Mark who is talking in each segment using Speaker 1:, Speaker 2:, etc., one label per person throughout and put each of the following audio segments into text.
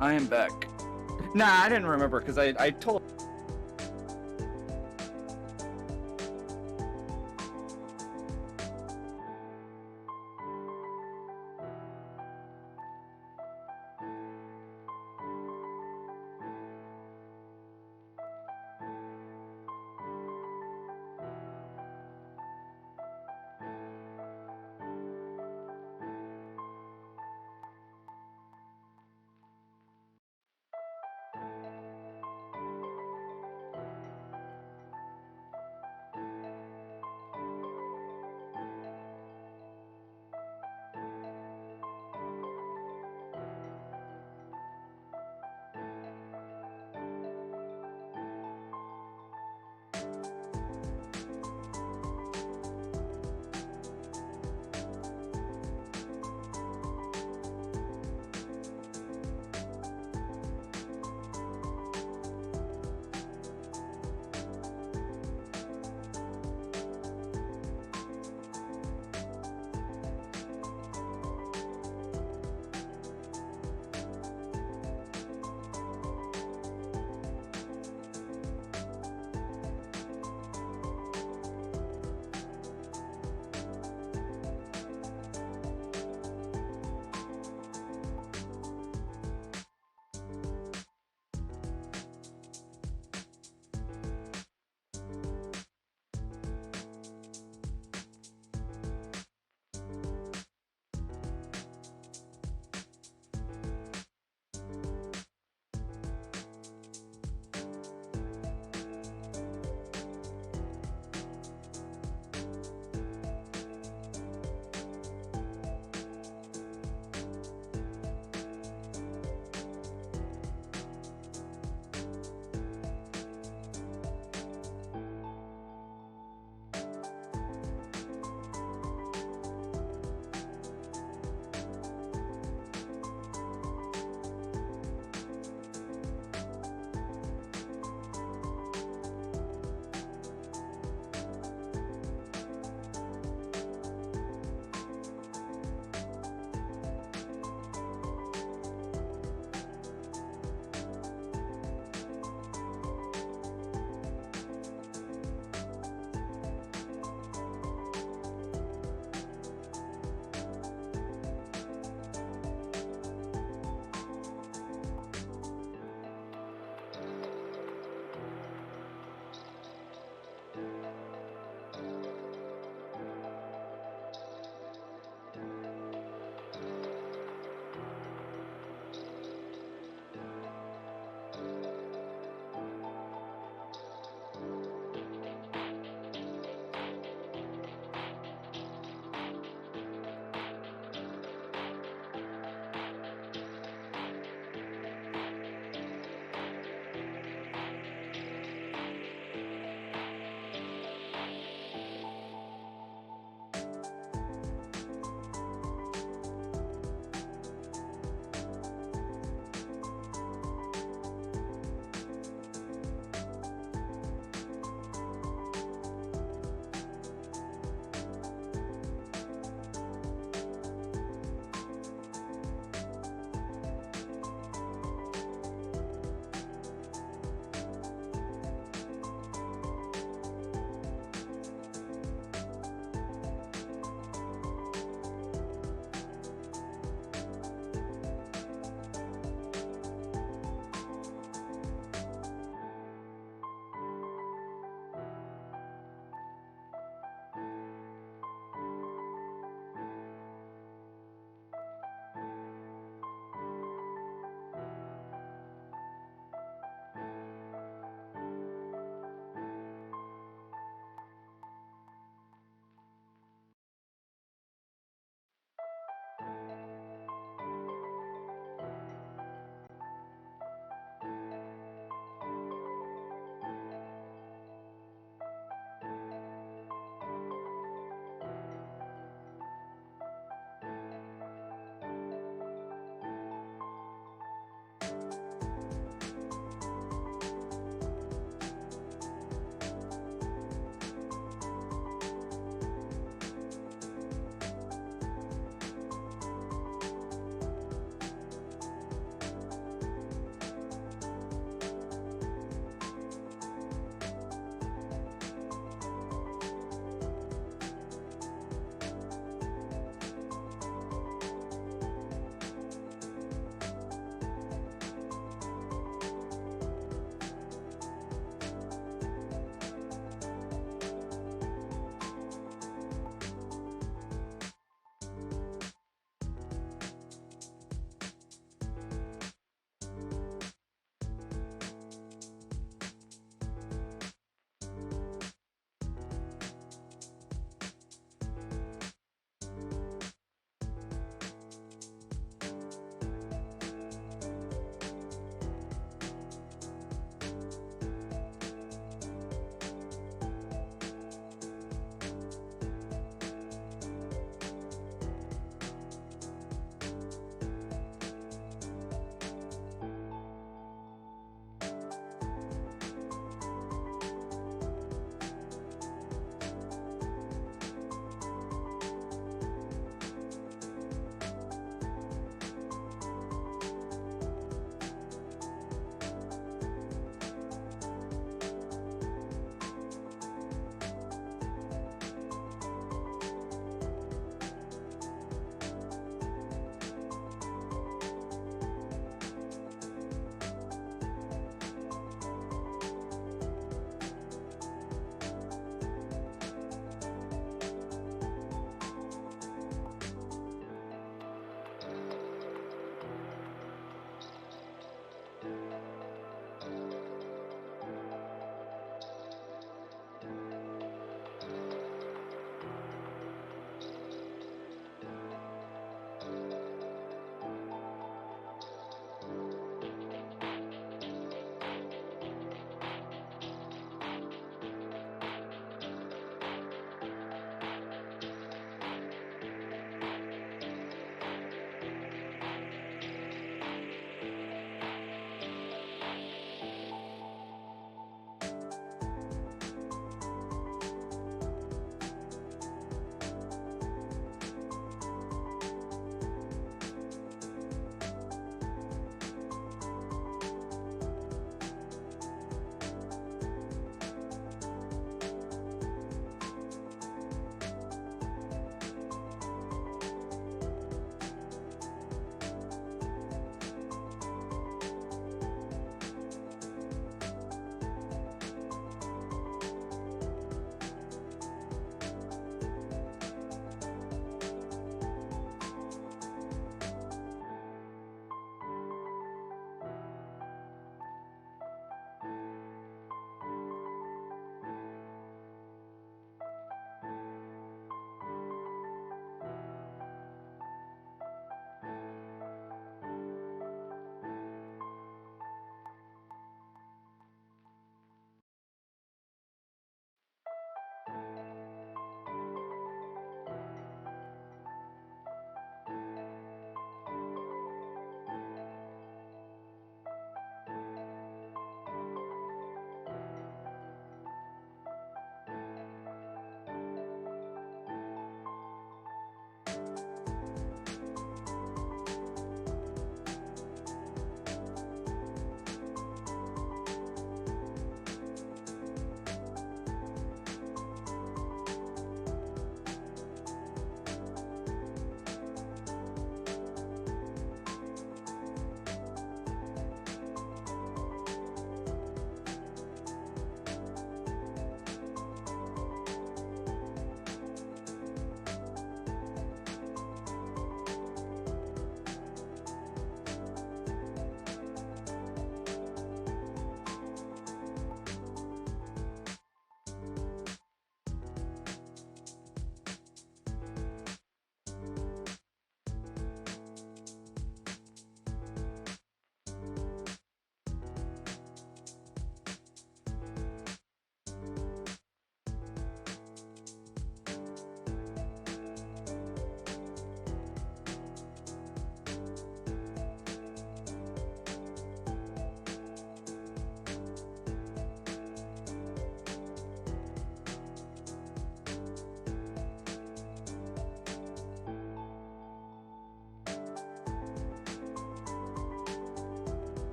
Speaker 1: I am back. Nah, I didn't remember because I told.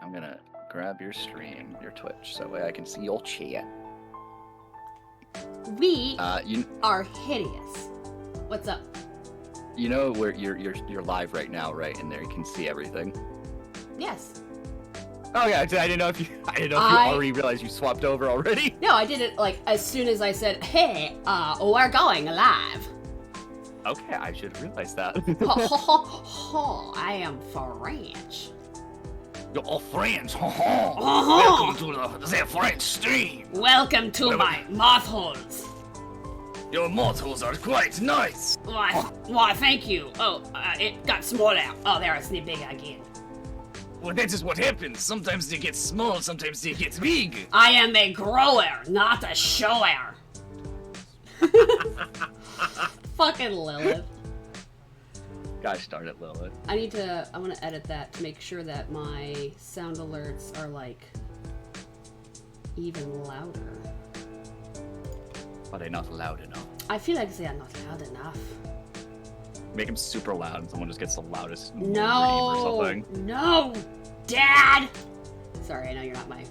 Speaker 1: I'm gonna grab your stream, your Twitch, so that way I can see your chat.
Speaker 2: We are hideous. What's up?
Speaker 1: You know where you're live right now, right? In there, you can see everything.
Speaker 2: Yes.
Speaker 1: Oh yeah, I didn't know if you already realized you swapped over already.
Speaker 2: No, I did it like as soon as I said, "Hey, we're going live."
Speaker 1: Okay, I should realize that.
Speaker 2: I am French.
Speaker 1: You're all French. Welcome to the French stream.
Speaker 2: Welcome to my moth holes.
Speaker 1: Your moth holes are quite nice.
Speaker 2: Why, thank you. Oh, it got smaller. Oh, there, it's big again.
Speaker 1: Well, that is what happens. Sometimes they get small, sometimes they get big.
Speaker 2: I am a grower, not a shower. Fucking Lilith.
Speaker 1: Gosh darn it, Lilith.
Speaker 2: I want to edit that to make sure that my sound alerts are, like, even louder.
Speaker 1: Are they not loud enough?
Speaker 2: I feel like they are not loud enough.
Speaker 1: Make them super loud and someone just gets the loudest
Speaker 2: no,
Speaker 1: or something.
Speaker 2: No, Dad! Sorry, I know you're not my,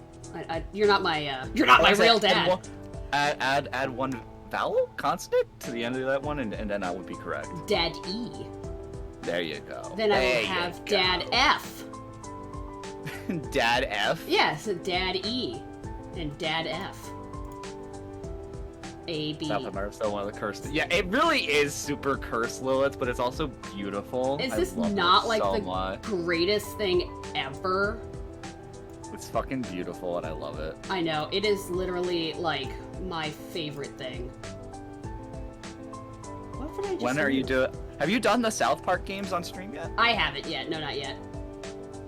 Speaker 2: you're not my real dad.
Speaker 1: Add one vowel, consonant to the end of that one, and then that would be correct.
Speaker 2: Dad-E.
Speaker 1: There you go.
Speaker 2: Then I will have Dad F.
Speaker 1: Dad F?
Speaker 2: Yeah, so Dad E and Dad F. A, B.
Speaker 1: South America, one of the cursed. Yeah, it really is super cursed, Lilith, but it's also beautiful.
Speaker 2: Is this not like the greatest thing ever?
Speaker 1: It's fucking beautiful and I love it.
Speaker 2: I know, it is literally like my favorite thing. What did I just
Speaker 1: When are you doing? Have you done the South Park games on stream yet?
Speaker 2: I haven't yet. No, not yet.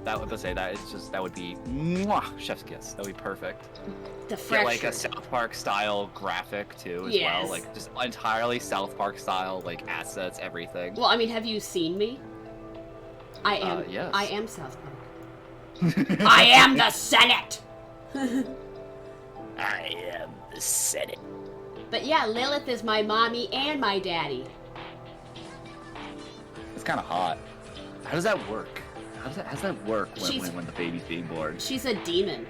Speaker 1: That would say that it's just that would be mwah, chef's kiss. That would be perfect.
Speaker 2: The fracture.
Speaker 1: Get like a South Park style graphic too as well, like just entirely South Park style, like assets, everything.
Speaker 2: Well, I mean, have you seen me? I am.
Speaker 1: Yes.
Speaker 2: I am South Park. I am the Senate.
Speaker 1: I am the Senate.
Speaker 2: But yeah, Lilith is my mommy and my daddy.
Speaker 1: It's kind of hot. How does that work? How does that work when the baby's being born?
Speaker 2: She's a demon.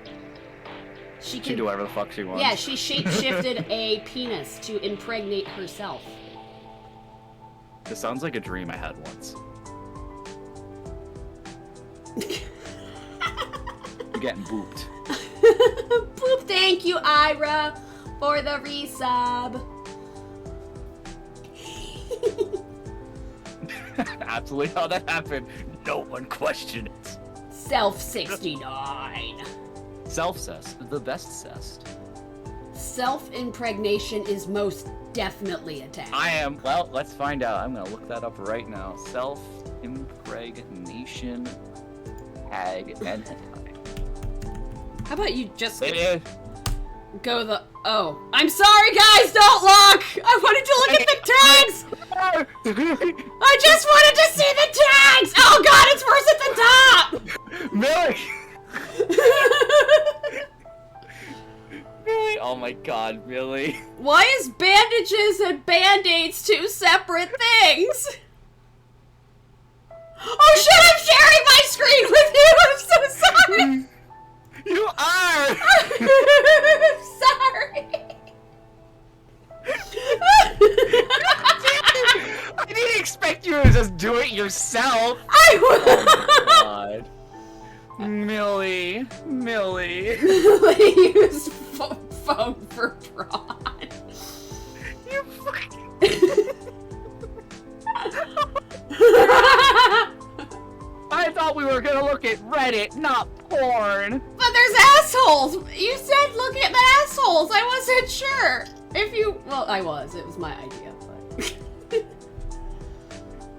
Speaker 2: She can
Speaker 1: do whatever the fuck she wants.
Speaker 2: Yeah, she shape-shifted a penis to impregnate herself.
Speaker 1: This sounds like a dream I had once. You're getting booped.
Speaker 2: Boop, thank you, Ira, for the resub.
Speaker 1: Absolutely how that happened. No one questioned it.
Speaker 2: Self-69.
Speaker 1: Self-cessed. The best cessed.
Speaker 2: Self-impregnation is most definitely a tag.
Speaker 1: I am. Well, let's find out. I'm gonna look that up right now. Self-impregnation tag and hentai.
Speaker 2: How about you just
Speaker 1: go
Speaker 2: the... Oh. I'm sorry, guys! Don't look! I wanted to look at the tags! I just wanted to see the tags! Oh god, it's worse at the top!
Speaker 1: Millie! Really? Oh my god, really?
Speaker 2: Why is bandages and band-aids two separate things? Oh shit, I'm sharing my screen with you! I'm so sorry!
Speaker 1: You are!
Speaker 2: I'm sorry!
Speaker 1: I didn't expect you to just do it yourself! Oh my god. Millie. Millie
Speaker 2: used phone for prawn.
Speaker 1: You fucking... I thought we were gonna look at Reddit, not porn.
Speaker 2: But there's assholes! You said look at the assholes! I wasn't sure! If you... Well, I was. It was my idea, but...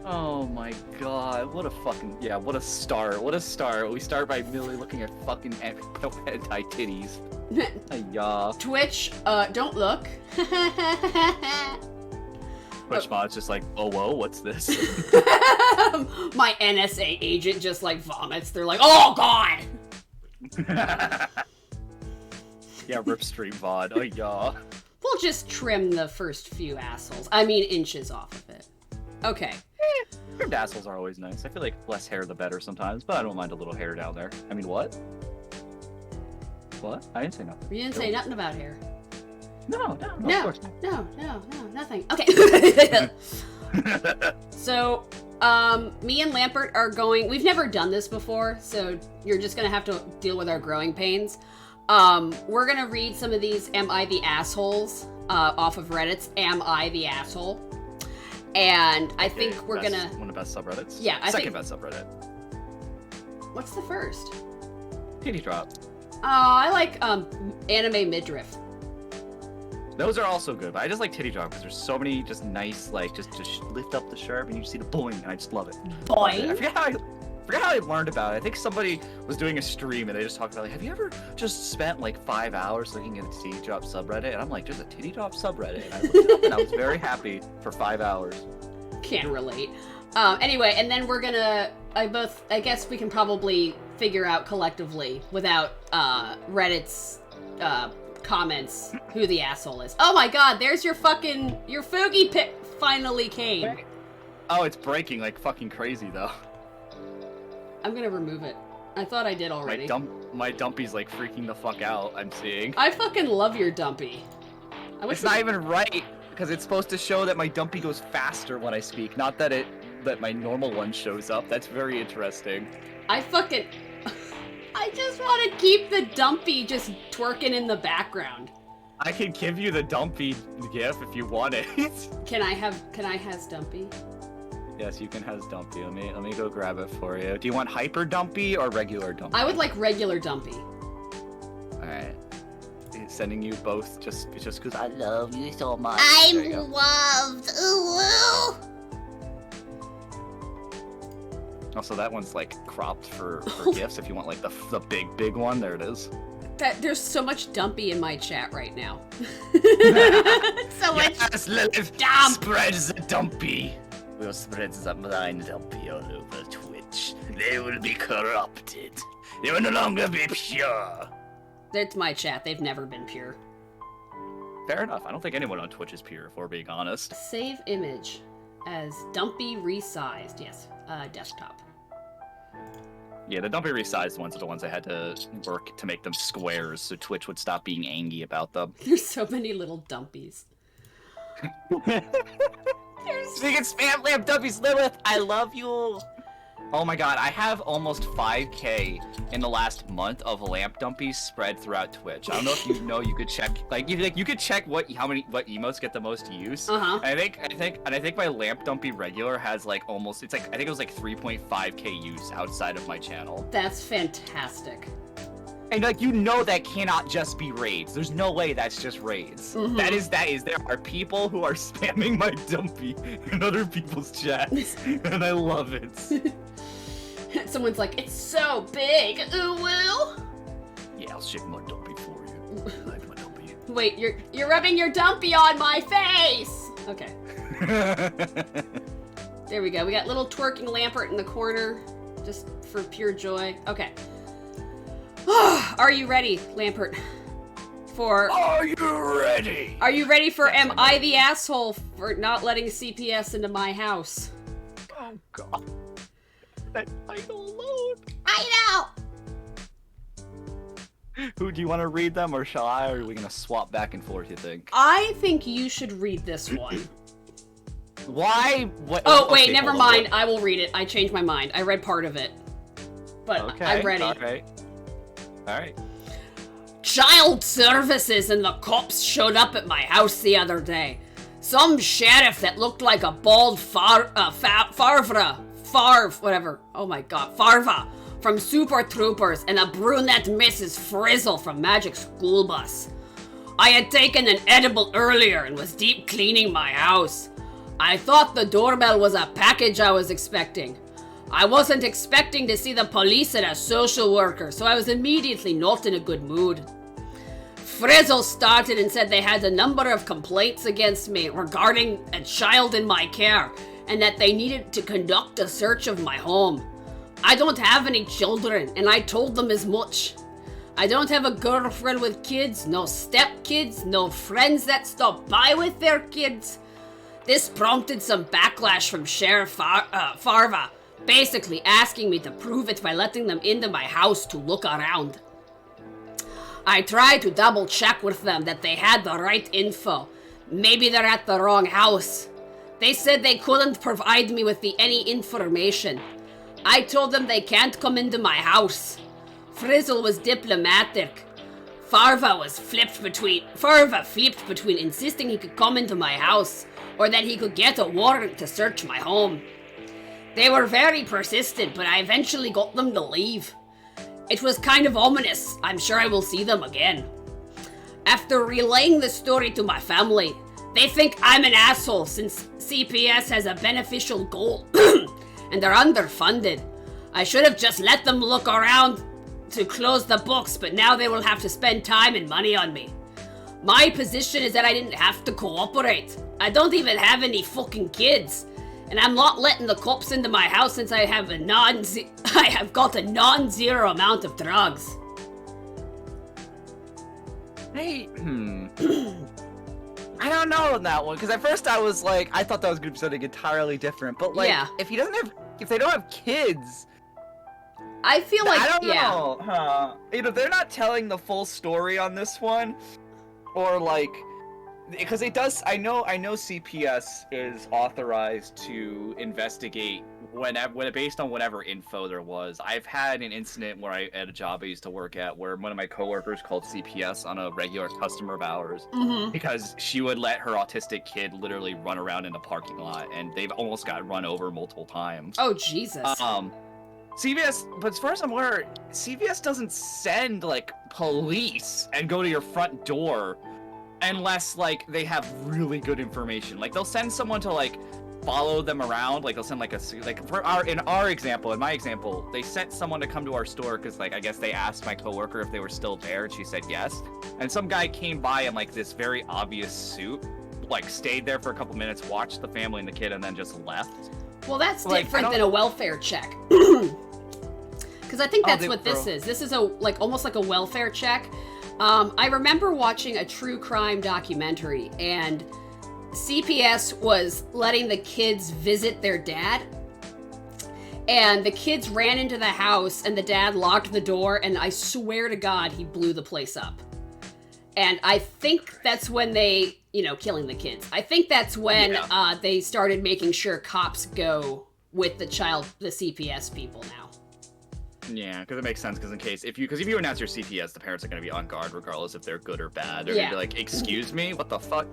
Speaker 1: Oh my god, what a fucking... Yeah, what a start. What a start. We start by Millie looking at fucking hentai titties. Yeah.
Speaker 2: Twitch, don't look.
Speaker 1: Twitch mod's just like, oh whoa, what's this?
Speaker 2: My NSA agent just like vomits. They're like, oh god!
Speaker 1: Yeah, rip stream VOD. Oh yeah.
Speaker 2: We'll just trim the first few assholes. I mean, inches off of it. Okay.
Speaker 1: Trimmed assholes are always nice. I feel like less hair the better sometimes, but I don't mind a little hair down there. I mean, what? What? I didn't say nothing.
Speaker 2: You didn't say nothing about hair.
Speaker 1: No, of course not.
Speaker 2: No, nothing. Okay. So, me and Lampert are going... We've never done this before, so you're just going to have to deal with our growing pains. We're going to read some of these Am I the Assholes off of Reddit's Am I the Asshole? And I think we're going to...
Speaker 1: One of the best subreddits?
Speaker 2: Yeah, I think...
Speaker 1: Second best subreddit.
Speaker 2: What's the first?
Speaker 1: Titty drop.
Speaker 2: Oh, I like anime midriff.
Speaker 1: Those are also good, but I just like titty drop because there's so many just nice, like, just lift up the shirt and you see the boing, and I just love it.
Speaker 2: Boing?
Speaker 1: I forget how I learned about it. I think somebody was doing a stream and they just talked about, like, have you ever just spent, like, 5 hours looking at the titty drop subreddit? And I'm like, there's a titty drop subreddit. And I looked it up and I was very happy for 5 hours.
Speaker 2: Can't relate. Anyway, and then we're gonna... I guess we can probably figure out collectively without Reddit's comments who the asshole is. Oh my god, there's your Foogie pick finally came.
Speaker 1: Oh, it's breaking like fucking crazy though.
Speaker 2: I'm gonna remove it. I thought I did already.
Speaker 1: My dumpy's like freaking the fuck out, I'm seeing.
Speaker 2: I fucking love your dumpy.
Speaker 1: It's not even right, because it's supposed to show that my dumpy goes faster when I speak, not that my normal one shows up. That's very interesting.
Speaker 2: I just want to keep the dumpy just twerking in the background.
Speaker 1: I can give you the dumpy gif if you want it.
Speaker 2: Can I has dumpy?
Speaker 1: Yes, you can has dumpy. Let me go grab it for you. Do you want hyper dumpy or regular dumpy?
Speaker 2: I would like regular dumpy.
Speaker 1: Alright. Sending you both just because I love you so much.
Speaker 2: I'm loved. Ooh.
Speaker 1: Also, that one's like cropped for gifs. If you want like the big one, there it is.
Speaker 2: There's so much dumpy in my chat right now. So much.
Speaker 1: Yes, Lilith,
Speaker 2: dump.
Speaker 1: Spread the dumpy. We'll spread the blind dumpy all over Twitch. They will be corrupted. They will no longer be pure.
Speaker 2: That's my chat. They've never been pure.
Speaker 1: Fair enough. I don't think anyone on Twitch is pure, if we're being honest.
Speaker 2: Save image as dumpy resized. Yes, desktop.
Speaker 1: Yeah, the dumpy resized ones are the ones I had to work to make them squares so Twitch would stop being angry about them.
Speaker 2: There's so many little dumpies.
Speaker 1: Speaking spam lamp dumpies, Lilith, I love you. Oh my god, I have almost 5K in the last month of lamp dumpies spread throughout Twitch. I don't know if you know, you could check, you could check what emotes get the most use.
Speaker 2: Uh-huh.
Speaker 1: And I think my lamp dumpy regular has like almost, I think it was like 3.5K use outside of my channel.
Speaker 2: That's fantastic.
Speaker 1: And like, you know that cannot just be raids. There's no way that's just raids.
Speaker 2: Mm-hmm.
Speaker 1: That is, there are people who are spamming my dumpy in other people's chats. And I love it.
Speaker 2: Someone's like, it's so big, ooh woo.
Speaker 1: Yeah, I'll shake my dumpy for you. I like my dumpy.
Speaker 2: Wait, you're rubbing your dumpy on my face! Okay. There we go. We got little twerking Lampert in the corner, just for pure joy. Okay. Are you ready, Lampert?
Speaker 1: Are you ready?
Speaker 2: Are you ready for Am I the Asshole for not letting CPS into my house?
Speaker 1: Oh god. That title alone.
Speaker 2: I
Speaker 1: know! Who, do you want to read them, or shall I, or are we gonna swap back and forth, you think?
Speaker 2: I think you should read this one.
Speaker 1: Why? What?
Speaker 2: Oh, wait,
Speaker 1: okay,
Speaker 2: never mind. I will read it. I changed my mind. I read part of it. But
Speaker 1: okay,
Speaker 2: I'm ready.
Speaker 1: Alright.
Speaker 2: Child services and the cops showed up at my house the other day. Some sheriff that looked like a bald Farva from Super Troopers and a brunette Mrs. Frizzle from Magic School Bus. I had taken an edible earlier and was deep cleaning my house. I thought the doorbell was a package I was expecting. I wasn't expecting to see the police and a social worker, so I was immediately not in a good mood. Frizzle started and said they had a number of complaints against me regarding a child in my care, and that they needed to conduct a search of my home. I don't have any children, and I told them as much. I don't have a girlfriend with kids, no stepkids, no friends that stop by with their kids. This prompted some backlash from Sheriff Farva, basically asking me to prove it by letting them into my house to look around. I tried to double check with them that they had the right info. Maybe they're at the wrong house. They said they couldn't provide me with any information. I told them they can't come into my house. Frizzle was diplomatic. Farva flipped between insisting he could come into my house or that he could get a warrant to search my home. They were very persistent, but I eventually got them to leave. It was kind of ominous. I'm sure I will see them again. After relaying the story to my family, they think I'm an asshole since CPS has a beneficial goal and they're underfunded. I should have just let them look around to close the books, but now they will have to spend time and money on me. My position is that I didn't have to cooperate. I don't even have any fucking kids. And I'm not letting the cops into my house since I have got a non-zero amount of drugs.
Speaker 1: Hey, I don't know on that one, because at first I was like, I thought that was going to be something entirely different, but like,
Speaker 2: Yeah.
Speaker 1: if they don't have kids,
Speaker 2: I feel like,
Speaker 1: I don't know, huh? Either they're not telling the full story on this one, or like, because it does, I know CPS is authorized to investigate based on whatever info there was. I've had an incident where at a job I used to work at where one of my coworkers called CPS on a regular customer of ours because she would let her autistic kid literally run around in the parking lot, and they've almost got run over multiple times.
Speaker 2: Oh, Jesus.
Speaker 1: CVS, but as far as I'm aware, CVS doesn't send, like, police and go to your front door unless, like, they have really good information. Like, they'll send someone to, like, follow them around. Like, they'll send, like, in my example, they sent someone to come to our store because, like, I guess they asked my coworker if they were still there, and she said yes. And some guy came by in, like, this very obvious suit, like, stayed there for a couple minutes, watched the family and the kid, and then just left.
Speaker 2: Well, that's
Speaker 1: Like,
Speaker 2: different than a welfare check. Because I think that's what this is. This is almost like a welfare check. I remember watching a true crime documentary, and CPS was letting the kids visit their dad. And the kids ran into the house, and the dad locked the door, and I swear to God, he blew the place up. And I think that's when they, killing the kids. I think that's when they started making sure cops go with the CPS people now.
Speaker 1: Yeah, because it makes sense. Because if you announce your CPS, the parents are going to be on guard regardless if they're good or bad. They're going to be like, "Excuse me, what the fuck?"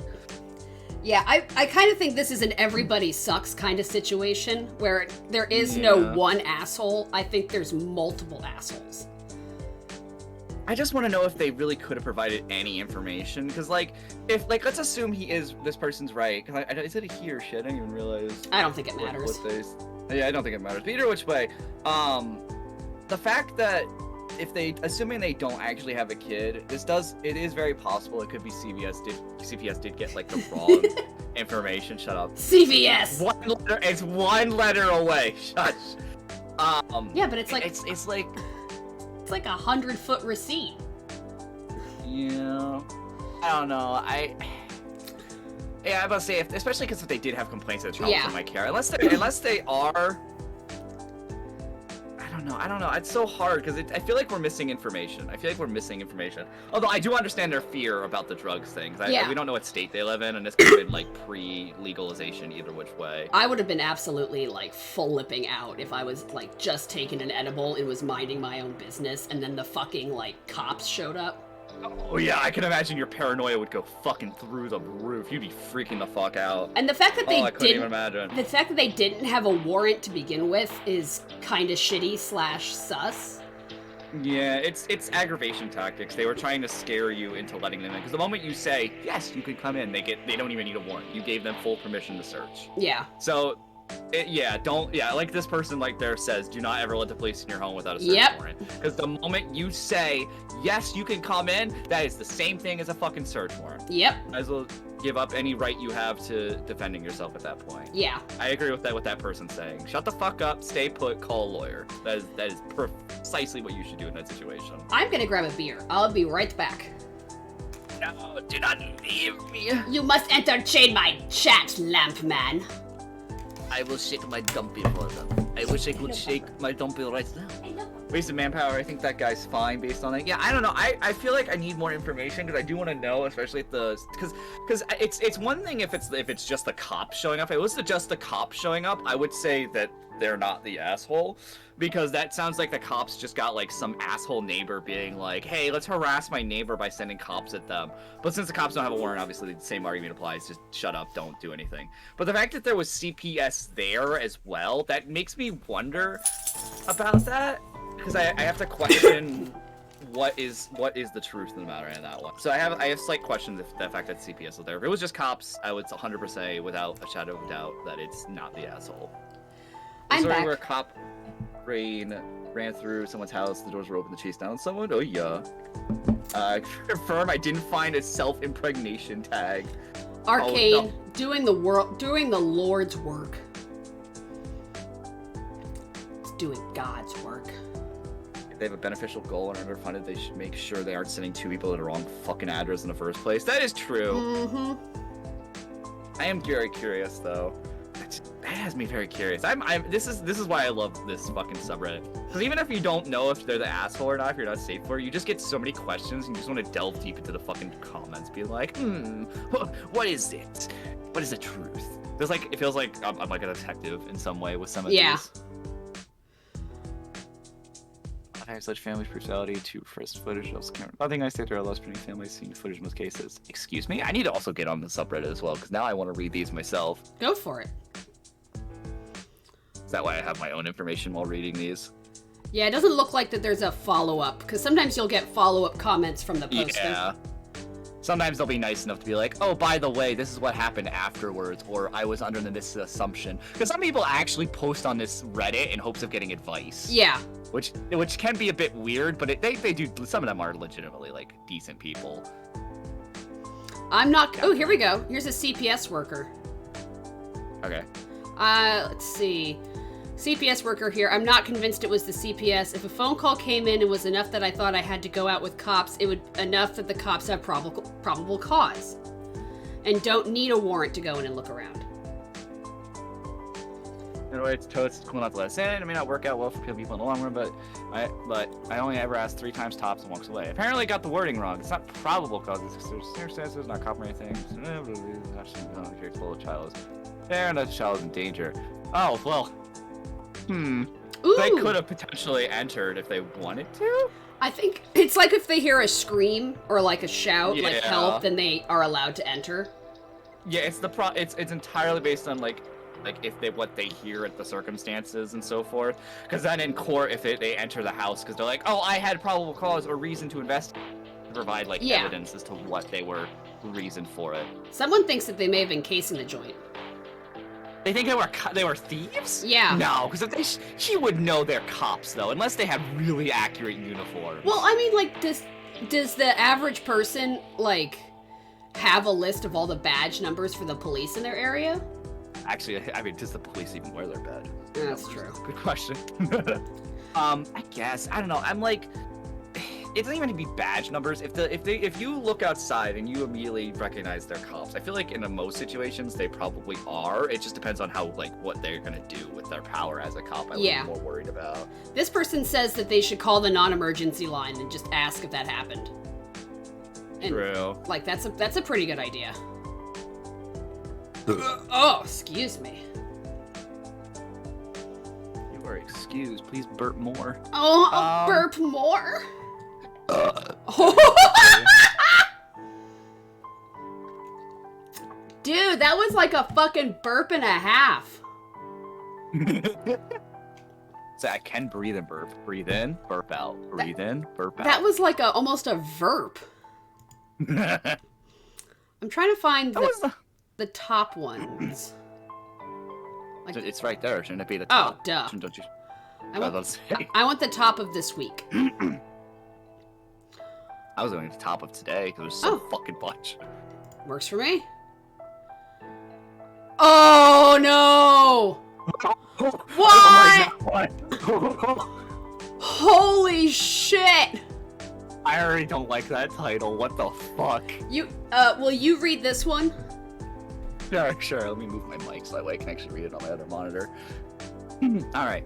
Speaker 2: Yeah, I kind of think this is an everybody sucks kind of situation where there is no one asshole. I think there's multiple assholes.
Speaker 1: I just want to know if they really could have provided any information, because let's assume this person's right. Because is it a he or she? I didn't even realize.
Speaker 2: I don't think it matters.
Speaker 1: I don't think it matters. But either which way, the fact that assuming they don't actually have a kid, it is very possible it could be CPS did get like the wrong information. Shut up.
Speaker 2: CVS.
Speaker 1: It's one letter away. Shush.
Speaker 2: Yeah, but it's like
Speaker 1: it's like.
Speaker 2: It's like 100-foot receipt.
Speaker 1: Yeah. I don't know. I'm about to say, especially because if they did have complaints that child might care. Unless they are. I don't know. It's so hard because I feel like we're missing information. Although I do understand their fear about the drugs things. We don't know what state they live in, and this could have been like pre-legalization either which way.
Speaker 2: I would have been absolutely like flipping out if I was like just taking an edible and was minding my own business, and then the fucking like cops showed up.
Speaker 1: Oh yeah, I can imagine your paranoia would go fucking through the roof. You'd be freaking the fuck out.
Speaker 2: And the fact that
Speaker 1: I couldn't even imagine.
Speaker 2: The fact that they didn't have a warrant to begin with is kind of shitty / sus.
Speaker 1: Yeah, it's aggravation tactics. They were trying to scare you into letting them in, because the moment you say yes, you can come in, they don't even need a warrant. You gave them full permission to search.
Speaker 2: Yeah.
Speaker 1: So. Like this person like there says, do not ever let the police in your home without a search warrant. Because the moment you say, yes, you can come in, that is the same thing as a fucking search warrant.
Speaker 2: Yep.
Speaker 1: Might as well give up any right you have to defending yourself at that point.
Speaker 2: Yeah. I
Speaker 1: agree with that person saying. Shut the fuck up, stay put, call a lawyer. That is precisely what you should do in that situation.
Speaker 2: I'm gonna grab a beer. I'll be right back.
Speaker 1: No, do not leave me.
Speaker 2: You must entertain my chat, Lampman.
Speaker 1: I will shake my dumpy for them. I wish I could shake my dumpy right now. wasted manpower. I think that guy's fine based on that. Yeah, I don't know. I feel like I need more information because I do want to know, especially if because it's one thing if it's just the cops showing up. If it was just the cops showing up, I would say that they're not the asshole, because that sounds like the cops just got like some asshole neighbor being like, hey, let's harass my neighbor by sending cops at them. But since the cops don't have a warrant, obviously the same argument applies, just shut up, don't do anything. But the fact that there was CPS there as well, that makes me wonder about that, because I have to question what is the truth in the matter in that one. So I have slight questions if the fact that CPS was there. If it was just cops, I would 100% say without a shadow of a doubt that it's not the asshole.
Speaker 2: I'm
Speaker 1: Story
Speaker 2: back.
Speaker 1: where a cop ran through someone's house, the doors were open to chase down someone? Oh yeah. Confirm I didn't find a self-impregnation tag.
Speaker 2: Arcane,
Speaker 1: Oh, no.
Speaker 2: doing the Lord's work. It's doing God's work.
Speaker 1: If they have a beneficial goal and are underfunded, they should make sure they aren't sending 2 people to the wrong fucking address in the first place. That is true.
Speaker 2: Mm-hmm.
Speaker 1: I am very curious though. That has me very curious. This is why I love this fucking subreddit. Because even if you don't know if they're the asshole or not, if you're not safe for it, you just get so many questions and you just want to delve deep into the fucking comments, be like, what is it? What is the truth? There's like, it feels like I'm like a detective in some way with some of these. I have such family's brutality to first footage of camera. Nothing I say there are less pretty families seeing footage in most cases. Excuse me? I need to also get on the subreddit as well, because now I want to read these myself.
Speaker 2: Go for it.
Speaker 1: Is that why I have my own information while reading these?
Speaker 2: Yeah, it doesn't look like that there's a follow-up, because sometimes you'll get follow-up comments from the poster.
Speaker 1: Yeah. Sometimes they'll be nice enough to be like, oh, by the way, this is what happened afterwards, or I was under this assumption. Because some people actually post on this Reddit in hopes of getting advice.
Speaker 2: Yeah.
Speaker 1: Which can be a bit weird, but they do, some of them are legitimately, like, decent people.
Speaker 2: I'm not, oh, here we go. Here's a CPS worker.
Speaker 1: Okay.
Speaker 2: Let's see. CPS worker here. I'm not convinced it was the CPS. If a phone call came in and was enough that I thought I had to go out with cops, it would enough that the cops have probable cause and don't need a warrant to go in and look around.
Speaker 1: Anyway, it's cool enough to let us in. It may not work out well for people in the long run, but I only ever asked 3 times tops and walks away. Apparently, I got the wording wrong. It's not probable cause. It's circumstances, not cop or anything. Actually, full of child is there, and that child is in danger. Oh well. Ooh. They could have potentially entered if they wanted to.
Speaker 2: I think it's like if they hear a scream or like a shout, like
Speaker 1: Yeah.
Speaker 2: help, then they are allowed to enter.
Speaker 1: Yeah, it's entirely based on like if what they hear at the circumstances and so forth. Because then in court, if they enter the house because they're like, oh, I had probable cause or reason to investigate, provide like evidence as to what they were reason for it.
Speaker 2: Someone thinks that they may have been casing the joint.
Speaker 1: They think they were thieves?
Speaker 2: Yeah.
Speaker 1: No, because if she would know they're cops though, unless they have really accurate uniforms.
Speaker 2: Well, I mean, like, does the average person like have a list of all the badge numbers for the police in their area?
Speaker 1: Actually, I mean, does the police even wear their badge?
Speaker 2: That's true.
Speaker 1: Good question. I guess I don't know. I'm like, it doesn't even need to be badge numbers. If you look outside and you immediately recognize they're cops, I feel like in most situations they probably are. It just depends on how what they're gonna do with their power as a cop. I'm more worried about.
Speaker 2: This person says that they should call the non-emergency line and just ask if that happened. And,
Speaker 1: True.
Speaker 2: Like that's a pretty good idea. Oh, excuse me.
Speaker 1: You are excused. Please burp more.
Speaker 2: Oh, I'll burp more. Dude, that was like a fucking burp and a half.
Speaker 1: So I can breathe and burp. Breathe in, burp out. Breathe in, burp out.
Speaker 2: That was like almost a verp. I'm trying to find the top ones. Like,
Speaker 1: it's right there. Shouldn't it be the top?
Speaker 2: Oh, duh.
Speaker 1: Don't you?
Speaker 2: I want the top of this week.
Speaker 1: I was going to the top of today because there's so fucking much.
Speaker 2: Works for me. Oh no! Why? Holy shit!
Speaker 1: I already don't like that title. What the fuck?
Speaker 2: Will you read this one?
Speaker 1: Sure. Let me move my mic so that way I can actually read it on my other monitor. Alright.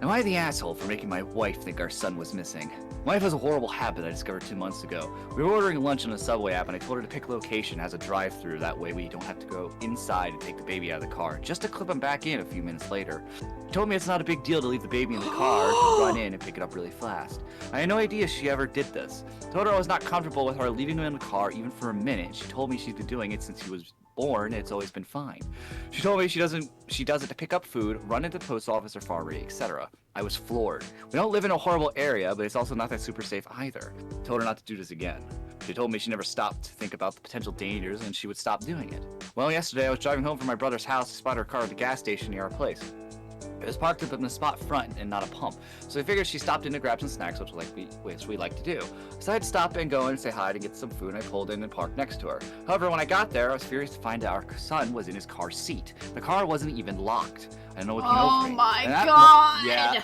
Speaker 1: Am I the asshole for making my wife think our son was missing? My wife has a horrible habit I discovered 2 months ago. We were ordering lunch on a Subway app and I told her to pick a location as a drive-thru. That way we don't have to go inside and take the baby out of the car, just to clip him back in a few minutes later. She told me it's not a big deal to leave the baby in the car, to run in and pick it up really fast. I had no idea she ever did this. I told her I was not comfortable with her leaving him in the car even for a minute. She told me she'd been doing it since he was born, it's always been fine. She told me she does it to pick up food, run into the post office or pharmacy, etc. I was floored. We don't live in a horrible area, but it's also not that super safe either. I told her not to do this again. She told me she never stopped to think about the potential dangers and she would stop doing it. Well, yesterday I was driving home from my brother's house to spot her car at the gas station near our place. It was parked up in the spot front and not a pump, so I figured she stopped in to grab some snacks, which we like to do. So I'd stop and go in and say hi to get some food, and I pulled in and parked next to her. However, when I got there, I was furious to find out our son was in his car seat. The car wasn't even locked. I don't know what came over me.
Speaker 2: Oh my god!
Speaker 1: Yeah.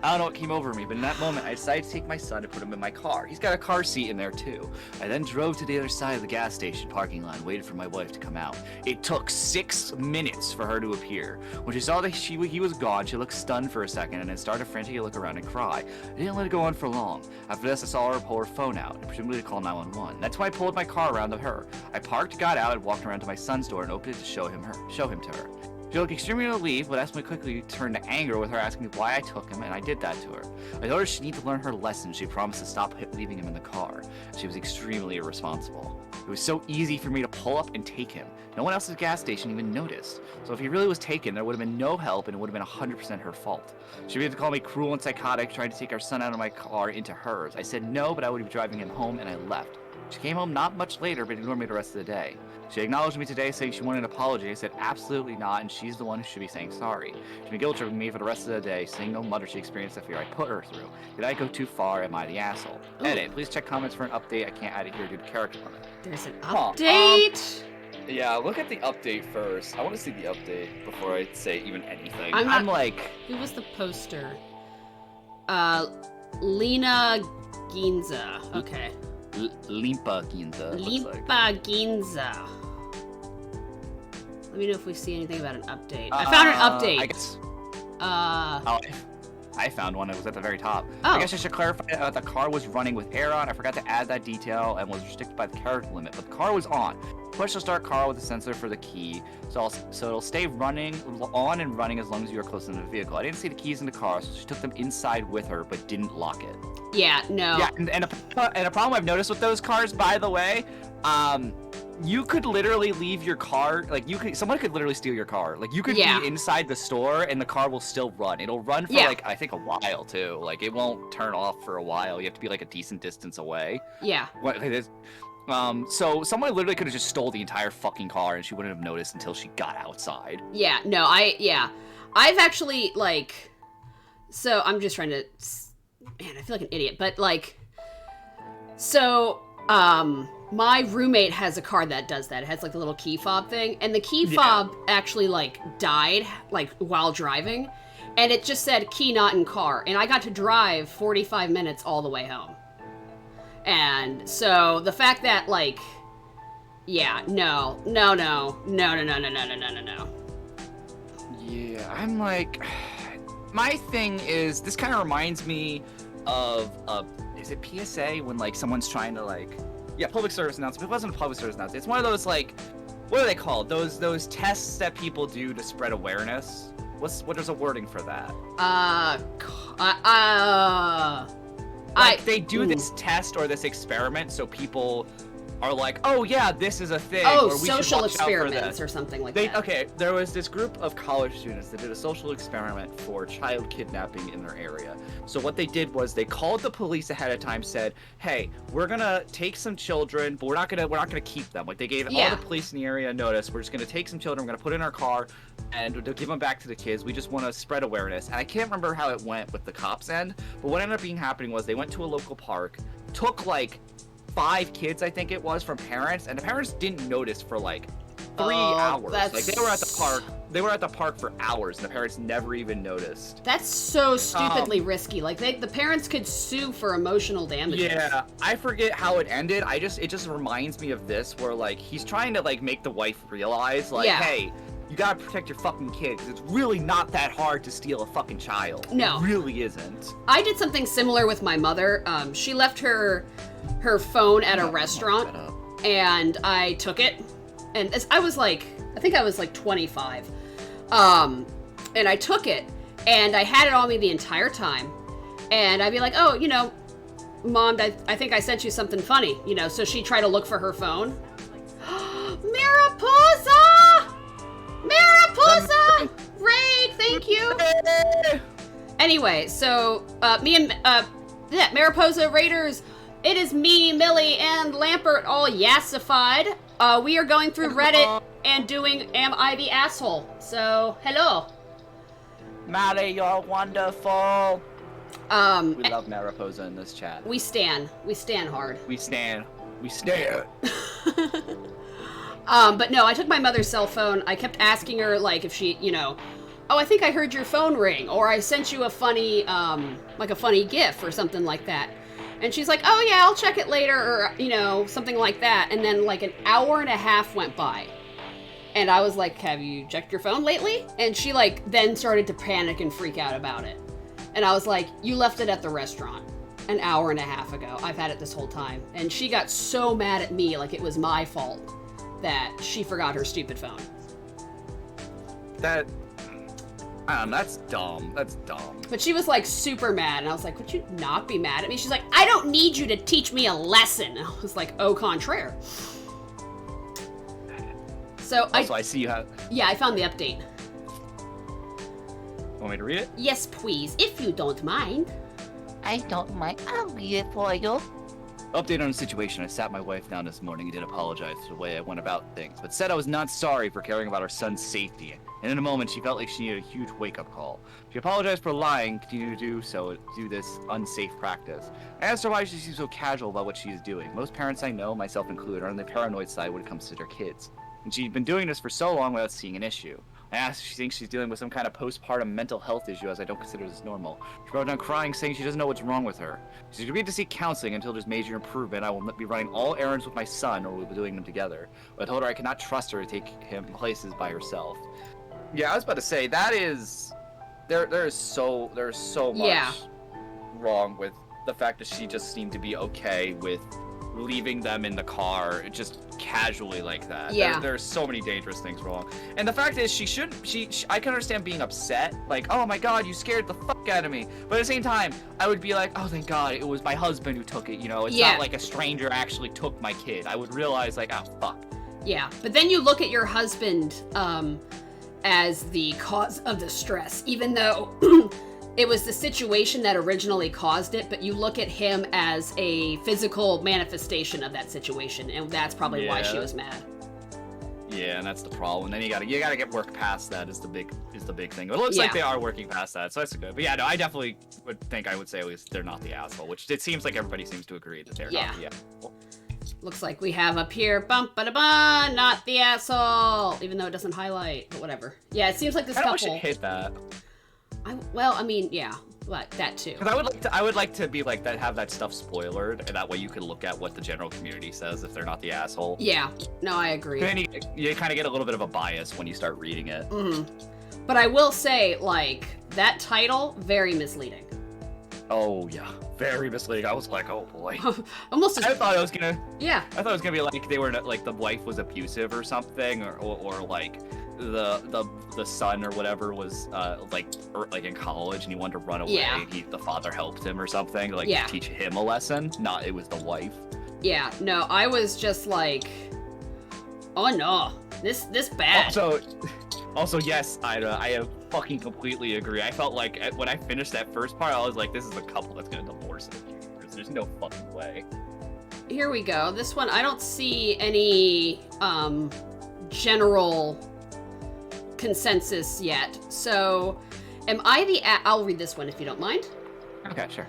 Speaker 1: I don't know what came over me, but in that moment, I decided to take my son and put him in my car. He's got a car seat in there, too. I then drove to the other side of the gas station parking lot and waited for my wife to come out. It took 6 minutes for her to appear. When she saw that he was gone, she looked stunned for a second and then started frantically to look around and cry. I didn't let it go on for long. After this, I saw her pull her phone out and presumably to call 911. That's why I pulled my car around to her. I parked, got out, and walked around to my son's door and opened it to show him to her. She looked extremely relieved, but asked me quickly to turn to anger with her asking me why I took him, and I did that to her. I told her she needed to learn her lesson. She promised to stop leaving him in the car. She was extremely irresponsible. It was so easy for me to pull up and take him. No one else at the gas station even noticed. So if he really was taken, there would have been no help, and it would have been 100% her fault. She began to call me cruel and psychotic, trying to take our son out of my car into hers. I said no, but I would be driving him home, and I left. She came home not much later, but ignored me the rest of the day. She acknowledged me today, saying she wanted an apology. I said absolutely not, and she's the one who should be saying sorry. She's been guilt-tripping me for the rest of the day, saying no wonder she experienced the fear I put her through. Did I go too far? Am I the asshole? Ooh. Edit. Please check comments for an update. I can't add it here due to character limit.
Speaker 2: There's an update?
Speaker 1: Yeah, look at the update first. I want to see the update before I say even anything.
Speaker 2: I'm like... Who was the poster? Lena Ginza. Okay.
Speaker 1: Limpa Ginza.
Speaker 2: Limpa Ginza. Let me know if we see anything about an update. I found an update.
Speaker 1: I guess. I found one. It was at the very top.
Speaker 2: Oh.
Speaker 1: I guess I should clarify that the car was running with air on. I forgot to add that detail and was restricted by the character limit, but the car was on. Push to start car with a sensor for the key, so it'll stay on and running as long as you are close to the vehicle. I didn't see the keys in the car, so she took them inside with her, but didn't lock it.
Speaker 2: Yeah, no.
Speaker 1: Yeah, and a problem I've noticed with those cars, by the way, you could literally leave your car, like someone could literally steal your car. Like you could be inside the store and the car will still run. It'll run for like, I think a while too. Like it won't turn off for a while. You have to be like a decent distance away.
Speaker 2: Yeah.
Speaker 1: So someone literally could have just stole the entire fucking car and she wouldn't have noticed until she got outside.
Speaker 2: Yeah, no, I've actually so I'm just trying to, man, I feel like an idiot, but my roommate has a car that does that. It has like the little key fob thing, and the key fob actually died while driving, and it just said key not in car, and I got to drive 45 minutes all the way home. And so the fact that no.
Speaker 1: Yeah, I'm like, my thing is, this kind of reminds me of is it PSA when someone's trying to public service announcement. It wasn't a public service announcement. It's one of those what are they called? Those tests that people do to spread awareness. There's a wording for that. They do this test or this experiment so people are like, oh yeah, this is a thing.
Speaker 2: Oh,
Speaker 1: or we
Speaker 2: social
Speaker 1: should watch
Speaker 2: experiments or something like that.
Speaker 1: Okay, there was this group of college students that did a social experiment for child kidnapping in their area. So what they did was they called the police ahead of time, said, hey, we're gonna take some children, but we're not gonna keep them. They gave all the police in the area notice. We're just gonna take some children, we're gonna put in our car, and we'll give them back to the kids. We just want to spread awareness. And I can't remember how it went with the cops' end, but what ended up happening was they went to a local park, took 5 kids, I think it was, from parents, and the parents didn't notice for 3 hours. They were at the park. They were at the park for hours, and the parents never even noticed.
Speaker 2: That's so stupidly risky. The parents could sue for emotional damages.
Speaker 1: Yeah, I forget how it ended. It just reminds me of this, where he's trying to make the wife realize, hey, you gotta protect your fucking kid, because it's really not that hard to steal a fucking child.
Speaker 2: No.
Speaker 1: It really isn't.
Speaker 2: I did something similar with my mother. She left her phone at a restaurant, and I took it. And I think I was like 25. And I took it, and I had it on me the entire time. And I'd be like, oh, Mom, I think I sent you something funny, so she'd try to look for her phone. Mariposa! Mariposa! Raid, thank you! Anyway, so, Mariposa Raiders, it is me, Millie, and Lampert all yassified. We are going through Reddit and doing Am I the Asshole? So, hello.
Speaker 1: Maddie, you're wonderful. We love Mariposa in this chat.
Speaker 2: We stan hard.
Speaker 1: We stan.
Speaker 2: But no, I took my mother's cell phone. I kept asking her, like, if she, oh, I think I heard your phone ring, or I sent you a funny, like a funny GIF or something like that. And she's like, oh yeah, I'll check it later, or, something like that. And then like an hour and a half went by. And I was like, have you checked your phone lately? And she like then started to panic and freak out about it. And I was like, you left it at the restaurant an hour and a half ago. I've had it this whole time. And she got so mad at me, like it was my fault, that she forgot her stupid phone.
Speaker 1: That's dumb. That's dumb.
Speaker 2: But she was like super mad, and I was like, would you not be mad at me? She's like, I don't need you to teach me a lesson. And I was like, au contraire. So
Speaker 1: also, I see you have...
Speaker 2: Yeah, I found the update.
Speaker 1: Want me to read it?
Speaker 2: Yes, please, if you don't mind.
Speaker 3: I don't mind. I'll read it for you.
Speaker 1: Update on the situation. I sat my wife down this morning and did apologize for the way I went about things, but said I was not sorry for caring about our son's safety. And in a moment, she felt like she needed a huge wake-up call. She apologized for lying, continued to do this unsafe practice. I asked her why she seems so casual about what she is doing. Most parents I know, myself included, are on the paranoid side when it comes to their kids. And she'd been doing this for so long without seeing an issue. I asked if she thinks she's dealing with some kind of postpartum mental health issue, as I don't consider this normal. She broke down crying, saying she doesn't know what's wrong with her. She's agreed to seek counseling until there's major improvement. I will be running all errands with my son, or we'll be doing them together. But I told her I cannot trust her to take him places by herself. Yeah, I was about to say, that is... There's so much wrong with the fact that she just seemed to be okay with leaving them in the car just casually like that.
Speaker 2: Yeah.
Speaker 1: There's so many dangerous things wrong. And the fact is, I can understand being upset, like, oh my god, you scared the fuck out of me. But at the same time, I would be like, oh thank god, it was my husband who took it, It's not like a stranger actually took my kid. I would realize, like, oh fuck.
Speaker 2: Yeah, but then you look at your husband, as the cause of the stress, even though it was the situation that originally caused it, but you look at him as a physical manifestation of that situation, and that's probably why she was mad.
Speaker 1: Yeah, and that's the problem. And then you gotta get work past that is the big thing. It looks like they are working past that, so that's good. But yeah, no, I definitely would say at least they're not the asshole, which it seems like everybody seems to agree that they're not the asshole.
Speaker 2: Looks like we have up here, bum-ba-da-ba, not the asshole, even though it doesn't highlight, but whatever. Yeah, it seems like this couple...
Speaker 1: I wish it hit that.
Speaker 2: That too.
Speaker 1: Because I would like to be like that, have that stuff spoilered, and that way you can look at what the general community says if they're not the asshole.
Speaker 2: Yeah, no, I agree.
Speaker 1: Then you kind of get a little bit of a bias when you start reading it.
Speaker 2: Mm-hmm. But I will say, like, that title, very misleading.
Speaker 1: Oh yeah, very misleading. I was like, oh boy.
Speaker 2: Almost.
Speaker 1: I thought it was gonna.
Speaker 2: Yeah.
Speaker 1: I thought it was gonna be like they were like the wife was abusive or something, or like the son or whatever was like in college and he wanted to run away.
Speaker 2: Yeah.
Speaker 1: The father helped him or something, like to teach him a lesson. Not it was the wife.
Speaker 2: Yeah. No, I was just like, oh no, this bad.
Speaker 1: Also, yes, I fucking completely agree. I felt like when I finished that first part, I was like, this is a couple that's gonna divorce in a few years. There's no fucking way.
Speaker 2: Here we go. This one, I don't see any general consensus yet. So, am I I'll read this one if you don't mind.
Speaker 1: Okay, sure.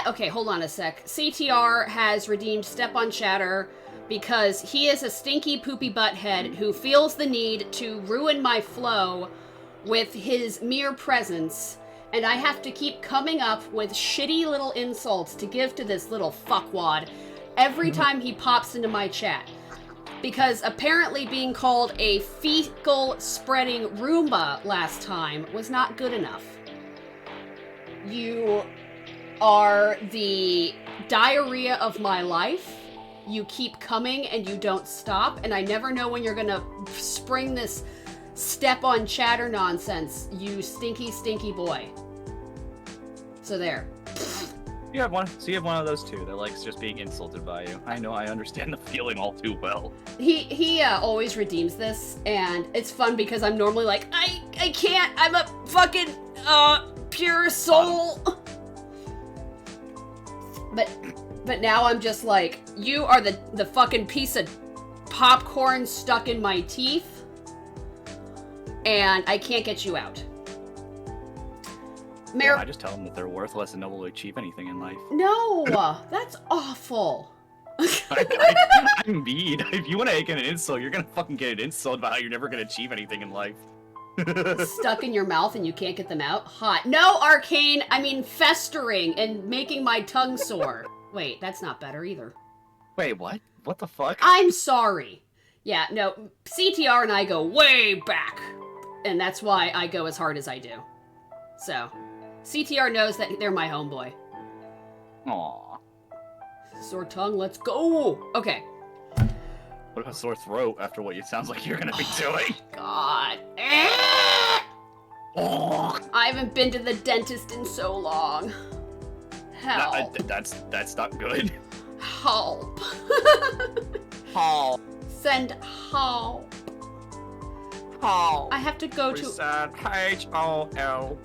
Speaker 2: Okay, hold on a sec. CTR has redeemed Step on Chatter because he is a stinky poopy butthead who feels the need to ruin my flow with his mere presence, and I have to keep coming up with shitty little insults to give to this little fuckwad every time he pops into my chat. Because apparently being called a fecal spreading Roomba last time was not good enough. You are the diarrhea of my life. You keep coming and you don't stop, and I never know when you're gonna spring this step on chatter nonsense, you stinky, stinky boy. So there.
Speaker 1: You have one. So you have one of those too that likes just being insulted by you. I know. I understand the feeling all too well.
Speaker 2: He always redeems this, and it's fun because I'm normally like, I can't. I'm a fucking pure soul. But now I'm just like, you are the fucking piece of popcorn stuck in my teeth, and I can't get you out.
Speaker 1: Yeah, I just tell them that they're worthless and never will achieve anything in life.
Speaker 2: No, that's awful.
Speaker 1: I'm mean. If you want to get an insult, you're gonna fucking get an insult about how you're never gonna achieve anything in life.
Speaker 2: Stuck in your mouth and you can't get them out? Hot. No, Arcane, I mean festering and making my tongue sore. Wait, that's not better either.
Speaker 1: Wait, what? What the fuck?
Speaker 2: I'm sorry. Yeah, no, CTR and I go way back. And that's why I go as hard as I do. So, CTR knows that they're my homeboy.
Speaker 1: Aww.
Speaker 2: Sore tongue, let's go! Okay.
Speaker 1: What about sore throat after what it sounds like you're gonna be doing?
Speaker 2: God.
Speaker 1: Oh.
Speaker 2: I haven't been to the dentist in so long. Help.
Speaker 1: That's not good.
Speaker 2: Help.
Speaker 1: Help.
Speaker 2: Send help.
Speaker 1: Help.
Speaker 2: I have to go
Speaker 1: We
Speaker 2: to...
Speaker 1: said H-O-L.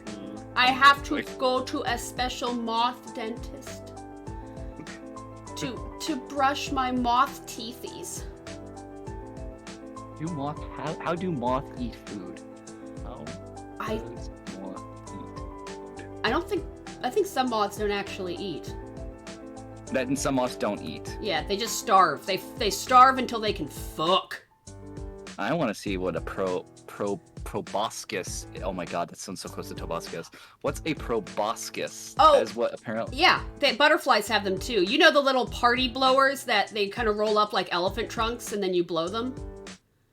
Speaker 2: I have to go to a special moth dentist. To brush my moth teethies.
Speaker 1: How do moth eat food?
Speaker 2: I
Speaker 1: does moth eat?
Speaker 2: I think some moths don't actually eat.
Speaker 1: That some moths don't eat.
Speaker 2: Yeah, they just starve. They starve until they can fuck.
Speaker 1: I want to see what a proboscis. Oh my god, that sounds so close to toboscis. What's a proboscis?
Speaker 2: Oh,
Speaker 1: As what apparently?
Speaker 2: Yeah, butterflies have them too. You know the little party blowers that they kind of roll up like elephant trunks and then you blow them?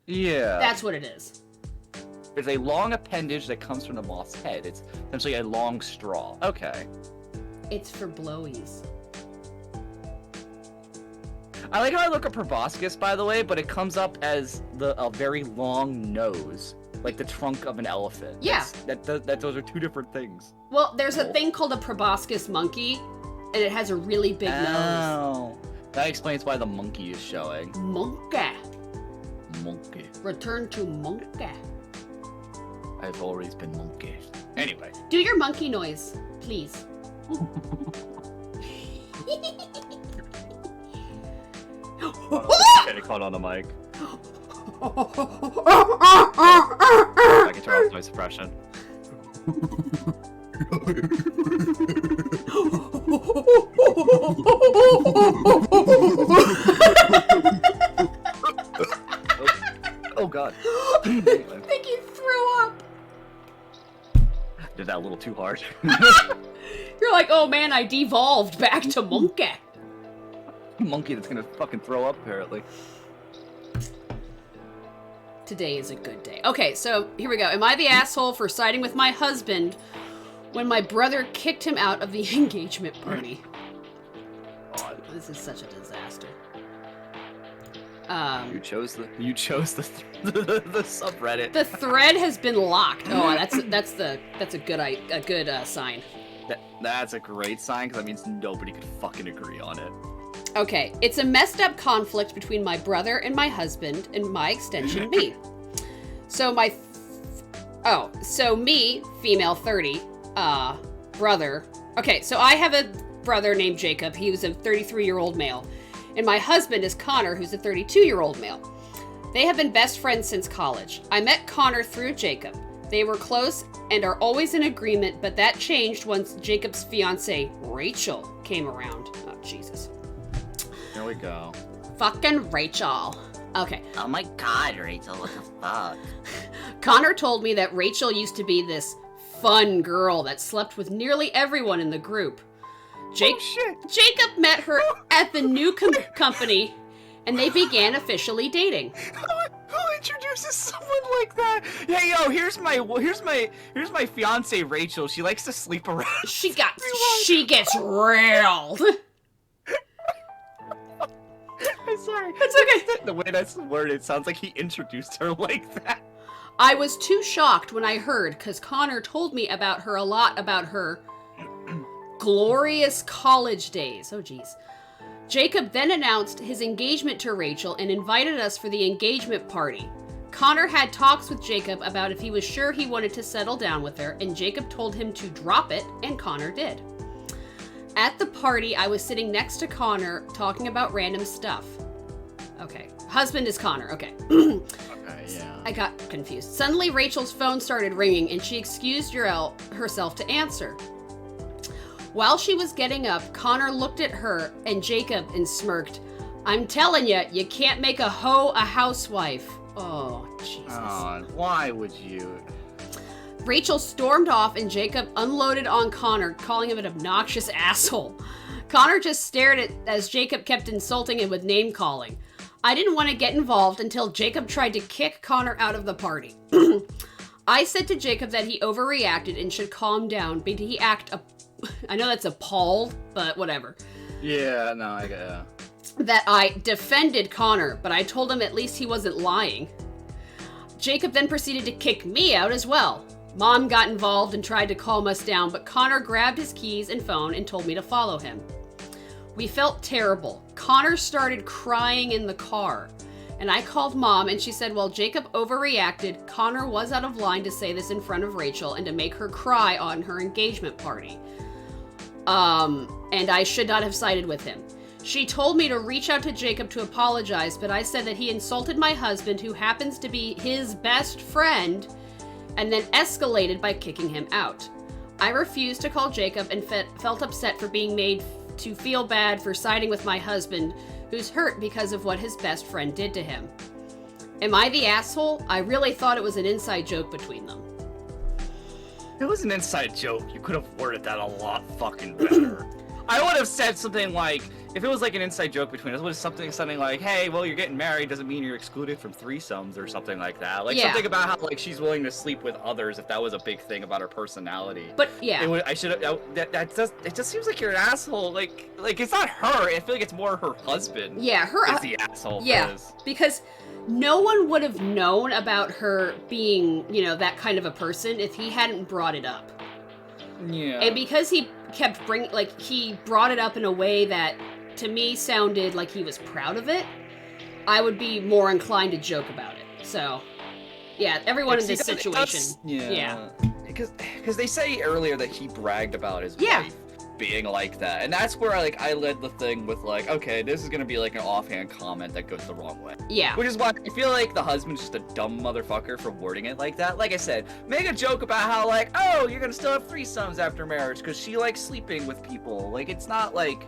Speaker 1: Yeah.
Speaker 2: That's what it is.
Speaker 1: It's a long appendage that comes from the moth's head. It's essentially a long straw. Okay.
Speaker 2: It's for blowies.
Speaker 1: I like how I look at proboscis, by the way, but it comes up as a very long nose, like the trunk of an elephant.
Speaker 2: Yeah.
Speaker 1: Those are two different things.
Speaker 2: Well, there's a thing called a proboscis monkey, and it has a really big nose.
Speaker 1: Oh. That explains why the monkey is showing.
Speaker 2: Monkey.
Speaker 1: Monkey.
Speaker 2: Return to monkey.
Speaker 1: I've always been monkey. Anyway.
Speaker 2: Do your monkey noise, please.
Speaker 1: Get it caught on the mic. I can turn off noise suppression. Oh god.
Speaker 2: I think you threw up.
Speaker 1: Did that a little too hard.
Speaker 2: You're like, oh man, I devolved back to monkey.
Speaker 1: Monkey that's gonna fucking throw up, apparently.
Speaker 2: Today is a good day. Okay, so here we go. Am I the asshole for siding with my husband when my brother kicked him out of the engagement party?
Speaker 1: God.
Speaker 2: This is such a disaster.
Speaker 1: You chose the subreddit.
Speaker 2: The thread has been locked. Oh, that's a good sign.
Speaker 1: That's a great sign because that means nobody could fucking agree on it.
Speaker 2: Okay, it's a messed up conflict between my brother and my husband, and my extension, me. So me, female 30, brother. Okay, so I have a brother named Jacob. He was a 33-year-old male. And my husband is Connor, who's a 32-year-old male. They have been best friends since college. I met Connor through Jacob. They were close and are always in agreement, but that changed once Jacob's fiancée, Rachel, came around. Oh, Jesus.
Speaker 1: There we go.
Speaker 2: Fucking Rachel. Okay.
Speaker 3: Oh my god, Rachel, what the fuck?
Speaker 2: Connor told me that Rachel used to be this fun girl that slept with nearly everyone in the group. Jacob met her at the new company
Speaker 1: Who
Speaker 2: began officially dating.
Speaker 1: who introduces someone like that? Hey, yo, here's my fiance Rachel. She likes to sleep around.
Speaker 2: She gets real.
Speaker 1: I'm sorry.
Speaker 2: It's okay.
Speaker 1: The way that's worded, it sounds like he introduced her like that.
Speaker 2: I was too shocked when I heard, because Connor told me about her glorious college days. Oh, geez. Jacob then announced his engagement to Rachel and invited us for the engagement party. Connor had talks with Jacob about if he was sure he wanted to settle down with her, and Jacob told him to drop it, and Connor did. At the party, I was sitting next to Connor talking about random stuff. Okay. Husband is Connor. Okay.
Speaker 1: Okay, yeah.
Speaker 2: I got confused. Suddenly, Rachel's phone started ringing, and she excused herself to answer. While she was getting up, Connor looked at her and Jacob and smirked. I'm telling you, you can't make a hoe a housewife. Oh, Jesus.
Speaker 1: Oh, why would you?
Speaker 2: Rachel stormed off and Jacob unloaded on Connor, calling him an obnoxious asshole. Connor just stared as Jacob kept insulting him with name-calling. I didn't want to get involved until Jacob tried to kick Connor out of the party. I said to Jacob that he overreacted and should calm down, but he I know that's appalled, but whatever.
Speaker 1: Yeah, no, I get
Speaker 2: That I defended Connor, but I told him at least he wasn't lying. Jacob then proceeded to kick me out as well. Mom got involved and tried to calm us down, but Connor grabbed his keys and phone and told me to follow him. We felt terrible. Connor started crying in the car, and I called Mom, and she said, well, Jacob overreacted. Connor was out of line to say this in front of Rachel and to make her cry on her engagement party. And I should not have sided with him. She told me to reach out to Jacob to apologize, but I said that he insulted my husband, who happens to be his best friend, and then escalated by kicking him out. I refused to call Jacob and felt upset for being made to feel bad for siding with my husband, who's hurt because of what his best friend did to him. Am I the asshole? I really thought it was an inside joke between them.
Speaker 1: It was an inside joke. You could have worded that a lot fucking better. I would have said something like, if it was like an inside joke between us, it was something like, hey, well, you're getting married doesn't mean you're excluded from threesomes or something like that. Like something about how like she's willing to sleep with others if that was a big thing about her personality.
Speaker 2: But yeah,
Speaker 1: it just seems like you're an asshole. Like it's not her. I feel like it's more her husband.
Speaker 2: Yeah,
Speaker 1: is the asshole.
Speaker 2: Yeah, because no one would have known about her being, that kind of a person if he hadn't brought it up.
Speaker 1: Yeah.
Speaker 2: And because he kept he brought it up in a way that to me sounded like he was proud of it, I would be more inclined to joke about it. So, yeah, everyone in this situation. Yeah.
Speaker 1: Because they say earlier that he bragged about his wife being like that, and that's where I led the thing with like, okay, this is gonna be like an offhand comment that goes the wrong way.
Speaker 2: Yeah.
Speaker 1: Which is why I feel like the husband's just a dumb motherfucker for wording it like that. Like I said, make a joke about how like, oh, you're gonna still have threesomes after marriage because she likes sleeping with people. Like it's not like,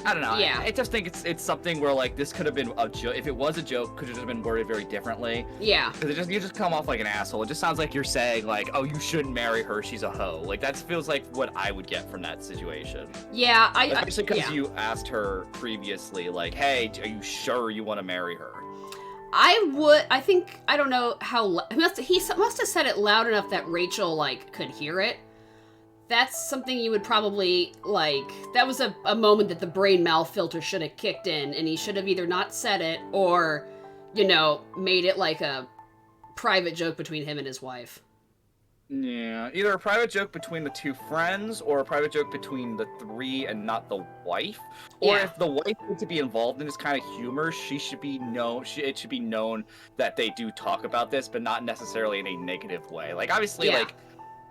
Speaker 1: I don't know.
Speaker 2: Yeah.
Speaker 1: I just think it's something where like this could have been a joke. If it was a joke, could have been worded very differently.
Speaker 2: Yeah.
Speaker 1: Because you just come off like an asshole. It just sounds like you're saying like, oh, you shouldn't marry her. She's a hoe. Like that feels like what I would get from that situation.
Speaker 2: Yeah.
Speaker 1: Especially because you asked her previously, like, hey, are you sure you want to marry her?
Speaker 2: I don't know how. He must have said it loud enough that Rachel could hear it. That's something you would probably, that was a moment that the brain filter should have kicked in, and he should have either not said it or, made it like a private joke between him and his wife.
Speaker 1: Yeah, either a private joke between the two friends or a private joke between the three and not the wife. Or if the wife were to be involved in this kind of humor, it should be known that they do talk about this, but not necessarily in a negative way. Like, obviously,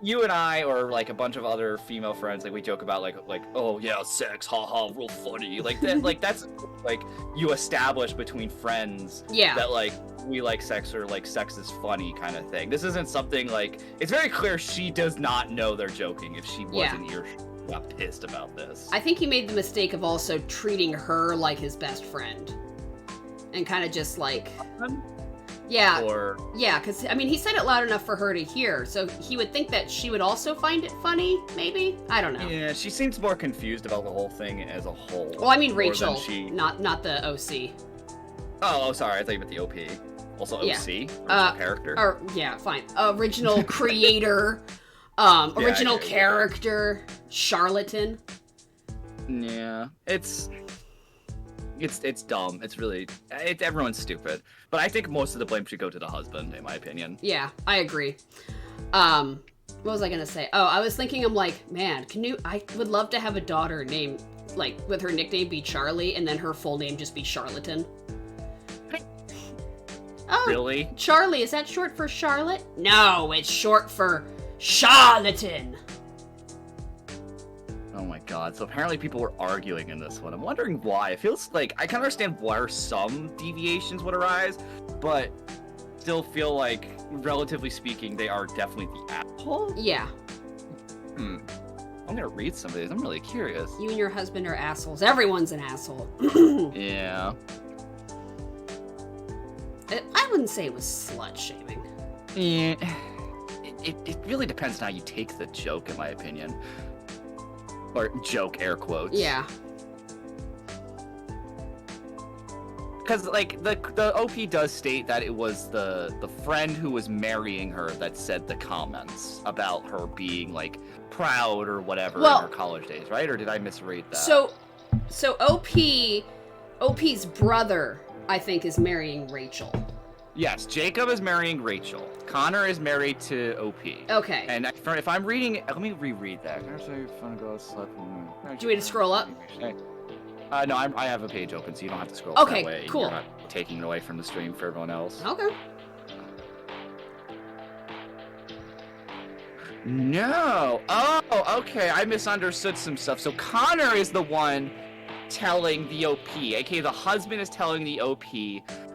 Speaker 1: you and I, or a bunch of other female friends, we joke about like, oh yeah, sex, haha, real funny, that, that's you establish between friends, that we like sex or sex is funny kind of thing. This isn't something it's very clear she does not know they're joking if she wasn't here. Got pissed about this.
Speaker 2: I think he made the mistake of also treating her like his best friend, and kind of just because, he said it loud enough for her to hear, so he would think that she would also find it funny, maybe? I don't know.
Speaker 1: Yeah, she seems more confused about the whole thing as a whole.
Speaker 2: Well, I mean Rachel, not the OC.
Speaker 1: Oh, sorry. I thought you meant the OP. Also OC?
Speaker 2: Yeah.
Speaker 1: Original character?
Speaker 2: Or, yeah, fine. Original creator, original character, charlatan.
Speaker 1: Yeah. It's dumb. It's really... everyone's stupid. But I think most of the blame should go to the husband, in my opinion.
Speaker 2: Yeah, I agree. What was I gonna say? Oh, I was thinking, I'm like, man, I would love to have a daughter named, like, with her nickname be Charlie, and then her full name just be Charlatan. Oh,
Speaker 1: Really?
Speaker 2: Charlie, is that short for Charlotte? No, it's short for charlatan.
Speaker 1: Oh my god. So apparently people were arguing in this one. I'm wondering why. It feels like... I can understand where some deviations would arise, but still feel like, relatively speaking, they are definitely the asshole?
Speaker 2: Yeah.
Speaker 1: I'm gonna read some of these. I'm really curious.
Speaker 2: You and your husband are assholes. Everyone's an asshole.
Speaker 1: Yeah.
Speaker 2: I wouldn't say it was slut-shaming.
Speaker 1: Yeah. It really depends on how you take the joke, in my opinion. Or joke, air quotes.
Speaker 2: Yeah.
Speaker 1: Because, like, the OP does state that it was the friend who was marrying her that said the comments about her being, like, proud or whatever in her college days, right? Or did I misread that?
Speaker 2: So OP's brother, I think, is marrying Rachel.
Speaker 1: Yes, Jacob is marrying Rachel. Connor is married to OP.
Speaker 2: Okay.
Speaker 1: And if I'm reading it, let me reread that.
Speaker 2: Do you want to scroll up?
Speaker 1: No, I have a page open, so you don't have to scroll.
Speaker 2: Okay,
Speaker 1: that way.
Speaker 2: cool.
Speaker 1: You're not taking it away from the stream for everyone else.
Speaker 2: Okay.
Speaker 1: No. Oh, okay. I misunderstood some stuff. So Connor is the one telling the OP, aka the husband is telling the OP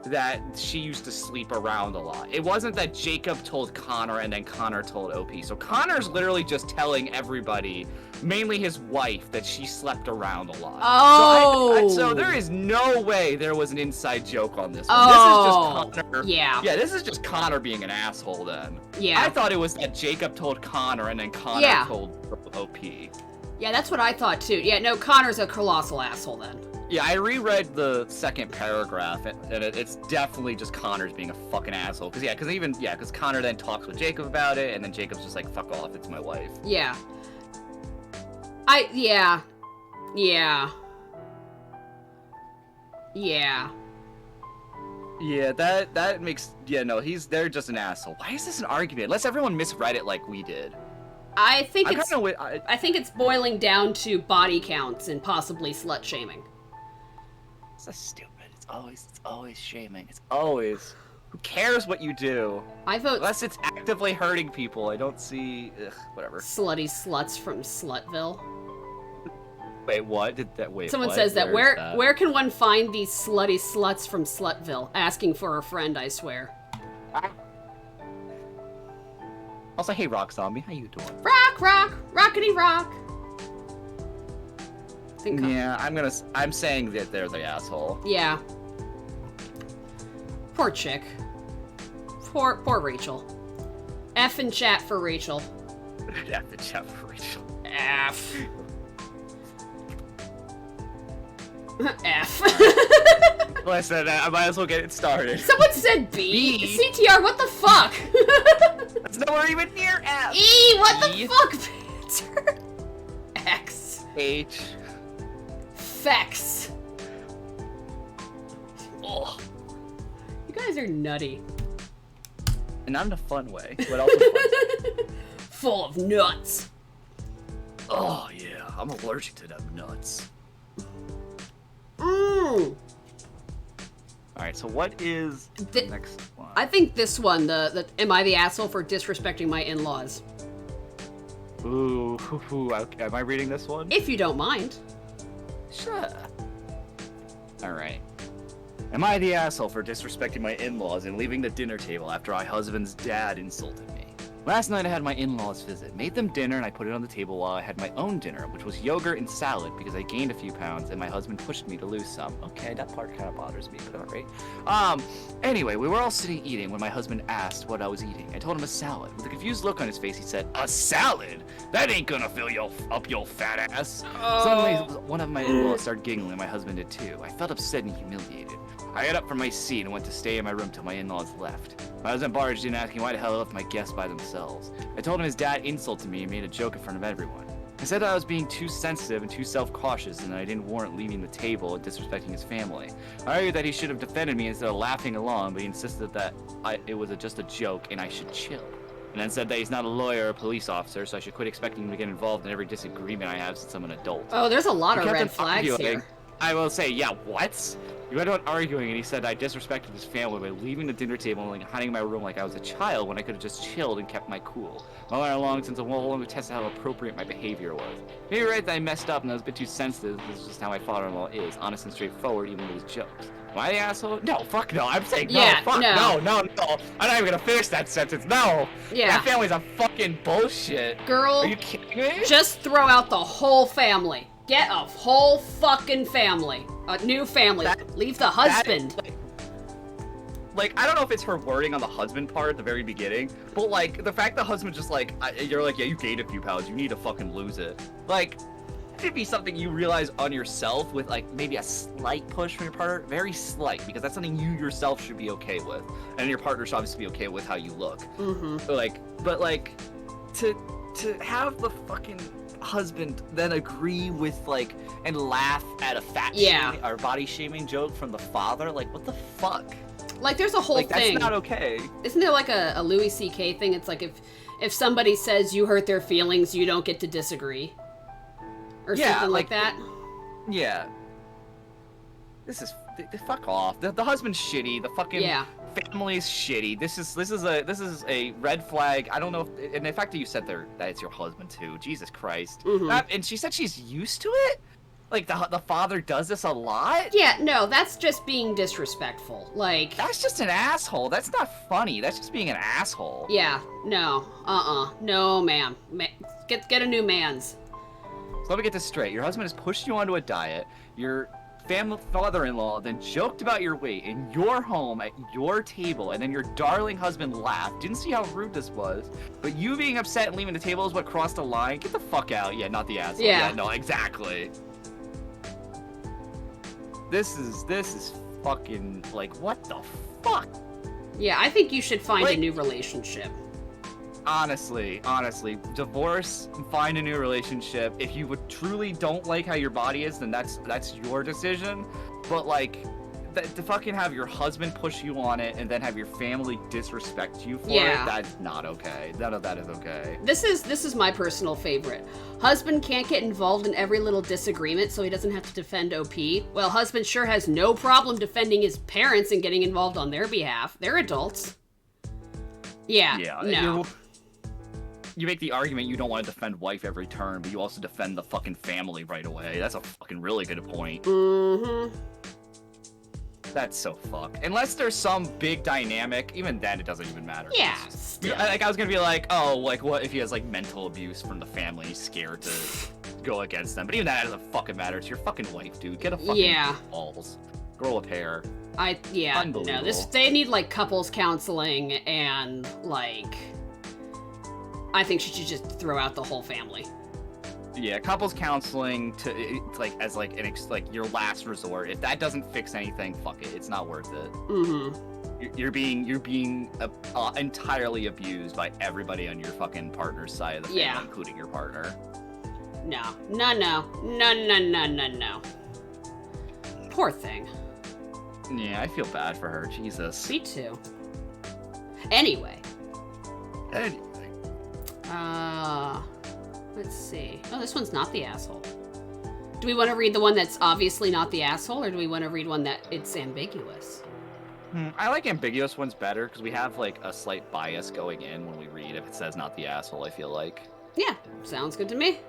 Speaker 1: that she used to sleep around a lot. It wasn't that Jacob told Connor and then Connor told OP. So Connor's literally just telling everybody, mainly his wife, that she slept around a lot.
Speaker 2: Oh!
Speaker 1: So there is no way there was an inside joke on this one.
Speaker 2: Oh!
Speaker 1: This is just Connor.
Speaker 2: Yeah.
Speaker 1: Yeah, this is just Connor being an asshole then.
Speaker 2: Yeah.
Speaker 1: I thought it was that Jacob told Connor and then Connor told OP.
Speaker 2: Yeah, that's what I thought too. Yeah, no, Connor's a colossal asshole then.
Speaker 1: Yeah, I reread the second paragraph, and it's definitely just Connor's being a fucking asshole. Because Connor then talks with Jacob about it, and then Jacob's just like, fuck off, it's my wife.
Speaker 2: Yeah. Yeah,
Speaker 1: that makes... Yeah, no, they're just an asshole. Why is this an argument? Unless everyone misread it like we did.
Speaker 2: I think it's boiling down to body counts and possibly slut shaming.
Speaker 1: So stupid. It's always shaming. It's always... Who cares what you do?
Speaker 2: I vote...
Speaker 1: Unless it's actively hurting people. I don't see... Ugh, whatever.
Speaker 2: Slutty sluts from Slutville.
Speaker 1: Wait, what?
Speaker 2: Someone says that. Where can one find these slutty sluts from Slutville? Asking for a friend, I swear.
Speaker 1: Also, hey, Rock Zombie, how you doing?
Speaker 2: Rockety rock.
Speaker 1: Yeah, I'm saying that they're the asshole.
Speaker 2: Yeah. Poor chick. Poor Rachel. F in chat for Rachel.
Speaker 1: F in chat for Rachel.
Speaker 2: F. F.
Speaker 1: Listen, I might as well get it started.
Speaker 2: Someone said B. CTR, what the fuck?
Speaker 1: That's nowhere even near F.
Speaker 2: E, what the fuck, Peter? X.
Speaker 1: H.
Speaker 2: Fex.
Speaker 1: Oh.
Speaker 2: You guys are nutty.
Speaker 1: And not in a fun way, but also fun.
Speaker 2: Full of nuts.
Speaker 1: Oh, yeah, I'm allergic to them nuts. Alright, so what is the next one?
Speaker 2: I think this one, the am I the asshole for disrespecting my in-laws?
Speaker 1: Ooh, am I reading this one?
Speaker 2: If you don't mind.
Speaker 1: Sure. Alright. Am I the asshole for disrespecting my in-laws and leaving the dinner table after my husband's dad insulted me? Last night I had my in-laws visit, made them dinner, and I put it on the table while I had my own dinner, which was yogurt and salad because I gained a few pounds and my husband pushed me to lose some. Okay, that part kind of bothers me, but alright. Anyway, we were all sitting eating when my husband asked what I was eating. I told him a salad. With a confused look on his face, he said, "A salad? That ain't gonna fill up your fat ass." Suddenly, one of my in-laws started giggling and my husband did too. I felt upset and humiliated. I got up from my seat and went to stay in my room till my in-laws left. My husband barged in asking why the hell I left my guests by themselves. I told him his dad insulted me and made a joke in front of everyone. I said that I was being too sensitive and too self-cautious and that I didn't warrant leaving the table and disrespecting his family. I argued that he should have defended me instead of laughing along, but he insisted that it was just a joke and I should chill. And then said that he's not a lawyer or a police officer, so I should quit expecting him to get involved in every disagreement I have since I'm an adult.
Speaker 2: Oh, there's a lot of
Speaker 1: He kept
Speaker 2: red
Speaker 1: on
Speaker 2: flags
Speaker 1: arguing.
Speaker 2: here.
Speaker 1: I will say, yeah, what? We went on arguing, and he said I disrespected his family by leaving the dinner table and hiding in my room like I was a child when I could have just chilled and kept my cool. I went along since I no longer tested how appropriate my behavior was. Maybe right that I messed up and I was a bit too sensitive. This is just how my father-in-law is, honest and straightforward, even with his jokes. Am I the asshole? No, fuck no. I'm saying no,
Speaker 2: Yeah,
Speaker 1: fuck
Speaker 2: no.
Speaker 1: no. I'm not even gonna finish that sentence. No.
Speaker 2: Yeah.
Speaker 1: That family's a fucking bullshit.
Speaker 2: Girl,
Speaker 1: Are you kidding me?
Speaker 2: just throw out the whole family. Get a whole fucking family. A new family. Leave the husband.
Speaker 1: Like, I don't know if it's her wording on the husband part at the very beginning, but, like, the fact the husband just, like, you're like, yeah, you gained a few pounds, you need to fucking lose it. Like, it could be something you realize on yourself with, like, maybe a slight push from your partner. Very slight, because that's something you yourself should be okay with. And your partner should obviously be okay with how you look.
Speaker 2: Mm-hmm.
Speaker 1: But, to have the fucking husband then agree with, like, and laugh at a fat shaming or body shaming joke from the father, like, what the fuck?
Speaker 2: Like, there's a whole thing.
Speaker 1: That's not okay.
Speaker 2: Isn't there like a Louis C.K. thing? It's like if somebody says you hurt their feelings, you don't get to disagree. Or something like that.
Speaker 1: Yeah. This is fuck off. The husband's shitty. The fucking family's shitty. This is a red flag. I don't know if, and the fact that you said that it's your husband too. Jesus Christ.
Speaker 2: Mm-hmm.
Speaker 1: And she said she's used to it. Like, the father does this a lot?
Speaker 2: Yeah, no, that's just being disrespectful. Like...
Speaker 1: That's just an asshole. That's not funny. That's just being an asshole.
Speaker 2: Yeah, no. No, ma'am. Get a new man's.
Speaker 1: So let me get this straight. Your husband has pushed you onto a diet. Your father-in-law then joked about your weight in your home at your table, and then your darling husband laughed. Didn't see how rude this was. But you being upset and leaving the table is what crossed the line. Get the fuck out. Yeah, not the asshole.
Speaker 2: Yeah,
Speaker 1: no, exactly. This is fucking, like, what the fuck?
Speaker 2: Yeah, I think you should find a new relationship.
Speaker 1: Honestly, divorce and find a new relationship. If you would truly don't like how your body is, then that's your decision. But, like, to fucking have your husband push you on it and then have your family disrespect you for it, that's not okay. None of that is okay.
Speaker 2: This is my personal favorite. Husband can't get involved in every little disagreement so he doesn't have to defend OP. Well, husband sure has no problem defending his parents and getting involved on their behalf. They're adults. Yeah, no.
Speaker 1: You make the argument you don't want to defend wife every turn, but you also defend the fucking family right away. That's a fucking really good point.
Speaker 2: Mm-hmm.
Speaker 1: That's so fucked. Unless there's some big dynamic, even then it doesn't even matter.
Speaker 2: Yeah.
Speaker 1: Like, I was gonna be like, oh, like, what if he has, like, mental abuse from the family, he's scared to go against them. But even that doesn't fucking matter. It's your fucking wife, dude. Get a fucking balls. Grow a pair.
Speaker 2: No, they need, like, couples counseling and, like, I think she should just throw out the whole family.
Speaker 1: Yeah, couples counseling as your last resort. If that doesn't fix anything, fuck it. It's not worth it.
Speaker 2: Mm-hmm.
Speaker 1: You're being entirely abused by everybody on your fucking partner's side of the family, including your partner.
Speaker 2: No. Poor thing.
Speaker 1: Yeah, I feel bad for her. Jesus.
Speaker 2: Me too. Anyway. Let's see. Oh, this one's not the asshole. Do we want to read the one that's obviously not the asshole, or do we want to read one that it's ambiguous?
Speaker 1: I like ambiguous ones better, because we have, like, a slight bias going in when we read if it says not the asshole, I feel like.
Speaker 2: Yeah, sounds good to me.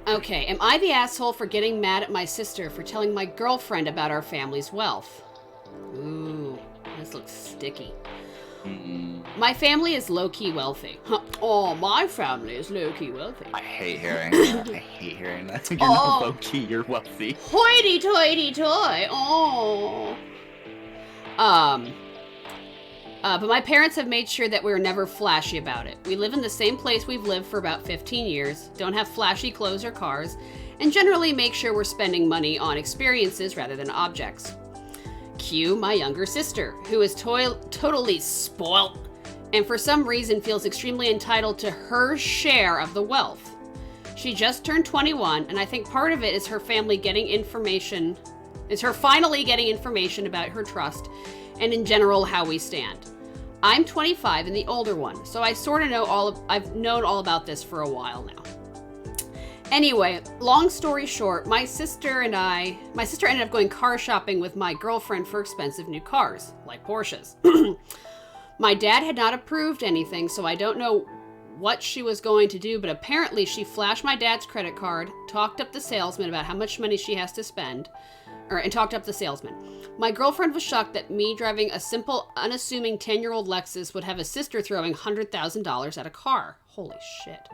Speaker 2: Okay, am I the asshole for getting mad at my sister for telling my girlfriend about our family's wealth? Ooh, this looks sticky. My family is low-key wealthy. Huh. Oh, my family is low-key wealthy.
Speaker 1: I hate hearing that. I hate hearing that. You're not low-key, you're wealthy.
Speaker 2: Hoity-toity-toy. Oh. But my parents have made sure that we're never flashy about it. We live in the same place we've lived for about 15 years, don't have flashy clothes or cars, and generally make sure we're spending money on experiences rather than objects. Cue my younger sister, who is totally spoilt and for some reason feels extremely entitled to her share of the wealth. She just turned 21, and I think part of it is her family finally getting information about her trust and in general how we stand. I'm 25 and the older one, so I sort of I've known all about this for a while now. Anyway, long story short, my sister ended up going car shopping with my girlfriend for expensive new cars, like Porsches. My dad had not approved anything, so I don't know what she was going to do, but apparently she flashed my dad's credit card, talked up the salesman about how much money she has to spend, and talked up the salesman. My girlfriend was shocked that me driving a simple, unassuming 10-year-old Lexus would have a sister throwing $100,000 at a car. Holy shit.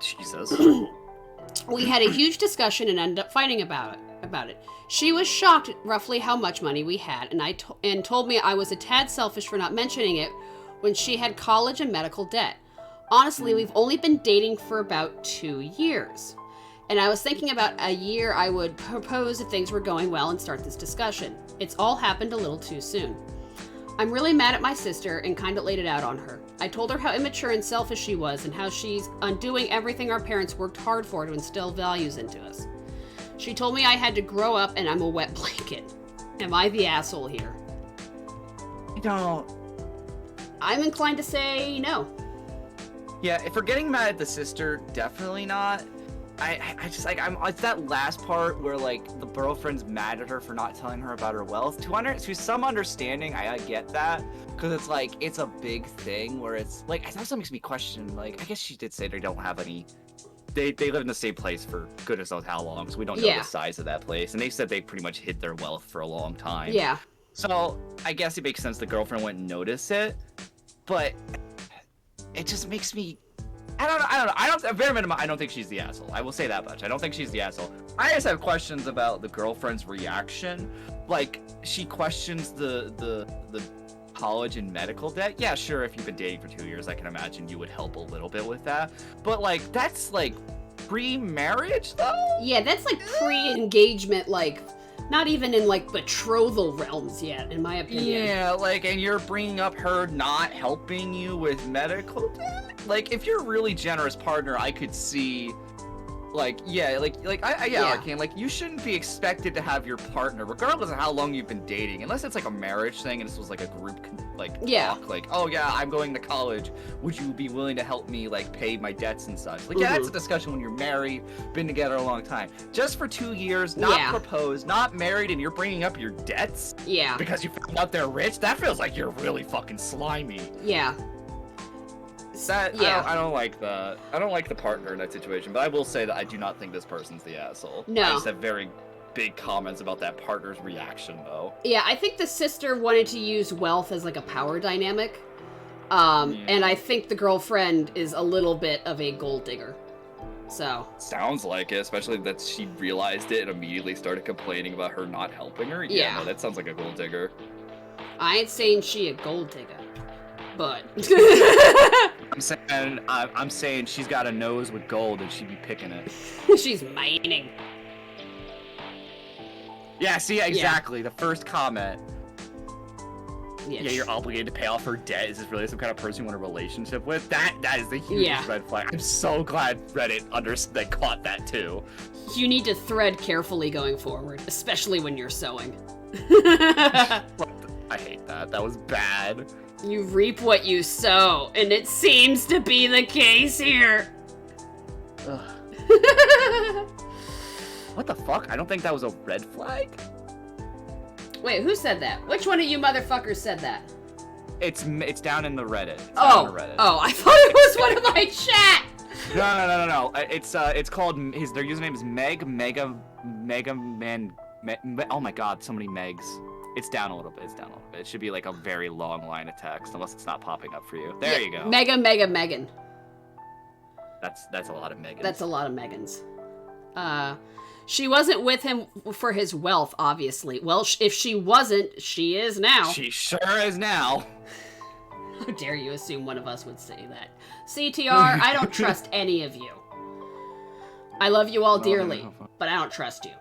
Speaker 1: Jesus.
Speaker 2: We had a huge discussion and ended up fighting about it. She was shocked at roughly how much money we had, and told me I was a tad selfish for not mentioning it when she had college and medical debt. Honestly, we've only been dating for about 2 years. And I was thinking about a year I would propose if things were going well and start this discussion. It's all happened a little too soon. I'm really mad at my sister and kind of laid it out on her. I told her how immature and selfish she was and how she's undoing everything our parents worked hard for to instill values into us. She told me I had to grow up and I'm a wet blanket. Am I the asshole here? I'm inclined to say no.
Speaker 1: Yeah, if we're getting mad at the sister, definitely not. I just like it's that last part where like the girlfriend's mad at her for not telling her about her wealth. To some understanding, I get that, because it's like it's a big thing where it's like it also makes me question, like, I guess she did say they don't have any. They live in the same place for goodness knows how long, so we don't know the size of that place, and they said they pretty much hid their wealth for a long time.
Speaker 2: Yeah.
Speaker 1: So I guess it makes sense the girlfriend wouldn't notice it, but it just makes me. I don't know. At bare minimum, I don't think she's the asshole. I will say that much. I don't think she's the asshole. I just have questions about the girlfriend's reaction. Like, she questions the college and medical debt. Yeah, sure, if you've been dating for 2 years, I can imagine you would help a little bit with that. But, like, that's, like, pre-marriage, though?
Speaker 2: Yeah, that's, like, pre-engagement, like, not even in, like, betrothal realms yet, in my opinion.
Speaker 1: Yeah, like, and you're bringing up her not helping you with medical debt? Like, if you're a really generous partner, I could see, like, yeah, Arcane, like, you shouldn't be expected to have your partner, regardless of how long you've been dating, unless it's, like, a marriage thing, and this was, like, a group, talk, like, oh, yeah, I'm going to college, would you be willing to help me, like, pay my debts and such? Like, yeah, that's a discussion when you're married, been together a long time. Just for 2 years, not proposed, not married, and you're bringing up your debts?
Speaker 2: Yeah.
Speaker 1: Because you found out they're rich? That feels like you're really fucking slimy.
Speaker 2: Yeah.
Speaker 1: I don't like that. I don't like the partner in that situation, but I will say that I do not think this person's the asshole.
Speaker 2: No.
Speaker 1: I just have very big comments about that partner's reaction, though.
Speaker 2: Yeah, I think the sister wanted to use wealth as like a power dynamic. And I think the girlfriend is a little bit of a gold digger. So.
Speaker 1: Sounds like it, especially that she realized it and immediately started complaining about her not helping her. Yeah, no, that sounds like a gold digger.
Speaker 2: I ain't saying she a gold digger. But
Speaker 1: I'm saying she's got a nose with gold and she'd be picking it.
Speaker 2: She's mining.
Speaker 1: Yeah, see, exactly. The first comment.
Speaker 2: Yeah,
Speaker 1: you're obligated to pay off her debt. Is this really some kind of person you want a relationship with? That is the hugest red flag. I'm so glad Reddit caught that too.
Speaker 2: You need to thread carefully going forward, especially when you're sewing.
Speaker 1: I hate that. That was bad.
Speaker 2: You reap what you sow, and it seems to be the case here.
Speaker 1: What the fuck? I don't think that was a red flag.
Speaker 2: Wait, who said that? Which one of you motherfuckers said that?
Speaker 1: It's down in the Reddit.
Speaker 2: Oh, I thought it was one of my chat.
Speaker 1: No. It's called their username is Meg Mega Man. Oh my god, so many Megs. It's down a little bit. It's down a little bit. It should be like a very long line of text, unless it's not popping up for you. There you go.
Speaker 2: Megan.
Speaker 1: That's a lot of Megans.
Speaker 2: That's a lot of Megans. She wasn't with him for his wealth, obviously. Well, if she wasn't, she is now.
Speaker 1: She sure is now.
Speaker 2: How dare you assume one of us would say that? CTR, I don't trust any of you. I love you all dearly, but I don't trust you.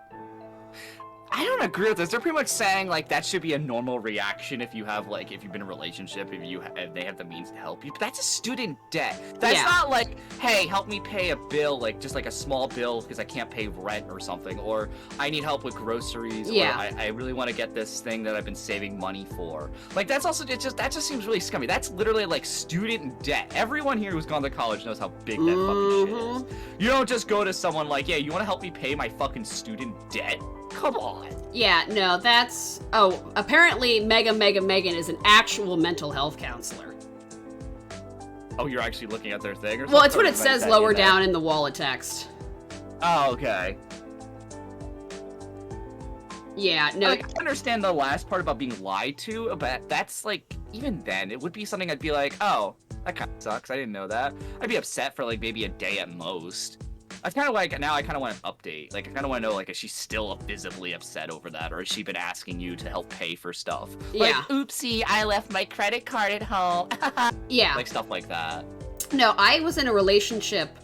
Speaker 1: I don't agree with this. They're pretty much saying like that should be a normal reaction if you have like if you've been in a relationship, if they have the means to help you. But that's a student debt. That's not like, hey, help me pay a bill, like just like a small bill because I can't pay rent or something, or I need help with groceries, or I really want to get this thing that I've been saving money for. Like that's also that just seems really scummy. That's literally like student debt. Everyone here who's gone to college knows how big that fucking shit is. You don't just go to someone like, yeah, you want to help me pay my fucking student debt? Come on.
Speaker 2: Yeah, no, that's... Oh, apparently Megan is an actual mental health counselor.
Speaker 1: Oh, you're actually looking at their thing or something?
Speaker 2: Well, it's what it says lower down in the wall of text.
Speaker 1: Oh, okay.
Speaker 2: Yeah, no...
Speaker 1: Like, I understand the last part about being lied to, but that's like... Even then, it would be something I'd be like, oh, that kind of sucks. I didn't know that. I'd be upset for like maybe a day at most. I kind of like, now I kind of want an update. Like, I kind of want to know, like, is she still visibly upset over that? Or has she been asking you to help pay for stuff?
Speaker 2: Yeah.
Speaker 3: Like, oopsie, I left my credit card at home.
Speaker 2: Yeah.
Speaker 1: Like, stuff like that.
Speaker 2: No, I was in a relationship,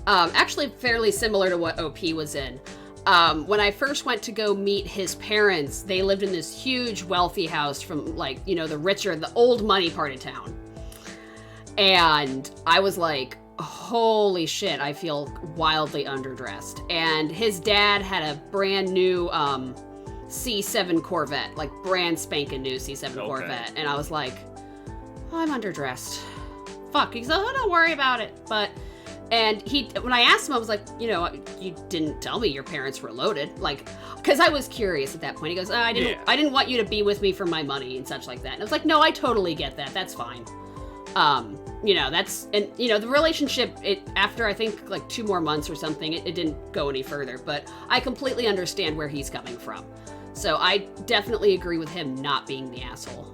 Speaker 2: actually fairly similar to what OP was in. When I first went to go meet his parents, they lived in this huge, wealthy house from, like, you know, the old money part of town. And I was like... Holy shit, I feel wildly underdressed. And his dad had a brand new C7 Corvette, like brand spanking new C7 Corvette. And I was like, oh, I'm underdressed. Fuck. He's like, oh, don't worry about it. And when I asked him, I was like, you know, you didn't tell me your parents were loaded. Like, because I was curious at that point. He goes, oh, I didn't want you to be with me for my money and such like that. And I was like, no, I totally get that. That's fine. You know, the relationship, after I think like 2 more months or something, it didn't go any further, but I completely understand where he's coming from. So I definitely agree with him not being the asshole.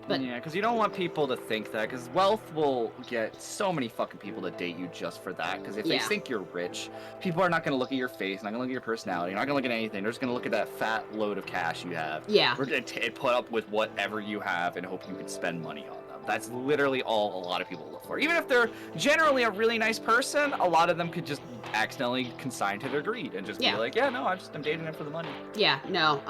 Speaker 2: But
Speaker 1: yeah, because you don't want people to think that, because wealth will get so many fucking people to date you just for that, because if they think you're rich, people are not going to look at your face, not going to look at your personality, not going to look at anything, they're just going to look at that fat load of cash you have.
Speaker 2: Yeah.
Speaker 1: Or put up with whatever you have and hope you can spend money on them. That's literally all a lot of people look for. Even if they're generally a really nice person, a lot of them could just accidentally consign to their greed and just be like, yeah, no, I'm dating him for the money.
Speaker 2: Yeah, no,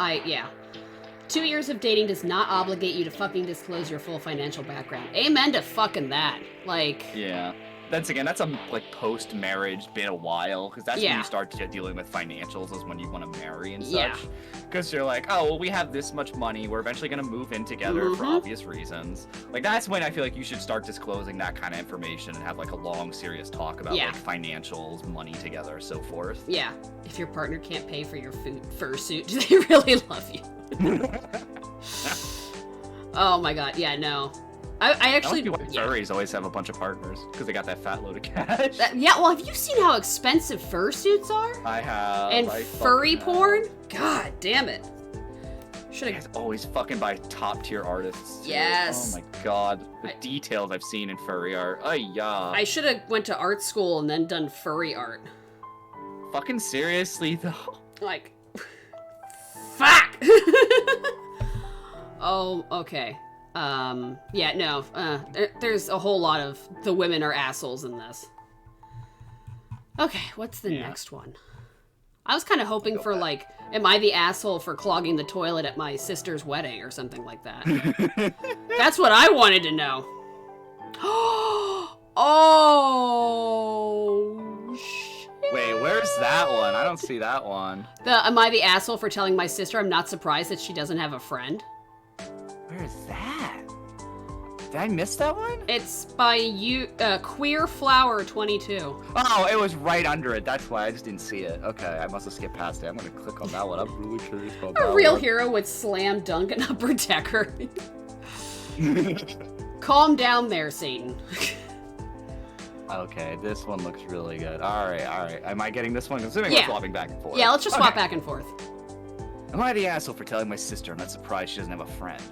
Speaker 2: 2 years of dating does not obligate you to fucking disclose your full financial background. Amen to fucking that. Like... Yeah.
Speaker 1: That's a like post-marriage been a while, because that's when you start dealing with financials, is when you want to marry and such. Because you're like, oh, well, we have this much money, we're eventually going to move in together for obvious reasons. Like, that's when I feel like you should start disclosing that kind of information and have like a long, serious talk about like financials, money together, so forth. Yeah.
Speaker 2: If your partner can't pay for your fursuit, do they really love you? Oh my god, yeah, no. I actually...
Speaker 1: Furries always have a bunch of partners, because they got that fat load of cash.
Speaker 2: Well, have you seen how expensive fursuits are?
Speaker 1: I have.
Speaker 2: And furry porn? God damn it.
Speaker 1: Should've always fucking buy top-tier artists, too.
Speaker 2: Yes.
Speaker 1: Oh my god. The details I've seen in furry art. I should've
Speaker 2: went to art school and then done furry art.
Speaker 1: Fucking seriously, though?
Speaker 2: Like... Fuck! Oh, okay. Yeah, no, there's a whole lot of the women are assholes in this. Okay, what's the next one? I was kind of hoping for, like, am I the asshole for clogging the toilet at my sister's wedding or something like that? That's what I wanted to know. Oh, shit.
Speaker 1: Wait, where's that one? I don't see that one.
Speaker 2: Am I the asshole for telling my sister I'm not surprised that she doesn't have a friend?
Speaker 1: Where is that? Did I miss that one?
Speaker 2: It's by Queer Flower 22.
Speaker 1: Oh, it was right under it. That's why I just didn't see it. Okay, I must have skipped past it. I'm gonna click on that one. I'm really curious about that one.
Speaker 2: A real hero would slam dunk an upper decker. Calm down there, Satan.
Speaker 1: Okay, this one looks really good. All right. Am I getting this one? Assuming we're swapping back and forth.
Speaker 2: Yeah, let's just swap back and forth.
Speaker 1: Am I the asshole for telling my sister I'm not surprised she doesn't have a friend?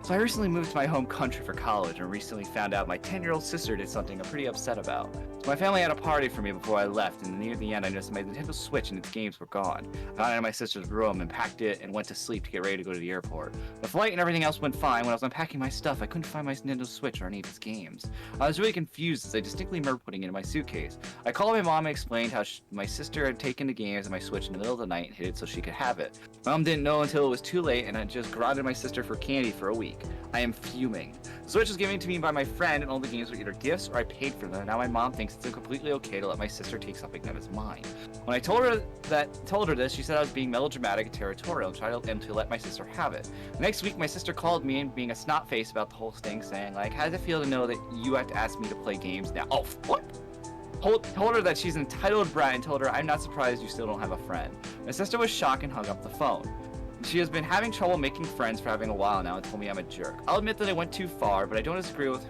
Speaker 1: So I recently moved to my home country for college and recently found out my 10-year-old sister did something I'm pretty upset about. So my family had a party for me before I left, and near the end I noticed my Nintendo Switch and its games were gone. I got into my sister's room and packed it and went to sleep to get ready to go to the airport. The flight and everything else went fine. When I was unpacking my stuff, I couldn't find my Nintendo Switch or any of its games. I was really confused as I distinctly remember putting it in my suitcase. I called my mom and explained how my sister had taken the games and my Switch in the middle of the night and hid it so she could have it. My mom didn't know until it was too late, and I just grounded my sister for candy for a week. I am fuming. The Switch was given to me by my friend, and all the games were either gifts or I paid for them. And now my mom thinks it's completely okay to let my sister take something that is mine. When I told her this, she said I was being melodramatic and territorial and to let my sister have it. Next week, my sister called me and being a snot face about the whole thing, saying like, "How does it feel to know that you have to ask me to play games now?" Oh, what? Told her that she's an entitled brat and told her I'm not surprised you still don't have a friend. My sister was shocked and hung up the phone. She has been having trouble making friends for having a while now and told me I'm a jerk. I'll admit that I went too far, but I don't disagree with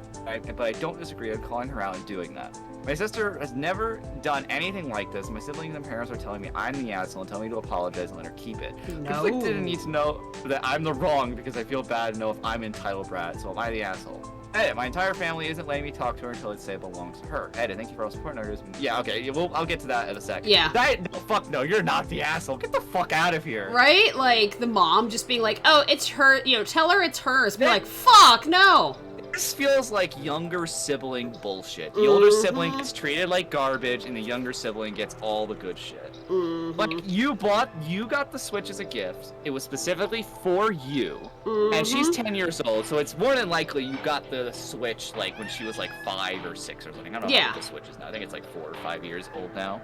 Speaker 1: calling her out and doing that. My sister has never done anything like this. My siblings and parents are telling me I'm the asshole and telling me to apologize and let her keep it.
Speaker 2: No.
Speaker 1: Conflicted and need to know that I'm the wrong because I feel bad to know if I'm entitled brat, so am I the asshole? Edit, my entire family isn't letting me talk to her until it's say it belongs to her. Edit, thank you for all support. Yeah, okay, I'll get to that in a sec.
Speaker 2: Yeah.
Speaker 1: No, fuck no, you're not the asshole. Get the fuck out of here.
Speaker 2: Right? Like, the mom just being like, oh, it's her, tell her it's hers. Be like, fuck, no.
Speaker 1: This feels like younger sibling bullshit. The older sibling gets treated like garbage, and the younger sibling gets all the good shit. Like, you got the Switch as a gift. It was specifically for you, and she's 10 years old, so it's more than likely you got the Switch, like, when she was, like, 5 or 6 or something. I don't know what the Switch is now. I think it's, like, 4 or 5 years old now.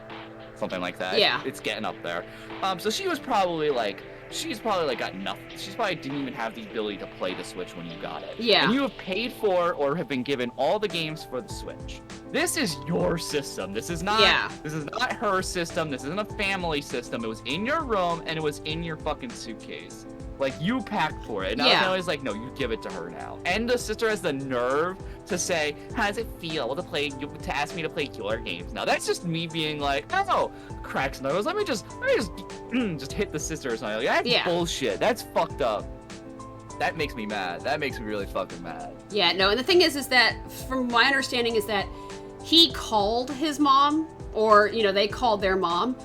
Speaker 1: Something like that.
Speaker 2: Yeah.
Speaker 1: It's getting up there. So she was probably, like, got nothing. She's probably didn't even have the ability to play the Switch when you got it.
Speaker 2: Yeah.
Speaker 1: And you have paid for or have been given all the games for the Switch. This is your system. This is not her system. This isn't a family system. It was in your room and it was in your fucking suitcase. Like, you packed for it. And now it's like, no, you give it to her now. And the sister has the nerve to say, how does it feel to ask me to play your games? Now, that's just me being like, oh, cracks nose. Let me just hit the sister or something. Like, that's bullshit. That's fucked up. That makes me mad. That makes me really fucking mad.
Speaker 2: Yeah, no, and the thing is that, from my understanding, is that he called his mom, or, they called their mom,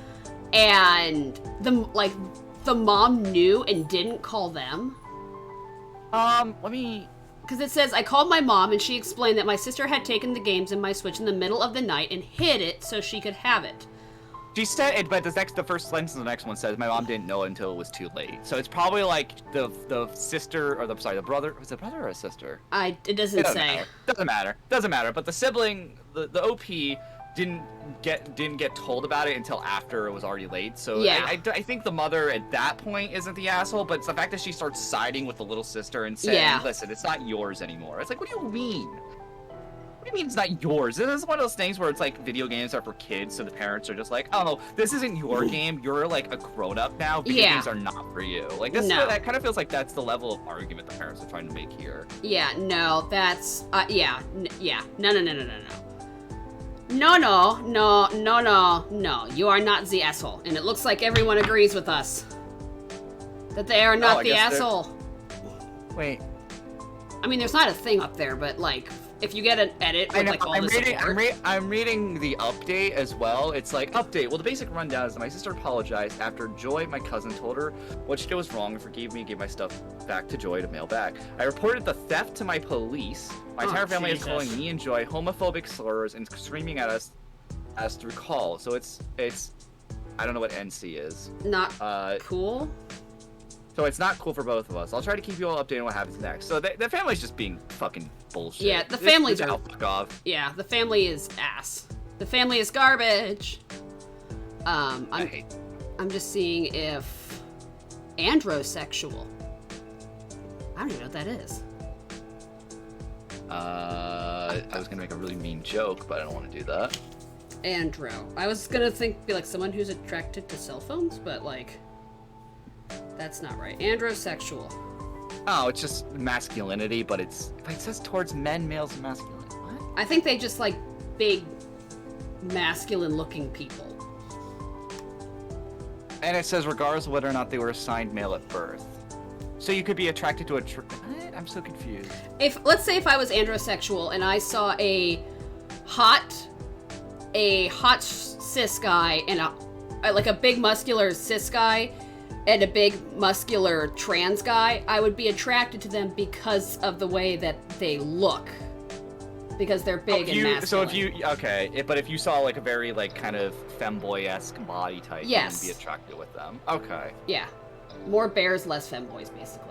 Speaker 2: and the mom knew and didn't call them.
Speaker 1: Let me...
Speaker 2: Because it says, I called my mom and she explained that my sister had taken the games in my Switch in the middle of the night and hid it so she could have it.
Speaker 1: She said it, but the first sentence of the next one says, my mom didn't know until it was too late. So it's probably like the sister, or the brother, was it a brother or a sister?
Speaker 2: It doesn't say.
Speaker 1: Doesn't matter. But the sibling, the OP, didn't get told about it until after it was already late. So yeah. I think the mother at that point isn't the asshole, but it's the fact that she starts siding with the little sister and saying, listen, it's not yours anymore. It's like, what do you mean? What do you mean it's not yours? This is one of those things where it's like video games are for kids, so the parents are just like, oh, this isn't your game. You're like a grown-up now. Video games are not for you. Like, that kind of feels like that's the level of argument the parents are trying to make here.
Speaker 2: Yeah, no, that's, no. No, you are not the asshole. And it looks like everyone agrees with us. That they are not the asshole.
Speaker 1: Wait.
Speaker 2: I mean, there's not a thing up there, but, like, if you get an edit with, like, all the support.
Speaker 1: I'm reading the update as well. It's like, update. Well, the basic rundown is that my sister apologized after Joy, my cousin, told her what she did was wrong and forgave me and gave my stuff back to Joy to mail back. I reported the theft to my police. My entire family is calling me and Joy homophobic slurs and screaming at us as through call. So it's I don't know what NC is.
Speaker 2: Not cool.
Speaker 1: So it's not cool for both of us. I'll try to keep you all updated on what happens next. So the family's just being fucking bullshit.
Speaker 2: Yeah, the family's
Speaker 1: fuck off.
Speaker 2: Yeah, the family is ass. The family is garbage. I'm just seeing if androsexual. I don't even know what that is.
Speaker 1: I was gonna make a really mean joke, but I don't want to do that.
Speaker 2: Andro. I was gonna be like someone who's attracted to cell phones, but like, that's not right. Androsexual.
Speaker 1: Oh, it's just masculinity, but it says towards men, males, and masculine. What?
Speaker 2: I think they just like big, masculine-looking people.
Speaker 1: And it says regardless of whether or not they were assigned male at birth. So you could be attracted to a I'm so confused.
Speaker 2: Let's say if I was androsexual and I saw a hot cis guy and a big muscular cis guy and a big muscular trans guy, I would be attracted to them because of the way that they look. Because they're big and masculine.
Speaker 1: So but if you saw like a very like kind of femboy-esque body type, you would be attracted with them. Okay.
Speaker 2: Yeah. More bears, less femboys, basically.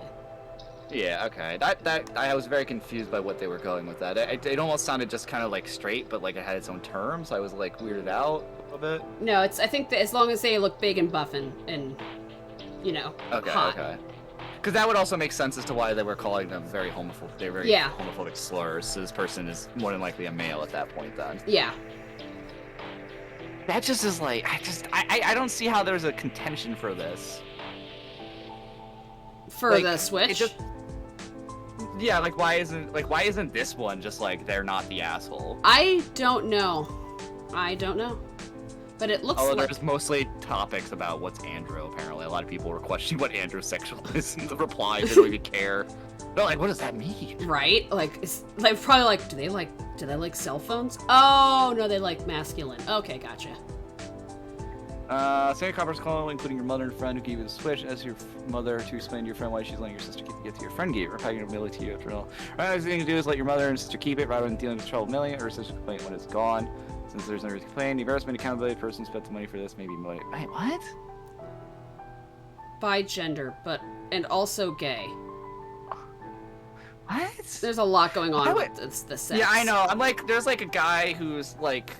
Speaker 1: Yeah, okay. That I was very confused by what they were going with that. It almost sounded just kind of like straight, but like it had its own terms. I was like weirded out a little bit.
Speaker 2: No, I think that as long as they look big and buff and hot.
Speaker 1: Okay. Because that would also make sense as to why they were calling them very homophobic. They're very homophobic slurs. So this person is more than likely a male at that point then.
Speaker 2: Yeah.
Speaker 1: That just is like I don't see how there's a contention for this.
Speaker 2: For the Switch?
Speaker 1: Yeah, like why isn't this one just like they're not the asshole?
Speaker 2: I don't know. But it looks like...
Speaker 1: there's mostly topics about what's andro, apparently. A lot of people were questioning what androsexual is in the replies. They don't even care. They're like, what does that mean?
Speaker 2: Right? Like, they're probably like, do they like cell phones? Oh, no, they like masculine. Okay, gotcha.
Speaker 1: Sandy Copper's call, including your mother and friend who gave you the Switch, as your mother to explain to your friend why she's letting your sister keep the gift to your friend gave her, packing it mail it to you after all. Right, the thing to do is let your mother and sister keep it rather than dealing with trouble mailing it or sister complain when it's gone. Since there's no reason to complain, the embarrassment accountability person spent the money for this, maybe money. Wait, what?
Speaker 2: By gender, and also gay.
Speaker 1: What?
Speaker 2: There's a lot going on with the sex.
Speaker 1: Yeah, I know. I'm like, there's like a guy who's like,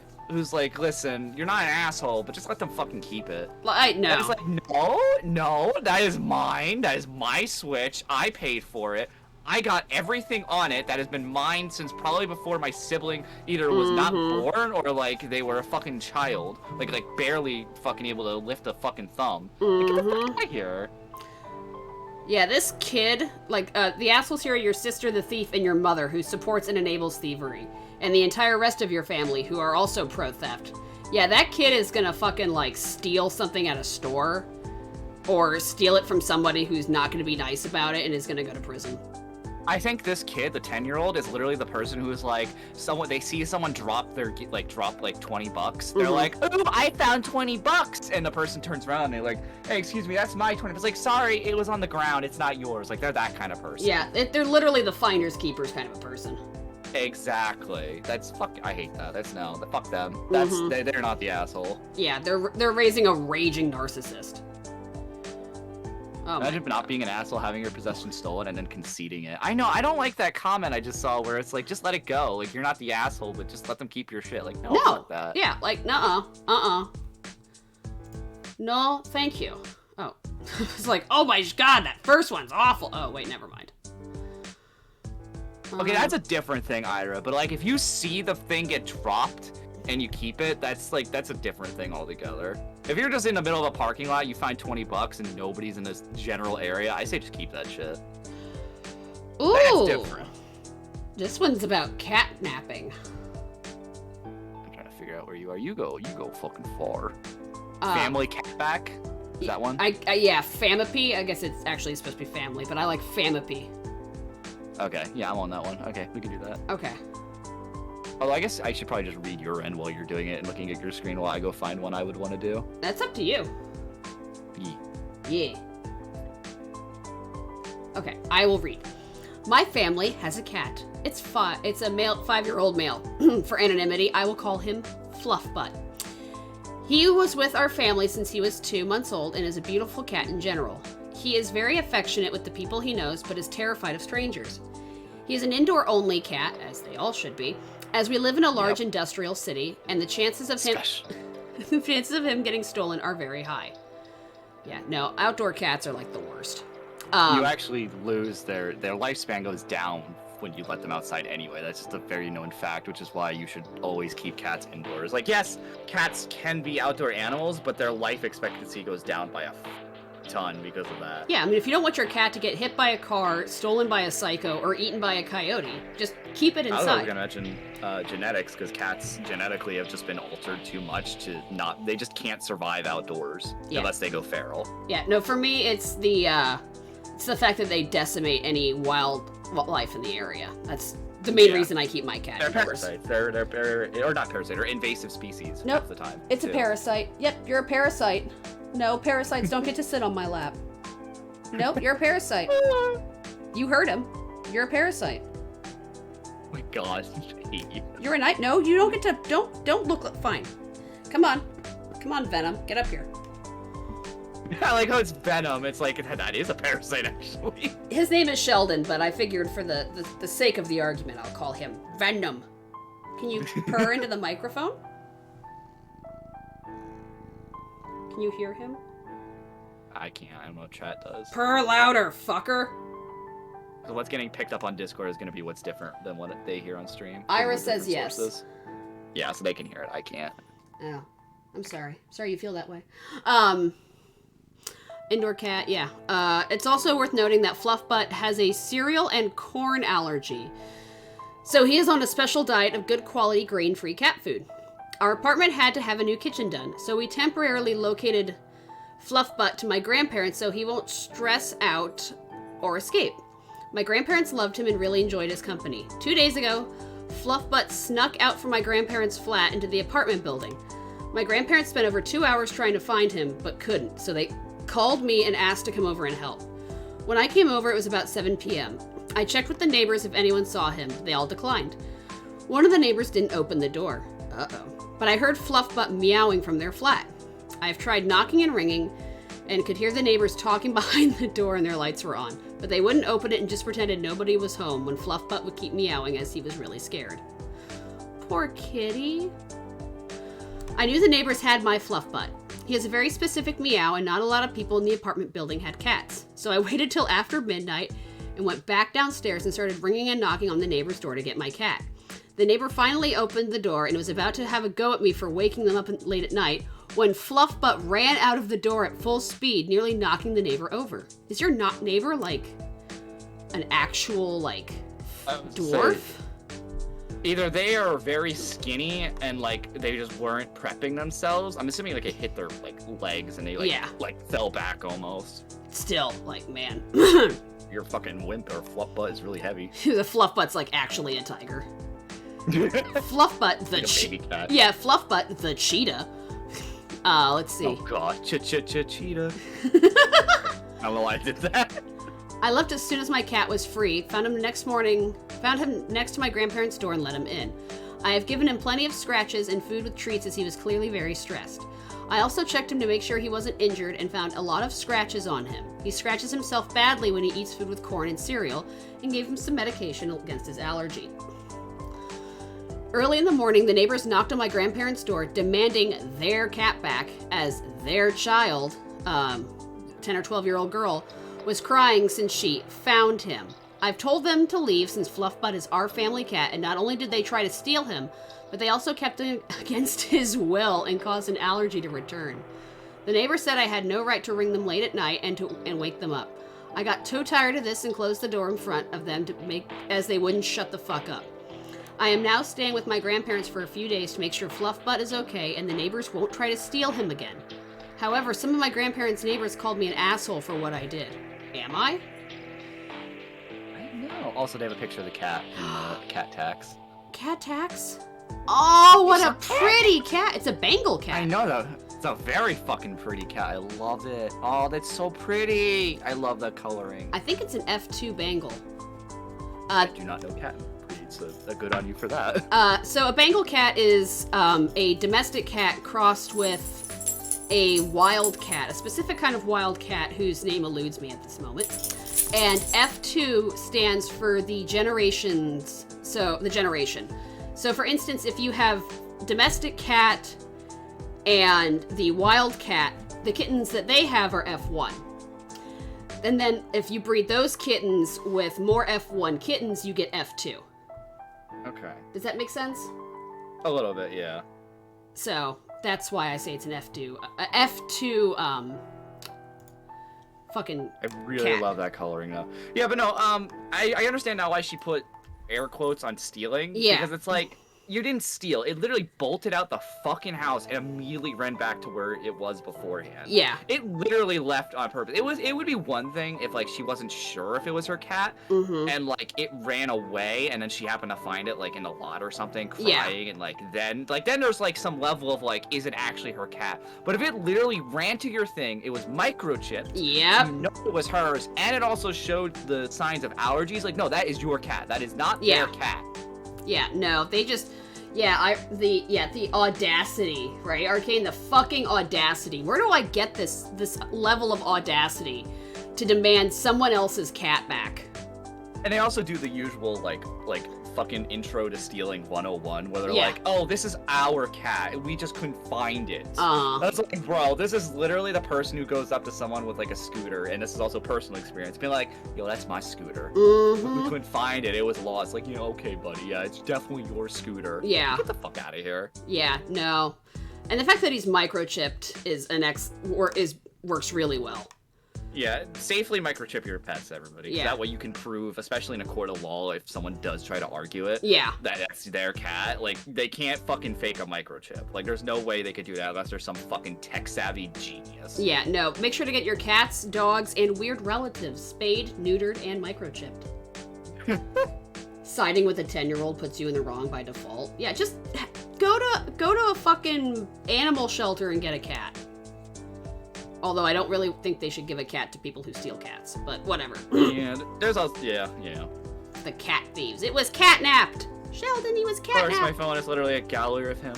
Speaker 1: listen, you're not an asshole, but just let them fucking keep it.
Speaker 2: No.
Speaker 1: I was like, no, that is mine. That is my Switch. I paid for it. I got everything on it that has been mine since probably before my sibling either was not born or like they were a fucking child, like barely fucking able to lift a fucking thumb. Like, get the fuck out of here.
Speaker 2: Yeah, this kid, the assholes here are your sister, the thief, and your mother, who supports and enables thievery. And the entire rest of your family, who are also pro-theft. Yeah, that kid is gonna fucking, steal something at a store. Or steal it from somebody who's not gonna be nice about it and is gonna go to prison.
Speaker 1: I think this kid, the 10-year-old, is literally the person who is like, they see someone drop their, like $20. They're like, ooh, I found $20. And the person turns around and they're like, hey, excuse me, that's my 20. It's like, sorry, it was on the ground. It's not yours. Like, they're that kind of person.
Speaker 2: Yeah, they're literally the finders keepers kind of a person.
Speaker 1: Exactly. I hate that. Fuck them. They're not the asshole.
Speaker 2: Yeah, they're raising a raging narcissist. Oh,
Speaker 1: imagine not being an asshole, having your possession stolen, and then conceding it. I know, I don't like that comment I just saw where it's like, just let it go. Like, you're not the asshole, but just let them keep your shit. Like, no. Fuck that.
Speaker 2: Yeah, no, thank you. Oh. It's like, oh my god, that first one's awful. Oh, wait, never mind.
Speaker 1: Okay, that's a different thing, Ira, but like, if you see the thing get dropped, and you keep it, that's a different thing altogether. If you're just in the middle of a parking lot, you find $20 and nobody's in this general area, I say just keep that shit.
Speaker 2: Ooh!
Speaker 1: That's different.
Speaker 2: This one's about catnapping.
Speaker 1: I'm trying to figure out where you are. You go fucking far. Family catback? Is that one?
Speaker 2: Yeah, Famapy. I guess it's actually supposed to be family, but I like Famapy.
Speaker 1: Okay, yeah, I'm on that one. Okay, we can do that.
Speaker 2: Okay.
Speaker 1: Although I guess I should probably just read your end while you're doing it and looking at your screen while I go find one I would want to do.
Speaker 2: That's up to you. Yeah. Okay, I will read. My family has a cat. It's a 5-year-old male. For anonymity, I will call him Fluffbutt. He was with our family since he was 2 months old and is a beautiful cat in general. He is very affectionate with the people he knows, but is terrified of strangers. He is an indoor-only cat, as they all should be, as we live in a large industrial city, and the chances of him getting stolen are very high. Yeah, no, outdoor cats are like the worst.
Speaker 1: You actually lose their lifespan goes down when you let them outside anyway. That's just a very known fact, which is why you should always keep cats indoors. Like, yes, cats can be outdoor animals, but their life expectancy goes down by ton because of that.
Speaker 2: Yeah, I mean, if you don't want your cat to get hit by a car, stolen by a psycho, or eaten by a coyote, just keep it
Speaker 1: I was
Speaker 2: inside.
Speaker 1: going to mention genetics, because cats genetically have just been altered too much to not. They just can't survive outdoors unless they go feral.
Speaker 2: Yeah, no, for me, it's the fact that they decimate any wildlife in the area. That's the main reason I keep my cat
Speaker 1: They're
Speaker 2: indoors.
Speaker 1: parasites. They're or not parasites. They're invasive species half the time.
Speaker 2: It's a parasite. Yep, you're a parasite. No, parasites don't get to sit on my lap. Nope, you're a parasite. You heard him. You're a parasite.
Speaker 1: Oh my god, I hate you.
Speaker 2: You're a night. No, you don't get to. Don't look. Fine. Come on, Venom. Get up here.
Speaker 1: I like how it's Venom. It's like, that is a parasite, actually.
Speaker 2: His name is Sheldon, but I figured for the sake of the argument, I'll call him Venom. Can you purr into the microphone? Can you hear him?
Speaker 1: I can't. I don't know what chat does.
Speaker 2: Purr louder, fucker.
Speaker 1: So what's getting picked up on Discord is going to be what's different than what they hear on stream.
Speaker 2: Ira
Speaker 1: Those are
Speaker 2: says
Speaker 1: different
Speaker 2: yes.
Speaker 1: sources. Yeah, so they can hear it. I can't.
Speaker 2: Oh, I'm sorry. Sorry you feel that way. Indoor cat, yeah. It's also worth noting that Fluffbutt has a cereal and corn allergy. So he is on a special diet of good quality grain-free cat food. Our apartment had to have a new kitchen done, so we temporarily located Fluffbutt to my grandparents so he won't stress out or escape. My grandparents loved him and really enjoyed his company. 2 days ago, Fluffbutt snuck out from my grandparents' flat into the apartment building. My grandparents spent over 2 hours trying to find him, but couldn't, so they called me and asked to come over and help. When I came over, it was about 7 p.m. I checked with the neighbors if anyone saw him. They all declined. One of the neighbors didn't open the door. Uh-oh. But I heard Fluffbutt meowing from their flat. I've tried knocking and ringing and could hear the neighbors talking behind the door and their lights were on. But they wouldn't open it and just pretended nobody was home when Fluffbutt would keep meowing as he was really scared. Poor kitty. I knew the neighbors had my Fluffbutt. He has a very specific meow and not a lot of people in the apartment building had cats. So I waited till after midnight and went back downstairs and started ringing and knocking on the neighbor's door to get my cat. The neighbor finally opened the door and was about to have a go at me for waking them up late at night when Fluffbutt ran out of the door at full speed, nearly knocking the neighbor over. Is your neighbor, like, an actual, like, dwarf?
Speaker 1: Either they are very skinny and, like, they just weren't prepping themselves. I'm assuming, like, it hit their, like, legs and they, like, fell back almost.
Speaker 2: Still, like, man.
Speaker 1: Your fucking wimp or Fluffbutt is really heavy.
Speaker 2: The Fluffbutt's, like, actually a tiger. Fluffbutt, the
Speaker 1: baby cat.
Speaker 2: Yeah, Fluffbutt, the cheetah. Let's see.
Speaker 1: Oh god, cheetah. I don't know why I did that.
Speaker 2: I left as soon as my cat was free, found him next to my grandparents' door and let him in. I have given him plenty of scratches and food with treats as he was clearly very stressed. I also checked him to make sure he wasn't injured and found a lot of scratches on him. He scratches himself badly when he eats food with corn and cereal and gave him some medication against his allergy. Early in the morning, the neighbors knocked on my grandparents' door demanding their cat back as their child, 10 or 12-year-old girl, was crying since she found him. I've told them to leave since Fluffbutt is our family cat, and not only did they try to steal him, but they also kept him against his will and caused an allergy to return. The neighbor said I had no right to ring them late at night and wake them up. I got so tired of this and closed the door in front of them as they wouldn't shut the fuck up. I am now staying with my grandparents for a few days to make sure Fluffbutt is okay and the neighbors won't try to steal him again. However, some of my grandparents' neighbors called me an asshole for what I did. Am I?
Speaker 1: I don't know. Also, they have a picture of the cat in the cat tax.
Speaker 2: Cat tax? Oh, what a pretty cat. It's a Bengal cat.
Speaker 1: I know, though. It's a very fucking pretty cat. I love it. Oh, that's so pretty. I love the coloring.
Speaker 2: I think it's an F2 Bengal.
Speaker 1: I do not know cat breeds, so good on you for that.
Speaker 2: So a Bengal cat is a domestic cat crossed with a wild cat, a specific kind of wild cat whose name eludes me at this moment. And F2 stands for the generations, so the generation. So for instance, if you have domestic cat and the wild cat, the kittens that they have are F1. And then if you breed those kittens with more F1 kittens, you get F2.
Speaker 1: Okay.
Speaker 2: Does that make sense?
Speaker 1: A little bit, yeah.
Speaker 2: So that's why I say it's an F2. F2 fucking
Speaker 1: I really
Speaker 2: cat.
Speaker 1: love that coloring though. Yeah, but no, I understand now why she put air quotes on stealing.
Speaker 2: Yeah.
Speaker 1: Because it's like, you didn't steal. It literally bolted out the fucking house and immediately ran back to where it was beforehand.
Speaker 2: Yeah.
Speaker 1: It literally left on purpose. It would be one thing if like she wasn't sure if it was her cat and like it ran away and then she happened to find it like in the lot or something crying and like then there's like some level of like, is it actually her cat? But if it literally ran to your thing, it was microchipped.
Speaker 2: Yep.
Speaker 1: You know it was hers, and it also showed the signs of allergies. Like, no, that is your cat. That is not their cat.
Speaker 2: Yeah, no, they just, the audacity, right? Arcane, the fucking audacity. Where do I get this level of audacity to demand someone else's cat back?
Speaker 1: And they also do the usual, like fucking intro to stealing 101, where they're like, oh, this is our cat. We just couldn't find it. That's like, bro, this is literally the person who goes up to someone with like a scooter, and this is also personal experience, being like, yo, that's my scooter. We couldn't find it. It was lost. Like, you know, okay, buddy, yeah, it's definitely your scooter.
Speaker 2: Yeah.
Speaker 1: Get the fuck out of here.
Speaker 2: Yeah, no. And the fact that he's microchipped works really well.
Speaker 1: Yeah, safely microchip your pets, everybody.
Speaker 2: Yeah.
Speaker 1: That way you can prove, especially in a court of law, if someone does try to argue it, that that's their cat. Like, they can't fucking fake a microchip. Like, there's no way they could do that unless there's some fucking tech-savvy genius.
Speaker 2: Yeah, no. Make sure to get your cats, dogs, and weird relatives spayed, neutered, and microchipped. Siding with a 10-year-old puts you in the wrong by default. Yeah, just go to a fucking animal shelter and get a cat. Although I don't really think they should give a cat to people who steal cats, but whatever.
Speaker 1: Yeah, there's also, yeah.
Speaker 2: The cat thieves. It was catnapped! Sheldon, he was catnapped!
Speaker 1: First, my phone is literally a gallery of him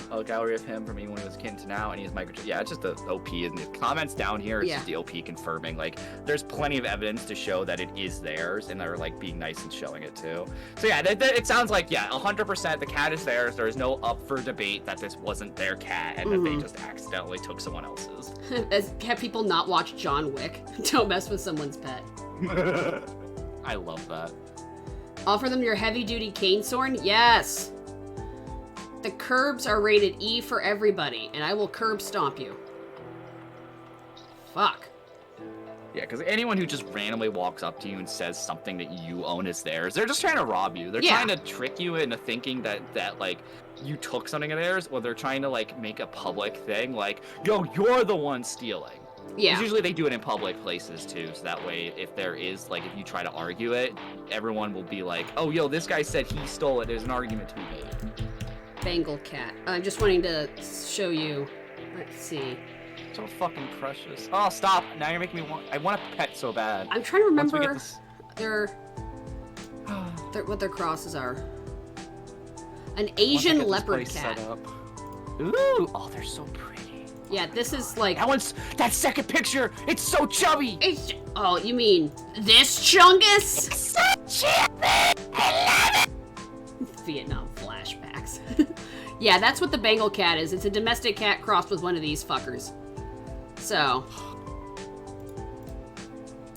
Speaker 1: from even when he was a kid to now, and he's microchip. Yeah, it's just the OP, and the comments down here, it's just the OP confirming, like, there's plenty of evidence to show that it is theirs, and they're, like, being nice and showing it, too. So, yeah, it sounds like, 100% the cat is theirs. There is no up for debate that this wasn't their cat, and that they just accidentally took someone else's.
Speaker 2: Have people not watched John Wick? Don't mess with someone's pet.
Speaker 1: I love that.
Speaker 2: Offer them your heavy-duty cane sword? Yes! The curbs are rated E for everybody, and I will curb stomp you. Fuck.
Speaker 1: Yeah, because anyone who just randomly walks up to you and says something that you own is theirs, they're just trying to rob you. They're trying to trick you into thinking that like, you took something of theirs, or they're trying to, like, make a public thing, like, yo, you're the one stealing.
Speaker 2: Yeah.
Speaker 1: 'Cause usually they do it in public places, too, so that way, if there is, like, if you try to argue it, everyone will be like, oh, yo, this guy said he stole it, there's an argument to be made.
Speaker 2: Bengal cat. I'm just wanting to show you. Let's see.
Speaker 1: So fucking precious. Oh, stop. Now you're making me want... I want a pet so bad.
Speaker 2: I'm trying to remember what their crosses are. An Asian leopard cat.
Speaker 1: Ooh, oh, they're so pretty.
Speaker 2: Yeah, this is like...
Speaker 1: That second picture, it's so chubby!
Speaker 2: Oh, you mean this chungus?
Speaker 3: It's so chubby! I love it!
Speaker 2: Vietnam flashbacks. Yeah, that's what the Bengal cat is. It's a domestic cat crossed with one of these fuckers. So...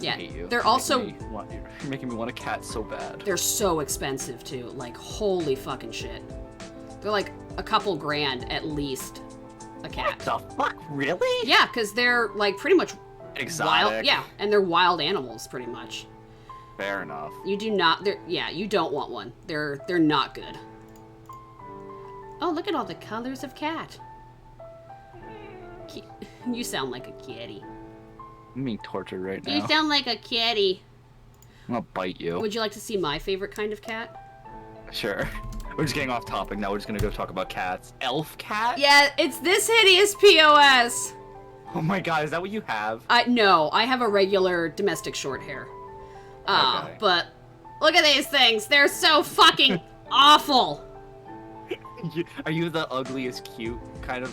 Speaker 2: Yeah, they're also...
Speaker 1: You're making me want a cat so bad.
Speaker 2: They're so expensive, too. Like, holy fucking shit. They're like a couple grand at least. A cat.
Speaker 1: What the fuck? Really?
Speaker 2: Yeah, because they're like pretty much
Speaker 1: exotic.
Speaker 2: Wild. Yeah, and they're wild animals pretty much.
Speaker 1: Fair enough.
Speaker 2: You do not. You don't want one. They're not good. Oh, look at all the colors of cat. You sound like a kitty.
Speaker 1: I'm being tortured right now.
Speaker 2: You sound like a kitty.
Speaker 1: I'm gonna bite you.
Speaker 2: Would you like to see my favorite kind of cat?
Speaker 1: Sure. We're just getting off topic now. We're just gonna go talk about cats. Elf cat?
Speaker 2: Yeah, it's this hideous POS.
Speaker 1: Oh my god, is that what you have?
Speaker 2: No, I have a regular domestic short hair.
Speaker 1: Okay.
Speaker 2: But look at these things. They're so fucking awful.
Speaker 1: Are you the ugliest cute kind of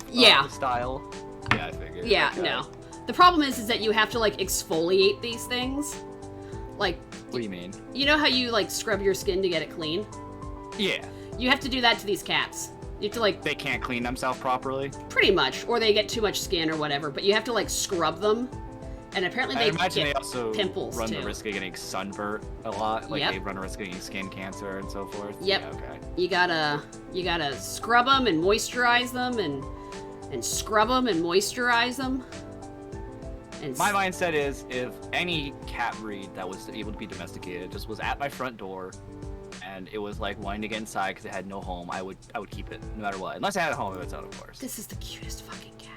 Speaker 1: style? Yeah, I figured.
Speaker 2: Yeah,
Speaker 1: okay.
Speaker 2: no. The problem is that you have to like exfoliate these things. Like,
Speaker 1: what do you mean?
Speaker 2: You know how you like scrub your skin to get it clean?
Speaker 1: Yeah.
Speaker 2: You have to do that to these cats. You have to like...
Speaker 1: They can't clean themselves properly?
Speaker 2: Pretty much. Or they get too much skin or whatever. But you have to like scrub them. And apparently they
Speaker 1: imagine they also
Speaker 2: pimples
Speaker 1: run
Speaker 2: too.
Speaker 1: the risk of getting sunburnt a lot. Like they run a risk of getting skin cancer and so forth.
Speaker 2: Yep.
Speaker 1: Yeah, okay.
Speaker 2: You gotta scrub them and moisturize them and scrub them and moisturize them. And
Speaker 1: My mindset is, if any cat breed that was able to be domesticated just was at my front door, and it was like wanting to get inside because it had no home, I would keep it no matter what, unless I had a home of its own, of course.
Speaker 2: This is the cutest fucking cat.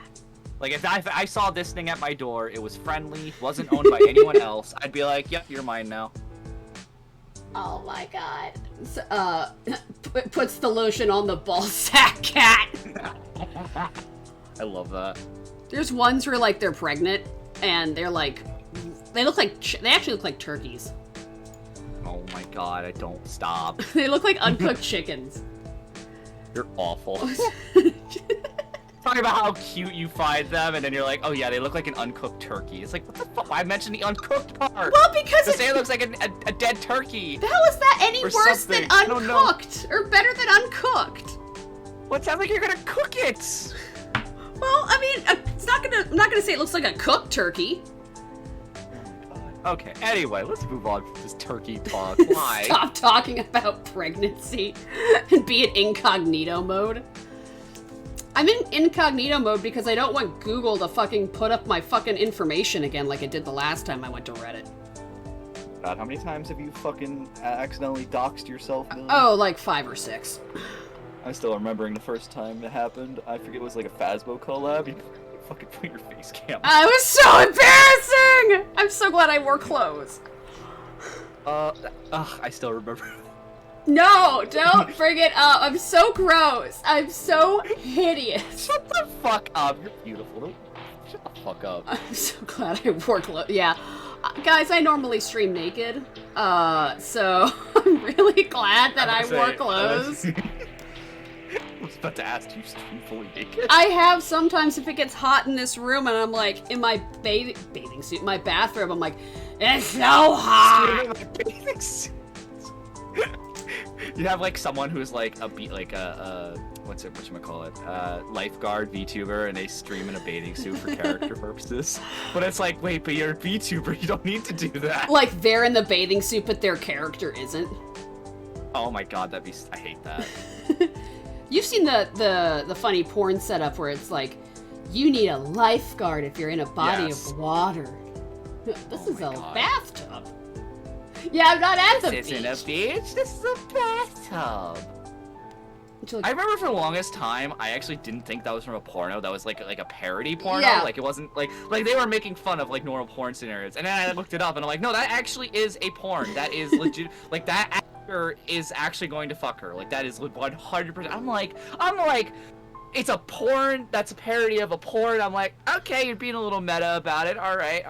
Speaker 1: Like if I saw this thing at my door, it was friendly, wasn't owned by anyone else, I'd be like, yep, you're mine now.
Speaker 2: Oh my god. Puts the lotion on the ball sack cat.
Speaker 1: I love that.
Speaker 2: There's ones where like they're pregnant and they're like, they actually look like turkeys.
Speaker 1: Oh my god, I don't stop.
Speaker 2: They look like uncooked chickens.
Speaker 1: You're awful. Talking about how cute you find them, and then you're like, oh yeah, they look like an uncooked turkey. It's like, what the fuck? I mentioned the uncooked part.
Speaker 2: Well, because
Speaker 1: it looks like a dead turkey.
Speaker 2: How is that any
Speaker 1: Or
Speaker 2: worse
Speaker 1: something.
Speaker 2: than
Speaker 1: I don't know.
Speaker 2: uncooked? Or better than uncooked?
Speaker 1: Well, it sounds like you're gonna cook it.
Speaker 2: Well, I mean, I'm not gonna say it looks like a cooked turkey.
Speaker 1: Okay, anyway, let's move on from this turkey talk. Why?
Speaker 2: Stop talking about pregnancy and be in incognito mode. I'm in incognito mode because I don't want Google to fucking put up my fucking information again like it did the last time I went to Reddit.
Speaker 1: God, how many times have you fucking accidentally doxed yourself, Billy?
Speaker 2: Oh, like 5 or 6.
Speaker 1: I'm still remembering the first time it happened. I forget it was like a Phasmo collab. You fucking put your face cam.
Speaker 2: It was so embarrassing! I'm so glad I wore clothes.
Speaker 1: I still remember.
Speaker 2: No, don't bring it up. I'm so gross. I'm so hideous.
Speaker 1: Shut the fuck up. You're beautiful. Shut the fuck up.
Speaker 2: I'm so glad I wore clothes. Yeah. Guys, I normally stream naked. So I'm really glad that I wore clothes.
Speaker 1: I was about to ask, do you stream fully naked?
Speaker 2: I have sometimes if it gets hot in this room and I'm like in my bathing suit, my bathrobe, I'm like, it's so hot.
Speaker 1: Streaming my bathing suit. You have like someone who's like whatchamacallit, lifeguard VTuber, and they stream in a bathing suit for character purposes. But it's like, wait, but you're a VTuber, you don't need to do that.
Speaker 2: Like they're in the bathing suit, but their character isn't.
Speaker 1: Oh my god, I hate that.
Speaker 2: You've seen the funny porn setup where it's like, you need a lifeguard if you're in a body of water. This is a bathtub. Yeah, I'm not at the beach.
Speaker 1: This isn't a beach, this is a bathtub. I remember for the longest time, I actually didn't think that was from a porno. That was like a parody porno.
Speaker 2: Yeah.
Speaker 1: Like it wasn't like they were making fun of like normal porn scenarios. And then I looked it up and I'm like, no, that actually is a porn. That is legit. Like that actor is actually going to fuck her. Like that is 100%. I'm like, it's a porn. That's a parody of a porn. I'm like, okay, you're being a little meta about it. All right.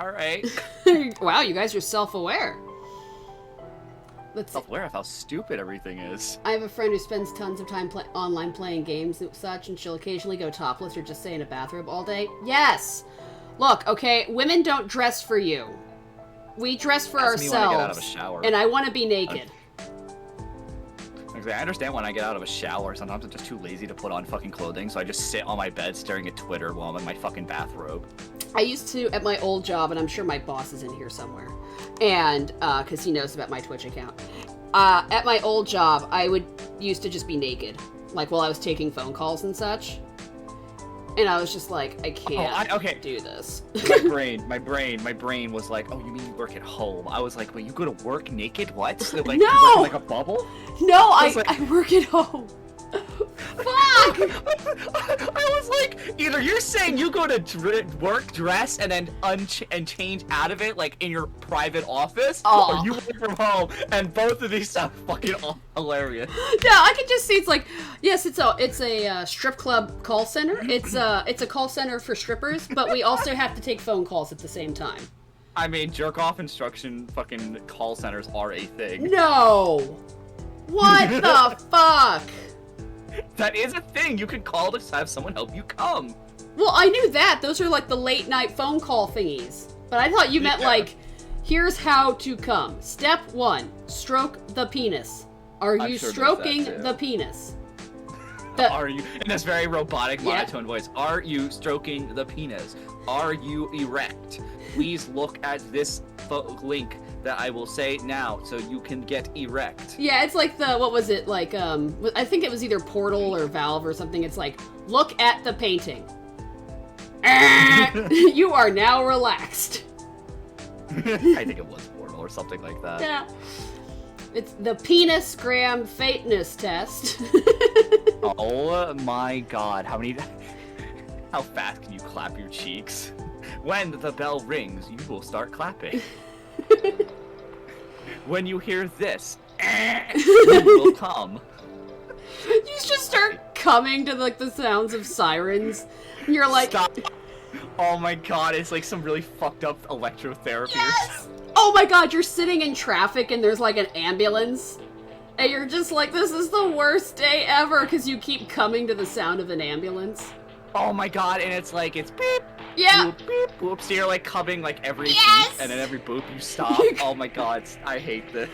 Speaker 2: Wow, you guys are self-aware.
Speaker 1: Self-aware of how stupid everything is.
Speaker 2: I have a friend who spends tons of time online playing games and such, and she'll occasionally go topless or just stay in a bathrobe all day. Yes! Look, okay, women don't dress for you. We dress for ourselves.
Speaker 1: Me when I get out of a shower.
Speaker 2: And I want to be naked.
Speaker 1: I understand when I get out of a shower, sometimes I'm just too lazy to put on fucking clothing, so I just sit on my bed staring at Twitter while I'm in my fucking bathrobe.
Speaker 2: I used to, at my old job, and I'm sure my boss is in here somewhere, and, because he knows about my Twitch account. At my old job, I used to just be naked, like, while I was taking phone calls and such. And I was just like, I can't do this.
Speaker 1: my brain was like, oh, you mean you work at home? I was like, wait, you go to work naked? What? So, like,
Speaker 2: no!
Speaker 1: You work in, like a bubble?
Speaker 2: No, I work at home. Fuck!
Speaker 1: I was like, either you're saying you go to work, dress, and then change out of it, like in your private office, or you work from home, and both of these sound fucking hilarious.
Speaker 2: No, I can just see it's like, yes, it's a strip club call center. It's a call center for strippers, but we also have to take phone calls at the same time.
Speaker 1: I mean, jerk off instruction fucking call centers are a thing.
Speaker 2: No! What the fuck?
Speaker 1: That is a thing. You can call to have someone help you come.
Speaker 2: Well, I knew that. Those are like the late night phone call thingies. But I thought you meant like, here's how to come. Step 1, stroke the penis. Are you stroking the penis?
Speaker 1: Are you, in this very robotic, monotone voice, are you stroking the penis? Are you erect? Please look at this link that I will say now so you can get erect.
Speaker 2: Yeah, it's like what was it? Like, I think it was either Portal or Valve or something. It's like, look at the painting. You are now relaxed.
Speaker 1: I think it was Portal or something like that.
Speaker 2: Yeah. It's the penis gram faintness test.
Speaker 1: Oh my god, how fast can you clap your cheeks? When the bell rings, you will start clapping. When you hear this, you will come.
Speaker 2: You just start coming to like the sounds of sirens. And you're like,
Speaker 1: Stop. Oh my god, it's like some really fucked up electrotherapy or something.
Speaker 2: oh my god, you're sitting in traffic and there's like an ambulance. And you're just like, this is the worst day ever because you keep coming to the sound of an ambulance.
Speaker 1: Oh my god, and it's like, it's beep,
Speaker 2: Yeah.
Speaker 1: boop, beep, boop. So you're like coming like every
Speaker 2: Yes!
Speaker 1: beep, and then every boop you stop. Oh my god, I hate this.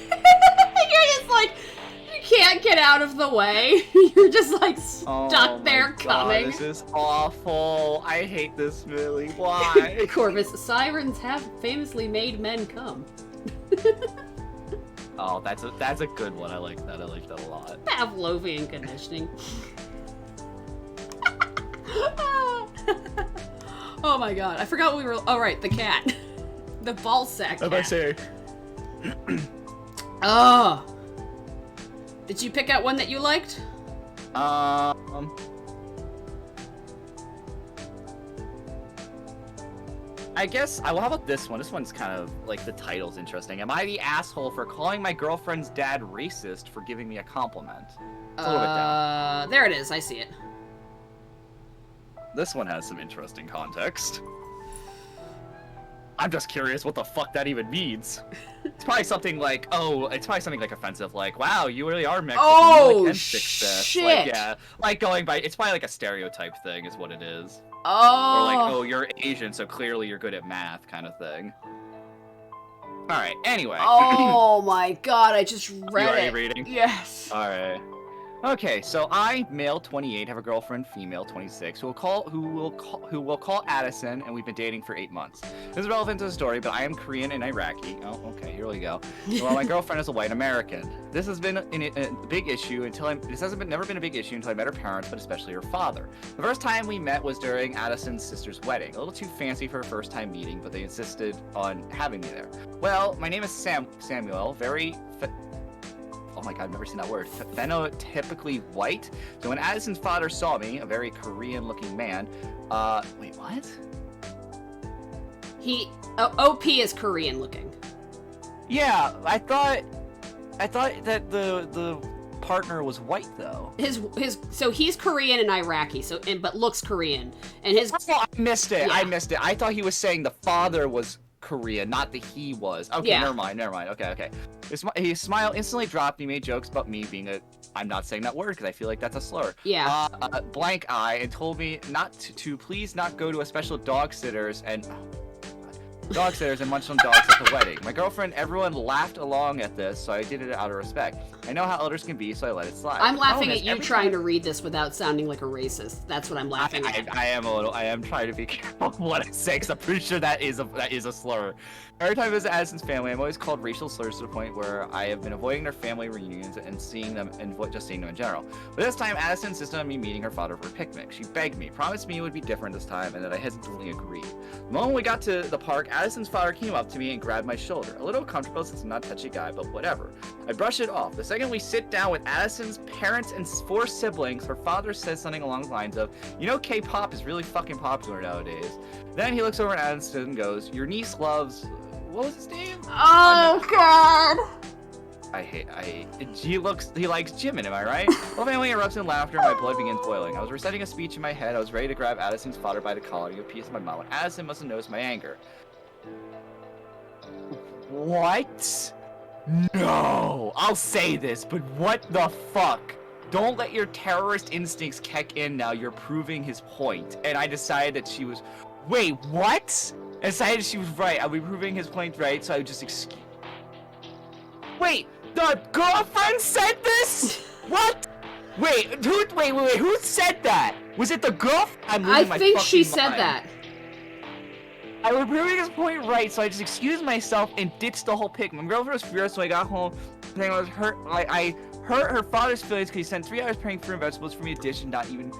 Speaker 2: You're just like, you can't get out of the way. You're just like
Speaker 1: Oh
Speaker 2: stuck
Speaker 1: my
Speaker 2: there
Speaker 1: god,
Speaker 2: coming.
Speaker 1: this is awful. I hate this really. Why?
Speaker 2: Corvus, sirens have famously made men come.
Speaker 1: Oh, that's a good one. I like that. I like that a lot.
Speaker 2: Pavlovian conditioning. Oh my god, I forgot we were. Oh, right, the cat. The ball sack cat.
Speaker 1: say?
Speaker 2: Oh. Did you pick out one that you liked?
Speaker 1: I guess, well, how about this one? This one's kind of, like, the title's interesting. Am I the asshole for calling my girlfriend's dad racist for giving me a compliment? It's a little bit down.
Speaker 2: There it is, I see it.
Speaker 1: This one has some interesting context. I'm just curious what the fuck that even means. It's probably something like, offensive, like, wow, you really are Mexican.
Speaker 2: Oh,
Speaker 1: you like fix this.
Speaker 2: shit.
Speaker 1: Like, yeah, like going by, it's probably like a stereotype thing is what it is.
Speaker 2: Oh.
Speaker 1: Or like, oh, you're Asian, so clearly you're good at math kind of thing. Alright, anyway.
Speaker 2: Oh my god, I just read
Speaker 1: You already
Speaker 2: it.
Speaker 1: reading?
Speaker 2: Yes.
Speaker 1: Alright. Okay, so I, male 28, have a girlfriend, female 26, who will call Addison, and we've been dating for 8 months. This is relevant to the story, but I am Korean and Iraqi. Oh, okay, here we go. Well, my girlfriend is a white American. This has been a big issue never been a big issue until I met her parents, but especially her father. The first time we met was during Addison's sister's wedding. A little too fancy for a first time meeting, but they insisted on having me there. Well, my name is Samuel, oh my god, I've never seen that word. Phenotypically white. So when Addison's father saw me, a very Korean-looking man, wait, what?
Speaker 2: OP is Korean looking.
Speaker 1: Yeah, I thought that the partner was white though.
Speaker 2: So he's Korean and Iraqi, but looks Korean. And his
Speaker 1: Oh, I missed it.
Speaker 2: Yeah.
Speaker 1: I missed it. I thought he was saying the father was Korean, not that he was. Okay,
Speaker 2: Yeah.
Speaker 1: never mind. Okay. His smile instantly dropped. He made jokes about me being I'm not saying that word because I feel like that's a slur.
Speaker 2: Yeah.
Speaker 1: Blank eye, and told me not to please not go to a special dog sitters and munch on dogs at the wedding. My girlfriend, everyone laughed along at this, so I did it out of respect. I know how elders can be, so I let it slide.
Speaker 2: I'm laughing
Speaker 1: Bonus,
Speaker 2: at you
Speaker 1: every
Speaker 2: trying
Speaker 1: time-
Speaker 2: to read this without sounding like a racist. That's what I'm laughing at.
Speaker 1: I am trying to be careful what I say, because I'm pretty sure that is a slur. Every time I visit Addison's family, I'm always called racial slurs to the point where I have been avoiding their family reunions and just seeing them in general. But this time, Addison insisted on me meeting her father for a picnic. She begged me, promised me it would be different this time, and that I hesitantly agreed. The moment we got to the park, Addison's father came up to me and grabbed my shoulder. A little uncomfortable since I'm not a touchy guy, but whatever. I brush it off. The second we sit down with Addison's parents and 4 siblings, her father says something along the lines of, you know, K-pop is really fucking popular nowadays. Then he looks over at Addison and goes, your niece loves... What was his name?
Speaker 2: Oh god!
Speaker 1: He likes Jimin, am I right? Well, family erupts in laughter and my blood begins boiling. I was reciting a speech in my head. I was ready to grab Addison's father by the collar and give a piece of my mouth. Addison must have noticed my anger. What? No! I'll say this, but what the fuck? Don't let your terrorist instincts kick in now. You're proving his point. And I decided that she was... Wait, what? I decided she was right. I'll be proving his point right, so I would just excuse... Wait! The girlfriend said this? What? Wait, who said that? Was it the girlfriend?
Speaker 2: I think she said that.
Speaker 1: I was proving his point right, so I just excused myself and ditched the whole pic. My girlfriend was furious, so I got home. I was hurt. I hurt her father's feelings because he spent 3 hours preparing fruit and vegetables for me to dish and not even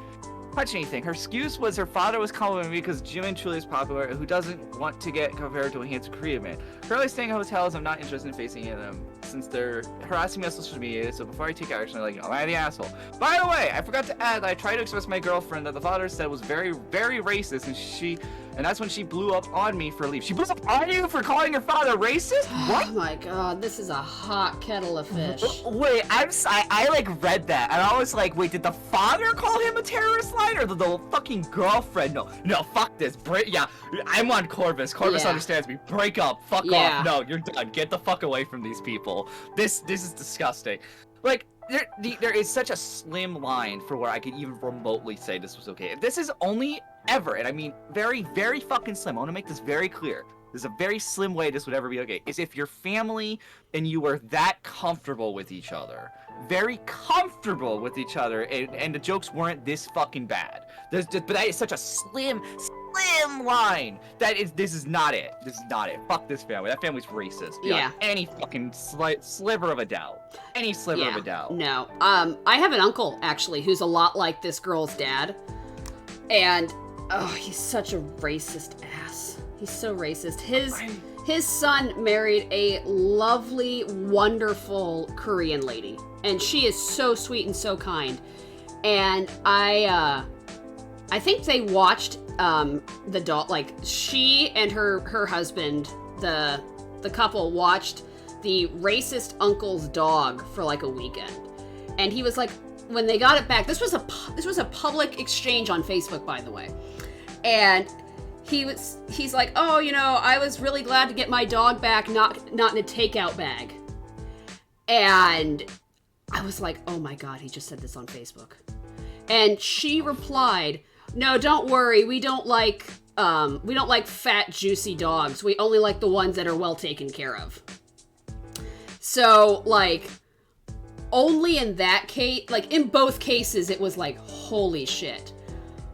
Speaker 1: touch anything. Her excuse was her father was complimenting me because Jim and Truly is popular, who doesn't want to get compared to a handsome Korean man. Currently staying in hotels, I'm not interested in facing any of them since they're harassing me on social media, so before I take action, I let you know, am I the asshole? By the way, I forgot to add that I tried to express to my girlfriend that the father said was very, very racist, and that's when she blew up on me for leave. She blew up on you for calling your father racist? What?
Speaker 2: Oh my god, this is a hot kettle of fish.
Speaker 1: Wait, I like read that, and I was like, wait, did the father call him a terrorist line, or the fucking girlfriend? No, fuck this. Yeah, I'm on Corvus. Corvus understands me. Break up. Fuck off. No, you're done. Get the fuck away from these people. This is disgusting. Like, there is such a slim line for where I could even remotely say this was okay. If this is only ever, and I mean very, very fucking slim, I want to make this very clear. There's a very slim way this would ever be okay, is if your family and you were that comfortable with each other, very comfortable with each other, and the jokes weren't this fucking bad. But that is such a slim line. This is not it. This is not it. Fuck this family. That family's racist. Beyond any fucking sliver of a doubt. Any sliver of a doubt.
Speaker 2: No. I have an uncle, actually, who's a lot like this girl's dad. And, oh, he's such a racist ass. He's so racist. His son married a lovely, wonderful Korean lady. And she is so sweet and so kind. And I think they watched the dog, like she and her husband, the couple watched the racist uncle's dog for like a weekend. And he was like, when they got it back, this was a public exchange on Facebook, by the way. And he's like, oh, you know, I was really glad to get my dog back, not in a takeout bag. And I was like, oh my god, he just said this on Facebook. And she replied, no, don't worry, we don't like fat, juicy dogs. We only like the ones that are well taken care of. So, like, only in that case, like, in both cases, it was like, holy shit.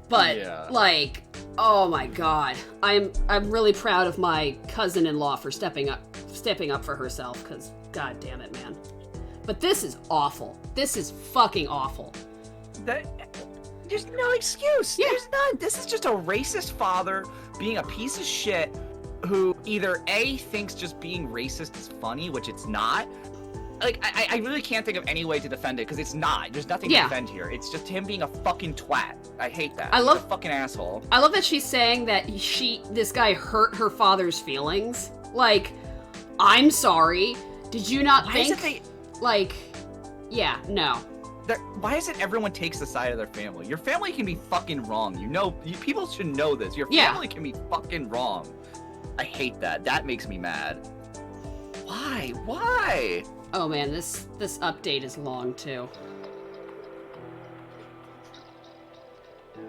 Speaker 2: But, like, oh my god. I'm really proud of my cousin-in-law for stepping up for herself, because god damn it, man. But this is awful. This is fucking awful.
Speaker 1: There's no excuse. Yeah. There's none. This is just a racist father being a piece of shit who either A, thinks just being racist is funny, which it's not. Like, I really can't think of any way to defend it, because it's not. There's nothing to defend here. It's just him being a fucking twat. I hate that. He's a fucking asshole.
Speaker 2: I love that she's saying that this guy hurt her father's feelings. Like, I'm sorry. Did you not think... Like, yeah, no.
Speaker 1: Why is it everyone takes the side of their family? Your family can be fucking wrong. You know, people should know this. Your family can be fucking wrong. I hate that. That makes me mad. Why? Why?
Speaker 2: Oh man, this update is long too.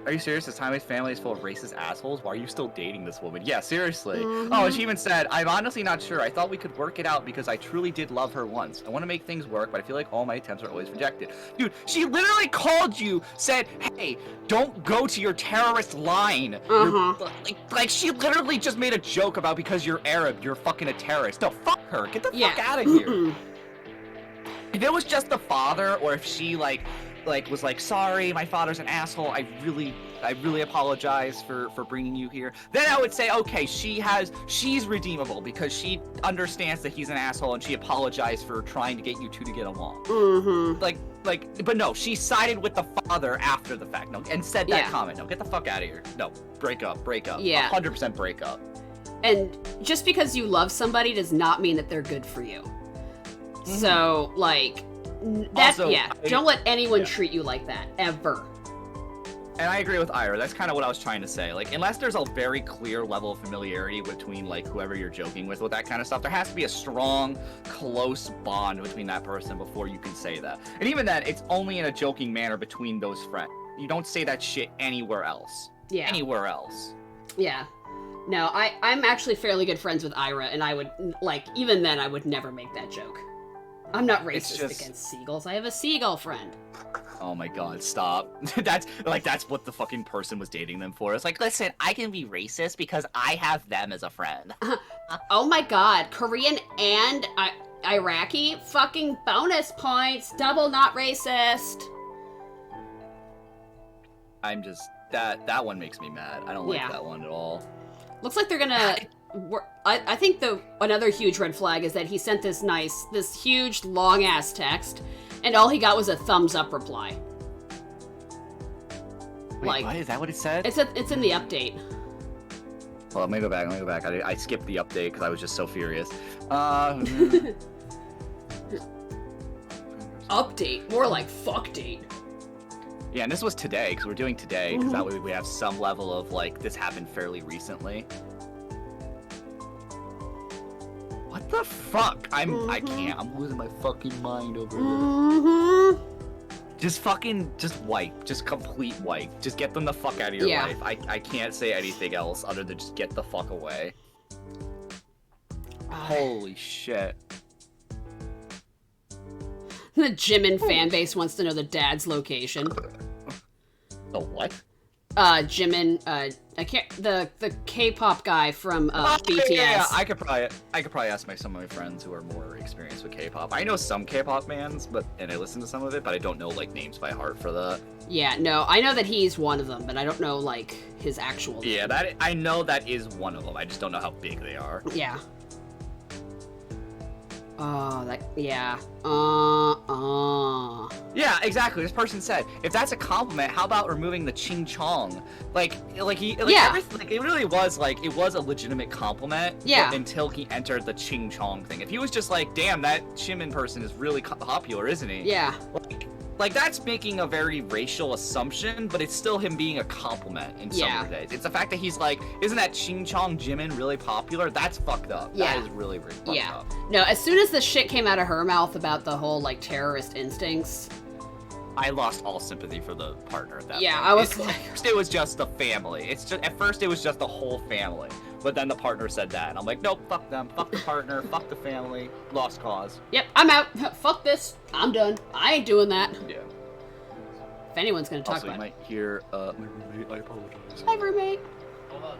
Speaker 1: Are you serious? This time his family is full of racist assholes? Why are you still dating this woman? Yeah, seriously. Oh, and she even said, I'm honestly not sure. I thought we could work it out because I truly did love her once. I want to make things work, but I feel like all my attempts are always rejected. Dude, she literally called you, said, hey, don't go to your terrorist line. Like, she literally just made a joke about because you're Arab, you're fucking a terrorist. No, fuck her. Get the fuck out of here. If it was just the father, or if she, like was like, sorry, my father's an asshole, I really apologize for bringing you here, then I would say, okay, she's redeemable because she understands that he's an asshole and she apologized for trying to get you two to get along. But no, she sided with the father after the fact, no, and said that comment. No, get the fuck out of here. No, break up. Yeah. 100% break up.
Speaker 2: And just because you love somebody does not mean that they're good for you. So, like, that's, also, don't let anyone treat you like that, ever.
Speaker 1: And I agree with Ira, that's kind of what I was trying to say. Like, unless there's a very clear level of familiarity between, like, whoever you're joking with that kind of stuff, there has to be a strong, close bond between that person before you can say that. And even then, it's only in a joking manner between those friends. You don't say that shit anywhere else. Yeah. Anywhere else.
Speaker 2: Yeah. No, I'm actually fairly good friends with Ira, and I would, like, even then, I would never make that joke. I'm not racist against seagulls. I have a seagull friend.
Speaker 1: Oh my god, stop. That's what the fucking person was dating them for. It's like, listen, I can be racist because I have them as a friend.
Speaker 2: Oh my god, Korean and Iraqi? Fucking bonus points. Double not racist.
Speaker 1: I'm just that one makes me mad. I don't like
Speaker 2: Yeah.
Speaker 1: that one at all.
Speaker 2: Looks like they're gonna. I think another huge red flag is that he sent this huge long ass text, and all he got was a thumbs up reply.
Speaker 1: Wait, what? Is that what it said?
Speaker 2: It's in the update.
Speaker 1: Well, let me go back. I skipped the update because I was just so furious.
Speaker 2: Update, more like fuck date.
Speaker 1: Yeah, and this was today because we're doing today because that way we have some level of like this happened fairly recently. What the fuck? I can't. I'm losing my fucking mind over this. Just wipe. Just complete wipe. Just get them the fuck out of your life. I can't say anything else other than just get the fuck away. Holy shit.
Speaker 2: The Jimin fan base wants to know the dad's location.
Speaker 1: The what?
Speaker 2: Jimin, the K-pop guy from BTS.
Speaker 1: Yeah, I could probably ask some of my friends who are more experienced with K-pop. I know some K-pop bands, and I listen to some of it, but I don't know like names by heart for that.
Speaker 2: Yeah, no, I know that he's one of them, but I don't know like his actual name.
Speaker 1: Yeah, I know that is one of them. I just don't know how big they are.
Speaker 2: Yeah. Oh, yeah.
Speaker 1: Yeah, exactly. This person said, if that's a compliment, how about removing the ching chong? Everything, it really was like, it was a legitimate compliment.
Speaker 2: Yeah.
Speaker 1: Until he entered the ching chong thing. If he was just like, damn, that Jimin person is really popular, isn't he?
Speaker 2: Yeah.
Speaker 1: Like that's making a very racial assumption, but it's still him being a compliment in some of the days. It's the fact that he's like, isn't that Ching Chong Jimin really popular? That's fucked up.
Speaker 2: Yeah.
Speaker 1: That is really, really fucked up.
Speaker 2: No, as soon as the shit came out of her mouth about the whole, like, terrorist instincts...
Speaker 1: I lost all sympathy for the partner at that point.
Speaker 2: Yeah, I was like...
Speaker 1: At first it was just the family. At first it was just the whole family. But then the partner said that, and I'm like, nope, fuck them. Fuck the partner. Fuck the family. Lost cause.
Speaker 2: Yep, I'm out. Fuck this. I'm done. I ain't doing that.
Speaker 1: Yeah.
Speaker 2: If anyone's gonna talk
Speaker 1: also,
Speaker 2: about
Speaker 1: you might hear, my roommate, I apologize.
Speaker 2: Hi, roommate.
Speaker 3: Hold on.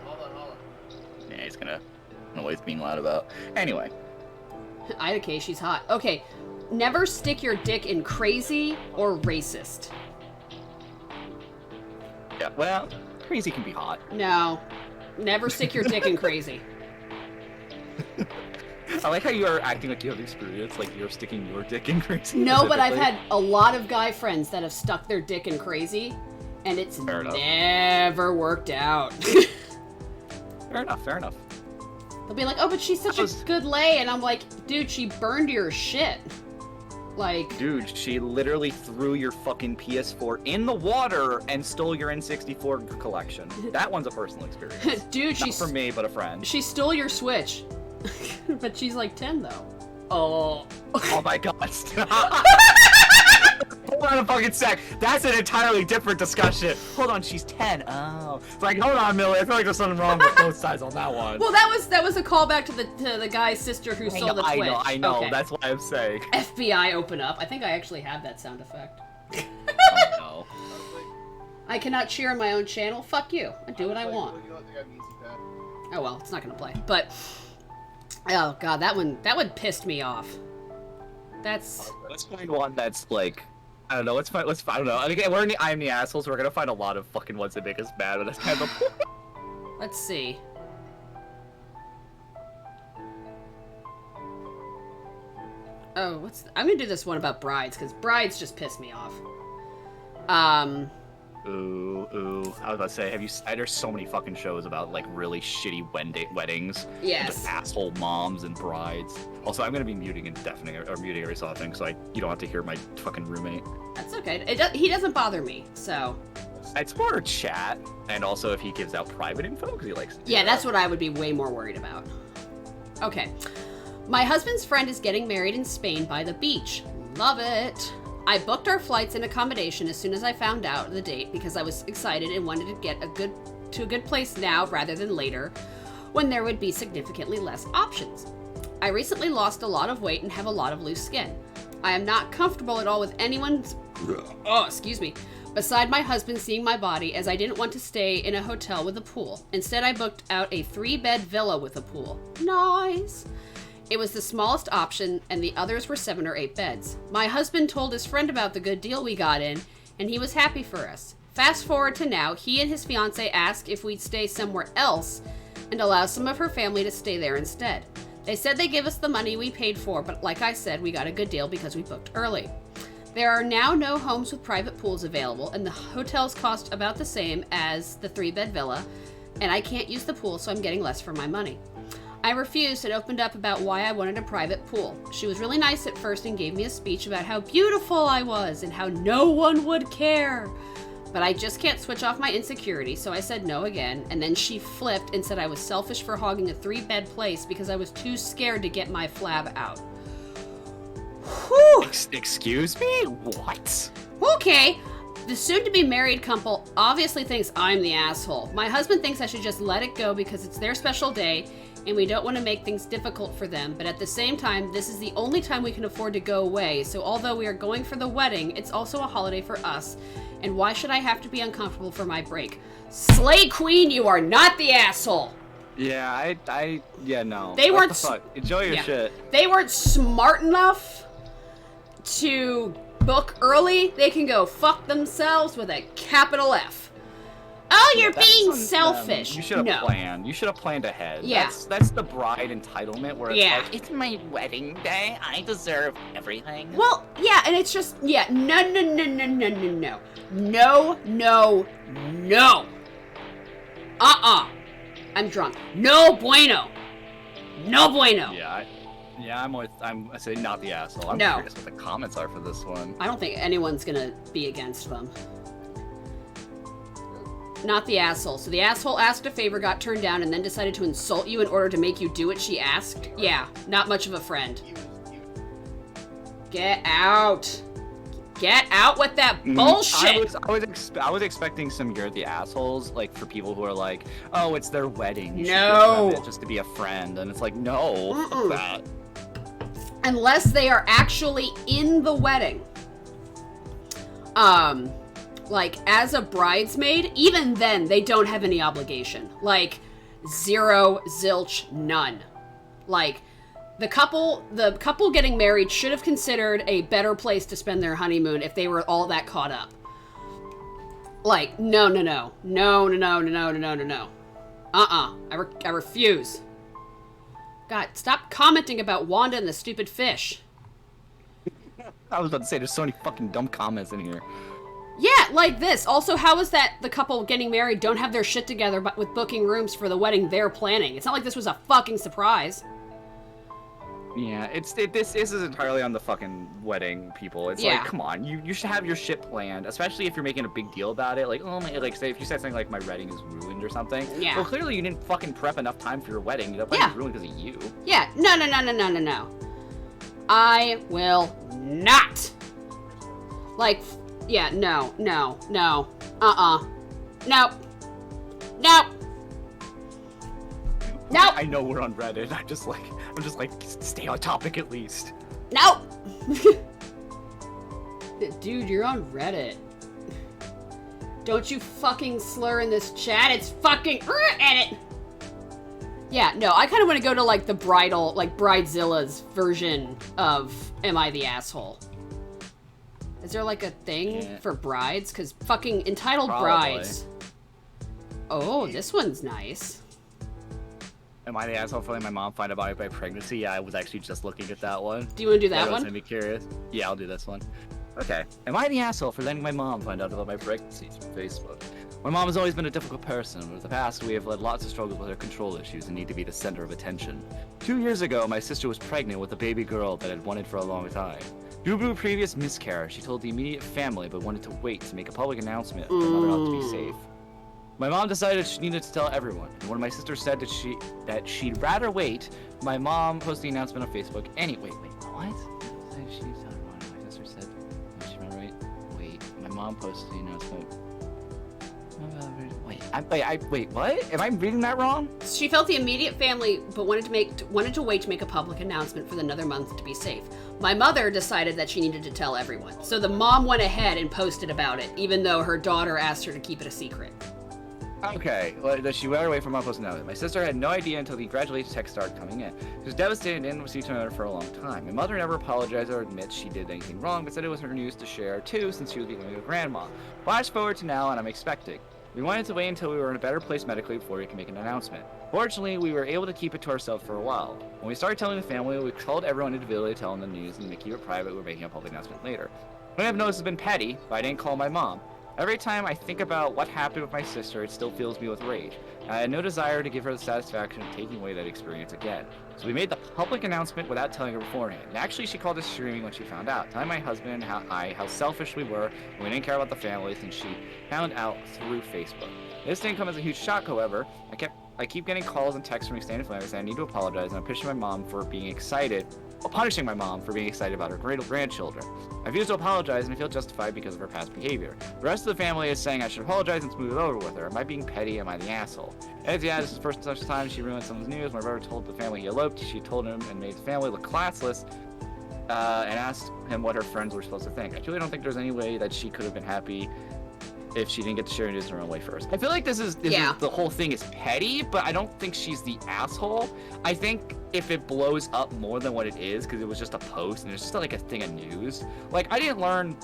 Speaker 1: Yeah, he's gonna know what he's being loud about. Anyway.
Speaker 2: AITA, she's hot. Okay, never stick your dick in crazy or racist.
Speaker 1: Yeah, well, crazy can be hot.
Speaker 2: No, never stick your dick in crazy.
Speaker 1: I like how you are acting like you have experience, like you're sticking your dick in crazy.
Speaker 2: No, but I've had a lot of guy friends that have stuck their dick in crazy, and it's never worked out.
Speaker 1: Fair enough.
Speaker 2: They'll be like, oh, but she's such a good lay, and I'm like, dude, she burned your shit. Like... Dude,
Speaker 1: she literally threw your fucking PS4 in the water and stole your N64 collection. That one's a personal experience.
Speaker 2: Dude,
Speaker 1: Not for me, but a friend.
Speaker 2: She stole your Switch. But she's like 10, though. Oh.
Speaker 1: Oh my god, stop. Hold on a fucking sec. That's an entirely different discussion. Hold on, she's 10. Oh. It's like, hold on, Millie. I feel like there's something wrong with both sides on that one.
Speaker 2: Well, that was a callback to the guy's sister who stole the Switch.
Speaker 1: I know.
Speaker 2: Okay.
Speaker 1: That's what I'm saying.
Speaker 2: FBI open up. I think I actually have that sound effect.
Speaker 1: Oh no.
Speaker 2: I cannot cheer on my own channel. Fuck you. I do what I want. Oh well, it's not gonna play. But oh god, that one pissed me off. Let's
Speaker 1: find one that's like, I don't know. I don't know. Again, we're in the I'm the assholes. We're gonna find a lot of fucking ones that make us mad, but that's kind of.
Speaker 2: Let's see. Oh, I'm gonna do this one about brides because brides just piss me off.
Speaker 1: Ooh. I was about to say, there's so many fucking shows about, like, really shitty weddings.
Speaker 2: Yes.
Speaker 1: And just asshole moms and brides. Also, I'm gonna be muting and deafening, or muting every so often, so you don't have to hear my fucking roommate.
Speaker 2: That's okay. He doesn't bother me, so...
Speaker 1: It's more chat, and also if he gives out private info, because he likes to do that.
Speaker 2: That's what I would be way more worried about. Okay. My husband's friend is getting married in Spain by the beach. Love it. I booked our flights and accommodation as soon as I found out the date because I was excited and wanted to get to a good place now rather than later when there would be significantly less options. I recently lost a lot of weight and have a lot of loose skin. I am not comfortable at all with anyone's beside my husband seeing my body as I didn't want to stay in a hotel with a pool. Instead, I booked out a 3-bed villa with a pool. Nice. It was the smallest option, and the others were 7 or 8 beds. My husband told his friend about the good deal we got in, and he was happy for us. Fast forward to now, he and his fiance asked if we'd stay somewhere else and allow some of her family to stay there instead. They said they'd give us the money we paid for, but like I said, we got a good deal because we booked early. There are now no homes with private pools available, and the hotels cost about the same as the 3-bed villa, and I can't use the pool, so I'm getting less for my money. I refused and opened up about why I wanted a private pool. She was really nice at first and gave me a speech about how beautiful I was and how no one would care. But I just can't switch off my insecurity, so I said no again, and then she flipped and said I was selfish for hogging a 3-bed place because I was too scared to get my flab out. Whew.
Speaker 1: Excuse me? What?
Speaker 2: Okay. The soon-to-be married couple obviously thinks I'm the asshole. My husband thinks I should just let it go because it's their special day, and we don't want to make things difficult for them, but at the same time, this is the only time we can afford to go away, so although we are going for the wedding, it's also a holiday for us, and why should I have to be uncomfortable for my break? Slay Queen, you are not the asshole!
Speaker 1: Yeah, no.
Speaker 2: They
Speaker 1: What
Speaker 2: weren't
Speaker 1: the fuck? Enjoy your shit.
Speaker 2: They weren't smart enough to book early. They can go fuck themselves with a capital F. Oh, you're being selfish.
Speaker 1: You should have
Speaker 2: No.
Speaker 1: planned. You should have planned ahead.
Speaker 2: Yeah.
Speaker 1: That's the bride entitlement where it's
Speaker 2: Yeah.
Speaker 1: like, it's my wedding day. I deserve everything.
Speaker 2: Well, yeah, and it's just, yeah, no. No. I'm drunk. No bueno. No bueno.
Speaker 1: I say not the asshole. I'm
Speaker 2: No.
Speaker 1: curious what the comments are for this one.
Speaker 2: I don't think anyone's gonna be against them. Not the asshole. So the asshole asked a favor, got turned down, and then decided to insult you in order to make you do what she asked? Yeah, not much of a friend. Get out. Get out with that bullshit!
Speaker 1: I was expecting some "you're the assholes" like for people who are like, oh, it's their wedding. You should
Speaker 2: No.
Speaker 1: give them it just to be a friend, and it's like, no, fuck that.
Speaker 2: Unless they are actually in the wedding. Like, as a bridesmaid, even then, they don't have any obligation. Like, zero, zilch, none. Like, the couple getting married should have considered a better place to spend their honeymoon if they were all that caught up. Like, no. I refuse. God, stop commenting about Wanda and the stupid fish.
Speaker 1: I was about to say, there's so many fucking dumb comments in here.
Speaker 2: Yeah, like this. Also, how is that the couple getting married don't have their shit together but with booking rooms for the wedding they're planning? It's not like this was a fucking surprise.
Speaker 1: Yeah, this is entirely on the fucking wedding people. It's
Speaker 2: Yeah.
Speaker 1: like, come on, you should have your shit planned, especially if you're making a big deal about it. Like, oh my, like say if you said something like my wedding is ruined or something.
Speaker 2: Yeah.
Speaker 1: Well, clearly you didn't fucking prep enough time for your wedding. The wedding was ruined because of you.
Speaker 2: Yeah, no. I will not. Like, yeah, no. Nope. Nope.
Speaker 1: I know we're on Reddit. I'm just like, stay on topic at least.
Speaker 2: Nope. Dude, you're on Reddit. Don't you fucking slur in this chat. It's fucking edit. Yeah, no, I kind of want to go to like the Bridezilla's version of Am I the Asshole? Is there like a thing for brides? Because fucking entitled brides. Oh, this one's nice.
Speaker 1: Am I the asshole for letting my mom find out about my pregnancy? Yeah, I was actually just looking at that one.
Speaker 2: Do you want to do that
Speaker 1: Everyone's
Speaker 2: one?
Speaker 1: gonna be curious. Yeah, I'll do this one. Okay. Am I the asshole for letting my mom find out about my pregnancy through Facebook? My mom has always been a difficult person. In the past, we have led lots of struggles with her control issues and need to be the center of attention. 2 years ago, my sister was pregnant with a baby girl that I'd wanted for a long time. Due to a previous miscarriage, she told the immediate family but wanted to wait to make a public announcement for the mother not to be safe. My mom decided she needed to tell everyone, and when my sister said that she'd rather wait, my mom posted the announcement on Facebook. What? She told everyone. My sister said she'd rather wait. My mom posted the announcement. Wait, what? Am I reading that wrong?
Speaker 2: She felt the immediate family, but wanted to wait to make a public announcement for another month to be safe. My mother decided that she needed to tell everyone. So the mom went ahead and posted about it, even though her daughter asked her to keep it a secret.
Speaker 1: Okay, well, that she went away from my post now. My sister had no idea until the congratulations text started coming in. She was devastated and didn't receive her for a long time. My mother never apologized or admits she did anything wrong, but said it was her news to share too, since she was becoming a grandma. Flash forward to now, and I'm expecting. We wanted to wait until we were in a better place medically before we could make an announcement. Fortunately, we were able to keep it to ourselves for a while. When we started telling the family, we called everyone individually to tell them the news and to keep it private. We were making a public announcement later. What I've noticed has been petty, but I didn't call my mom. Every time I think about what happened with my sister, it still fills me with rage. I had no desire to give her the satisfaction of taking away that experience again. So we made the public announcement without telling her beforehand. And actually, she called us screaming when she found out, telling my husband and how selfish we were, and we didn't care about the family since she found out through Facebook. This didn't come as a huge shock, however. I keep getting calls and texts from extended family saying I need to apologize, and I'm punishing my mom for being excited about her grandchildren. I refuse to apologize, and I feel justified because of her past behavior. The rest of the family is saying I should apologize and smooth it over with her. Am I being petty? Am I the asshole? And yeah, this is the first such time she ruined someone's news. My brother told the family he eloped. She told him and made the family look classless, and asked him what her friends were supposed to think. I truly don't think there's any way that she could have been happy if she didn't get to share news her own way first. I feel like this is the whole thing is petty, but I don't think she's the asshole. I think if it blows up more than what it is, because it was just a post and it's just like a thing of news. Like, I didn't learn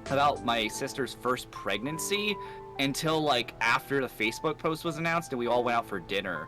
Speaker 1: about my sister's first pregnancy until like after the Facebook post was announced and we all went out for dinner.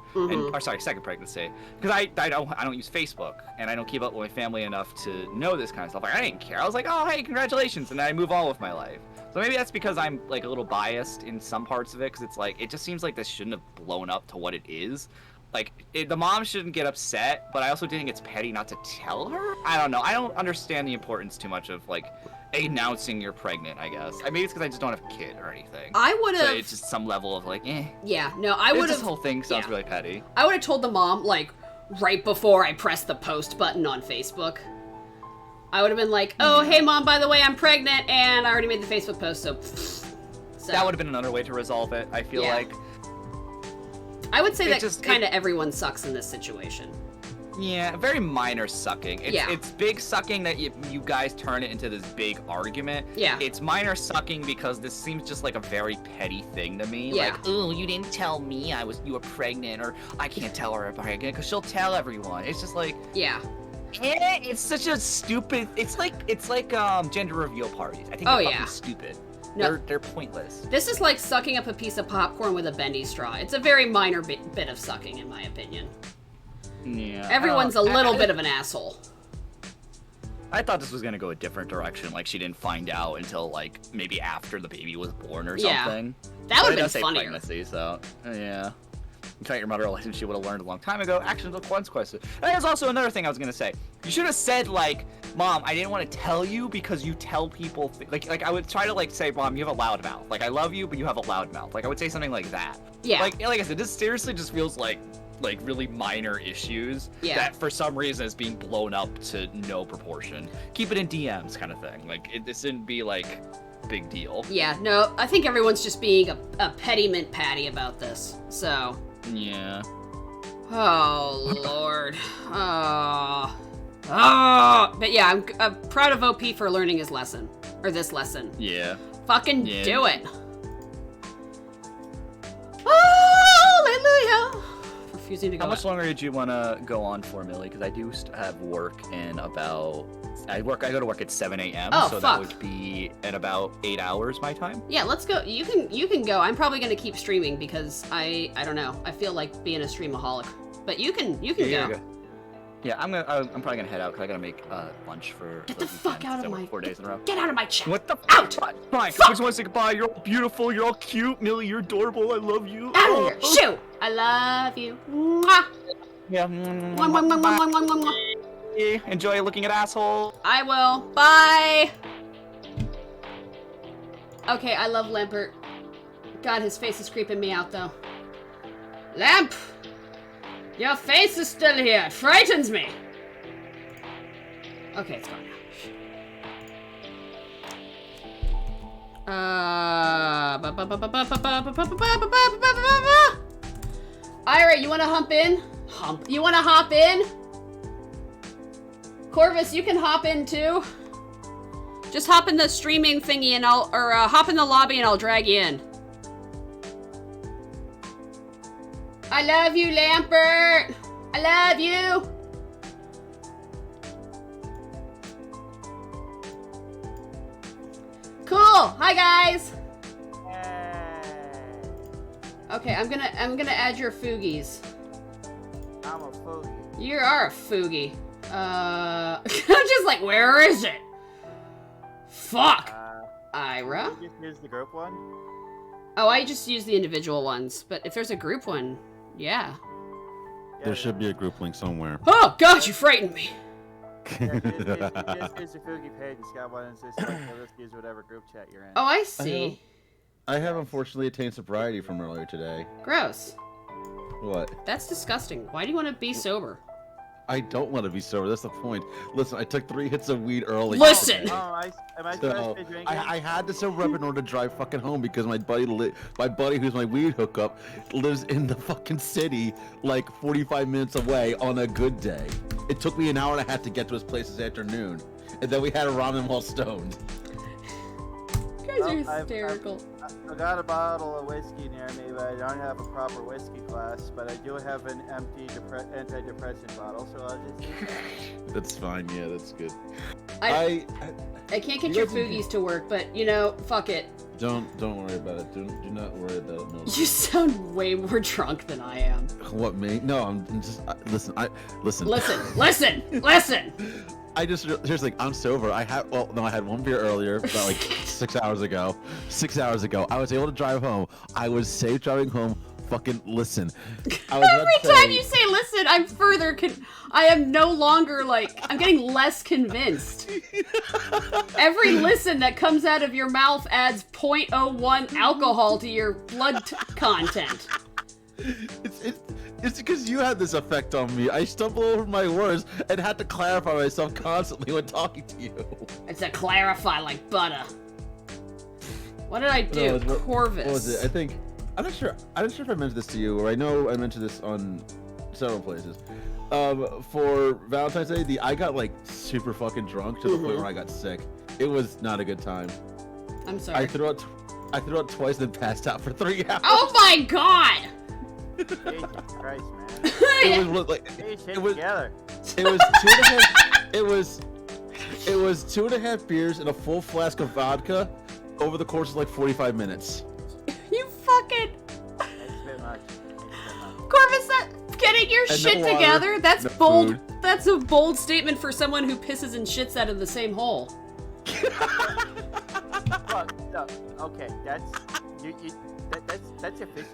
Speaker 1: Second pregnancy. Because I don't use Facebook and I don't keep up with my family enough to know this kind of stuff. Like, I didn't care. I was like, oh hey, congratulations, and then I move on with my life. So maybe that's because I'm like a little biased in some parts of it, because it's like, it just seems like this shouldn't have blown up to what it is. Like, the mom shouldn't get upset, but I also think it's petty not to tell her? I don't know. I don't understand the importance too much of like announcing you're pregnant, I guess. Maybe it's because I just don't have a kid or anything.
Speaker 2: I would have.
Speaker 1: It's just some level of like, eh.
Speaker 2: Yeah, no, I would have.
Speaker 1: This whole thing sounds really petty.
Speaker 2: I would have told the mom, like, right before I pressed the post button on Facebook. I would have been like, oh, hey, Mom, by the way, I'm pregnant, and I already made the Facebook post, so...
Speaker 1: That would have been another way to resolve it, I feel like.
Speaker 2: I would say that just kind of everyone sucks in this situation.
Speaker 1: Yeah, very minor sucking. It's big sucking that you guys turn it into this big argument.
Speaker 2: Yeah.
Speaker 1: It's minor sucking because this seems just like a very petty thing to me.
Speaker 2: Yeah.
Speaker 1: Like, oh, you didn't tell me you were pregnant, or I can't tell her I'm pregnant because she'll tell everyone. It's just like...
Speaker 2: Yeah.
Speaker 1: It's such a stupid. It's like gender reveal parties. I think they're fucking stupid. No. They're pointless.
Speaker 2: This is like sucking up a piece of popcorn with a bendy straw. It's a very minor bit of sucking, in my opinion.
Speaker 1: Yeah.
Speaker 2: Everyone's a little bit of an asshole.
Speaker 1: I thought this was gonna go a different direction. Like she didn't find out until like maybe after the baby was born or something.
Speaker 2: That would have been funnier.
Speaker 1: Pregnancy, so yeah. You tell your mother a lesson she would have learned a long time ago. Actions of consequences. And there's also another thing I was gonna say. You should have said like, Mom, I didn't want to tell you because you tell people like I would try to like say, Mom, you have a loud mouth. Like I love you, but you have a loud mouth. Like I would say something like that.
Speaker 2: Yeah.
Speaker 1: Like I said, this seriously just feels like really minor issues that for some reason is being blown up to no proportion. Keep it in DMs kind of thing. Like this didn't be like big deal.
Speaker 2: Yeah. No, I think everyone's just being a petty mint patty about this. So.
Speaker 1: Yeah.
Speaker 2: Oh, Lord. But yeah, I'm proud of OP for learning his lesson. Or this lesson.
Speaker 1: Yeah.
Speaker 2: Fucking do it. Hallelujah. Refusing to go
Speaker 1: How much longer did you want to go on for, Millie? Because I do have work in about... I go to work at 7 a.m.
Speaker 2: Oh,
Speaker 1: so
Speaker 2: fuck.
Speaker 1: That would be at about 8 hours my time.
Speaker 2: Yeah, let's go. You can go. I'm probably gonna keep streaming because I don't know. I feel like being a streamaholic. But you can go.
Speaker 1: Yeah, I'm probably gonna head out because I gotta make lunch for.
Speaker 2: Get the fuck out of my
Speaker 1: 4 days in a row.
Speaker 2: Get out of my chat.
Speaker 1: What the
Speaker 2: out?
Speaker 1: Fine.
Speaker 2: Fuck.
Speaker 1: I just want to say goodbye. You're all beautiful. You're all cute, Millie. You're adorable. I love you.
Speaker 2: Out of here. Shoo. I love you. Mwah.
Speaker 1: Yeah.
Speaker 2: Mwah, mwah, mwah, mwah, mwah, mwah, mwah.
Speaker 1: Enjoy looking at assholes.
Speaker 2: I will. Bye. Okay, I love Lampert. God, his face is creeping me out, though. Lamp! Your face is still here. It frightens me. Okay, it's gone now. Ira, you wanna hump in? You wanna hop in? Corvus, you can hop in too. Just hop in the streaming thingy and hop in the lobby and I'll drag you in. I love you, Lampert. I love you. Cool. Hi, guys. Okay, I'm gonna add your foogies.
Speaker 4: I'm a foodie.
Speaker 2: You are a foogie. I'm just like, where is it? Fuck. Ira?
Speaker 4: You just use the group one?
Speaker 2: Oh, I just use the individual ones, but if there's a group one, yeah.
Speaker 5: There should be a group link somewhere.
Speaker 2: Oh god, you frightened me.
Speaker 4: Yeah, just use your Fugi page. It's got one that's just like, let's use whatever group chat you're in.
Speaker 2: Oh, I see.
Speaker 5: I have unfortunately attained sobriety from earlier today.
Speaker 2: Gross.
Speaker 5: What?
Speaker 2: That's disgusting. Why do you want to be sober?
Speaker 5: I don't want to be sober. That's the point. Listen, I took 3 hits of weed early.
Speaker 2: Listen!
Speaker 4: Oh, am I supposed to be drinking?
Speaker 5: I had to sober up in order to drive fucking home because my buddy, who's my weed hookup, lives in the fucking city, like 45 minutes away on a good day. It took me an hour and a half to get to his place this afternoon, and then we had a ramen while stoned.
Speaker 2: You guys are hysterical.
Speaker 4: I got a bottle of whiskey near me, but I don't have a proper whiskey glass. But I do have an empty antidepressant bottle, so I'll just use that.
Speaker 5: That's fine. Yeah, that's good.
Speaker 2: I can't get your foogies to work, but you know, fuck it.
Speaker 5: Don't worry about it. Do not worry about it. No.
Speaker 2: You sound way more drunk than I am.
Speaker 5: What, me? No, I'm just listen.
Speaker 2: Listen.
Speaker 5: I just seriously, I'm sober. I had one beer earlier, about like 6 hours ago. 6 hours ago, I was able to drive home. I was safe driving home. Fucking listen.
Speaker 2: Every time you say listen, I am no longer like, I'm getting less convinced. Every listen that comes out of your mouth adds 0.01 alcohol to your blood content.
Speaker 5: It's because you had this effect on me. I stumble over my words and had to clarify myself constantly when talking to you.
Speaker 2: It's a clarify like butter. What did I do?
Speaker 5: No,
Speaker 2: Corvus.
Speaker 5: What was it? I'm not sure if I mentioned this to you, or I know I mentioned this on several places. For Valentine's Day, I got like super fucking drunk to the point where I got sick. It was not a good time.
Speaker 2: I'm sorry.
Speaker 5: I threw out twice and then passed out for 3 hours.
Speaker 2: Oh my god!
Speaker 4: Jesus Christ, man.
Speaker 5: It was like
Speaker 4: Together.
Speaker 5: It was 2.5. It was 2.5 beers and a full flask of vodka over the course of like 45 minutes.
Speaker 2: You fucking
Speaker 4: It's a bit much.
Speaker 2: Corvus, getting your
Speaker 5: And
Speaker 2: shit
Speaker 5: no water,
Speaker 2: together. That's
Speaker 5: no
Speaker 2: bold.
Speaker 5: food.
Speaker 2: That's a bold statement for someone who pisses and shits out of the same hole.
Speaker 4: Look, okay, that's efficiency.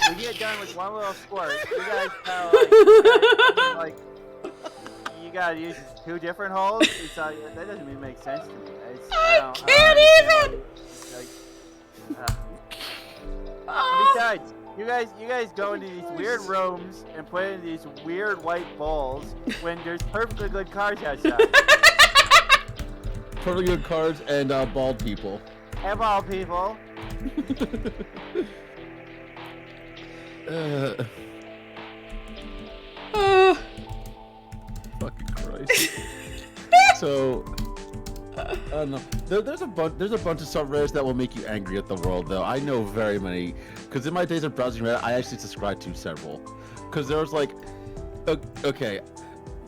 Speaker 4: We get done with one little squirt. You guys kind of like you gotta use 2 different holes. That doesn't even make sense to me.
Speaker 2: I can't even.
Speaker 4: Besides, you guys go into these weird rooms and put in these weird white bowls when there's perfectly good cars outside.
Speaker 5: Perfectly good cards and bald people.
Speaker 4: And all people.
Speaker 5: Fucking Christ. So, I don't know. There's a bunch of subreddits that will make you angry at the world, though. I know very many, because in my days of browsing Reddit, I actually subscribed to several. Because there was like, okay,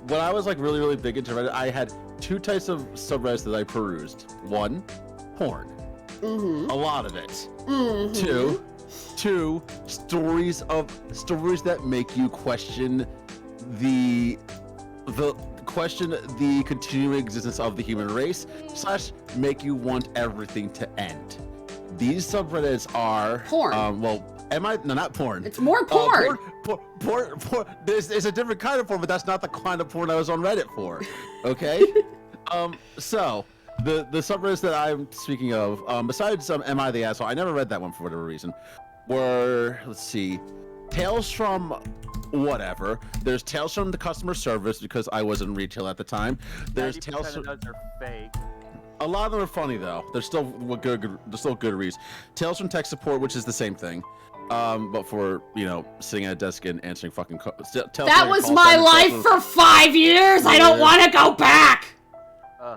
Speaker 5: when I was like really big into Reddit, I had 2 types of subreddits that I perused. 1, porn.
Speaker 2: Mm-hmm.
Speaker 5: A lot of it.
Speaker 2: Mm-hmm.
Speaker 5: 2, stories that make you question the continuing existence of the human race / make you want everything to end. These subreddits are
Speaker 2: porn.
Speaker 5: Not porn.
Speaker 2: It's more porn.
Speaker 5: Porn. There's a different kind of porn, but that's not the kind of porn I was on Reddit for. Okay. So the subreddits that I'm speaking of, besides Am I the Asshole? I never read that one for whatever reason. Were, let's see, Tales from whatever. There's Tales from the customer service because I was in retail at the time. There's Tales from...
Speaker 4: those are fake.
Speaker 5: A lot of them are funny though. They're still good. They're still good reads. Tales from tech support, which is the same thing, but for sitting at a desk and answering fucking calls.
Speaker 2: That was my life for 5 years. I don't want to go back.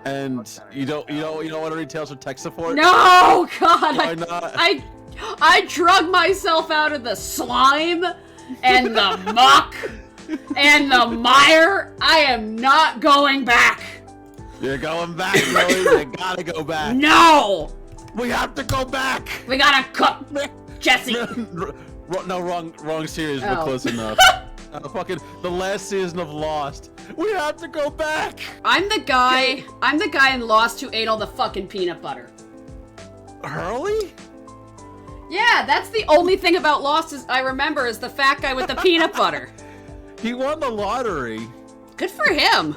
Speaker 5: And you don't want to read Tales from tech support?
Speaker 2: No, God.
Speaker 5: Why not?
Speaker 2: I drug myself out of the slime and the muck and the mire. I am not going back.
Speaker 5: You're going back, Zoe. You gotta go back.
Speaker 2: No!
Speaker 5: We have to go back.
Speaker 2: We gotta cook, Jesse.
Speaker 5: No, wrong series, but
Speaker 2: Oh.
Speaker 5: close enough. Fucking the last season of Lost. We have to go back.
Speaker 2: I'm the guy in Lost who ate all the fucking peanut butter.
Speaker 5: Hurley?
Speaker 2: Yeah, that's the only thing about Lost I remember is the fat guy with the peanut butter.
Speaker 5: He won the lottery.
Speaker 2: Good for him.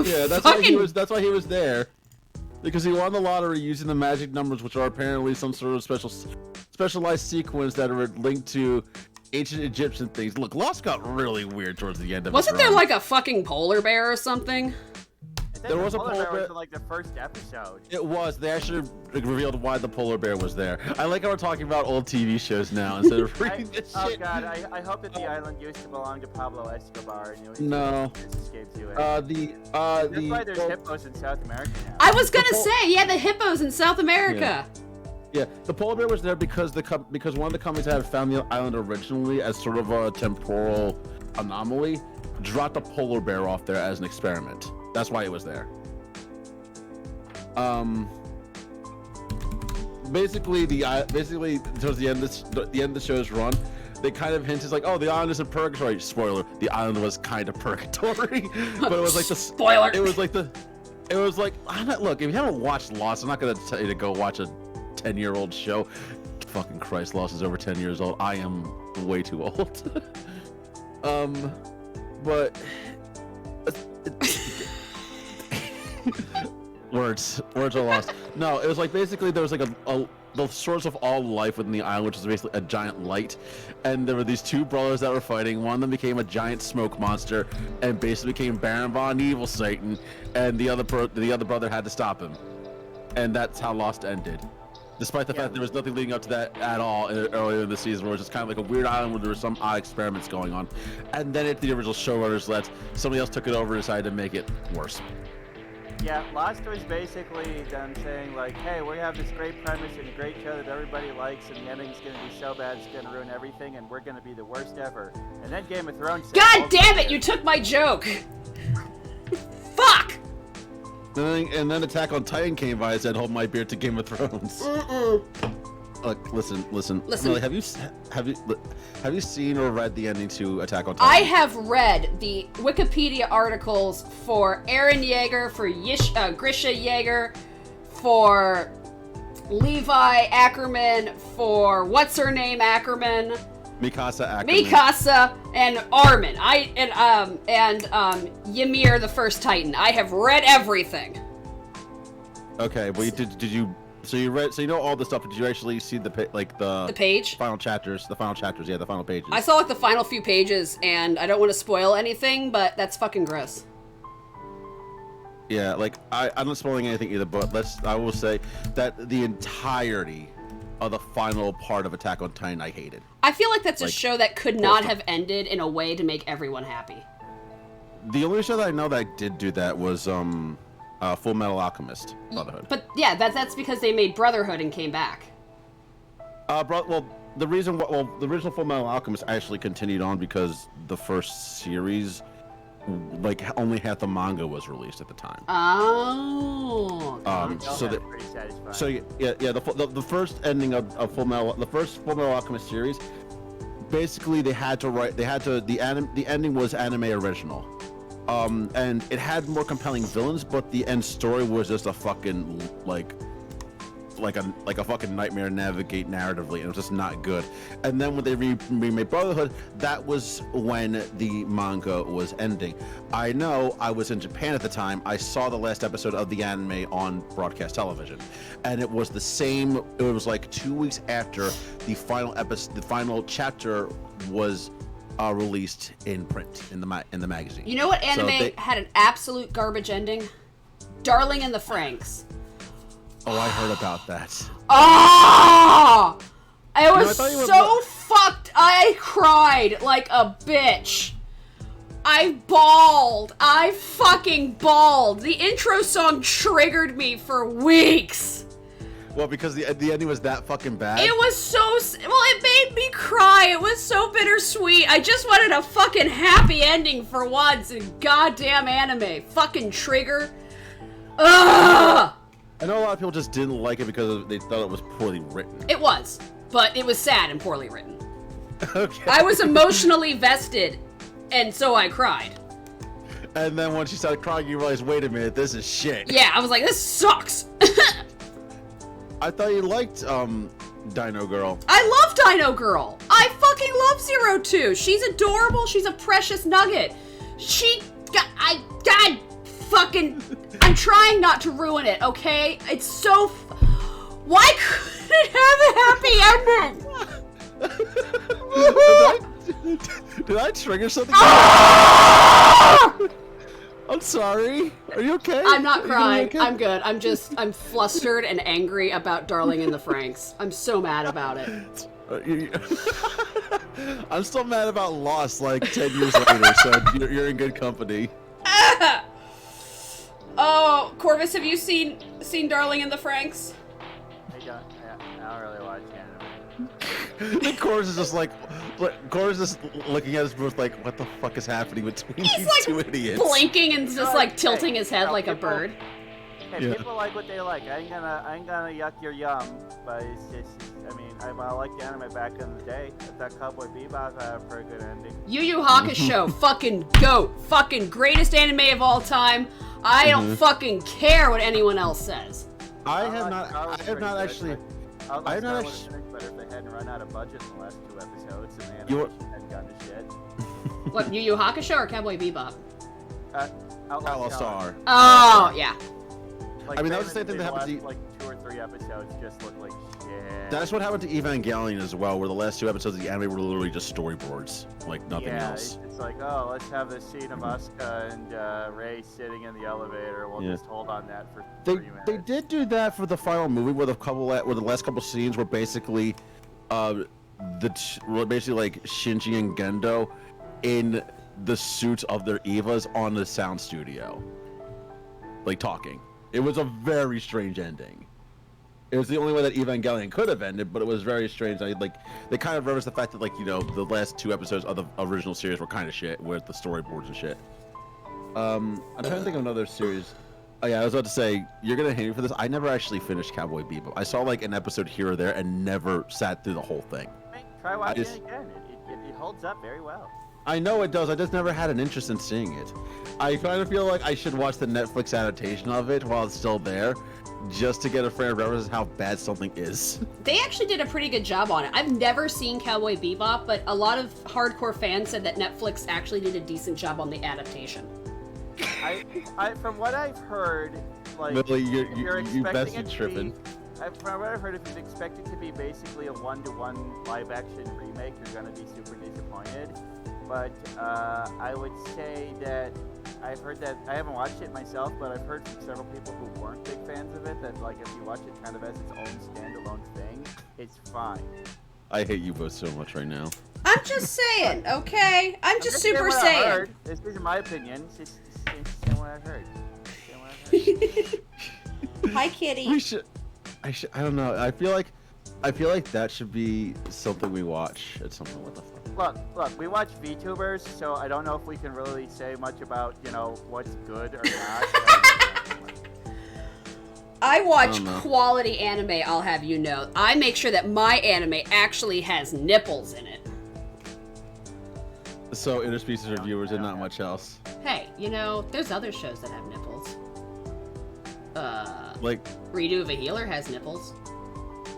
Speaker 5: Yeah, that's why he was. That's why he was there, because he won the lottery using the magic numbers, which are apparently some sort of specialized sequence that are linked to ancient Egyptian things. Look, Lost got really weird towards the end of it.
Speaker 2: Wasn't there like a fucking polar bear or something?
Speaker 5: There was a
Speaker 4: polar
Speaker 5: polar
Speaker 4: bear.
Speaker 5: bear.
Speaker 4: Was in, like the first episode.
Speaker 5: It was. They actually revealed why the polar bear was there. I like how we're talking about old TV shows now instead of reading this
Speaker 4: Oh
Speaker 5: shit.
Speaker 4: god, I hope that the island used to belong to Pablo Escobar. And
Speaker 5: No.
Speaker 4: escaped to it.
Speaker 5: That's
Speaker 4: why there's hippos in South America now.
Speaker 2: I was gonna say, yeah, the hippos in South America.
Speaker 5: Yeah, the polar bear was there because because one of the companies that had found the island originally as sort of a temporal anomaly dropped a polar bear off there as an experiment. That's why it was there. Basically towards the end of the show's run, they kind of hint is like, oh, the island is in purgatory. Spoiler: the island was kind of purgatory, but it was like the
Speaker 2: Spoiler.
Speaker 5: It was like look, if you haven't watched Lost, I'm not gonna tell you to go watch a 10-year-old show. Fucking Christ, Lost is over 10 years old. I am way too old. But words are lost. No, it was like basically there was like the source of all life within the island, which is basically a giant light, and there were these two brothers that were fighting. One of them became a giant smoke monster and basically became Baron von Evil Satan, and the other brother had to stop him, and that's how Lost ended. Despite the fact there was nothing leading up to that at all earlier in the season, where it was just kind of like a weird island where there were some odd experiments going on, and then the original showrunners left, somebody else took it over and decided to make it worse.
Speaker 4: Yeah, Lost was basically them saying like, hey, we have this great premise and a great show that everybody likes, and the ending's gonna be so bad it's gonna ruin everything, and we're gonna be the worst ever. And then Game of Thrones said,
Speaker 2: God damn it! You took my joke. Fuck.
Speaker 5: And then Attack on Titan came by and said, hold my beer to Game of Thrones. Look, listen. Millie, have you seen or read the ending to Attack on Titan?
Speaker 2: I have read the Wikipedia articles for Eren Yeager, for Grisha Yeager, for Levi Ackerman, for what's her name Ackerman,
Speaker 5: Mikasa Ackerman.
Speaker 2: Mikasa, and Armin. And Ymir, the first Titan. I have read everything.
Speaker 5: Okay, well, did you? So you know all the stuff. Did you actually see the
Speaker 2: page?
Speaker 5: Final chapters. The final pages.
Speaker 2: I saw like the final few pages, and I don't want to spoil anything, but that's fucking gross.
Speaker 5: Yeah, like I'm not spoiling anything either, but I will say that the entirety of the final part of Attack on Titan I hated.
Speaker 2: I feel like that's a
Speaker 5: Like,
Speaker 2: show that could not have ended in a way to make everyone happy.
Speaker 5: The only show that I know that did do that was Full Metal Alchemist Brotherhood.
Speaker 2: But yeah, that's because they made Brotherhood and came back.
Speaker 5: The original Full Metal Alchemist actually continued on because the first series, like only half the manga was released at the time.
Speaker 2: Oh.
Speaker 4: pretty satisfying.
Speaker 5: So yeah, the first ending of the first Full Metal Alchemist series, basically the ending was anime original. And it had more compelling villains, but the end story was just a fucking like a fucking nightmare to navigate narratively, and it was just not good. And then when they remade Brotherhood, that was when the manga was ending. I know I was in Japan at the time. I saw the last episode of the anime on broadcast television, and it was the same. It was like 2 weeks after the final chapter was released in print in the magazine.
Speaker 2: You know what anime had an absolute garbage ending? Darling in the Franxx.
Speaker 5: Oh, I heard about that.
Speaker 2: Oh! It was
Speaker 5: I thought you would
Speaker 2: so fucked. I cried like a bitch. I bawled. I fucking bawled. The intro song triggered me for weeks.
Speaker 5: Well, because the ending was that fucking bad.
Speaker 2: It was so well. It made me cry. It was so bittersweet. I just wanted a fucking happy ending for once in goddamn anime. Fucking Trigger. Ugh.
Speaker 5: I know a lot of people just didn't like it because they thought it was poorly written.
Speaker 2: It was, but it was sad and poorly written.
Speaker 5: Okay.
Speaker 2: I was emotionally vested, and so I cried.
Speaker 5: And then once you started crying, you realized, wait a minute, this is shit.
Speaker 2: Yeah, I was like, this sucks.
Speaker 5: I thought you liked Dino Girl.
Speaker 2: I love Dino Girl. I fucking love Zero Two. She's adorable. She's a precious nugget. God fucking, I'm trying not to ruin it, okay? It's so, why couldn't it have a happy ending?
Speaker 5: Did I trigger something? I'm sorry. Are you okay?
Speaker 2: I'm not
Speaker 5: Are you
Speaker 2: crying.
Speaker 5: okay?
Speaker 2: I'm good. I'm flustered and angry about Darling in the Franxx. I'm so mad about it.
Speaker 5: I'm still mad about Lost like 10 years later, so you're in good company.
Speaker 2: Oh, Corvus, have you seen Darling in the Franxx?
Speaker 4: I don't really watch anime.
Speaker 5: And Cores is just like, Cores is looking at us both like, what the fuck is happening between
Speaker 2: He's
Speaker 5: these
Speaker 2: like
Speaker 5: two idiots?
Speaker 2: blinking and just like tilting his head like a bird.
Speaker 4: Hey,
Speaker 5: Yeah.
Speaker 4: people like what they like. I ain't gonna yuck your yum, but it's just, I mean, I liked anime back in the day. I thought Cowboy Bebop had a pretty good ending.
Speaker 2: Yu Yu Hakusho, fucking GOAT, fucking greatest anime of all time. I don't fucking care what anyone else says.
Speaker 5: I have not actually.
Speaker 4: I
Speaker 5: have not
Speaker 4: was better if they hadn't run out of budget in the last 2 episodes and the
Speaker 5: You
Speaker 4: animation hadn't gone to shit.
Speaker 2: What, Yu Yu Hakusho or Cowboy Bebop?
Speaker 4: Outlaw
Speaker 5: Star.
Speaker 2: Oh, yeah.
Speaker 4: Like,
Speaker 5: I mean, that was the same
Speaker 4: basically
Speaker 5: thing that happened to
Speaker 4: last, like 2 or 3 episodes just look like shit.
Speaker 5: That's what happened to Evangelion as well, where the last 2 episodes of the anime were literally just storyboards, like nothing else.
Speaker 4: It's like, oh, let's have this scene of Asuka and Rey sitting in the elevator. We'll just hold on that for 3 minutes.
Speaker 5: They did do that for the final movie, where the last couple scenes were basically, basically like Shinji and Gendo in the suits of their Evas on the sound studio, like talking. It was a very strange ending. It was the only way that Evangelion could have ended, but it was very strange. They kind of referenced the fact that, like, you know, the last 2 episodes of the original series were kind of shit with the storyboards and shit. I'm trying to think of another series. Oh yeah, I was about to say, you're gonna hate me for this. I never actually finished Cowboy Bebop. I saw like an episode here or there and never sat through the whole thing.
Speaker 4: Try watching it again. It holds up very well.
Speaker 5: I know it does. I just never had an interest in seeing it. I kind of feel like I should watch the Netflix adaptation of it while it's still there, just to get a frame of reference how bad something is.
Speaker 2: They actually did a pretty good job on it. I've never seen Cowboy Bebop, but a lot of hardcore fans said that Netflix actually did a decent job on the adaptation.
Speaker 4: From what I've heard, like,
Speaker 5: Lily,
Speaker 4: you're
Speaker 5: you best
Speaker 4: expecting
Speaker 5: be
Speaker 4: it to
Speaker 5: tripping.
Speaker 4: from what I've heard, if you expect it to be basically a 1-to-1 live-action remake, you're gonna be super disappointed. But I would say that I've heard that, I haven't watched it myself, but I've heard from several people who weren't big fans of it that, like, if you watch it kind of as its own standalone thing, it's fine.
Speaker 5: I hate you both so much right now.
Speaker 2: I'm just saying, okay? I'm just
Speaker 4: saying
Speaker 2: super
Speaker 4: what I
Speaker 2: saying.
Speaker 4: heard. This isn't my opinion. It's just saying what I've heard. Saying what I've heard.
Speaker 2: Hi, kitty.
Speaker 5: I don't know. I feel like that should be something we watch at some point. What the fuck?
Speaker 4: Look, we watch VTubers, so I don't know if we can really say much about, you know, what's good or not.
Speaker 2: I watch quality anime, I'll have you know. I make sure that my anime actually has nipples in it.
Speaker 5: So interspecies reviewers and not much else.
Speaker 2: Hey, you know, there's other shows that have nipples.
Speaker 5: Like,
Speaker 2: Redo of a Healer has nipples.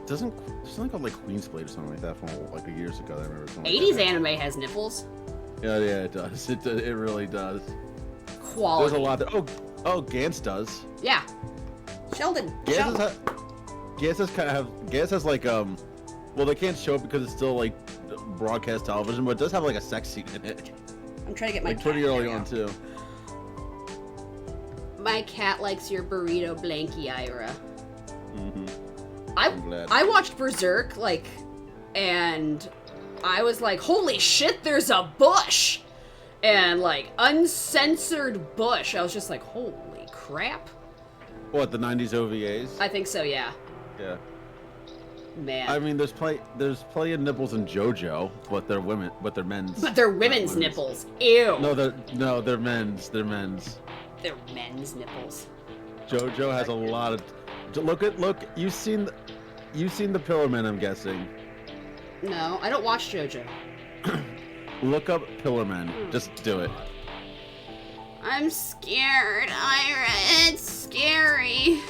Speaker 5: there's something called like Queen's Blade or something like that from like years ago. I remember something
Speaker 2: 80s
Speaker 5: like that.
Speaker 2: anime has nipples.
Speaker 5: Yeah, it does. It really does.
Speaker 2: Quality.
Speaker 5: There's a lot. Oh, Gantz does.
Speaker 2: Yeah. Sheldon.
Speaker 5: Gantz has like well, they can't show it because it's still like broadcast television, but it does have like a sex scene in it.
Speaker 2: I'm trying to get my
Speaker 5: Like
Speaker 2: cat.
Speaker 5: pretty early
Speaker 2: There we
Speaker 5: on
Speaker 2: go.
Speaker 5: too.
Speaker 2: My cat likes your burrito blankie, Ira.
Speaker 5: Mm-hmm.
Speaker 2: I'm
Speaker 5: glad.
Speaker 2: I watched Berserk, like, and I was like, holy shit, there's a bush! And, like, uncensored bush. I was just like, holy crap.
Speaker 5: What, the 90s OVAs?
Speaker 2: I think so, yeah.
Speaker 5: Yeah.
Speaker 2: Man.
Speaker 5: I mean, there's plenty of nipples in JoJo, but they're women, but they're men's.
Speaker 2: But they're women's nipples. Ew.
Speaker 5: No, they're men's. They're men's.
Speaker 2: They're men's nipples.
Speaker 5: JoJo has a lot of. Look. You've seen the Pillar Men, I'm guessing.
Speaker 2: No, I don't watch JoJo.
Speaker 5: Look up Pillar Men. Just do it.
Speaker 2: I'm scared, Ira. It's scary.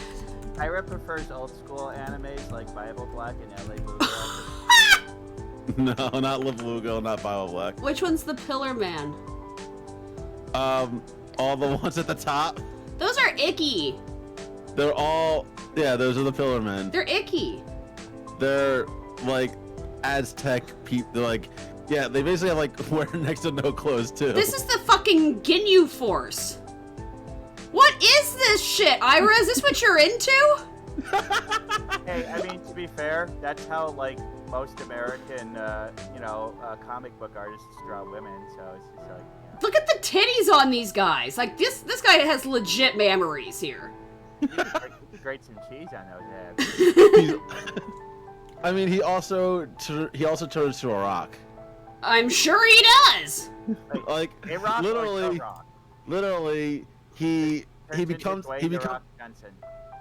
Speaker 4: Ira prefers old school animes like Bible Black and LA Blue.
Speaker 5: No, not Lugo, not Bio Black.
Speaker 2: Which one's the Pillar Man?
Speaker 5: All the ones at the top.
Speaker 2: Those are icky.
Speaker 5: They're all. Yeah, those are the Pillar Men.
Speaker 2: They're icky.
Speaker 5: They're like Aztec people. They're like, yeah, they basically have like wear next to no clothes too.
Speaker 2: This is the fucking Ginyu Force. What is this shit, Ira? Is this what you're into?
Speaker 4: Hey, I mean, to be fair, that's how like most American, comic book artists draw women. So it's just like. Yeah.
Speaker 2: Look at the titties on these guys. Like this guy has legit mammaries here.
Speaker 4: You could grate some cheese on those abs.
Speaker 5: I mean, he also turns to a rock.
Speaker 2: I'm sure he does.
Speaker 5: Like
Speaker 4: A rock
Speaker 5: literally,
Speaker 4: or rock?
Speaker 5: literally, he becomes
Speaker 4: Johnson.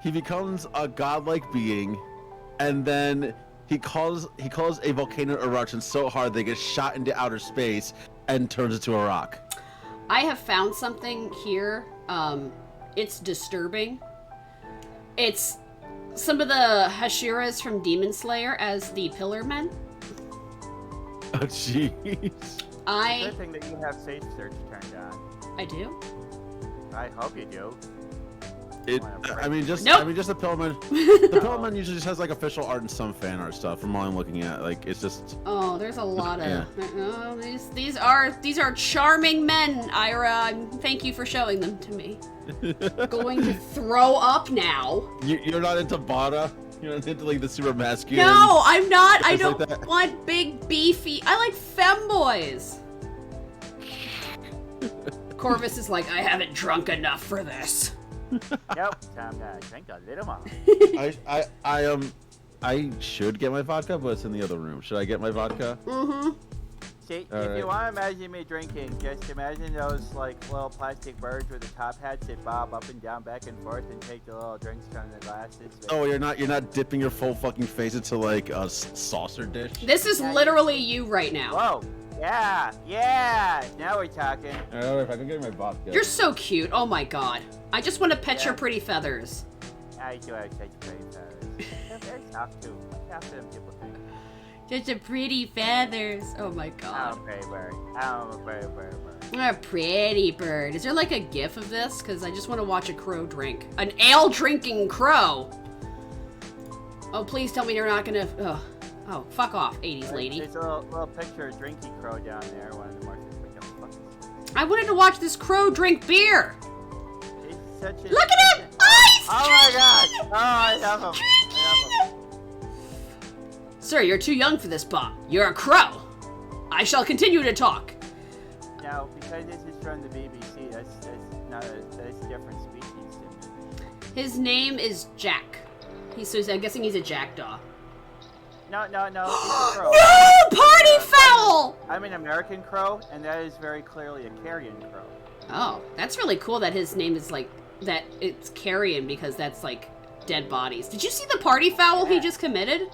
Speaker 5: he becomes a godlike being, and then he calls a volcano eruption so hard they get shot into outer space and turns into a rock.
Speaker 2: I have found something here. It's disturbing. It's some of the Hashiras from Demon Slayer as the Pillar Men.
Speaker 5: Oh jeez.
Speaker 4: Good thing that you have Safe Search turned on.
Speaker 2: I do.
Speaker 4: I hope you do.
Speaker 5: Just
Speaker 2: Nope.
Speaker 5: the Pillman. The Pillman usually just has like official art and some fan art stuff. From all I'm looking at, like it's just.
Speaker 2: Oh, there's a lot of.
Speaker 5: Yeah.
Speaker 2: Oh, these are charming men, Ira. Thank you for showing them to me. Going to throw up now.
Speaker 5: You're not into Bada. You're not into like the super masculine.
Speaker 2: No, I'm not. I
Speaker 5: It's like
Speaker 2: don't
Speaker 5: that.
Speaker 2: want big beefy. I like femboys. Corvus is like, I haven't drunk enough for this.
Speaker 4: Yep, time to drink a little more.
Speaker 5: I should get my vodka, but it's in the other room. Should I get my vodka?
Speaker 2: Mm-hmm.
Speaker 4: See,
Speaker 5: All
Speaker 4: if
Speaker 5: right.
Speaker 4: you want to imagine me drinking, just imagine those like little plastic birds with the top hats that bob up and down, back and forth, and take the little drinks from the glasses.
Speaker 5: Oh, you're not dipping your full fucking face into like a saucer dish.
Speaker 2: This is literally you right now.
Speaker 4: Whoa! Yeah! Now we're talking.
Speaker 5: All right, if I can get my vodka.
Speaker 2: You're so cute. Oh my god. I just want to pet
Speaker 4: Yeah.
Speaker 2: your pretty feathers.
Speaker 4: I do have such pretty feathers. They're very soft too. Half of them people think.
Speaker 2: Just a pretty feathers. Oh my god.
Speaker 4: I'm a pretty bird. I'm a pretty bird.
Speaker 2: A pretty bird. Is there like a gif of this? Because I just want to watch a crow drink. An ale drinking crow. Oh, please tell me you're not gonna. Oh, fuck off, 80s lady.
Speaker 4: There's a little picture of Drinky Crow down there. One of the more
Speaker 2: I wanted to watch this crow drink beer.
Speaker 4: He's such a.
Speaker 2: Look at him! Oh, he's
Speaker 4: Oh my god! Oh, I love him. I love him.
Speaker 2: Sir, you're too young for this bot. You're a crow. I shall continue to talk.
Speaker 4: Now, because this is from the BBC, that's a different species to me.
Speaker 2: His name is Jack. So I'm guessing he's a jackdaw.
Speaker 4: No, he's a crow.
Speaker 2: No! Party foul!
Speaker 4: I'm an American crow, and that is very clearly a carrion crow.
Speaker 2: Oh, that's really cool that his name is like, that it's carrion because that's like dead bodies. Did you see the party foul he
Speaker 4: Yeah.
Speaker 2: just committed?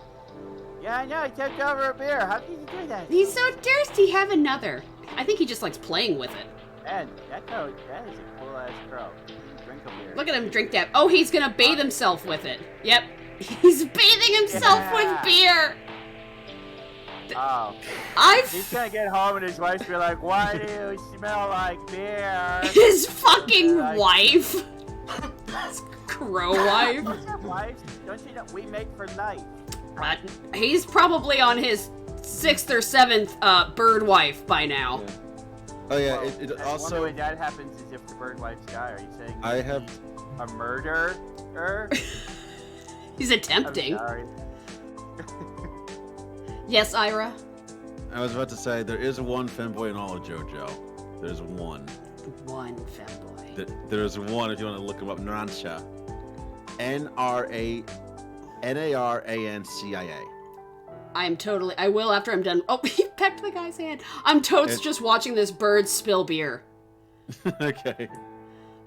Speaker 4: Yeah, I know, he tipped over a beer. How can you do that?
Speaker 2: He's so thirsty, have another. I think he just likes playing with it.
Speaker 4: Man, that is a cool ass crow. Drink a beer.
Speaker 2: Look at him drink that. Oh, he's gonna bathe himself with it. Yep. He's bathing himself
Speaker 4: Yeah.
Speaker 2: with beer.
Speaker 4: Oh.
Speaker 2: I've
Speaker 4: He's gonna get home and his wife's be like, why do you smell like beer?
Speaker 2: his fucking
Speaker 4: Like-
Speaker 2: wife. His crow wife.
Speaker 4: What's up, wives? Don't you know we make for life?
Speaker 2: He's probably on his 6th or 7th bird wife by now.
Speaker 5: Oh yeah,
Speaker 4: Well,
Speaker 5: it
Speaker 4: and
Speaker 5: also.
Speaker 4: one way that happens is if the bird wives die. Are you saying
Speaker 5: I have.
Speaker 4: a murderer?
Speaker 2: He's
Speaker 4: I'm
Speaker 2: attempting.
Speaker 4: sorry.
Speaker 2: Yes, Ira?
Speaker 5: I was about to say there is one femboy in all of JoJo. There's one.
Speaker 2: One femboy.
Speaker 5: There's one if you want to look him up. Narancia. Nra. NARANCIA.
Speaker 2: I will after I'm done. Oh, he pecked the guy's hand. I'm totes
Speaker 5: It's-
Speaker 2: just watching this bird spill beer.
Speaker 5: Okay.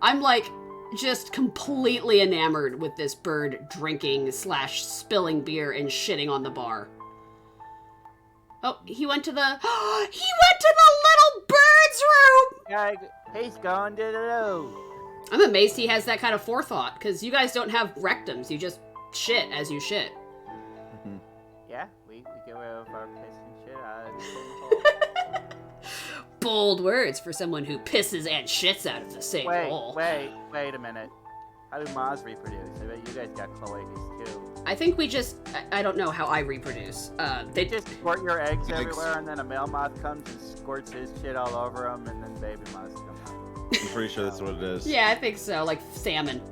Speaker 2: I'm like just completely enamored with this bird drinking / spilling beer and shitting on the bar. Oh, he went to the little bird's room.
Speaker 4: Yeah, he's going to the loo.
Speaker 2: I'm amazed he has that kind of forethought, because you guys don't have rectums. You just shit as you shit.
Speaker 4: Yeah, we get rid of our piss and shit out of the same hole.
Speaker 2: Bold words for someone who pisses and shits out of the same hole.
Speaker 4: Wait a minute. How do moths reproduce? I bet you guys got cloacas too.
Speaker 2: I think we just, I don't know how I reproduce.
Speaker 4: They just squirt your eggs everywhere, and then a male moth comes and squirts his shit all over them, and then baby moths come out.
Speaker 5: I'm pretty sure that's what it is.
Speaker 2: Yeah, I think so, like salmon.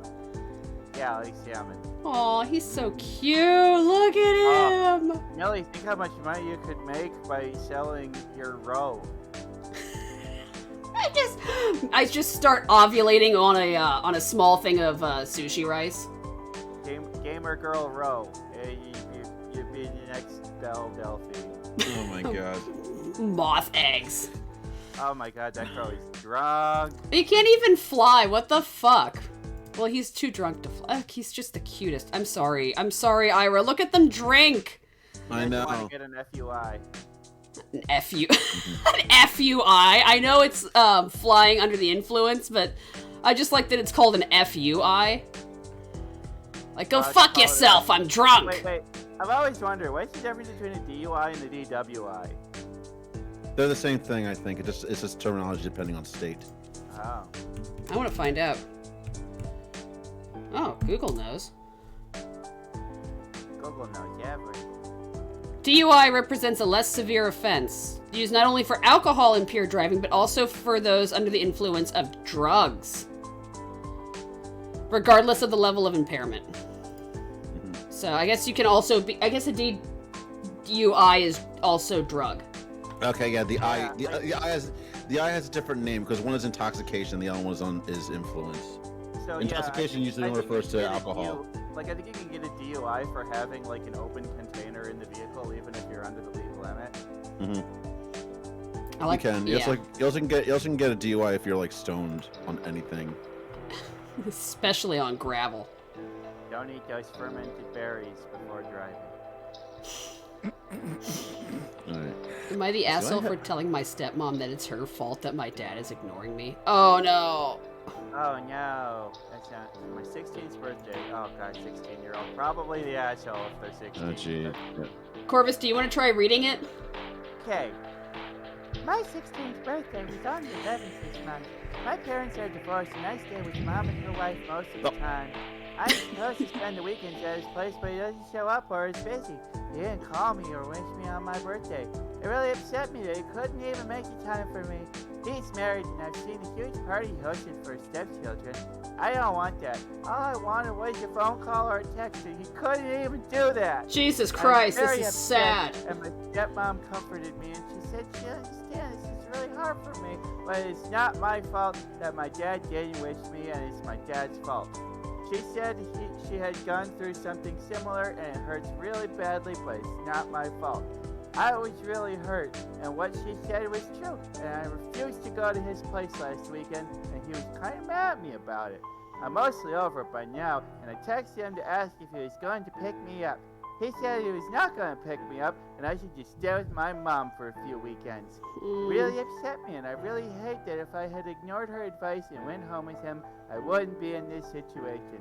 Speaker 4: Yeah, like salmon.
Speaker 2: Aw, he's so cute. Look at him.
Speaker 4: Nelly, think how much money you could make by selling your roe.
Speaker 2: I just start ovulating on a small thing of sushi rice.
Speaker 4: Gamer girl roe. You'd be the next Belle Delphi.
Speaker 5: Oh my god.
Speaker 2: Moth eggs.
Speaker 4: Oh my god, that girl is drunk.
Speaker 2: He can't even fly. What the fuck? Well, he's too drunk to fly. He's just the cutest. I'm sorry, Ira. Look at them drink.
Speaker 5: I
Speaker 4: You
Speaker 5: know.
Speaker 4: want to get an FUI.
Speaker 2: An FU. An FUI. I know it's flying under the influence, but I just like that it's called an FUI. Like, go fuck yourself. I'm drunk.
Speaker 4: Wait. I've always wondered, what's the difference between a DUI and a DWI?
Speaker 5: They're the same thing, I think. It's just terminology depending on state.
Speaker 4: Oh.
Speaker 2: I want to find out. Oh, Google knows.
Speaker 4: Google knows everything.
Speaker 2: DUI represents a less severe offense, used not only for alcohol impaired driving, but also for those under the influence of drugs, regardless of the level of impairment. So I guess you can also be. I guess a DUI is also drug.
Speaker 5: Okay, yeah. The I has a different name because one is intoxication, the other one is influence.
Speaker 4: So,
Speaker 5: Intoxication usually
Speaker 4: I think
Speaker 5: refers
Speaker 4: you
Speaker 5: to
Speaker 4: can get a
Speaker 5: alcohol.
Speaker 4: I think you can get a DUI for having like an open container in the vehicle, even if you're under the legal limit.
Speaker 5: Mm-hmm.
Speaker 2: I like.
Speaker 5: You can.
Speaker 2: Yeah.
Speaker 5: You also can get a DUI if you're like stoned on anything.
Speaker 2: Especially on gravel.
Speaker 4: Don't eat those fermented berries before driving.
Speaker 5: Alright.
Speaker 2: Am I the asshole for telling my stepmom that it's her fault that my dad is ignoring me? Oh no.
Speaker 4: Oh no, that's not my 16th birthday. Oh god, 16-year-old. Probably the asshole if they're 16.
Speaker 5: Oh gee. Yeah.
Speaker 2: Corvus, do you want to try reading it?
Speaker 4: Okay. My 16th birthday was on the 11th this month. My parents are divorced and I stay with mom and her wife most of the time. I'm supposed to spend the weekends at his place, but he doesn't show up or is busy. He didn't call me or wish me on my birthday. It really upset me that he couldn't even make the time for me. He's married and I've seen a huge party hosted for his stepchildren. I don't want that. All I wanted was a phone call or a text and he couldn't even do that.
Speaker 2: Jesus
Speaker 4: I was
Speaker 2: Christ, this
Speaker 4: very
Speaker 2: is
Speaker 4: upset,
Speaker 2: sad.
Speaker 4: And my stepmom comforted me and she said she understands this is really hard for me, but it's not my fault that my dad didn't wish me and it's my dad's fault. She said she had gone through something similar and it hurts really badly, but it's not my fault. I was really hurt, and what she said was true, and I refused to go to his place last weekend, and he was kind of mad at me about it. I'm mostly over it by now, and I texted him to ask if he was going to pick me up. He said he was not going to pick me up, and I should just stay with my mom for a few weekends. Really upset me, and I really hate that if I had ignored her advice and went home with him, I wouldn't be in this situation.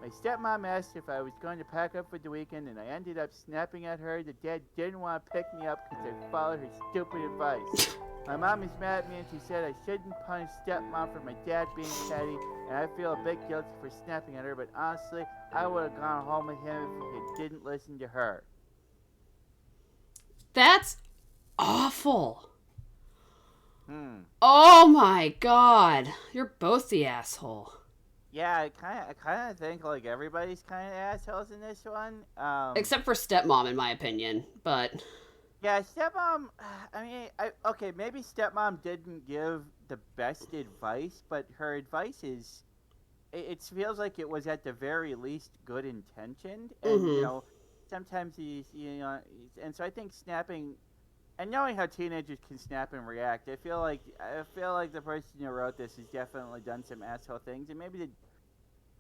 Speaker 4: My stepmom asked if I was going to pack up for the weekend, and I ended up snapping at her that Dad didn't want to pick me up because I followed her stupid advice. My mom is mad at me, and she said I shouldn't punish stepmom for my dad being petty, and I feel a bit guilty for snapping at her, but honestly, I would have gone home with him if he didn't listen to her.
Speaker 2: That's awful. Oh my god. You're both the asshole.
Speaker 4: Yeah, I kind of think like everybody's kind of assholes in this one.
Speaker 2: Except for stepmom, in my opinion. But
Speaker 4: yeah, stepmom. I mean, okay, maybe stepmom didn't give the best advice, but her advice is it feels like it was at the very least good intentioned, and you know, sometimes and so I think snapping, and knowing how teenagers can snap and react, I feel like the person who wrote this has definitely done some asshole things, and maybe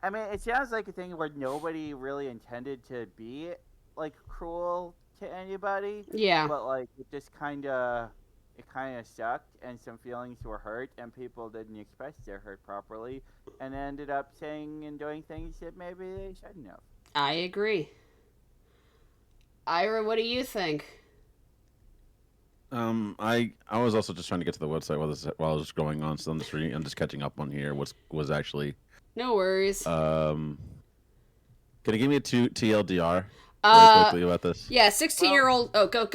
Speaker 4: I mean, it sounds like a thing where nobody really intended to be like cruel to anybody.
Speaker 2: Yeah.
Speaker 4: But like it kind of sucked, and some feelings were hurt, and people didn't express their hurt properly, and ended up saying and doing things that maybe they shouldn't have.
Speaker 2: I agree. Ira, what do you think?
Speaker 5: I was also just trying to get to the website while I was going on, so I'm just catching up on here. Was actually.
Speaker 2: No worries.
Speaker 5: Can you give me a TLDR? Very quickly about this.
Speaker 2: Yeah, 16-year-old. Oh, go,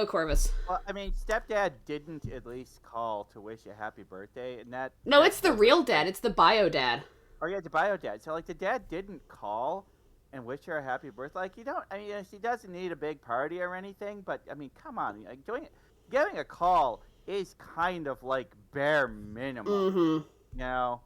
Speaker 2: Corvus.
Speaker 4: Well, I mean, stepdad didn't at least call to wish a happy birthday, and that.
Speaker 2: No, it's the real dad. It's the bio dad.
Speaker 4: Oh yeah, the bio dad. So like the dad didn't call and wish her a happy birthday. Like you don't. I mean, she doesn't need a big party or anything. But I mean, come on, like getting a call is kind of like bare minimum.
Speaker 2: Mm-hmm.
Speaker 4: You know.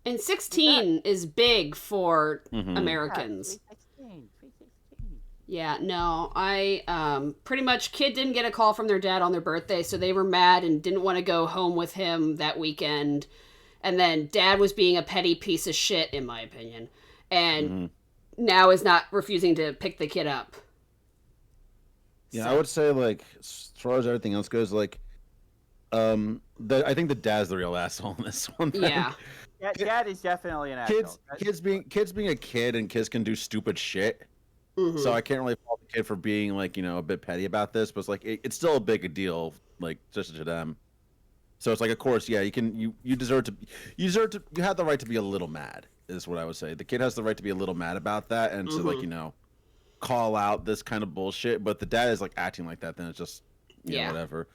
Speaker 2: And 16 is big for Americans.
Speaker 4: Yeah, 316.
Speaker 2: Yeah, no, I pretty much kid didn't get a call from their dad on their birthday, so they were mad and didn't want to go home with him that weekend. And then dad was being a petty piece of shit, in my opinion, and now is not refusing to pick the kid up.
Speaker 5: Yeah,
Speaker 2: So-
Speaker 5: I would say like as far as everything else goes, like I think the dad's the real asshole in this one.
Speaker 2: Yeah.
Speaker 4: Yeah, dad is definitely an asshole.
Speaker 5: Kids being a kid, and kids can do stupid shit.
Speaker 2: Mhm.
Speaker 5: So I can't really fault the kid for being like, you know, a bit petty about this, but it's like it's still a big deal, like just to them. So it's like, of course, yeah, you deserve to you have the right to be a little mad, is what I would say. The kid has the right to be a little mad about that, and to like, you know, call out this kind of bullshit. But the dad is like acting like that, then it's just
Speaker 2: Yeah.
Speaker 5: whatever.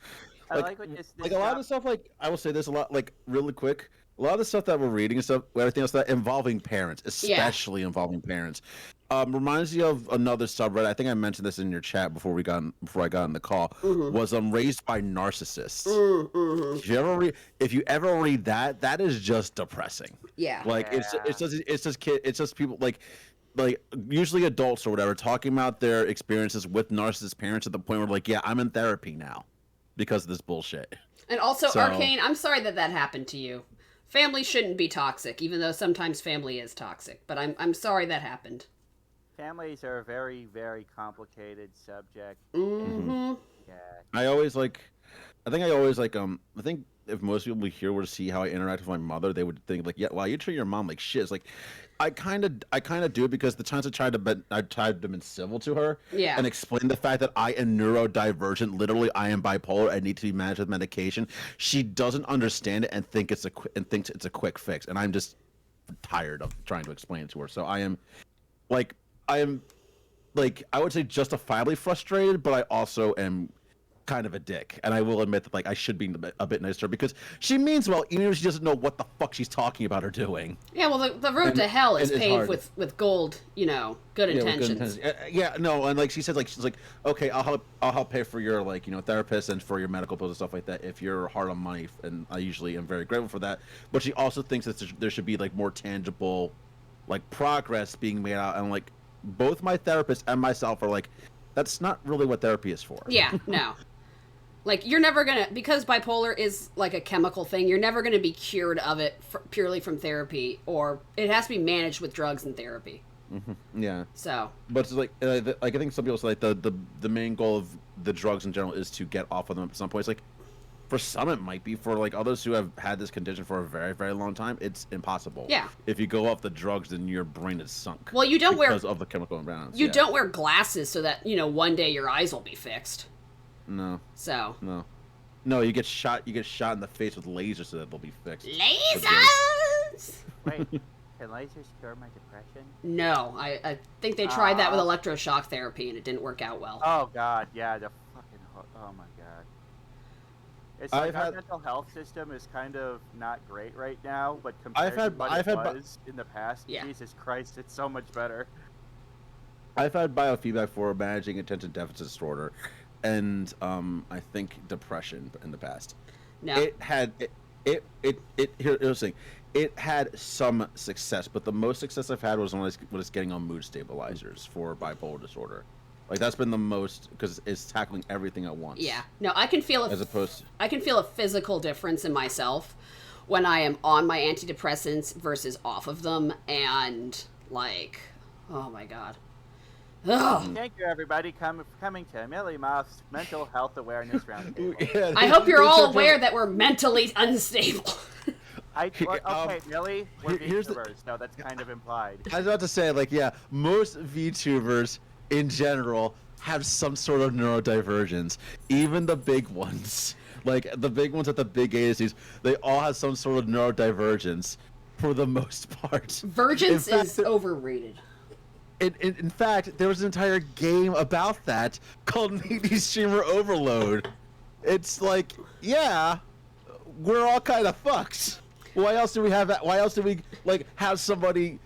Speaker 4: I like what this
Speaker 5: Like a lot of the stuff, like I will say this a lot, like really quick. A lot of the stuff that we're reading and stuff, everything else that involving parents, especially involving parents, reminds you of another subreddit. I think I mentioned this in your chat before I got in the call. Was raised by narcissists. If you ever read that, that is just depressing.
Speaker 2: Yeah.
Speaker 5: Like it's just people like usually adults or whatever talking about their experiences with narcissist parents at the point where like, yeah, I'm in therapy now because of this bullshit.
Speaker 2: And also,
Speaker 5: So-
Speaker 2: Arcane, I'm sorry that happened to you. Family shouldn't be toxic, even though sometimes family is toxic. But I'm sorry that happened.
Speaker 4: Families are a very, very complicated subject.
Speaker 2: Mm-hmm.
Speaker 4: Yeah.
Speaker 5: I think if most people here were to see how I interact with my mother, they would think like, yeah, wow, you treat your mom like shit. It's like, I kind of do, because the times I tried to be civil to her,
Speaker 2: Yeah.
Speaker 5: and explain the fact that I am neurodivergent, literally I am bipolar, I need to be managed with medication. She doesn't understand it and thinks it's a quick fix, and I'm just tired of trying to explain it to her. So I am I would say justifiably frustrated, but I also am kind of a dick, and I will admit that like I should be a bit nicer, because she means well, even if she doesn't know what the fuck she's talking about or doing.
Speaker 2: Yeah, well, the road to hell is
Speaker 5: it's
Speaker 2: paved
Speaker 5: hard.
Speaker 2: with gold, you know, good intentions.
Speaker 5: No, and like she said, like she's like, okay, I'll help pay for your like, you know, therapist and for your medical bills and stuff like that if you're hard on money, and I usually am very grateful for that. But she also thinks that there should be like more tangible, like progress being made out, and like both my therapist and myself are like, that's not really what therapy is for.
Speaker 2: Yeah, no. Like, you're never gonna, because bipolar is like a chemical thing, you're never gonna be cured of it purely from therapy, or it has to be managed with drugs and therapy.
Speaker 5: Yeah.
Speaker 2: So.
Speaker 5: But it's like I think some people say like the main goal of the drugs in general is to get off of them at some point. It's like, for some it might be, for like others who have had this condition for a very, very long time, it's impossible.
Speaker 2: Yeah.
Speaker 5: If you go off the drugs, then your brain is sunk.
Speaker 2: Well, you don't
Speaker 5: because of the chemical imbalance.
Speaker 2: You don't wear glasses so that, you know, one day your eyes will be fixed.
Speaker 5: No.
Speaker 2: So.
Speaker 5: No, you get shot in the face with lasers so that they'll be fixed.
Speaker 2: Lasers!
Speaker 4: Wait, can lasers cure my depression?
Speaker 2: No, I think they tried that with electroshock therapy and it didn't work out well.
Speaker 4: Oh god, yeah, the fucking oh my god. It's like our mental health system is kind of not great right now, but compared to what it was in the past, Jesus Christ, it's so much better.
Speaker 5: I've had biofeedback for managing attention deficit disorder, and I think depression in the past.
Speaker 2: No.
Speaker 5: Here's the thing. it had some success, but the most success I've had was when it's getting on mood stabilizers for bipolar disorder. Like that's been the most because it's tackling everything at once.
Speaker 2: Yeah. No, I can feel I can feel a physical difference in myself when I am on my antidepressants versus off of them, and like, oh my god. Ugh.
Speaker 4: Thank you, everybody, coming to Millie Moth's Mental Health Awareness Roundtable.
Speaker 5: Yeah,
Speaker 2: I hope you're all aware that we're mentally unstable.
Speaker 4: Okay, Millie, we're
Speaker 5: here's the-
Speaker 4: VTubers. No, that's kind of implied.
Speaker 5: I was about to say, like, yeah, most VTubers in general have some sort of neurodivergence. Even the big ones, like the big ones at the big agencies, they all have some sort of neurodivergence for the most part.
Speaker 2: Vergence is overrated.
Speaker 5: In fact, there was an entire game about that called Needy Streamer Overload. It's like, yeah, we're all kind of fucks. Why else do we have that? Why else do we like have somebody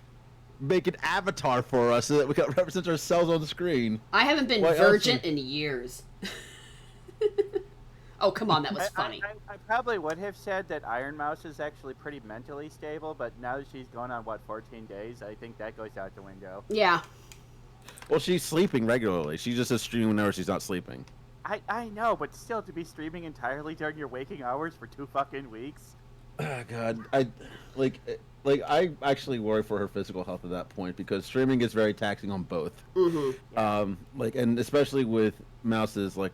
Speaker 5: make an avatar for us so that we can represent ourselves on the screen?
Speaker 2: I haven't been Vergent in years. Oh, come on, that was funny.
Speaker 4: I probably would have said that Iron Mouse is actually pretty mentally stable, but now that she's going on, 14 days, I think that goes out the window.
Speaker 2: Yeah.
Speaker 5: Well, she's sleeping regularly. She just is streaming whenever she's not sleeping.
Speaker 4: I know, but still, to be streaming entirely during your waking hours for 2 fucking weeks.
Speaker 5: Oh, God, I actually worry for her physical health at that point because streaming is very taxing on both.
Speaker 2: Mm-hmm.
Speaker 5: And especially with Mouse's, like,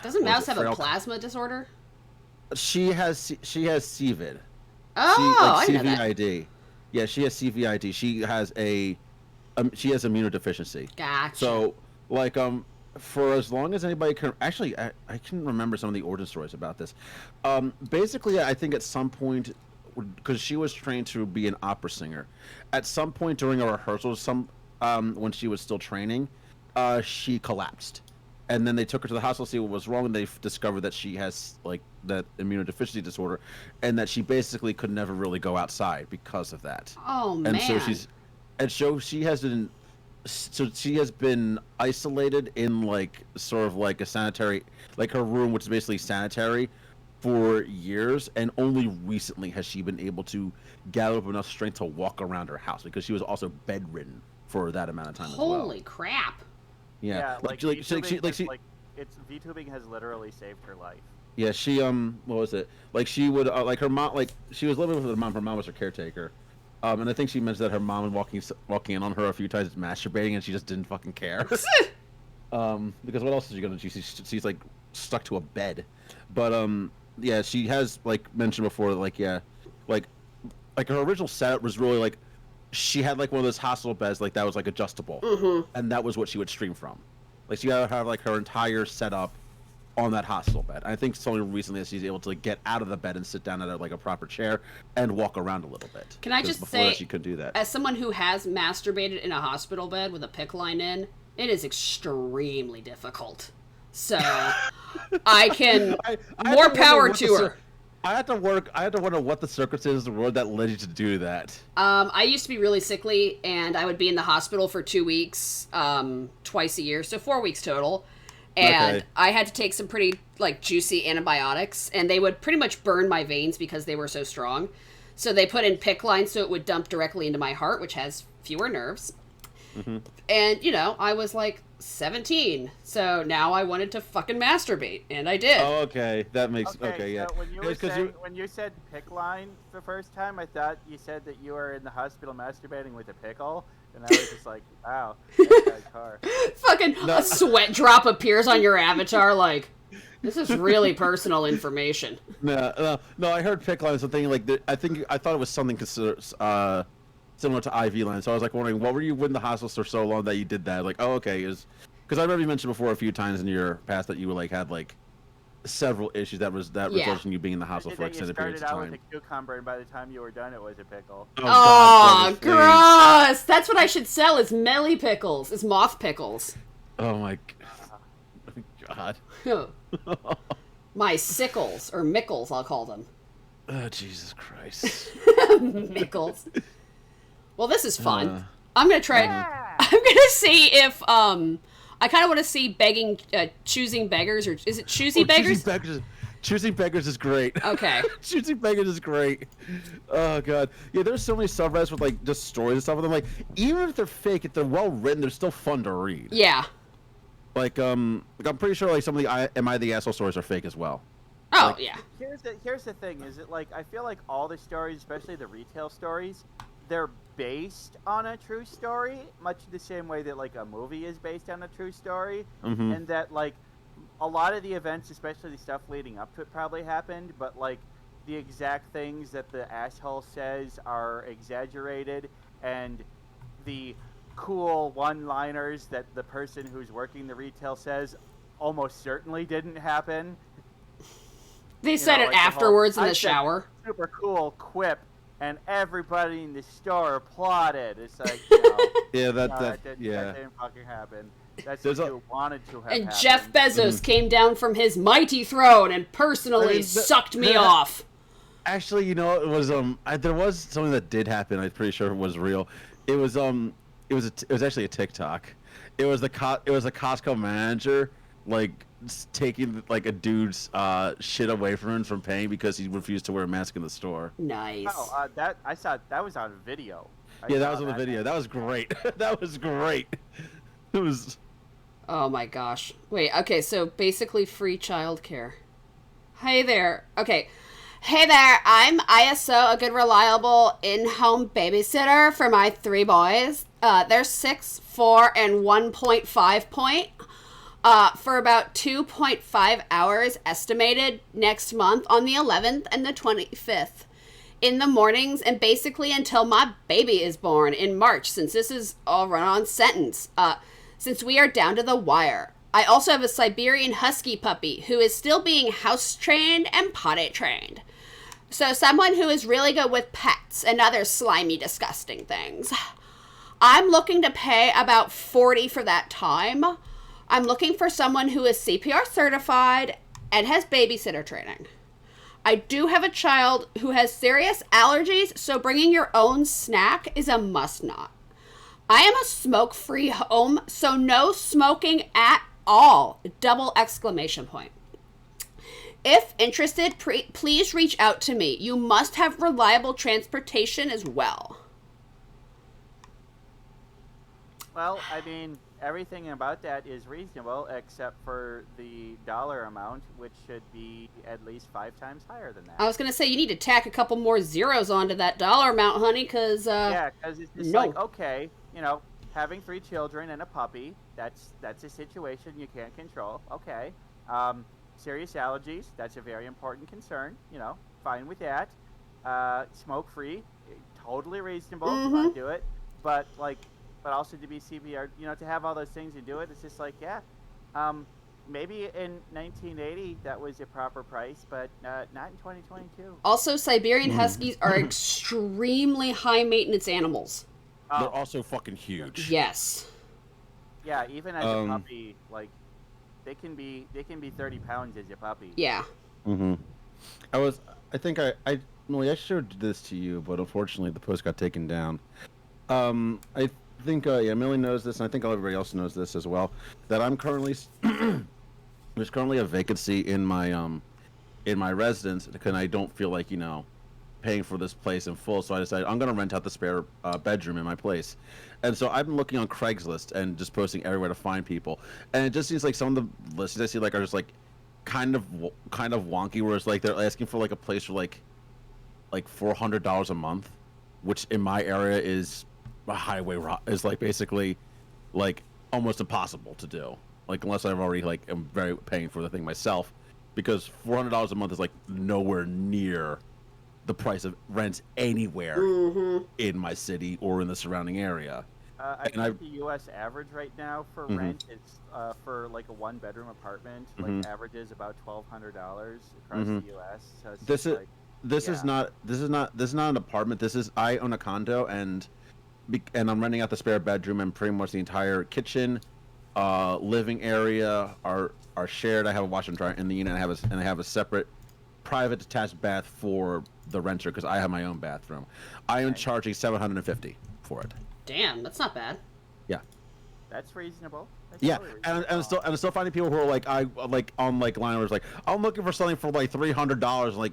Speaker 2: Doesn't Mouse have a plasma disorder?
Speaker 5: She has CVID.
Speaker 2: Oh, I know that.
Speaker 5: CVID. Yeah, she has CVID. She has immunodeficiency.
Speaker 2: Gotcha.
Speaker 5: So, like, for as long as anybody can, actually, I can remember some of the origin stories about this. Basically, I think at some point, because she was trained to be an opera singer, at some point during a rehearsal, when she was still training, she collapsed. And then they took her to the hospital to see what was wrong, and they discovered that she has, like, that immunodeficiency disorder, and that she basically could never really go outside because of that.
Speaker 2: Oh, man.
Speaker 5: She has been isolated in, like, sort of like a sanitary, like her room, which is basically sanitary, for years, and only recently has she been able to gather up enough strength to walk around her house, because she was also bedridden for that amount of time as well.
Speaker 2: Holy crap.
Speaker 5: Yeah,
Speaker 4: VTubing has literally saved her life.
Speaker 5: Yeah, she what was it? Like she would like her mom, like she was living with her mom. Her mom was her caretaker, and I think she mentioned that her mom was walking in on her a few times masturbating, and she just didn't fucking care. Because what else is she gonna do? She's like stuck to a bed, but yeah, she has like mentioned before, like yeah, like her original setup was really like. She had like one of those hospital beds like that was like adjustable, and that was what she would stream from. Like she gotta have like her entire setup on that hospital bed. I think it's only recently that she's able to like, get out of the bed and sit down at like a proper chair and walk around a little bit.
Speaker 2: Can I just
Speaker 5: before
Speaker 2: say,
Speaker 5: that, she couldn't do that.
Speaker 2: As someone who has masturbated in a hospital bed with a PICC line in, it is extremely difficult. So I can more power to her.
Speaker 5: I had to wonder what the circumstances were that led you to do that.
Speaker 2: I used to be really sickly, and I would be in the hospital for 2 weeks, twice a year, so 4 weeks total. And
Speaker 5: Okay.
Speaker 2: I had to take some pretty, like, juicy antibiotics, and they would pretty much burn my veins because they were so strong. So they put in PICC lines so it would dump directly into my heart, which has fewer nerves.
Speaker 5: Mm-hmm.
Speaker 2: And, you know, I was, like, 17, so now I wanted to fucking masturbate, and I did.
Speaker 5: Oh, okay, that makes okay, yeah.
Speaker 4: So when you said pick line the first time, I thought you said that you were in the hospital masturbating with a pickle, and I was just like, wow, that's that car.
Speaker 2: Fucking a sweat drop appears on your avatar, like, this is really personal information.
Speaker 5: No, I heard PICC line something like I thought it was something considered similar to IV line. So I was like wondering, what were you in the hospital for so long that you did that? Like, oh, okay, because I remember you mentioned before a few times in your past that you were like had like several issues that resulted in you being in the hospital for extended periods of time.
Speaker 4: You started out with a cucumber, and by the time you were done, it was a pickle.
Speaker 2: Oh, gross! That's what I should sell is Melly pickles, is moth pickles.
Speaker 5: Oh my god.
Speaker 2: My sickles, or mickles, I'll call them.
Speaker 5: Oh, Jesus Christ.
Speaker 2: Mickles. Well, this is fun. I'm gonna try. I'm gonna see if I kind of want to see choosing beggars, or is it choosy beggars?
Speaker 5: Choosing beggars is great.
Speaker 2: Okay.
Speaker 5: Choosing beggars is great. Oh god. Yeah, there's so many subreddits with like just stories and stuff. And I'm like, even if they're fake, if they're well written, they're still fun to read.
Speaker 2: Yeah.
Speaker 5: Like I'm pretty sure like some of the Am I the Asshole stories are fake as well.
Speaker 2: Oh,
Speaker 5: Like-
Speaker 2: yeah.
Speaker 4: Here's the thing, is it like I feel like all the stories, especially the retail stories, they're based on a true story, much the same way that like a movie is based on a true story,
Speaker 5: Mhm.
Speaker 4: and that like a lot of the events, especially the stuff leading up to it, probably happened, but like the exact things that the asshole says are exaggerated, and the cool one-liners that the person who's working the retail says almost certainly didn't happen.
Speaker 2: They
Speaker 4: You
Speaker 2: said
Speaker 4: know,
Speaker 2: it
Speaker 4: like the whole,
Speaker 2: afterwards in
Speaker 4: "I
Speaker 2: the
Speaker 4: said
Speaker 2: shower.
Speaker 4: super cool quip, and everybody in the store applauded." It's like, you know,
Speaker 5: Yeah,
Speaker 4: no,
Speaker 5: that
Speaker 4: that
Speaker 5: yeah.
Speaker 4: didn't fucking happen. That's
Speaker 5: There's
Speaker 4: what
Speaker 5: a-
Speaker 4: you wanted to have
Speaker 2: And
Speaker 4: happened.
Speaker 2: Jeff Bezos came down from his mighty throne and personally
Speaker 5: I mean,
Speaker 2: sucked me
Speaker 5: that-
Speaker 2: off.
Speaker 5: Actually, you know, it was there was something that did happen. I'm pretty sure it was real. It was it was actually a TikTok. It was a Costco manager like taking like a dude's shit away from him from paying because he refused to wear a mask in the store.
Speaker 2: Nice.
Speaker 4: Oh, that I saw that was on video.
Speaker 5: Yeah, that was on the video. That was great. That was great. It was.
Speaker 2: Oh my gosh. Wait, okay, so basically free childcare. Hey there. Okay. Hey there, I'm ISO, a good reliable in-home babysitter for my 3 boys. They're 6, 4, and 1.5 point. For about 2.5 hours estimated next month on the 11th and the 25th. In the mornings and basically until my baby is born in March, since this is all run on sentence. Since we are down to the wire. I also have a Siberian Husky puppy who is still being house trained and potty trained. So someone who is really good with pets and other slimy, disgusting things. I'm looking to pay about $40 for that time. I'm looking for someone who is CPR certified and has babysitter training. I do have a child who has serious allergies, so bringing your own snack is a must not. I am a smoke-free home, so no smoking at all. Double exclamation point. If interested, please reach out to me. You must have reliable transportation as well.
Speaker 4: Well, I mean, everything about that is reasonable except for the dollar amount, which should be at least 5 times higher than that.
Speaker 2: I was going to say, you need to tack a couple more zeros onto that dollar amount, honey, because,
Speaker 4: Yeah, because it's just
Speaker 2: no.
Speaker 4: like, okay, you know, having 3 children and a puppy, that's a situation you can't control. Okay. Serious allergies, that's a very important concern. You know, fine with that. Smoke-free, totally reasonable.
Speaker 2: Mhm.
Speaker 4: Do it. But, like, but also to be CPR, you know, to have all those things and do it, it's just like, yeah. Maybe in 1980 that was a proper price, but not in 2022.
Speaker 2: also Siberian Huskies are extremely high maintenance animals.
Speaker 5: They're
Speaker 4: Oh,
Speaker 5: also fucking huge.
Speaker 2: Yes.
Speaker 4: yeah, even as a puppy, like, they can be 30 pounds as a puppy.
Speaker 2: Yeah.
Speaker 5: Mm-hmm. I think Millie, I showed this to you, but unfortunately the post got taken down. I think, yeah, Millie knows this, and I think everybody else knows this as well, that I'm currently, there's currently a vacancy in my residence, because I don't feel like, you know, paying for this place in full, so I decided I'm going to rent out the spare bedroom in my place. And so I've been looking on Craigslist and just posting everywhere to find people. And it just seems like some of the listings I see like are just like kind of wonky, where it's like they're asking for like a place for like $400 a month, which in my area is a is like basically like almost impossible to do. Like unless I've already like am very paying for the thing myself, because $400 a month is like nowhere near the price of rents anywhere in my city or in the surrounding area.
Speaker 4: I think the U.S. average right now for rent is for like a 1-bedroom apartment, like averages about $1,200 across the U.S. So it's
Speaker 5: This
Speaker 4: just
Speaker 5: is
Speaker 4: like,
Speaker 5: this is not an apartment. I own a condo, and I'm renting out the spare bedroom, and pretty much the entire kitchen, living area are shared. I have a washer and dryer in the unit, and I have a separate private detached bath for the renter because I have my own bathroom. I am charging $750 for it.
Speaker 2: Damn, that's not bad.
Speaker 5: Yeah.
Speaker 4: That's reasonable. That's
Speaker 5: Yeah,
Speaker 4: totally
Speaker 5: and
Speaker 4: reasonable.
Speaker 5: I'm still finding people who are like on like line where it's like I'm looking for something for like $300. Like,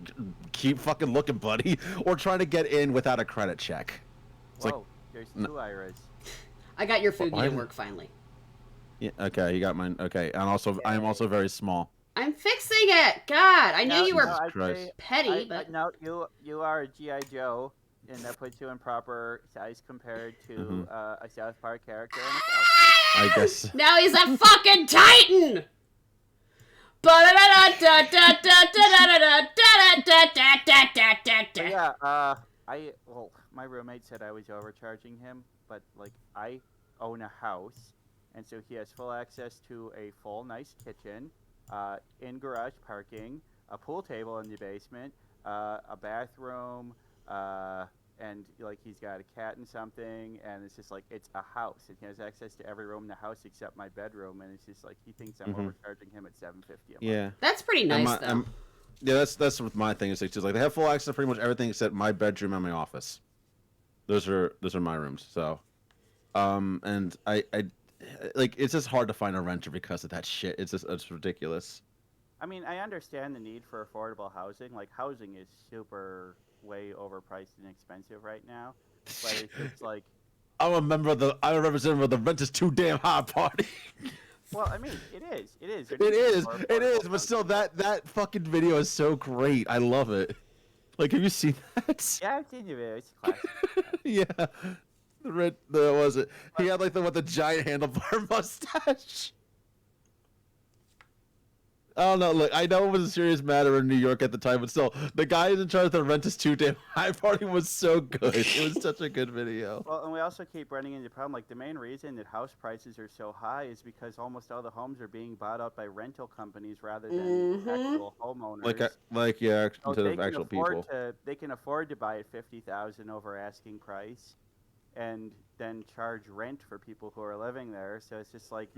Speaker 5: keep fucking looking, buddy, or trying to get in without a credit check. It's
Speaker 4: Whoa,
Speaker 5: like,
Speaker 4: there's
Speaker 5: no.
Speaker 4: 2 Iras.
Speaker 2: I got your food
Speaker 5: Why
Speaker 2: didn't
Speaker 5: did-
Speaker 2: work finally.
Speaker 5: yeah, okay, you got mine. Okay, and also I am also very small.
Speaker 2: I'm fixing it. God, I knew you
Speaker 5: Jesus
Speaker 2: were
Speaker 4: I'd
Speaker 5: Christ.
Speaker 4: say,
Speaker 2: petty, but
Speaker 4: no, you are a GI Joe, and that puts you in proper size compared to a South Park character in a
Speaker 5: I guess.
Speaker 2: now he's a fucking titan.
Speaker 4: But yeah, well, my roommate said I was overcharging him, but like I own a house, and so he has full access to a full nice kitchen, in garage parking, a pool table in the basement, a bathroom, and like he's got a cat and something, and it's just like it's a house, and he has access to every room in the house except my bedroom, and it's just like he thinks I'm overcharging him at $750 a month.
Speaker 5: Yeah.
Speaker 2: That's pretty nice, though.
Speaker 5: Yeah, that's what my thing is. It's just like they have full access to pretty much everything except my bedroom and my office. Those are my rooms. So, and I like it's just hard to find a renter because of that shit. It's ridiculous.
Speaker 4: I mean, I understand the need for affordable housing. Like, housing is super way overpriced and expensive right now. But it's just like,
Speaker 5: I'm a representative of the rent is too damn high party.
Speaker 4: well, I mean, it is. There
Speaker 5: It
Speaker 4: needs to be
Speaker 5: is,
Speaker 4: more
Speaker 5: it
Speaker 4: affordable
Speaker 5: is, but still,
Speaker 4: housing.
Speaker 5: that fucking video is so great. I love it. Like, have you seen that?
Speaker 4: Yeah, I've seen the video. It's classic.
Speaker 5: Yeah. The was it? He had like the giant handlebar mustache. I don't know. Look, I know it was a serious matter in New York at the time, but still, the guy in charge of the rent is too damn high party was so good. It was such a good video.
Speaker 4: Well, and we also keep running into the problem. Like, the main reason that house prices are so high is because almost all the homes are being bought out by rental companies rather than actual homeowners.
Speaker 5: Yeah,
Speaker 4: So
Speaker 5: instead
Speaker 4: they
Speaker 5: of
Speaker 4: can
Speaker 5: actual
Speaker 4: afford
Speaker 5: people.
Speaker 4: they can afford to buy at $50,000 over asking price, and then charge rent for people who are living there. So it's just like,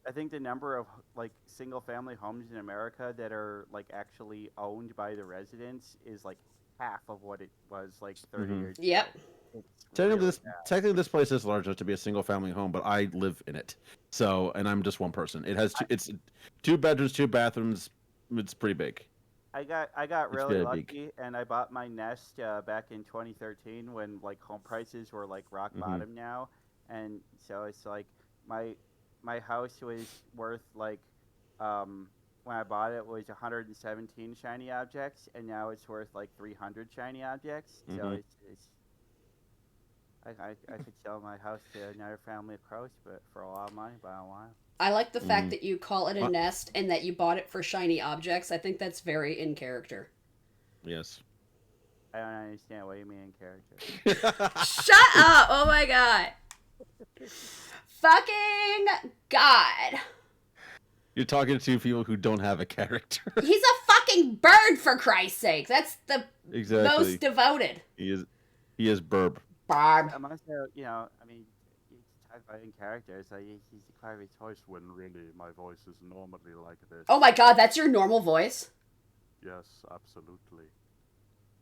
Speaker 4: I think the number of like single family homes in America that are like actually owned by the residents is like half of what it was like 30 years ago.
Speaker 2: Yep.
Speaker 4: It's really bad.
Speaker 5: Technically, this place is large enough to be a single family home, but I live in it. So, and I'm just one person. It has it's 2 bedrooms, 2 bathrooms. It's pretty big.
Speaker 4: I got really
Speaker 5: very
Speaker 4: lucky,
Speaker 5: big.
Speaker 4: and I bought my nest back in 2013 when like home prices were like rock bottom now, and so it's like my house was worth like when I bought it was 117 shiny objects, and now it's worth like 300 shiny objects. So it's I could sell my house to another family of crows, but for a lot of money, but I don't want it.
Speaker 2: I like the fact that you call it a nest and that you bought it for shiny objects. I think that's very in character.
Speaker 5: Yes.
Speaker 4: I don't understand what you mean in character.
Speaker 2: Shut up! Oh my god. Fucking god.
Speaker 5: You're talking to people who don't have a character.
Speaker 2: He's a fucking bird, for Christ's sake. That's the
Speaker 5: Exactly.
Speaker 2: most devoted.
Speaker 5: He is Burb.
Speaker 2: Barb.
Speaker 4: I'm also, I mean, you talk about in character, so he's quite his voice when really my voice is normally like this.
Speaker 2: Oh my god, that's your normal voice?
Speaker 4: Yes, absolutely.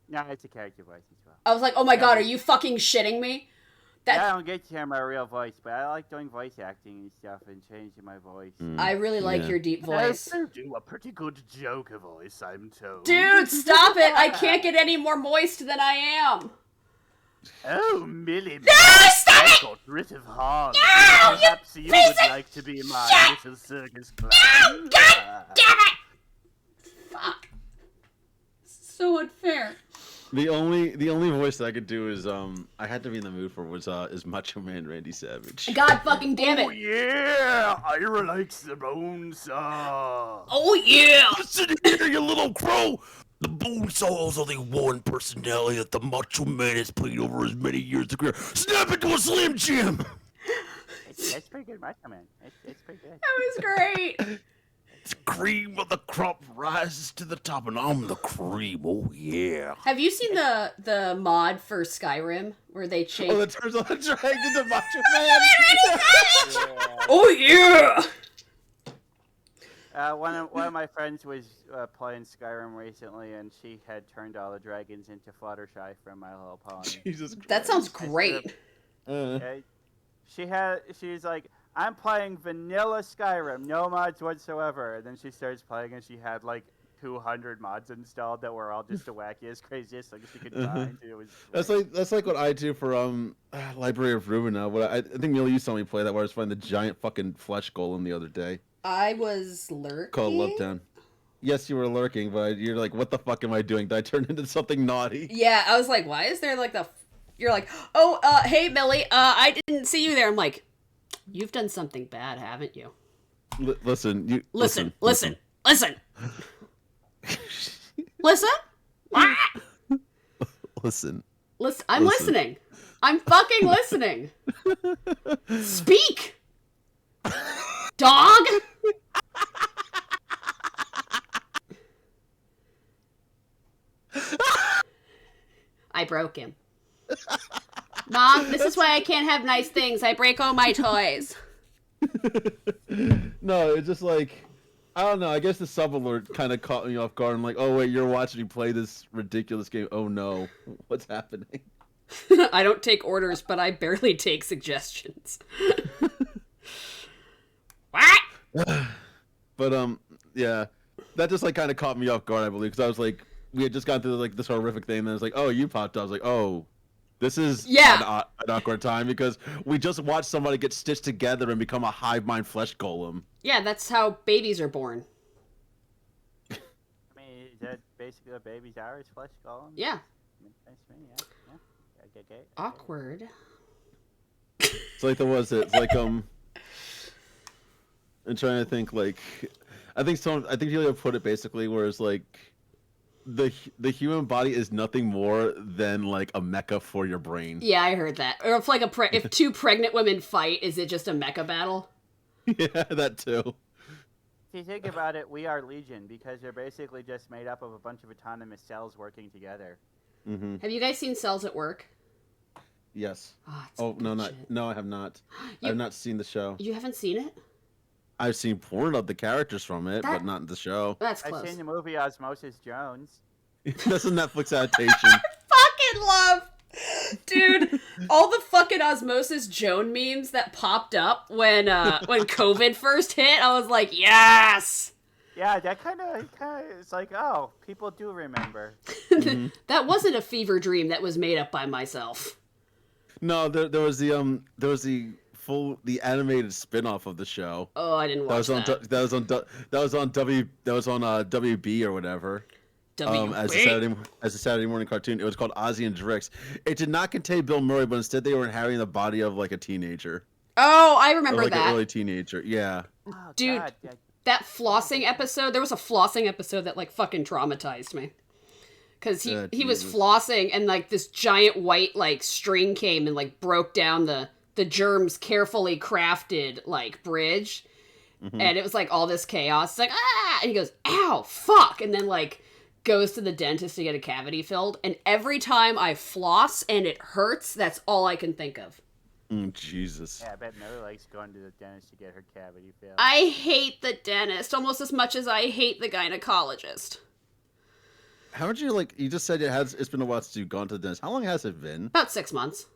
Speaker 4: No, it's a character voice as well.
Speaker 2: I was like, oh my god, are you fucking shitting me?
Speaker 4: Yeah, I don't get to hear my real voice, but I like doing voice acting and stuff and changing my voice.
Speaker 2: I really like your deep voice.
Speaker 4: I do a pretty good Joker voice, I'm told.
Speaker 2: Dude, stop it! I can't get any more moist than I am.
Speaker 4: Oh, Millie.
Speaker 2: No, stop
Speaker 4: I
Speaker 2: it!
Speaker 4: got rid of Harley.
Speaker 2: No,
Speaker 4: Perhaps you
Speaker 2: piece
Speaker 4: would
Speaker 2: of
Speaker 4: like to be my little circus clown.
Speaker 2: No, god damn it! Fuck. So unfair.
Speaker 5: The only voice that I could do is I had to be in the mood for is Macho Man Randy Savage.
Speaker 2: God fucking damn
Speaker 4: Oh
Speaker 2: it.
Speaker 4: yeah, Ira likes the bone saw.
Speaker 2: Oh yeah!
Speaker 6: Listen here, you little crow! The Bonesaw is only one personality that the Macho Man has played over his many years of career. Snap into a Slim Jim!
Speaker 4: It's pretty good, Macho Man. It's pretty good.
Speaker 2: That was great.
Speaker 6: It's cream of the crop rises to the top, and I'm the cream. Oh yeah!
Speaker 2: Have you seen the mod for Skyrim where they change?
Speaker 5: Oh, that turns on the dragon into Macho Man.
Speaker 2: Oh yeah!
Speaker 4: One of my friends was playing Skyrim recently, and she had turned all the dragons into Fluttershy from My Little Pony.
Speaker 5: Jesus Christ.
Speaker 2: That sounds great.
Speaker 4: She's like, I'm playing vanilla Skyrim, no mods whatsoever. And then she starts playing, and she had like 200 mods installed that were all just the wackiest, craziest things she could find. It was
Speaker 5: That's like what I do for Library of Ruina. What I think Neil, you saw me play that where I was finding the giant fucking flesh golem the other day.
Speaker 2: I was lurking.
Speaker 5: Called Lovetown. Yes, you were lurking, but you're like, what the fuck am I doing? Did I turn into something naughty?
Speaker 2: Yeah, I was like, why is there like You're like, oh, hey Millie, I didn't see you there. I'm like, you've done something bad, haven't you?
Speaker 5: Listen.
Speaker 2: Listen. Listen.
Speaker 5: Listen.
Speaker 2: I'm listening. I'm fucking listening. Speak, dog. I broke him. Mom, this is why I can't have nice things. I break all my toys.
Speaker 5: No, it's just like, I don't know. I guess the sub alert kind of caught me off guard. I'm like, oh wait, you're watching me play this ridiculous game. Oh no, what's happening?
Speaker 2: I don't take orders, but I barely take suggestions. What?
Speaker 5: But yeah, that just like kind of caught me off guard, I believe, because I was like, we had just gone through like this horrific thing, and then I was like, oh, you popped up. I was like, oh, this is an awkward time because we just watched somebody get stitched together and become a hive mind flesh golem.
Speaker 2: Yeah, that's how babies are born.
Speaker 4: I mean, is that basically a baby's hours flesh golem?
Speaker 2: Yeah.
Speaker 4: That's me, yeah. Okay.
Speaker 2: Awkward.
Speaker 5: It's like it's like I'm trying to think, like, I think Julia put it basically where it's like the human body is nothing more than like a mecha for your brain.
Speaker 2: Yeah, I heard that. Or if like if two pregnant women fight, is it just a mecha battle?
Speaker 5: Yeah, that too.
Speaker 4: If you think about it, we are Legion because they're basically just made up of a bunch of autonomous cells working together.
Speaker 5: Mm-hmm.
Speaker 2: Have you guys seen Cells at Work?
Speaker 5: Yes.
Speaker 2: Oh,
Speaker 5: no, I have not. I have not seen the show.
Speaker 2: You haven't seen it?
Speaker 5: I've seen porn of the characters from it, but not the show.
Speaker 2: That's close.
Speaker 4: I've seen the movie Osmosis Jones.
Speaker 5: That's a Netflix adaptation.
Speaker 2: Fucking love, dude. All the fucking Osmosis Joan memes that popped up when COVID first hit, I was like, yes.
Speaker 4: Yeah, that kind of it's like, oh, people do remember.
Speaker 5: Mm-hmm.
Speaker 2: That wasn't a fever dream that was made up by myself.
Speaker 5: No, there was the animated spin-off of the show.
Speaker 2: Oh, I didn't watch that.
Speaker 5: That was on WB or whatever. As a Saturday morning cartoon. It was called Ozzy and Drix. It did not contain Bill Murray, but instead they were inhabiting the body of like a teenager.
Speaker 2: Oh, I remember
Speaker 5: like
Speaker 2: that.
Speaker 5: An early teenager. Yeah.
Speaker 4: Oh,
Speaker 2: dude,
Speaker 4: God.
Speaker 2: that flossing episode. There was a flossing episode that like fucking traumatized me. Because he was flossing and like this giant white like string came and like broke down the germs carefully crafted like bridge. Mm-hmm. And it was like all this chaos. It's like, ah! And he goes, ow, fuck! And then like goes to the dentist to get a cavity filled. And every time I floss and it hurts, that's all I can think of.
Speaker 5: Jesus.
Speaker 4: Yeah, I bet Miller likes going to the dentist to get her cavity filled.
Speaker 2: I hate the dentist almost as much as I hate the gynecologist.
Speaker 5: How would you like? You just said it's been a while since you've gone to the dentist. How long has it been?
Speaker 2: About 6 months.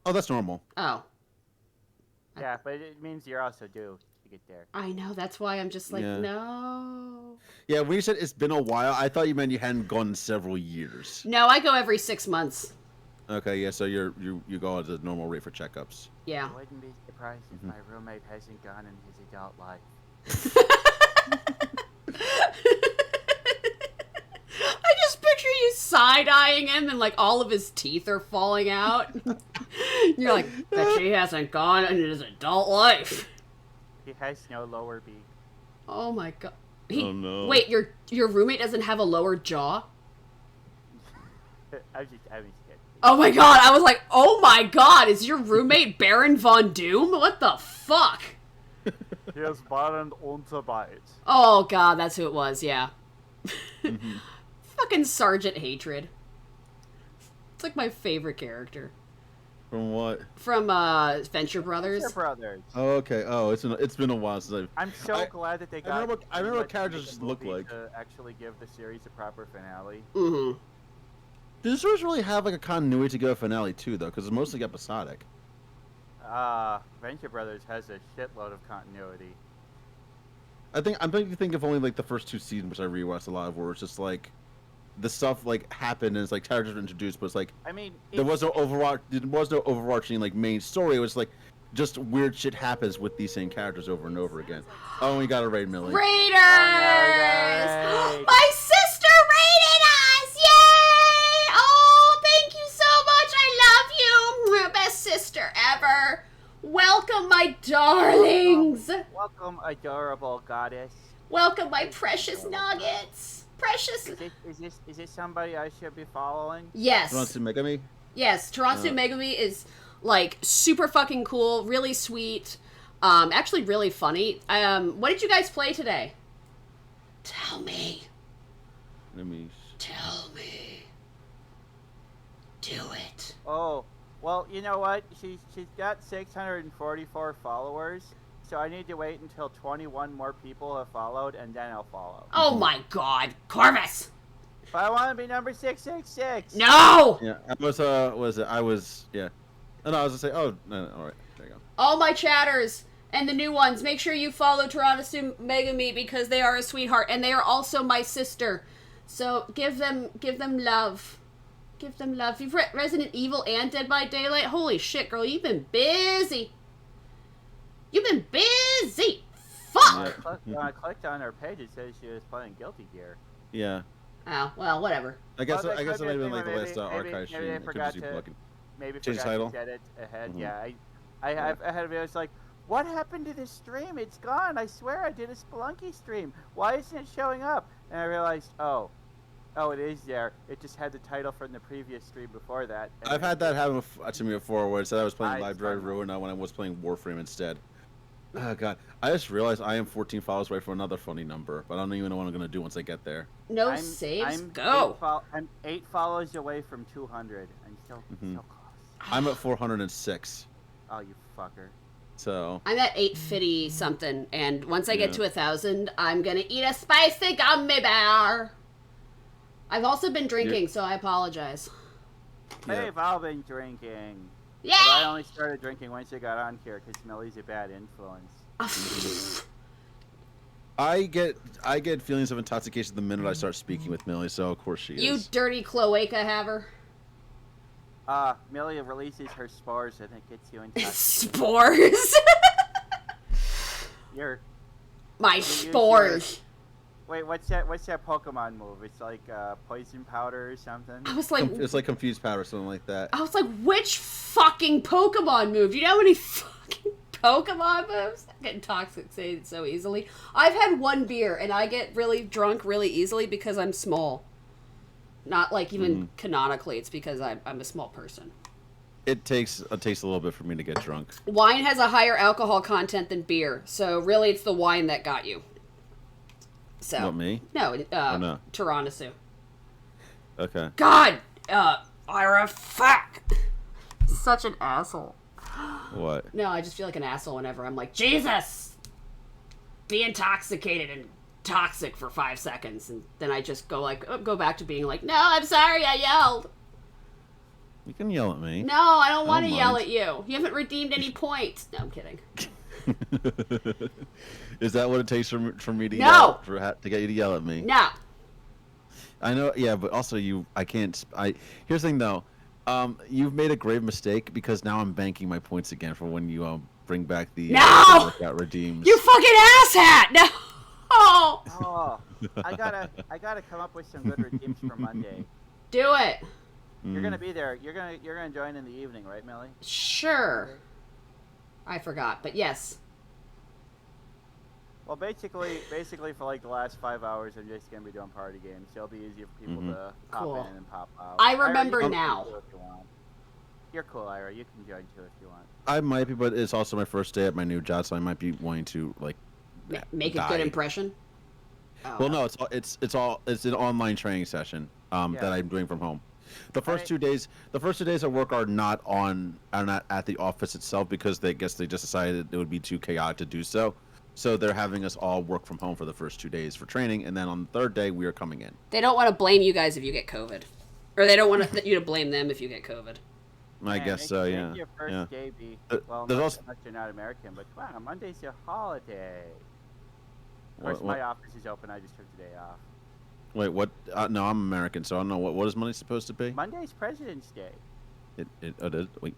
Speaker 5: Oh, that's normal.
Speaker 2: Oh.
Speaker 4: Yeah, but it means you're also due to get there.
Speaker 2: I know. That's why I'm just like, no.
Speaker 5: Yeah, when you said it's been a while, I thought you meant you hadn't gone in several years.
Speaker 2: No, I go every 6 months.
Speaker 5: Okay, yeah, so you go at the normal rate for checkups.
Speaker 2: Yeah.
Speaker 4: I wouldn't be surprised if my roommate hasn't gone in his adult life.
Speaker 2: I just picture you side-eyeing him and like all of his teeth are falling out. You're like, bet he hasn't gone in his adult life.
Speaker 4: He has no lower beak.
Speaker 2: Oh my god.
Speaker 5: Oh no.
Speaker 2: Wait, your roommate doesn't have a lower jaw?
Speaker 4: I was kidding.
Speaker 2: Oh my god, I was like, oh my god, is your roommate Baron Von Doom? What the fuck?
Speaker 4: He is Baron Unterbite.
Speaker 2: Oh god, that's who it was, yeah.
Speaker 5: Mm-hmm.
Speaker 2: Fucking Sergeant Hatred. It's like my favorite character.
Speaker 5: From what?
Speaker 2: From Venture Brothers.
Speaker 4: Venture Brothers.
Speaker 5: Oh, okay. Oh, it's been a while since
Speaker 4: I'm so glad that they got.
Speaker 5: I remember what characters look like.
Speaker 4: To actually give the series a proper finale.
Speaker 2: Mm-hmm.
Speaker 5: Does this really have like a continuity to go finale too, though? Because it's mostly episodic.
Speaker 4: Venture Brothers has a shitload of continuity.
Speaker 5: I'm trying to think of only like the first 2 seasons, which I rewatched a lot of, where it's just like the stuff like happened and it's like characters were introduced, but it's like
Speaker 4: I mean,
Speaker 5: there was no overarching like main story. It was like just weird shit happens with these same characters over and over again. Oh, we got a raid, Millie.
Speaker 2: Raiders!
Speaker 4: Oh, no,
Speaker 2: My sister raided us! Yay! Oh, thank you so much. I love you. My best sister ever. Welcome, my darlings.
Speaker 4: Welcome, adorable goddess.
Speaker 2: Welcome, my precious nuggets. Precious.
Speaker 4: Is this somebody I should be following?
Speaker 2: Yes.
Speaker 5: Toronto Megami?
Speaker 2: Yes, Toronto Megami is like super fucking cool, really sweet, actually really funny. What did you guys play today? Tell me.
Speaker 5: Let me.
Speaker 2: Tell me. Do it.
Speaker 4: Oh, well, you know what? She's got 644 followers, so I need to wait until 21 more people have followed, and then I'll follow.
Speaker 2: Oh my God, Corvus!
Speaker 4: But I want to be number 666.
Speaker 2: No!
Speaker 5: Yeah, I was yeah. Oh, no, I was gonna say, oh, no, all right, there you go.
Speaker 2: All my chatters and the new ones, make sure you follow Toronto Megami because they are a sweetheart and they are also my sister. So give them love. Give them love. You've Resident Evil and Dead by Daylight. Holy shit, girl, you've been busy. You've been busy. Fuck.
Speaker 4: When I clicked on her page, it says she was playing Guilty Gear.
Speaker 5: Yeah.
Speaker 2: Oh, well, whatever.
Speaker 5: I guess
Speaker 4: Well,
Speaker 5: it might have been like the
Speaker 4: maybe-
Speaker 5: last
Speaker 4: maybe-
Speaker 5: archive
Speaker 4: maybe
Speaker 5: stream.
Speaker 4: they
Speaker 5: It could
Speaker 4: forgot
Speaker 5: just be
Speaker 4: to-
Speaker 5: fucking-
Speaker 4: Maybe
Speaker 5: Change
Speaker 4: forgot
Speaker 5: title?
Speaker 4: to set it ahead.
Speaker 5: Mhm.
Speaker 4: Yeah, I had a video. It's like, what happened to this stream? It's gone. I swear I did a Spelunky stream. Why isn't it showing up? And I realized, oh, it is there. It just had the title from the previous stream before that. and
Speaker 5: I've had that happen to me before, where it said I was playing
Speaker 4: I
Speaker 5: Library of
Speaker 4: don't know.
Speaker 5: Ruin when I was playing Warframe instead. Oh god, I just realized I am 14 followers away from another funny number, but I don't even know what I'm gonna do once I get there.
Speaker 2: No
Speaker 4: I'm-
Speaker 2: saves.
Speaker 4: I'm
Speaker 2: Go.
Speaker 4: I'm 8 follows away from 200. I'm so
Speaker 5: Mhm.
Speaker 4: close.
Speaker 5: I'm at 406,
Speaker 4: Oh, you fucker.
Speaker 5: so
Speaker 2: I'm at 850 something, and once I get
Speaker 5: Yeah.
Speaker 2: to 1,000, I'm gonna eat a spicy gummy bear. I've also been drinking, so I apologize.
Speaker 5: Yeah.
Speaker 4: They've all been drinking.
Speaker 2: Yeah.
Speaker 4: But I only started drinking once I got on here because Millie's a bad influence.
Speaker 5: I get feelings of intoxication the minute I start speaking with Millie, so of course she
Speaker 2: You
Speaker 5: is.
Speaker 2: dirty cloaca haver.
Speaker 4: Millie releases her spores and it gets you into
Speaker 2: Spores.
Speaker 4: your.
Speaker 2: My
Speaker 4: use
Speaker 2: spores.
Speaker 4: Wait, what's that Pokemon move? It's like poison powder or something.
Speaker 2: I was like,
Speaker 5: It's like confused powder, something like that.
Speaker 2: I was like, which fucking Pokemon move? Do you know how many fucking Pokemon moves? I get intoxicated so easily. I've had one beer and I get really drunk really easily because I'm small. Not like even canonically, it's because I'm a small person.
Speaker 5: It takes a little bit for me to get drunk.
Speaker 2: Wine has a higher alcohol content than beer, so really it's the wine that got you. So
Speaker 5: Not me?
Speaker 2: No,
Speaker 5: no?
Speaker 2: Tyrannosaurus.
Speaker 5: Okay.
Speaker 2: God, Ira, fuck. Such an asshole.
Speaker 5: What?
Speaker 2: No, I just feel like an asshole whenever I'm like, Jesus! Be intoxicated and toxic for 5 seconds, and then I just go back to being like, no, I'm sorry, I yelled.
Speaker 5: You can yell at me.
Speaker 2: No, I don't want to
Speaker 5: don't
Speaker 2: yell
Speaker 5: mind.
Speaker 2: at you. You haven't redeemed any points. No, I'm kidding.
Speaker 5: Is that what it takes for me to
Speaker 2: No.
Speaker 5: yell to get you to yell at me?
Speaker 2: No.
Speaker 5: I know, yeah, but also here's the thing though, you've made a grave mistake because now I'm banking my points again for when you bring back the
Speaker 2: No!
Speaker 5: workout redeems.
Speaker 2: You fucking asshat! No! Oh!
Speaker 4: Oh, I gotta come up with some good redeems for Monday.
Speaker 2: Do it.
Speaker 4: You're gonna be there. You're gonna join in the evening, right, Millie?
Speaker 2: Sure. I forgot, but yes.
Speaker 4: Well, basically for like the last 5 hours, I'm just gonna be doing party games. So it'll be easier for people to pop
Speaker 2: Cool.
Speaker 4: in and pop out.
Speaker 2: I
Speaker 4: Ira,
Speaker 2: remember
Speaker 4: you can
Speaker 2: now.
Speaker 4: join too if you want. You're cool, Ira. You can join too if you want.
Speaker 5: I might be, but it's also my first day at my new job, so I might be wanting to
Speaker 2: Make a
Speaker 5: die.
Speaker 2: good impression. Oh.
Speaker 5: Well, no, it's an online training session
Speaker 4: Yeah.
Speaker 5: that I'm doing from home. The first 2 days of work are not at the office itself because they just decided it would be too chaotic to do so. So they're having us all work from home for the first 2 days for training, and then on the third day we are coming in.
Speaker 2: They don't want to blame you guys if you get COVID. Or they don't want you to blame them if you get COVID.
Speaker 5: I
Speaker 4: Man,
Speaker 5: guess so. Yeah.
Speaker 4: Your first
Speaker 5: Yeah.
Speaker 4: day be
Speaker 5: There's
Speaker 4: unless,
Speaker 5: also-
Speaker 4: unless you're not American, but come on, Monday's your holiday. Of course,
Speaker 5: What-
Speaker 4: my office is open. I just took the day off.
Speaker 5: Wait, what? No, I'm American, so I don't know what is money supposed to be.
Speaker 4: Monday's President's Day.
Speaker 5: It is. Wait.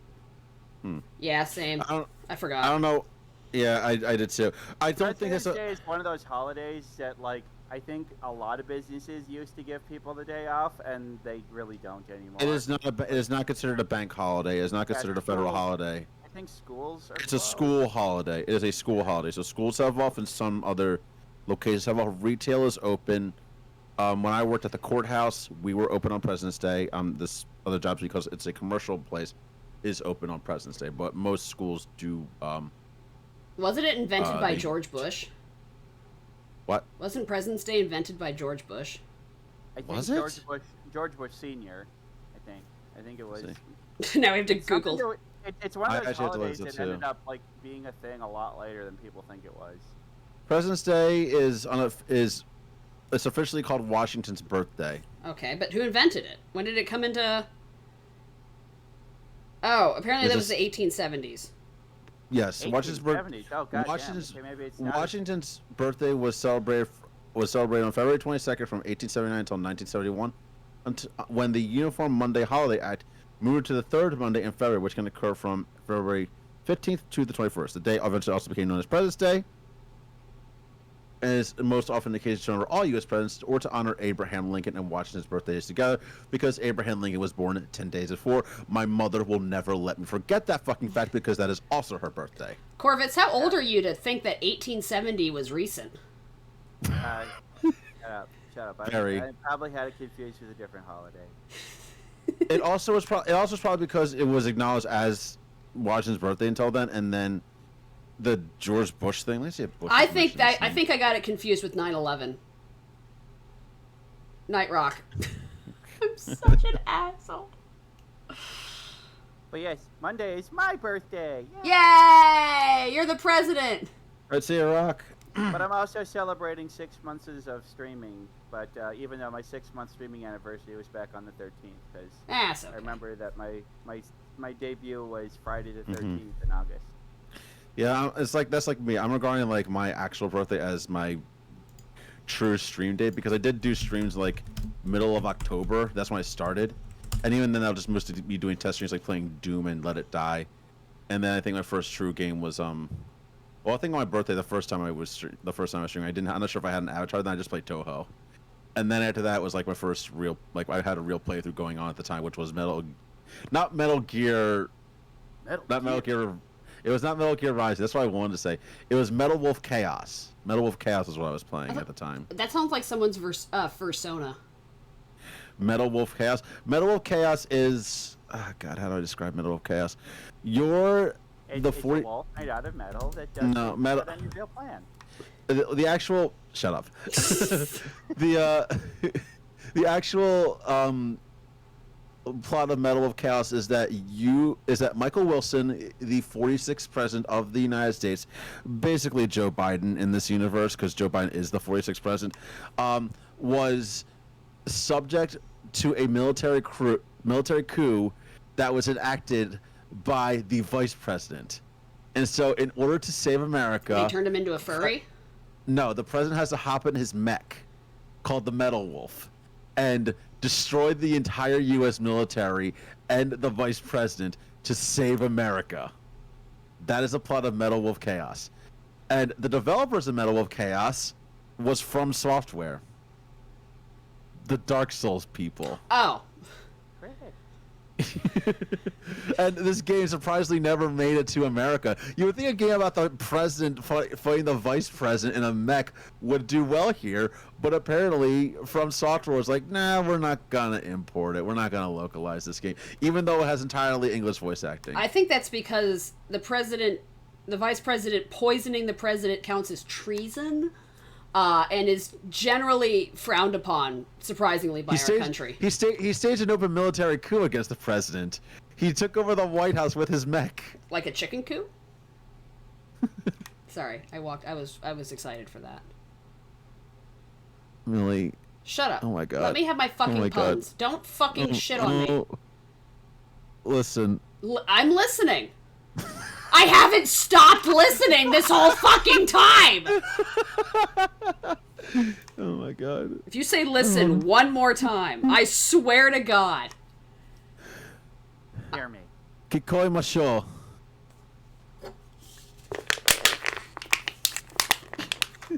Speaker 2: Yeah, same. I forgot.
Speaker 5: I don't know. Yeah, I did too. I don't think it's
Speaker 4: President's Day is one of those holidays that, like, I think a lot of businesses used to give people the day off, and they really don't anymore.
Speaker 5: It is not. It is not considered a bank holiday. It is not considered a federal
Speaker 4: schools-
Speaker 5: holiday.
Speaker 4: I think schools are.
Speaker 5: It's a
Speaker 4: closed.
Speaker 5: school holiday. It is a school holiday. So schools have off, and some other locations have off. Retail is open. When I worked at the courthouse, we were open on President's Day. This other jobs, because it's a commercial place, is open on President's Day. But most schools do.
Speaker 2: Wasn't it invented by
Speaker 5: they-
Speaker 2: George Bush?
Speaker 5: What?
Speaker 2: Wasn't President's Day invented by George Bush?
Speaker 4: I think
Speaker 5: Was it?
Speaker 4: George Bush Senior. I think it was.
Speaker 2: Now we have to
Speaker 4: It's something
Speaker 2: Google.
Speaker 4: it's one
Speaker 5: I
Speaker 4: of those
Speaker 5: actually have to look
Speaker 4: holidays
Speaker 5: this
Speaker 4: that
Speaker 5: too.
Speaker 4: ended up like being a thing a lot later than people think it was.
Speaker 5: President's Day is it's officially called Washington's birthday.
Speaker 2: Okay, but who invented it? When did it come into... Oh, apparently that was the 1870s.
Speaker 5: Yes, Washington's birthday.
Speaker 4: 1870s. Oh god.
Speaker 5: Washington's
Speaker 4: Okay, maybe it's not.
Speaker 5: Washington's birthday was celebrated on February 22nd from 1879 until 1971, when the Uniform Monday Holiday Act moved to the third Monday in February, which can occur from February 15th to the 21st. The day eventually also became known as President's Day, and is most often the case to honor all U.S. presidents or to honor Abraham Lincoln and Washington's birthdays together, because Abraham Lincoln was born 10 days before. My mother will never let me forget that fucking fact, because that is also her birthday.
Speaker 2: Corvitz, how old are you to think that 1870 was recent?
Speaker 4: Shut up.
Speaker 5: Very.
Speaker 4: I probably had it confused with a different holiday.
Speaker 5: It also was probably because it was acknowledged as Washington's birthday until then, and then the George Bush thing. Let's see if Bush.
Speaker 2: I
Speaker 5: was
Speaker 2: think
Speaker 5: mentioned.
Speaker 2: I think I got it confused with 9/11. Night Rock. I'm such an asshole.
Speaker 4: But yes, Monday is my birthday. Yay!
Speaker 2: Yay! You're the president.
Speaker 5: Let's see a rock.
Speaker 4: But I'm also celebrating 6 months of streaming. But even though my 6-month streaming anniversary was back on the 13th, because
Speaker 2: So
Speaker 4: I remember that my debut was Friday the 13th
Speaker 5: Mm-hmm.
Speaker 4: in August.
Speaker 5: Yeah, that's like me. I'm regarding like my actual birthday as my true stream date, because I did do streams like middle of October. That's when I started, and even then I was just mostly be doing test streams like playing Doom and Let It Die, and then I think my first true game was well, I think on my birthday the first time I was streaming, I'm not sure if I had an avatar. Then I just played Toho, and then after that was like my first real, like I had a real playthrough going on at the time, which was not Metal Gear. It was not Metal Gear Rising. That's what I wanted to say. It was Metal Wolf Chaos. Metal Wolf Chaos is what I was playing at the time.
Speaker 2: that sounds like someone's persona.
Speaker 5: Metal Wolf Chaos. Metal Wolf Chaos is... Oh God, how do I describe Metal Wolf Chaos? You're
Speaker 4: It's
Speaker 5: the
Speaker 4: a
Speaker 5: 40...
Speaker 4: wall made out of metal that does
Speaker 5: No, metal...
Speaker 4: on your real plan.
Speaker 5: The actual... Shut up. The actual plot of Metal of Chaos is that Michael Wilson, the 46th president of the United States, basically Joe Biden in this universe, because Joe Biden is the 46th president, was subject to a military coup that was enacted by the vice president. And so in order to save America...
Speaker 2: They turned him into a furry?
Speaker 5: No, the president has to hop in his mech, called the Metal Wolf, and destroy the entire U.S. military and the vice president to save America. That is the plot of Metal Wolf Chaos. And the developers of Metal Wolf Chaos was From Software. The Dark Souls people.
Speaker 2: Oh.
Speaker 4: Great.
Speaker 5: And this game surprisingly never made it to America. You would think a game about the president fighting the vice president in a mech would do well here, but apparently From Software was like, nah, we're not gonna import it. We're not gonna localize this game, even though it has entirely English voice acting.
Speaker 2: I think that's because the vice president poisoning the president counts as treason, and is generally frowned upon, surprisingly, by our country.
Speaker 5: He staged an open military coup against the president. He took over the White House with his mech.
Speaker 2: Like a chicken coop? Sorry, I was excited for that.
Speaker 5: Really?
Speaker 2: Shut up.
Speaker 5: Oh my God.
Speaker 2: Let me have my fucking
Speaker 5: my God.
Speaker 2: puns. Don't fucking shit on me.
Speaker 5: Listen,
Speaker 2: I'm listening. I haven't stopped listening this whole fucking time.
Speaker 5: Oh my god.
Speaker 2: If you say listen one more time, I swear to God.
Speaker 4: Hear me.
Speaker 5: Kikoi masho.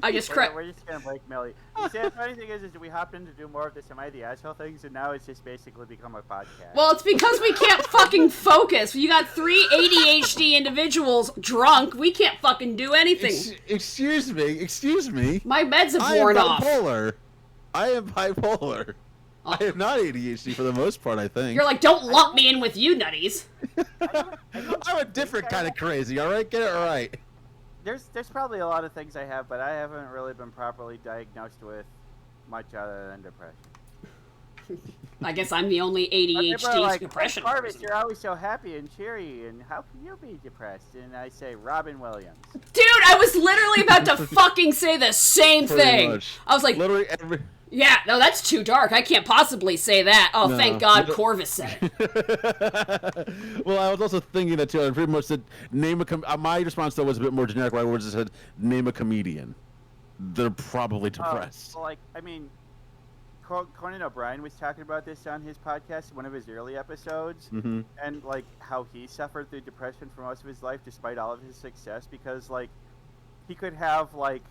Speaker 2: I just
Speaker 4: We're just gonna blackmail you. You see, the funny thing is we hop in to do more of this Am I the Asshole things, and now it's just basically become a podcast.
Speaker 2: Well, it's because we can't fucking focus. You got 3 ADHD individuals drunk. We can't fucking do anything.
Speaker 5: Excuse me.
Speaker 2: My meds have worn off.
Speaker 5: I am bipolar.
Speaker 2: Oh.
Speaker 5: I am not ADHD for the most part, I think.
Speaker 2: You're like, don't lump me in with you, nutties.
Speaker 5: I'm a different kind of crazy, alright? Get it right.
Speaker 4: There's probably a lot of things I have, but I haven't really been properly diagnosed with much other than depression.
Speaker 2: I guess I'm the only
Speaker 4: People are
Speaker 2: ADHD
Speaker 4: like,
Speaker 2: depression
Speaker 4: Carvis,
Speaker 2: person.
Speaker 4: you're always so happy and cheery, and how can you be depressed? And I say, Robin Williams.
Speaker 2: Dude, I was literally about to fucking say the same
Speaker 5: Pretty
Speaker 2: thing.
Speaker 5: much.
Speaker 2: I was like,
Speaker 5: Literally every...
Speaker 2: yeah, no, that's too dark. I can't possibly say that. Oh,
Speaker 5: No.
Speaker 2: thank God Corvus said it.
Speaker 5: Well, I was also thinking that too. I pretty much said my response though was a bit more generic. Where I just said name a comedian. They're probably depressed.
Speaker 4: Well, like, I mean, Conan O'Brien was talking about this on his podcast, one of his early episodes, and like how he suffered through depression for most of his life, despite all of his success, because like he could have like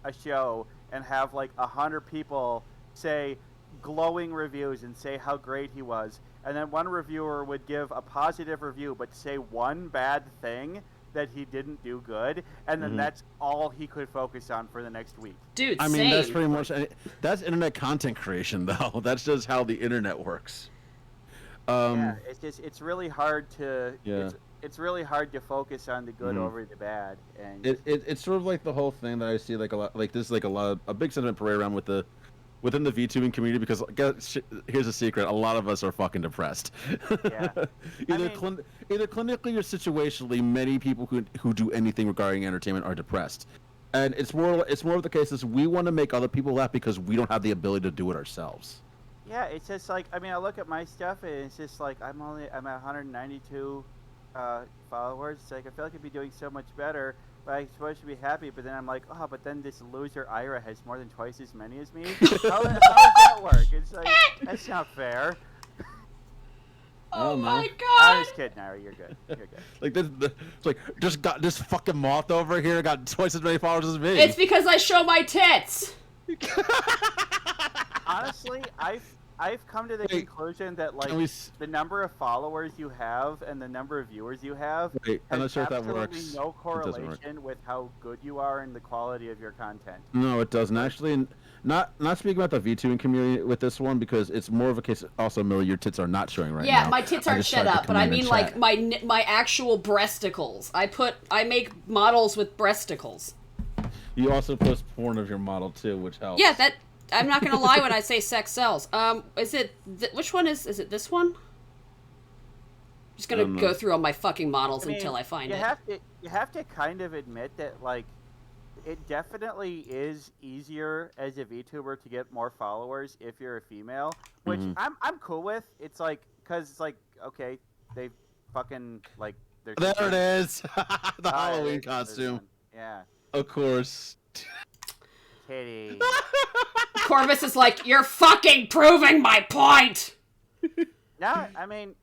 Speaker 4: a show and have like 100 people say glowing reviews and say how great he was, and then one reviewer would give a positive review but say one bad thing that he didn't do good, and then that's all he could focus on for the next week.
Speaker 2: Dude,
Speaker 5: I mean,
Speaker 2: same.
Speaker 5: that's pretty much that's internet content creation, though. That's just how the internet works.
Speaker 4: Yeah, it's really hard to
Speaker 5: Yeah.
Speaker 4: it's really hard to focus on the good over the bad, and
Speaker 5: It's sort of like the whole thing that I see like a lot, like this is like a big sentiment parade around within the VTubing community, because here's a secret: a lot of us are fucking depressed.
Speaker 4: Yeah.
Speaker 5: either clinically or situationally, many people who do anything regarding entertainment are depressed, and it's more of the case is we want to make other people laugh because we don't have the ability to do it ourselves.
Speaker 4: yeah, it's just like, I mean, I look at my stuff and it's just like I'm at 192 followers. It's like I feel like I'd be doing so much better, but I'm supposed to be happy, but then I'm like, oh, but then this loser Ira has more than twice as many as me. How does that work? It's like, that's not fair.
Speaker 2: Oh my
Speaker 4: I'm
Speaker 2: God.
Speaker 4: just kidding, Ira. You're good. You're good.
Speaker 5: Like it's like just got this fucking moth over here got twice as many followers as me.
Speaker 2: It's because I show my tits.
Speaker 4: Honestly, I've come to the conclusion that like the number of followers you have and the number of viewers you have
Speaker 5: I'm not
Speaker 4: has
Speaker 5: sure if that
Speaker 4: absolutely
Speaker 5: works.
Speaker 4: no
Speaker 5: It doesn't work.
Speaker 4: correlation with how good you are and the quality of your content.
Speaker 5: No, it doesn't actually. Not speaking about the VTubing community with this one, because it's more of a case. Also, Millie, your tits are not showing right now.
Speaker 2: Yeah, my tits
Speaker 5: I
Speaker 2: aren't
Speaker 5: just
Speaker 2: shut
Speaker 5: tried to
Speaker 2: up, but
Speaker 5: come
Speaker 2: I
Speaker 5: in and
Speaker 2: mean like
Speaker 5: chat.
Speaker 2: my actual breasticles. I make models with breasticles.
Speaker 5: You also post porn of your model too, which helps.
Speaker 2: Yeah, that I'm not gonna lie when I say sex sells. Is it which one is it? This one? Just gonna go through all my fucking models until I find it.
Speaker 4: You have to kind of admit that like it definitely is easier as a VTuber to get more followers if you're a female, which I'm cool with. It's like, cause it's like, okay, they fucking like they're
Speaker 5: There it is, the Halloween
Speaker 4: there's
Speaker 5: costume.
Speaker 4: one. Yeah.
Speaker 5: Of course.
Speaker 4: Titty.
Speaker 2: Corvus is like, you're fucking proving my point.
Speaker 4: No, I mean,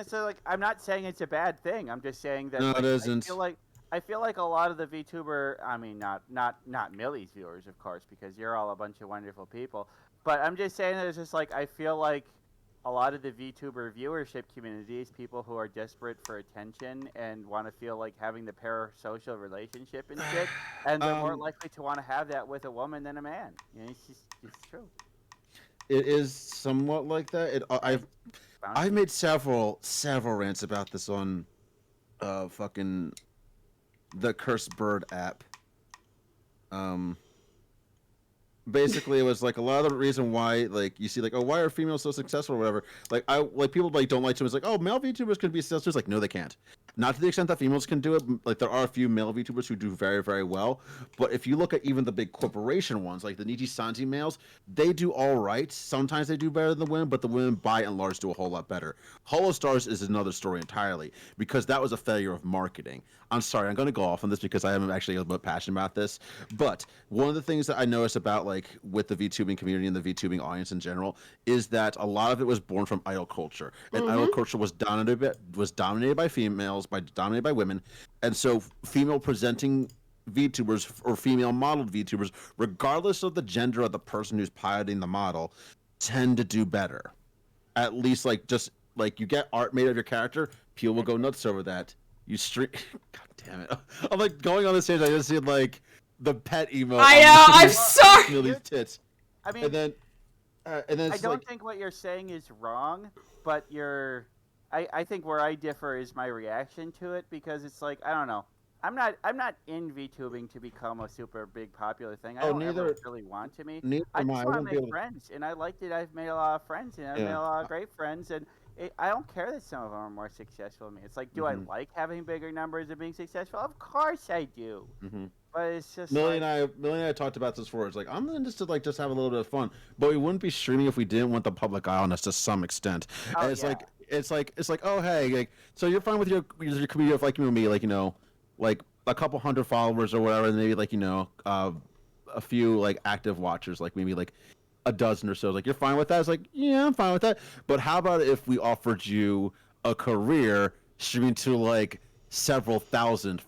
Speaker 4: so like, I'm not saying it's a bad thing. I'm just saying that
Speaker 5: No,
Speaker 4: like,
Speaker 5: it isn't.
Speaker 4: I feel like a lot of the VTuber, I mean, not Millie's viewers, of course, because you're all a bunch of wonderful people. But I'm just saying that it's just like I feel like a lot of the VTuber viewership community is people who are desperate for attention and want to feel like having the parasocial relationship and shit, and they're more likely to want to have that with a woman than a man. You know, it's true.
Speaker 5: It is somewhat like that. I've made several rants about this on fucking the Cursed Bird app. basically it was like a lot of the reason why like you see like, oh, why are females so successful or whatever, like people like don't like to, it's like, oh, male VTubers can be successful. It's like, no, they can't. Not to the extent that females can do it. Like there are a few male VTubers who do very, very well, but if you look at even the big corporation ones, like the Niji Sanji males, they do all right. Sometimes they do better than the women, but the women by and large do a whole lot better. Holostars is another story entirely, because that was a failure of marketing. I'm sorry, I'm going to go off on this because I am actually a little bit passionate about this, but one of the things that I noticed about like with the VTubing community and the VTubing audience in general is that a lot of it was born from idol culture, and idol culture was dominated by females, dominated by women, and so female presenting VTubers or female modeled VTubers, regardless of the gender of the person who's piloting the model, tend to do better. At least like just like you get art made of your character, people will go nuts over that. You stream. God damn it! I'm like going on the stage. I just see like the pet emo.
Speaker 2: I know. I'm sorry.
Speaker 5: Millie's tits.
Speaker 4: I mean,
Speaker 5: And then
Speaker 4: I
Speaker 5: it's
Speaker 4: don't
Speaker 5: like,
Speaker 4: think what you're saying is wrong, but I think where I differ is my reaction to it, because it's like, I don't know. I'm not in VTubing to become a super big popular thing. I don't ever really want to be.
Speaker 5: neither
Speaker 4: I
Speaker 5: am
Speaker 4: just
Speaker 5: I. I
Speaker 4: want to
Speaker 5: wouldn't be
Speaker 4: make
Speaker 5: able to-
Speaker 4: friends, and I liked it. I've made a lot of friends, and I've made
Speaker 5: Yeah.
Speaker 4: a lot of great friends, and I don't care that some of them are more successful than me. It's like, do I like having bigger numbers and being successful? Of course I do. But it's just
Speaker 5: Millie
Speaker 4: like,
Speaker 5: and I talked about this before. It's like, I'm interested to like just have a little bit of fun, but we wouldn't be streaming if we didn't want the public eye on us to some extent.
Speaker 4: Oh,
Speaker 5: And it's
Speaker 4: yeah.
Speaker 5: like it's like, oh hey, like, so you're fine with your community of like you and me, like, you know, like a couple hundred followers or whatever, and maybe like, you know, a few like active watchers, like maybe like a dozen or so. Like, you're fine with that? It's like, yeah, I'm fine with that. But how about if we offered you a career streaming to like several thousand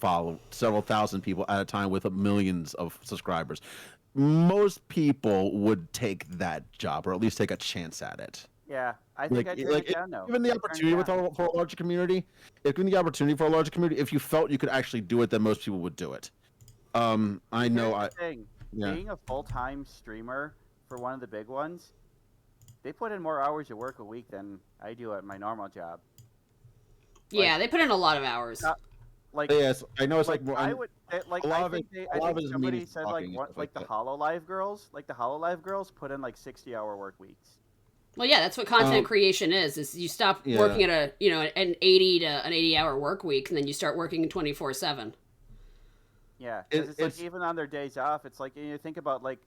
Speaker 5: people at a time with millions of subscribers? Most people would take that job, or at least take a chance at it.
Speaker 4: yeah, I think I turned it down though.
Speaker 5: Given the
Speaker 4: I turned it
Speaker 5: opportunity
Speaker 4: down.
Speaker 5: for a larger community, if you felt you could actually do it, then most people would do it. I know.
Speaker 4: Here's the thing.
Speaker 5: Yeah.
Speaker 4: Being a full-time streamer for one of the big ones, they put in more hours of work a week than I do at my normal job.
Speaker 2: Yeah, they put in a lot of hours.
Speaker 4: Like,
Speaker 5: Yes, I know. It's like, more,
Speaker 4: I would like.
Speaker 5: a lot
Speaker 4: I
Speaker 5: of
Speaker 4: think,
Speaker 5: it-
Speaker 4: I
Speaker 5: a lot of
Speaker 4: think
Speaker 5: it is
Speaker 4: somebody
Speaker 5: media
Speaker 4: said like
Speaker 5: talking and
Speaker 4: what,
Speaker 5: stuff
Speaker 4: like
Speaker 5: like
Speaker 4: the Hololive girls put in like 60-hour work weeks.
Speaker 2: Well, yeah, that's what content creation is you stop
Speaker 5: Yeah.
Speaker 2: working at an 80-hour work week, and then you start working 24/7.
Speaker 4: Yeah, because it's like
Speaker 5: it's-
Speaker 4: even on their days off, it's like, you think about like,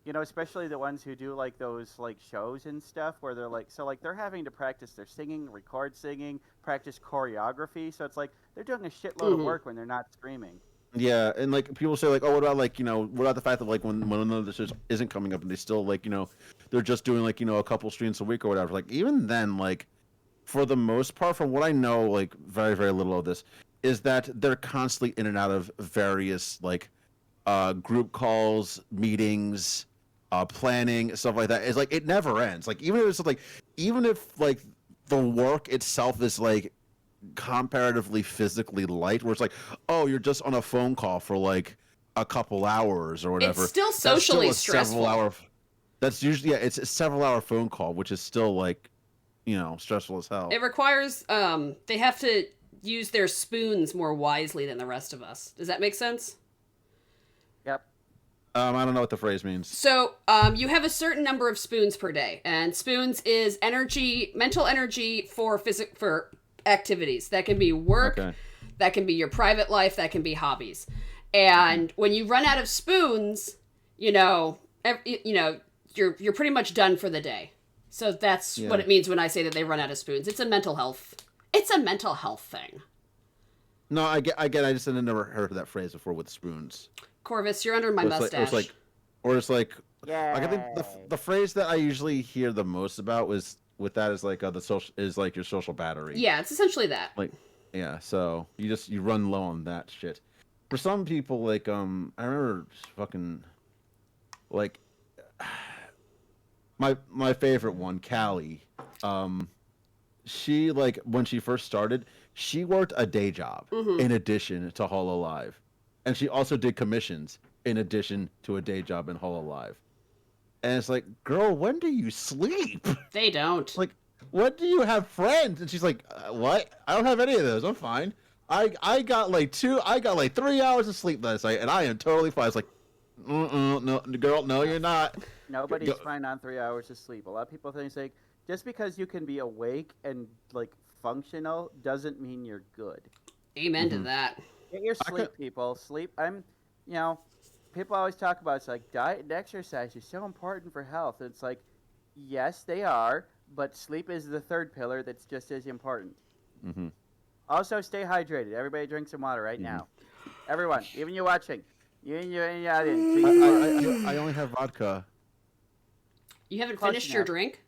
Speaker 4: you know, especially the ones who do like those like shows and stuff where they're like, so like they're having to practice their singing, record singing, practice choreography. So it's like they're doing a shitload of work when they're not streaming.
Speaker 5: Yeah, and like people say like, oh, what about like, you know, what about the fact that like when another this isn't coming up and they still like, you know, they're just doing like, you know, a couple streams a week or whatever. Like even then, like for the most part, from what I know, like very, very little of this, is that they're constantly in and out of various like group calls, meetings, planning, stuff like that. It's like it never ends. Like even if like the work itself is like comparatively physically light, where it's like, oh, you're just on a phone call for like a couple hours or whatever.
Speaker 2: It's still
Speaker 5: That's
Speaker 2: socially
Speaker 5: a
Speaker 2: stressful.
Speaker 5: That's usually, yeah, it's a several hour phone call, which is still like, you know, stressful as hell.
Speaker 2: It requires they have to use their spoons more wisely than the rest of us. Does that make sense?
Speaker 4: Yep.
Speaker 5: I don't know what the phrase means.
Speaker 2: So you have a certain number of spoons per day, and spoons is energy, mental energy for activities. That can be work,
Speaker 5: Okay.
Speaker 2: that can be your private life, that can be hobbies. And when you run out of spoons, you're pretty much done for the day. So that's what it means when I say that they run out of spoons. It's a mental health thing.
Speaker 5: No, I get. I just had never heard of that phrase before with spoons.
Speaker 2: Corvus, you're under my mustache.
Speaker 5: Or it's like,
Speaker 4: Yeah.
Speaker 5: like I think the phrase that I usually hear the most about is with that is like the social is like your social battery.
Speaker 2: Yeah, it's essentially that.
Speaker 5: Like, yeah. So you run low on that shit. For some people, like I remember fucking like my favorite one, Callie. She like when she first started, she worked a day job in addition to Hololive, and she also did commissions in addition to a day job in Hololive. And it's like, girl, when do you sleep?
Speaker 2: They don't.
Speaker 5: Like, when do you have friends? And she's like, what? I don't have any of those. I'm fine. I got like 3 hours of sleep last night, and I am totally fine. It's like, No, girl, no, you're not.
Speaker 4: Nobody's
Speaker 5: Go-
Speaker 4: fine on 3 hours of sleep. A lot of people think it's like just because you can be awake and like functional doesn't mean you're good.
Speaker 2: Amen to that.
Speaker 4: Get your
Speaker 5: I
Speaker 4: sleep,
Speaker 5: could-
Speaker 4: people. Sleep. People always talk about it's like diet and exercise is so important for health. It's like, yes, they are, but sleep is the third pillar that's just as important.
Speaker 5: Mm-hmm.
Speaker 4: Also, stay hydrated. Everybody drink some water right now. Everyone, even you watching, you and you and the audience. drink some water.
Speaker 5: I only have vodka.
Speaker 2: You haven't
Speaker 4: Close
Speaker 2: finished your
Speaker 4: enough.
Speaker 2: drink?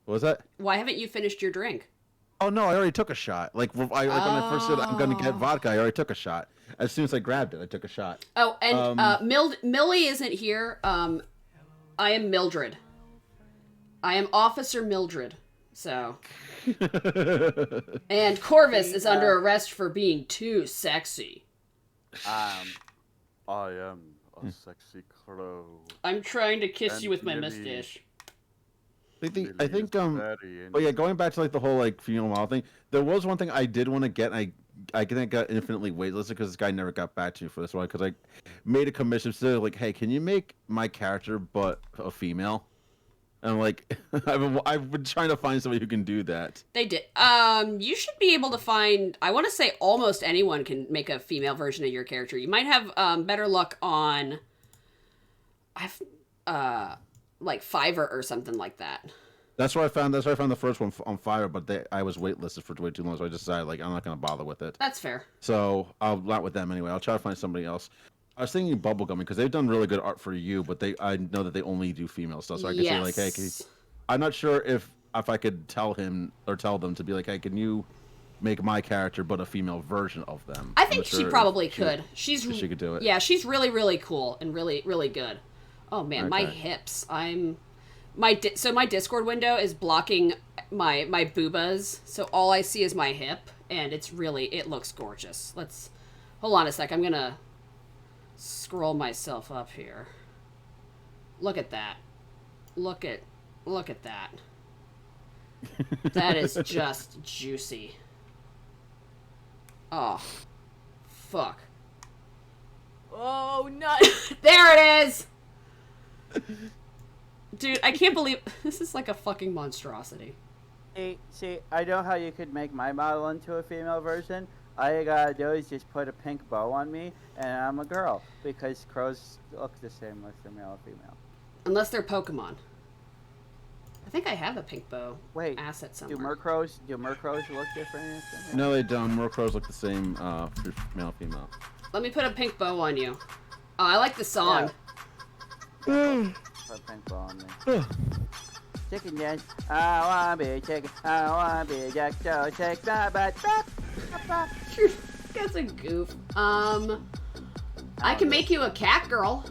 Speaker 5: What was that?
Speaker 2: Why haven't you finished your drink?
Speaker 5: Oh no, I already took a shot. Like when I first said I'm gonna get vodka, I already took a shot. As soon as I grabbed it, I took a shot.
Speaker 2: Oh, and Millie isn't here. I am Mildred. I am Officer Mildred. So. And Corvus is under arrest for being too sexy.
Speaker 4: I am a sexy crow.
Speaker 2: I'm trying to kiss
Speaker 4: And
Speaker 2: you with my
Speaker 4: Millie.
Speaker 2: mustache.
Speaker 5: I think but yeah, going back to like the whole like female model thing, there was one thing I did want to get, and I think I got infinitely waitlisted because this guy never got back to me for this one because I made a commission so like, hey, can you make my character but a female? And I'm like, I've been trying to find somebody who can do that.
Speaker 2: They did. You should be able to find. I want to say almost anyone can make a female version of your character. You might have better luck on. Like Fiverr or something like that.
Speaker 5: That's where I found the first one on Fiverr, but I was waitlisted for way too long, so I just decided like I'm not gonna bother with it.
Speaker 2: That's fair.
Speaker 5: So I'll not with them anyway. I'll try to find somebody else. I was thinking Bubblegummy because they've done really good art for you, but I know that they only do female stuff, so I can say like, hey, I'm not sure if I could tell him or tell them to be like, hey, can you make my character but a female version of them?
Speaker 2: I think she probably could. She
Speaker 5: could do it.
Speaker 2: Yeah, she's really, really cool and really, really good. Oh man, my hips. My Discord window is blocking my boobas, so all I see is my hip, and it looks gorgeous. Hold on a sec. I'm gonna scroll myself up here. Look at that. Look at that. That is just juicy. Oh, fuck. Oh, no. There it is! Dude, I can't believe this is like a fucking monstrosity.
Speaker 4: See, I know how you could make my model into a female version. All you gotta do is just put a pink bow on me, and I'm a girl. Because crows look the same whether they're male or female.
Speaker 2: Unless they're Pokemon. I think I have a pink bow asset
Speaker 4: Do
Speaker 2: somewhere.
Speaker 4: Murkrows look different?
Speaker 5: No, they don't. More crows look the same for male, female.
Speaker 2: Let me put a pink bow on you. Oh, I like the song.
Speaker 4: Put a pink bow on me. Chicken dance. I wanna be a chicken. I wanna be a jack. So take my butt.
Speaker 2: That's a goof. I can make you a cat girl.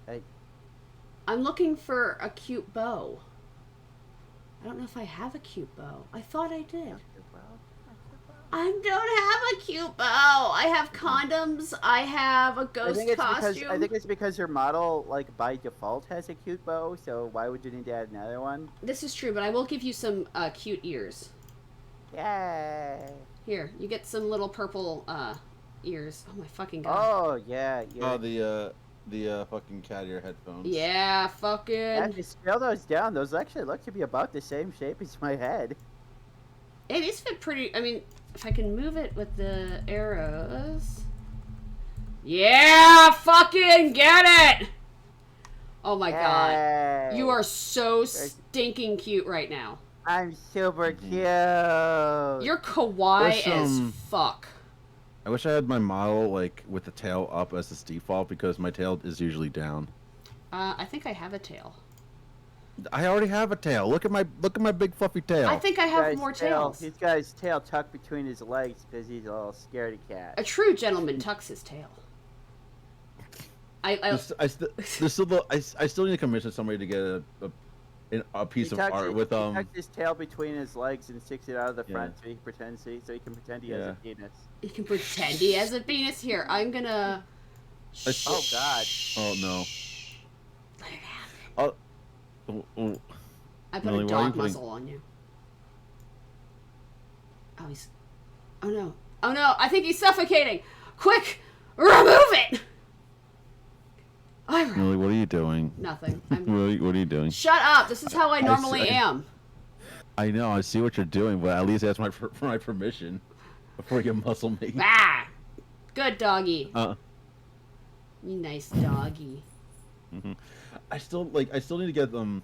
Speaker 4: Hey.
Speaker 2: I'm looking for a cute bow. I don't know if I have a cute bow. I thought I did. I don't have a cute bow. I have condoms. I have a ghost costume.
Speaker 4: I think it's because your model, like, by default has a cute bow, so why would you need to add another one?
Speaker 2: This is true, but I will give you some cute ears.
Speaker 4: Yay!
Speaker 2: Here, you get some little purple ears. Oh my fucking god.
Speaker 4: Oh, yeah.
Speaker 5: Oh, the fucking cat ear headphones.
Speaker 2: Yeah, fucking.
Speaker 4: And to scale those down, those actually look to be about the same shape as my head.
Speaker 2: Hey, these fit pretty. I mean, if I can move it with the arrows. Yeah, fucking get it! Oh my god. You are so stinking cute right now.
Speaker 4: I'm super cute.
Speaker 2: You're kawaii
Speaker 5: There's
Speaker 2: as
Speaker 5: some-
Speaker 2: fuck.
Speaker 5: I wish I had my model like with the tail up as its default because my tail is usually down.
Speaker 2: I think I have a tail.
Speaker 5: I already have a tail. Look at my big fluffy tail.
Speaker 2: I think I have more tails.
Speaker 4: He's got his tail tucked between his legs because he's a little scaredy cat.
Speaker 2: A true gentleman tucks his tail.
Speaker 5: I still need to commission somebody to get a piece of art with
Speaker 4: He tucks his tail between his legs and sticks it out of the front so he can pretend he has a penis.
Speaker 2: He can pretend he has a penis. Here, I'm gonna.
Speaker 4: Oh god.
Speaker 5: Oh no.
Speaker 2: Let it happen.
Speaker 5: Oh.
Speaker 2: I put
Speaker 5: Millie,
Speaker 2: a
Speaker 5: why are you
Speaker 2: dog muzzle on you. Oh, he's. Oh no. Oh no, I think he's suffocating. Quick! Remove it!
Speaker 5: you doing?
Speaker 2: Nothing.
Speaker 5: What are you doing?
Speaker 2: Shut up! This is how I normally am.
Speaker 5: I know. I see what you're doing, but at least ask for my permission before you muscle me.
Speaker 2: Ah! Good doggy. You nice doggy.
Speaker 5: I still need to get them.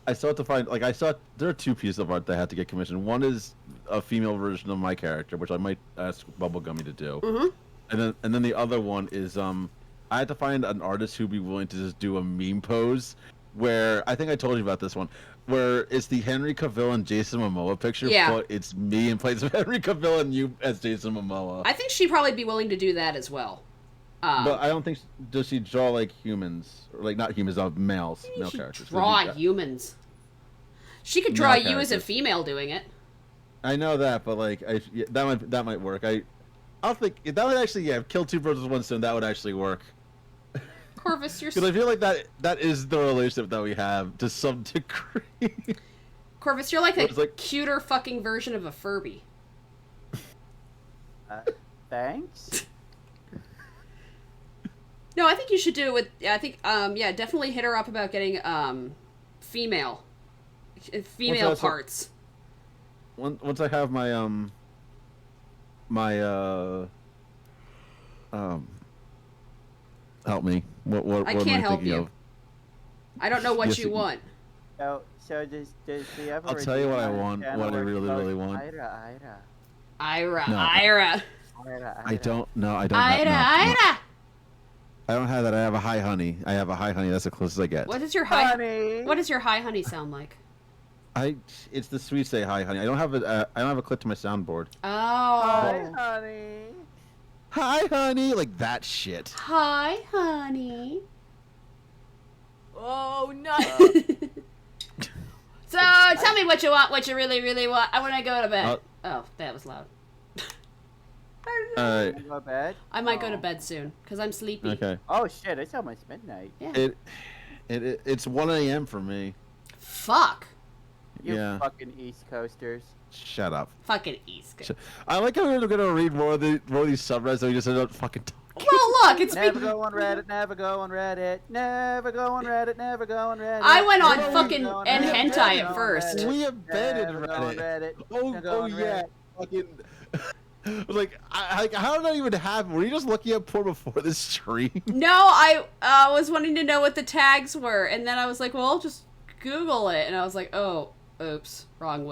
Speaker 5: I still have to find there are 2 pieces of art that I have to get commissioned. One is a female version of my character, which I might ask Bubblegummy to do. And then the other one is I had to find an artist who'd be willing to just do a meme pose where I think I told you about this one, where it's the Henry Cavill and Jason Momoa picture, but it's me in place of Henry Cavill and you as Jason Momoa.
Speaker 2: I think she'd probably be willing to do that as well.
Speaker 5: But I don't think does she draw like humans, or like not humans, male characters.
Speaker 2: Draw humans. She could draw you as a female doing it.
Speaker 5: I know that, but like that might work. I'll think that would actually kill 2 birds with 1 stone. That would actually work.
Speaker 2: Corvus, you're.
Speaker 5: Because I feel like that is the relationship that we have to some degree.
Speaker 2: Corvus, you're like a cuter fucking version of a Furby.
Speaker 4: Thanks.
Speaker 2: No, I think you should do it with. I think, definitely hit her up about getting female parts.
Speaker 5: Once I have my help me. What
Speaker 2: I
Speaker 5: am
Speaker 2: can't help
Speaker 5: thinking
Speaker 2: you.
Speaker 5: of?
Speaker 2: I don't know what
Speaker 5: Yes,
Speaker 2: you want.
Speaker 4: So does she ever?
Speaker 5: I'll tell you what I want. What I really want.
Speaker 2: Ira.
Speaker 5: No.
Speaker 2: Ira.
Speaker 5: I don't know. I don't.
Speaker 2: Ira.
Speaker 5: No.
Speaker 2: Ira.
Speaker 5: I don't have that. I have a hi honey. That's the closest I get.
Speaker 2: What does your hi?
Speaker 4: Honey.
Speaker 2: What does your hi honey sound like?
Speaker 5: It's the sweet say hi honey. I don't have a clip to my soundboard.
Speaker 2: Oh.
Speaker 4: Hi, honey.
Speaker 5: Hi honey, like that shit.
Speaker 2: Hi, honey. Oh no. So tell me what you want. What you really want. I want to go to bed. Oh, that was loud.
Speaker 4: Go to bed?
Speaker 2: I might go to bed soon because I'm sleepy.
Speaker 5: Okay.
Speaker 4: Oh shit! It's almost midnight.
Speaker 2: Yeah.
Speaker 5: It's 1 a.m. for me.
Speaker 2: Fuck.
Speaker 4: You
Speaker 5: Yeah.
Speaker 4: fucking East Coasters.
Speaker 5: Shut up.
Speaker 2: Fucking East Coast.
Speaker 5: I like how we're gonna read more of these subreddits that we just ended up fucking talking.
Speaker 2: Well, look, it's
Speaker 4: Never go on Reddit. Never go on Reddit. Never go on Reddit. Never go on Reddit.
Speaker 2: I went on
Speaker 4: Never
Speaker 2: fucking
Speaker 4: go on
Speaker 2: and
Speaker 4: Reddit.
Speaker 2: hentai
Speaker 4: Never
Speaker 2: at
Speaker 4: go
Speaker 2: first.
Speaker 4: on Reddit.
Speaker 5: We abandoned
Speaker 4: Never go on
Speaker 5: Reddit.
Speaker 4: Reddit. Never go on
Speaker 5: Yeah.
Speaker 4: Reddit.
Speaker 5: Fucking. Like, how did that even happen? Were you just looking at porn before this stream?
Speaker 2: No, I was wanting to know what the tags were, and then I was like, well, I'll just Google it, and I was like, oh, oops, wrong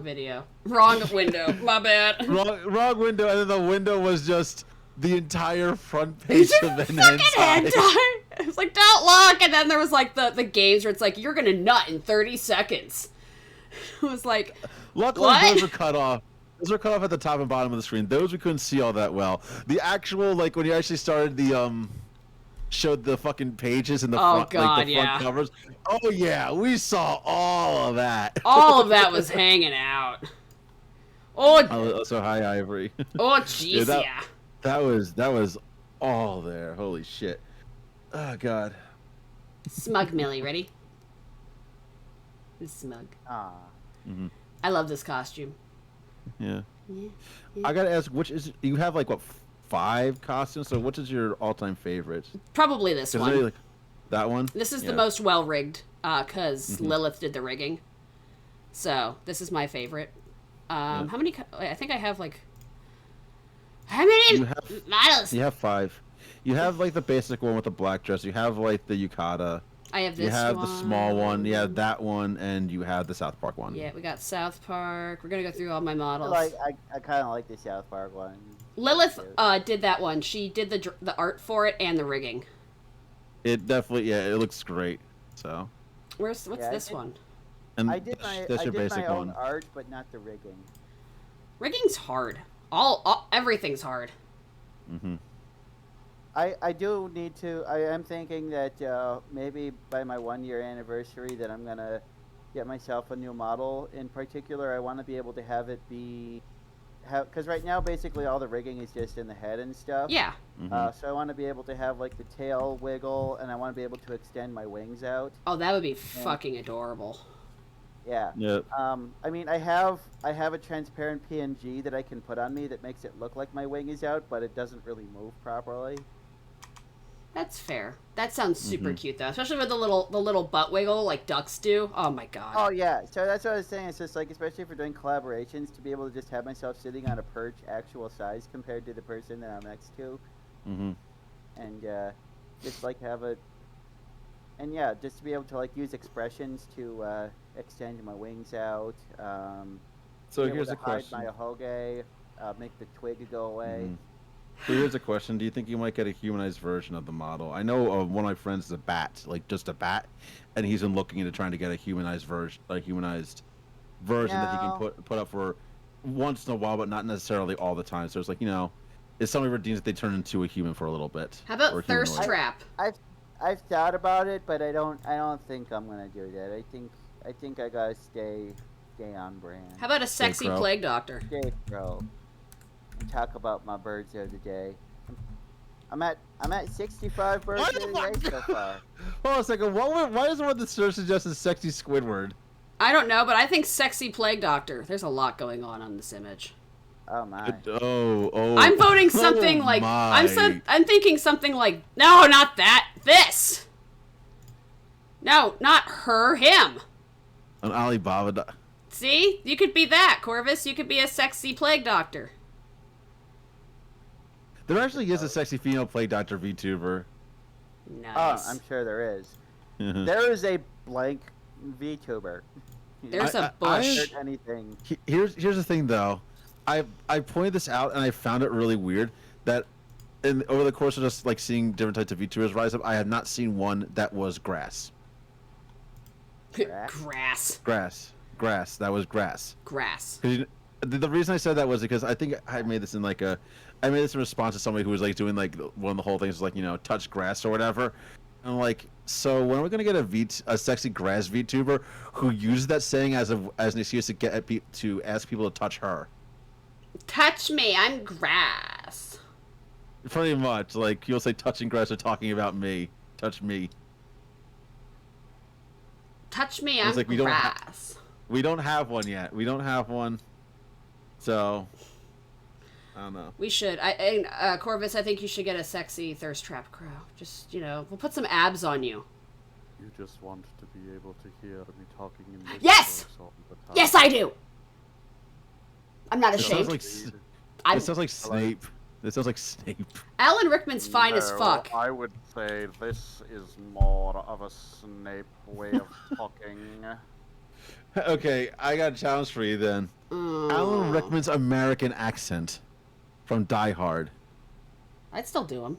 Speaker 2: video, wrong window, my bad.
Speaker 5: wrong window, and then the window was just the entire front page of an
Speaker 2: Fucking
Speaker 5: hentai.
Speaker 2: hentai. It was like, don't look, and then there was like the games where it's like, you're gonna nut in 30 seconds. It was like,
Speaker 5: Luckily,
Speaker 2: what?
Speaker 5: those were cut off. Those were cut off at the top and bottom of the screen. Those we couldn't see all that well. The actual, like, when you actually started the, showed the fucking pages and the front,
Speaker 2: God,
Speaker 5: like, the front covers. Oh, yeah, we saw all of that.
Speaker 2: all of that was hanging out. Oh,
Speaker 5: So hi, Ivory.
Speaker 2: oh, jeez,
Speaker 5: Yeah, that was all there. Holy shit. Oh, God.
Speaker 2: Smug Millie, ready? Smug.
Speaker 4: Aw.
Speaker 2: I love this costume.
Speaker 5: Yeah. I gotta ask, you have like what 5 costumes? So which is your all-time favorite?
Speaker 2: Probably this one.
Speaker 5: Like, that one.
Speaker 2: This is the most well rigged, cause Lilith did the rigging. So this is my favorite. How many? I think I have like. How many models?
Speaker 5: You have 5. You have like the basic one with the black dress. You have like the yukata.
Speaker 2: I have this.
Speaker 5: You have
Speaker 2: one.
Speaker 5: the small one. You have that one, and you have the South Park one.
Speaker 2: Yeah, we got South Park. We're gonna go through all my models.
Speaker 4: I kind of like the South Park one.
Speaker 2: Lilith did that one. She did the art for it and the rigging.
Speaker 5: It definitely, it looks great. So.
Speaker 2: What's this one?
Speaker 5: And
Speaker 4: I did my own art, but not the rigging.
Speaker 2: Rigging's hard. Everything's hard.
Speaker 4: I do need to. I am thinking that maybe by my 1-year anniversary that I'm gonna get myself a new model. In particular, I want to be able to have it be, because right now basically all the rigging is just in the head and stuff.
Speaker 2: Yeah.
Speaker 4: So I want to be able to have like the tail wiggle, and I want to be able to extend my wings out.
Speaker 2: Oh, that would be fucking adorable.
Speaker 4: Yeah.
Speaker 5: Yeah.
Speaker 4: I mean, I have a transparent PNG that I can put on me that makes it look like my wing is out, but it doesn't really move properly.
Speaker 2: That's fair. That sounds super cute though, especially with the little butt wiggle like ducks do. Oh my god.
Speaker 4: Oh yeah, so that's what I was saying. It's just like, especially for doing collaborations, to be able to just have myself sitting on a perch actual size compared to the person that I'm next to, and just like have a, and yeah, just to be able to like use expressions to extend my wings out.
Speaker 5: So
Speaker 4: be able
Speaker 5: here's
Speaker 4: to
Speaker 5: a question.
Speaker 4: hide my ahoge, make the twig go away.
Speaker 5: So here's a question. Do you think you might get a humanized version of the model? I know one of my friends is a bat, like just a bat, and he's been looking into trying to get a humanized version, that he can put up for once in a while, but not necessarily all the time. So it's like, if somebody redeems it, they turn into a human for a little bit.
Speaker 2: How about
Speaker 5: or
Speaker 2: thirst
Speaker 5: humanoid.
Speaker 2: trap?
Speaker 4: I've thought about it, but I don't think I'm gonna do that. I think I gotta stay on brand.
Speaker 2: How about a sexy
Speaker 5: Crow.
Speaker 2: plague doctor?
Speaker 4: Stay pro. And talk about my birds of the day. I'm at 65 birds of the day so far.
Speaker 5: Hold on a second. Why is the one that suggested sexy Squidward?
Speaker 2: I don't know, but I think sexy plague doctor. There's a lot going on this image.
Speaker 4: Oh my.
Speaker 5: Oh.
Speaker 2: I'm voting something like I'm thinking something like no, not that. This. No, not her. Him.
Speaker 5: An Alibaba.
Speaker 2: See, you could be that, Corvus. You could be a sexy plague doctor.
Speaker 5: There actually is a sexy female plague doctor VTuber.
Speaker 2: Nice.
Speaker 4: Oh, I'm sure there is. There is a blank VTuber.
Speaker 2: There's a bush.
Speaker 4: Anything.
Speaker 5: Here's the thing though, I pointed this out and I found it really weird that over the course of just like seeing different types of VTubers rise up, I had not seen one that was grass.
Speaker 2: Grass.
Speaker 5: Grass. That was grass.
Speaker 2: Grass.
Speaker 5: The reason I said that was because I think I made this in response to somebody who was like doing like one of the whole things was like touch grass or whatever. And I'm like, so when are we gonna get a sexy grass VTuber who uses that saying as an excuse to to ask people to touch her?
Speaker 2: Touch me, I'm grass.
Speaker 5: Pretty much, like you'll say touching grass or talking about me. Touch me.
Speaker 2: Touch me, I'm
Speaker 5: like,
Speaker 2: grass.
Speaker 5: We don't have one yet. We don't have one. So, I don't know.
Speaker 2: We should. Corvus, I think you should get a sexy thirst trap crow. Just, we'll put some abs on you.
Speaker 7: You just want to be able to hear me talking in this
Speaker 2: Yes!
Speaker 7: voice all the time.
Speaker 2: Yes, I do! I'm not
Speaker 5: It
Speaker 2: ashamed.
Speaker 5: sounds like Snape. It sounds like Snape.
Speaker 2: Alan Rickman's fine as
Speaker 7: No,
Speaker 2: fuck.
Speaker 7: I would say this is more of a Snape way of talking.
Speaker 5: Okay, I got a challenge for you then. Alan Rickman's American accent from Die Hard.
Speaker 2: I'd still do him.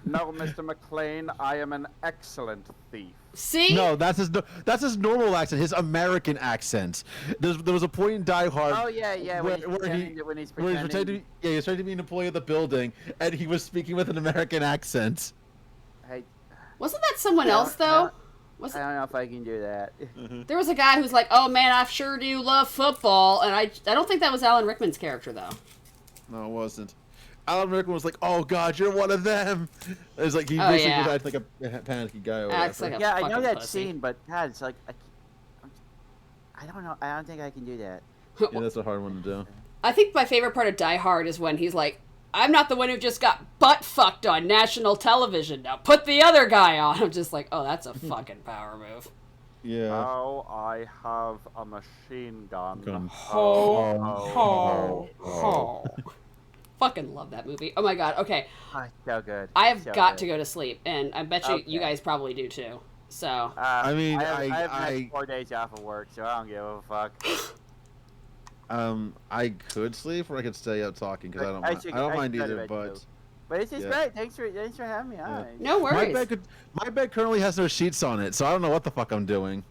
Speaker 7: No, Mr. McLean, I am an excellent thief.
Speaker 2: See?
Speaker 5: No, that's his normal accent, his American accent. There was a point in Die Hard.
Speaker 4: Oh yeah. When he's pretending.
Speaker 5: He was trying to be an employee of the building, and he was speaking with an American accent.
Speaker 4: Hey,
Speaker 2: Wasn't that someone else, though?
Speaker 4: I don't know if I can do that.
Speaker 2: There was a guy who's like, oh man, I sure do love football, and I don't think that was Alan Rickman's character, though.
Speaker 5: No, it wasn't. Alan Rickman was like, "Oh God, you're one of them." It was like he
Speaker 2: Oh,
Speaker 5: basically
Speaker 2: yeah.
Speaker 5: was acting like a panicky guy. Or
Speaker 2: Acts
Speaker 5: whatever.
Speaker 2: like a
Speaker 4: Yeah, I know
Speaker 2: fucking
Speaker 4: that
Speaker 2: pussy.
Speaker 4: scene, but God, it's like I don't know. I don't think I can do that.
Speaker 5: Yeah, that's a hard one to do.
Speaker 2: I think my favorite part of Die Hard is when he's like, I'm not the one who just got butt fucked on national television. Now put the other guy on. I'm just like, oh, that's a fucking power move.
Speaker 5: Yeah.
Speaker 7: Now I have a machine gun.
Speaker 2: Ho. Fucking love that movie. Oh my god. Okay,
Speaker 4: Oh, so good.
Speaker 2: I have
Speaker 4: So
Speaker 2: got
Speaker 4: good.
Speaker 2: to go to sleep, and I bet you guys probably do too. So
Speaker 5: I mean,
Speaker 4: I have
Speaker 5: I
Speaker 4: next 4 days off of work, so I don't give a fuck.
Speaker 5: I could sleep or I could stay up talking because I don't mind. I don't mind either, but
Speaker 4: But it's just
Speaker 5: Yeah.
Speaker 4: great. Thanks for having me on.
Speaker 2: no worries.
Speaker 5: my bed currently has no sheets on it, so I don't know what the fuck I'm doing.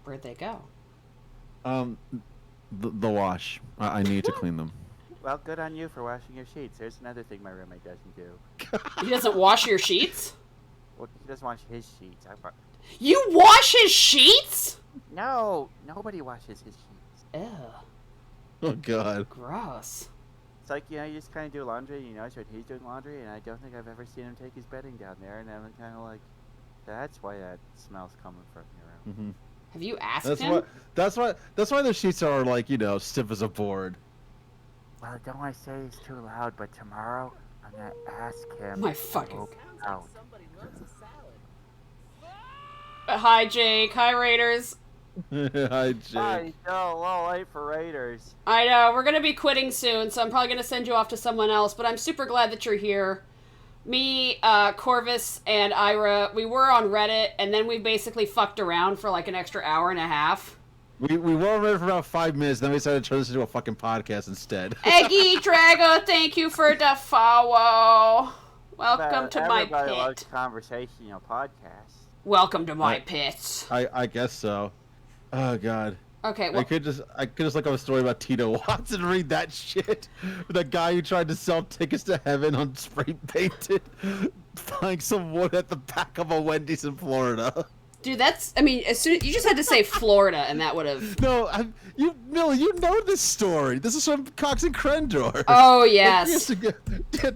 Speaker 2: Where'd they go?
Speaker 5: The wash. I need to clean them.
Speaker 4: Well, good on you for washing your sheets. There's another thing my roommate doesn't do.
Speaker 2: He doesn't wash your sheets?
Speaker 4: Well, he doesn't wash his sheets.
Speaker 2: You wash his sheets?
Speaker 4: No, nobody washes his sheets.
Speaker 2: Ew,
Speaker 5: Oh God.
Speaker 2: gross.
Speaker 4: It's like, you just kind of do laundry, and you notice when he's doing laundry, and I don't think I've ever seen him take his bedding down there, and I'm kind of like, that's why that smell's coming from your room.
Speaker 2: Have you asked
Speaker 5: That's
Speaker 2: him?
Speaker 5: That's why the sheets are like stiff as a board.
Speaker 4: Well, don't want to say it's too loud, but tomorrow I'm gonna ask him.
Speaker 2: My fucking.
Speaker 4: to go out.
Speaker 2: Hi, Jake. Hi, Raiders.
Speaker 5: Hi, Jake.
Speaker 4: Hi, still a little late for Raiders.
Speaker 2: I know, we're gonna be quitting soon, so I'm probably gonna send you off to someone else, but I'm super glad that you're here. Me, Corvus, and Ira, we were on Reddit, and then we basically fucked around for like an extra hour and a half.
Speaker 5: We were on Reddit for about 5 minutes, then we decided to turn this into a fucking podcast instead.
Speaker 2: Eggy Drago, thank you for the follow. Welcome to my
Speaker 4: Everybody loves
Speaker 2: pit.
Speaker 4: conversational podcasts.
Speaker 2: Welcome to my
Speaker 5: Right.
Speaker 2: pit.
Speaker 5: I guess so. Oh god.
Speaker 2: Okay,
Speaker 5: I
Speaker 2: well,
Speaker 5: could just look up a story about Tito Watts and read that shit. The guy who tried to sell tickets to heaven on spray painted, finding some wood at the back of a Wendy's in Florida.
Speaker 2: dude, that's, I mean, as soon as, you just had to say Florida, and that would have...
Speaker 5: No, Millie, you know this story. This is from Cox and Crendor.
Speaker 2: Oh,
Speaker 5: Like,
Speaker 2: yes.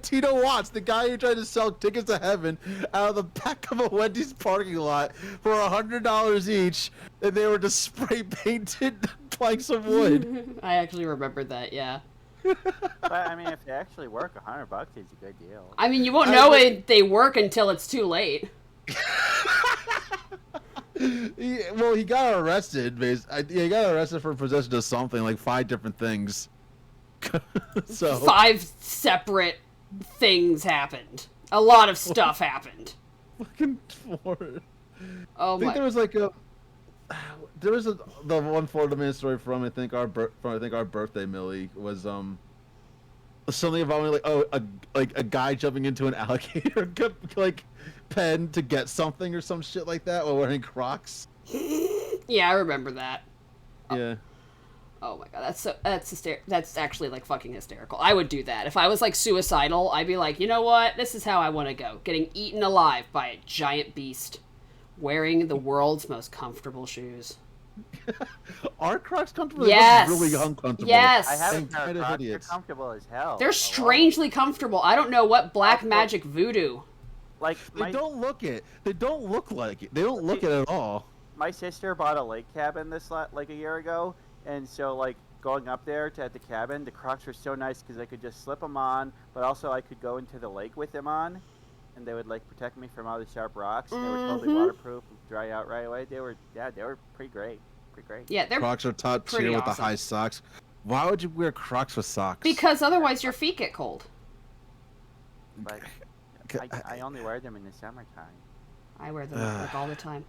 Speaker 5: Tito Watts, the guy who tried to sell tickets to heaven out of the back of a Wendy's parking lot for $100 each, and they were just spray painted planks of wood.
Speaker 2: I actually remembered that, yeah.
Speaker 4: But I mean, if they actually work, $100 is a good deal.
Speaker 2: I mean, you won't know they work until it's too late.
Speaker 5: He got arrested. He got arrested for possession of something, like 5 different things. So
Speaker 2: 5 separate things happened. A lot of stuff happened.
Speaker 5: fucking Florida.
Speaker 2: Oh
Speaker 5: I think
Speaker 2: my.
Speaker 5: there was like the one Florida man story from I think our birthday Millie was something about a guy jumping into an alligator like pen to get something or some shit like that while wearing Crocs.
Speaker 2: Yeah, I remember that.
Speaker 5: Yeah.
Speaker 2: Oh my god, that's actually like fucking hysterical. I would do that. If I was like suicidal, I'd be like, you know what? This is how I want to go. Getting eaten alive by a giant beast. Wearing the world's most comfortable shoes.
Speaker 5: Are Crocs comfortable?
Speaker 2: Yes.
Speaker 5: They're really uncomfortable.
Speaker 2: Yes.
Speaker 4: I have a
Speaker 5: And
Speaker 4: pair
Speaker 5: kind
Speaker 4: of
Speaker 5: of
Speaker 4: Crocs. They're
Speaker 5: idiots.
Speaker 4: comfortable as hell.
Speaker 2: They're
Speaker 4: I love
Speaker 2: strangely comfortable. I don't know what black magic voodoo.
Speaker 4: them. Like
Speaker 5: They don't look it. They don't look like it. They don't look it at all.
Speaker 4: my sister bought a lake cabin like a year ago, and so like going up there at the cabin, the Crocs were so nice because I could just slip them on, but also I could go into the lake with them on, and they would like protect me from all the sharp rocks. And they were totally waterproof, dry out right away. They were pretty great, pretty great.
Speaker 2: Yeah, they're
Speaker 5: Crocs are top
Speaker 2: pretty
Speaker 5: tier with the
Speaker 2: awesome.
Speaker 5: high socks. Why would you wear Crocs with socks?
Speaker 2: because otherwise your feet get cold.
Speaker 4: But I only wear them in the summertime.
Speaker 2: I wear them like all the time.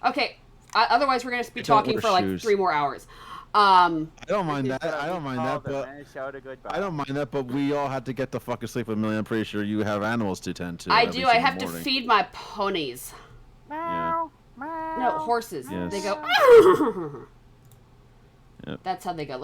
Speaker 2: Okay, otherwise we're gonna be
Speaker 5: Don't
Speaker 2: talking
Speaker 5: wear
Speaker 2: for like
Speaker 5: shoes.
Speaker 2: 3 more hours.
Speaker 5: I don't mind that. I don't mind that, but
Speaker 4: Minnesota goodbye.
Speaker 5: I don't mind that. But we all had to get the fuck asleep with Millie. I'm pretty sure you have animals to tend to.
Speaker 2: I
Speaker 5: every
Speaker 2: do. I
Speaker 5: single
Speaker 2: have to
Speaker 5: morning.
Speaker 2: feed my ponies.
Speaker 4: Meow, meow.
Speaker 2: No, horses.
Speaker 5: Yes.
Speaker 2: They go.
Speaker 5: Yep.
Speaker 2: That's how they go.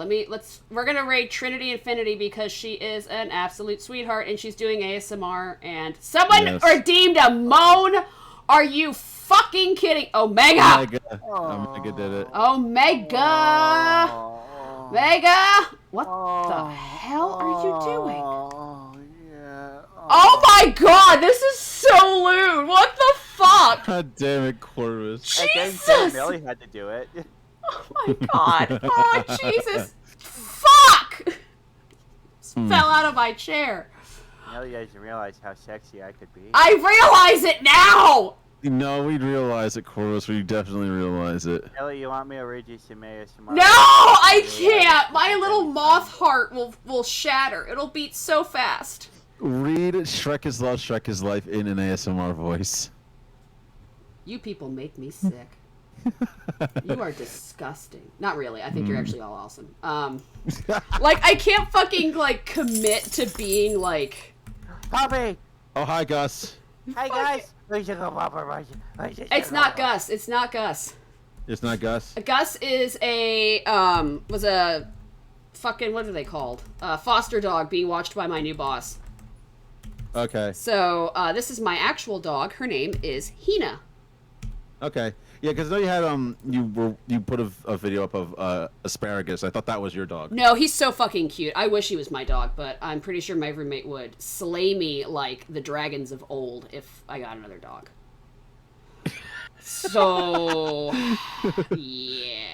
Speaker 2: We're gonna raid Trinity Infinity because she is an absolute sweetheart and she's doing ASMR and someone
Speaker 5: Yes.
Speaker 2: redeemed a moan. Are you fucking kidding? Omega.
Speaker 5: Omega did it.
Speaker 2: Omega.
Speaker 4: Oh,
Speaker 2: Mega. What the hell are you doing?
Speaker 4: Oh, yeah.
Speaker 2: Oh my god, this is so lewd. What the fuck?
Speaker 5: God damn it, Corvus.
Speaker 4: I didn't say
Speaker 2: Jesus.
Speaker 4: Millie had to do it.
Speaker 2: Oh my god. Oh Jesus. Fuck. Fell out of my chair.
Speaker 4: Millie doesn't realize how sexy I could be.
Speaker 2: I realize it now.
Speaker 5: No, we realize it, Corvus. We definitely realize it.
Speaker 4: Millie, you want me to read you some ASMR?
Speaker 2: No, I can't. My little moth heart will shatter. It'll beat so fast.
Speaker 5: Read Shrek is Love, Shrek is Life in an ASMR voice.
Speaker 2: You people make me sick. You are disgusting. Not really. I think you're actually all awesome. Like I can't fucking like commit to being like.
Speaker 4: Poppy!
Speaker 5: Oh, hi, Gus.
Speaker 4: Hey guys! We should go Papa.
Speaker 2: It's not Gus. It's not Gus.
Speaker 5: It's not Gus.
Speaker 2: Gus is was a fucking, what are they called? Foster dog being watched by my new boss.
Speaker 5: Okay.
Speaker 2: So, this is my actual dog. Her name is Hina.
Speaker 5: Okay. Yeah, because I know you had you put a video up of asparagus. I thought that was your dog.
Speaker 2: No, he's so fucking cute. I wish he was my dog, but I'm pretty sure my roommate would slay me like the dragons of old if I got another dog. So, yeah.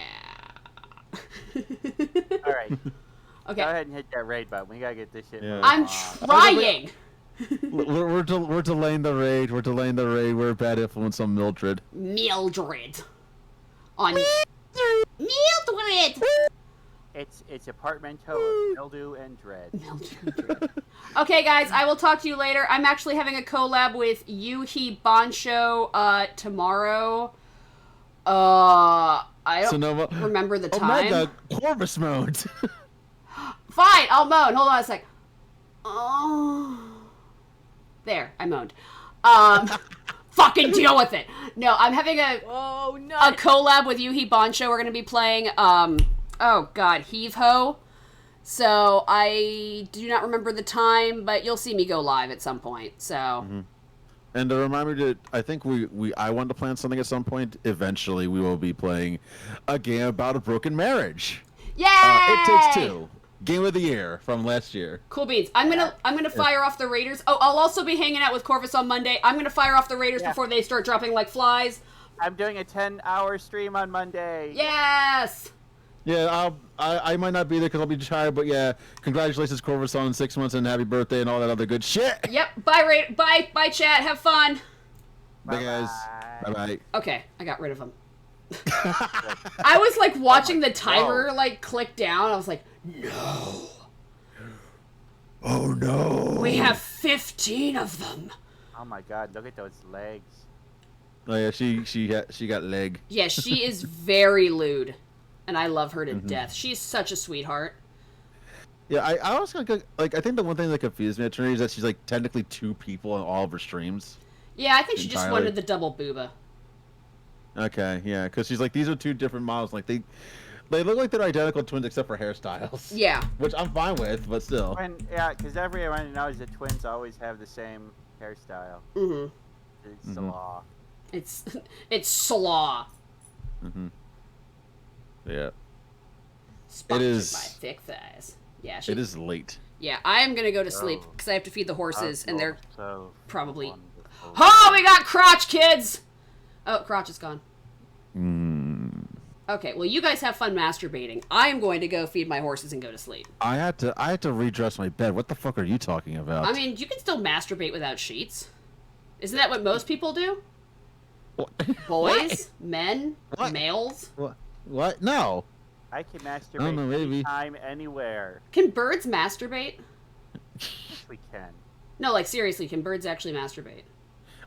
Speaker 4: Alright.
Speaker 2: Okay.
Speaker 4: Go ahead and hit that raid button. We gotta get this shit
Speaker 5: Yeah.
Speaker 4: moving
Speaker 2: I'm
Speaker 4: on.
Speaker 2: trying.
Speaker 5: We're delaying the raid. We're delaying the raid. We're a bad influence on Mildred.
Speaker 2: Mildred. On Mildred.
Speaker 4: It's a portmanteau of mildew and dread.
Speaker 2: Mildred. Okay, guys, I will talk to you later. I'm actually having a collab with Yuhi Bansho tomorrow. I don't remember the time.
Speaker 5: Omega Corvus mode.
Speaker 2: Fine, I'll moan. Hold on a sec. Oh. There, I moaned. Fucking deal with it. No, I'm having a collab with Yuhi Bansho. We're going to be playing, oh god, Heave Ho. So, I do not remember the time, but you'll see me go live at some point, so...
Speaker 5: Mm-hmm. And to remind me that I think I want to plan something at some point. Eventually, we will be playing a game about a broken marriage.
Speaker 2: Yay!
Speaker 5: It Takes Two. Game of the Year from last year.
Speaker 2: Cool beans. I'm gonna fire off the Raiders. Oh, I'll also be hanging out with Corvus on Monday. I'm gonna fire off the Raiders before they start dropping like flies.
Speaker 4: I'm doing a 10-hour stream on Monday.
Speaker 2: Yes!
Speaker 5: Yeah, I might not be there because I'll be tired, but yeah, congratulations, Corvus, on 6 months and happy birthday and all that other good shit.
Speaker 2: Yep. Bye, chat. Have fun.
Speaker 5: Bye, guys. Bye-bye.
Speaker 2: Okay, I got rid of them. I was like watching the timer like click down. I was like, no.
Speaker 5: Oh no.
Speaker 2: We have 15 of them.
Speaker 4: Oh my god, look at those legs.
Speaker 5: Oh yeah, she got leg.
Speaker 2: Yeah, she is very lewd. And I love her to death. She's such a sweetheart.
Speaker 5: Yeah, I was gonna like. I think the one thing that confused me at Trinity is that she's like technically 2 people in all of her streams.
Speaker 2: Yeah, I think she just wanted the double booba.
Speaker 5: Okay, yeah, because she's like, these are 2 different models. Like they look like they're identical twins except for hairstyles.
Speaker 2: Yeah.
Speaker 5: Which I'm fine with, but still.
Speaker 4: Because everyone knows that twins always have the same hairstyle.
Speaker 2: Mm-hmm.
Speaker 4: It's the law.
Speaker 2: It's slaw.
Speaker 5: Mm-hmm. Yeah.
Speaker 2: Sponsored
Speaker 5: it is
Speaker 2: by thick thighs. Yeah.
Speaker 5: It is late.
Speaker 2: Yeah, I am gonna go to sleep because I have to feed the horses, and they're
Speaker 4: so
Speaker 2: probably.
Speaker 4: wonderful.
Speaker 2: Oh, we got Crotch, kids. Oh, Crotch is gone. Okay, well, you guys have fun masturbating. I am going to go feed my horses and go to sleep. I
Speaker 5: had to redress my bed. What the fuck are you talking about?
Speaker 2: I mean, you can still masturbate without sheets. Isn't that what most people do?
Speaker 5: What?
Speaker 2: Boys, men,
Speaker 5: What?
Speaker 2: males.
Speaker 5: What? No.
Speaker 4: I can masturbate
Speaker 5: I don't know, maybe.
Speaker 4: anytime, anywhere.
Speaker 2: Can birds masturbate?
Speaker 4: We can.
Speaker 2: No, like seriously, can birds actually masturbate?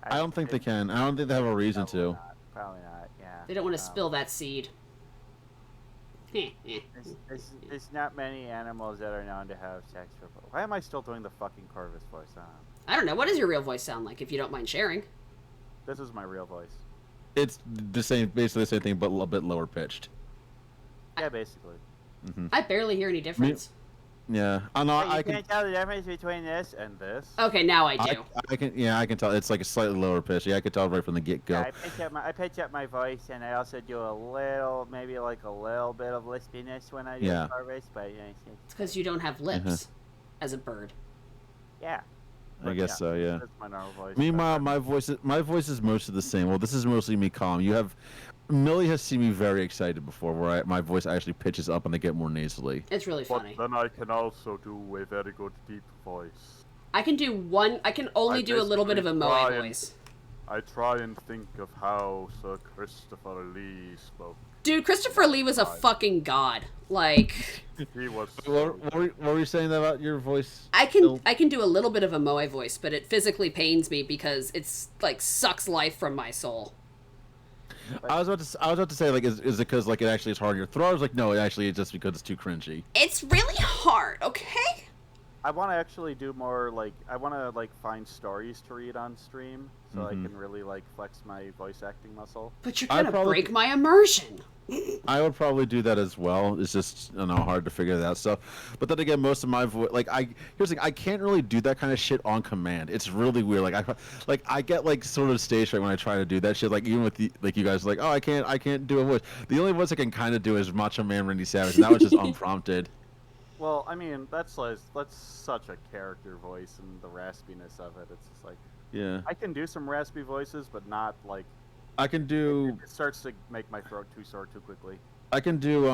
Speaker 5: I don't think they can. I don't think they have a reason to.
Speaker 4: Probably not, yeah.
Speaker 2: They don't want to spill that seed.
Speaker 4: There's not many animals that are known to have sex for... Why am I still doing the fucking Corvus voice?
Speaker 2: I don't know. What does your real voice sound like, if you don't mind sharing?
Speaker 4: This is my real voice.
Speaker 5: It's the same, basically the same thing, but a little bit lower pitched.
Speaker 4: Yeah, basically.
Speaker 2: I barely hear any difference.
Speaker 5: Yeah, I know.
Speaker 4: You can't tell the difference between this and this.
Speaker 2: Okay, now I do.
Speaker 5: I can. Yeah, I can tell. It's like a slightly lower pitch. Yeah, I can tell right from the get go.
Speaker 4: Yeah, I pitch up my voice, and I also do a little, maybe like a little bit of lispiness when I do Corvus, but you know,
Speaker 2: it's because you don't have lips as a bird.
Speaker 4: Yeah.
Speaker 5: I guess so. Yeah.
Speaker 4: That's my normal voice.
Speaker 5: Meanwhile, my voice is mostly the same. Well, this is mostly me calm. You have. Millie has seen me very excited before, where my voice actually pitches up and I get more nasally.
Speaker 2: It's really funny.
Speaker 7: But then I can also do a very good deep voice.
Speaker 2: I can do one. I can only do a little bit of a moe voice.
Speaker 7: I try and think of how Sir Christopher Lee spoke.
Speaker 2: Dude, Christopher Lee was a fucking god. Like.
Speaker 7: He was.
Speaker 5: What were you saying about your voice?
Speaker 2: I can do a little bit of a moe voice, but it physically pains me because it's like sucks life from my soul.
Speaker 5: I was about to say, like, is it because like it actually is hard in your throat? I was like, no, it's just because it's too cringy.
Speaker 2: It's really hard, okay?
Speaker 4: I want to actually do more, like, I want to, like, find stories to read on stream, so I can really, like, flex my voice acting muscle.
Speaker 2: But you're gonna break my immersion.
Speaker 5: I would probably do that as well. It's just, hard to figure that stuff. But then again, most of my voice, here's the thing, I can't really do that kind of shit on command. It's really weird. I get, like, sort of stage fright when I try to do that shit. Like, even with, you guys, like, oh, I can't do a voice. The only voice I can kind of do is Macho Man Randy Savage, and that was just unprompted.
Speaker 4: Well, I mean, that's such a character voice, and the raspiness of it. It's just like,
Speaker 5: yeah.
Speaker 4: I can do some raspy voices, but not like.
Speaker 5: I can do.
Speaker 4: It starts to make my throat too sore too quickly.
Speaker 5: I can do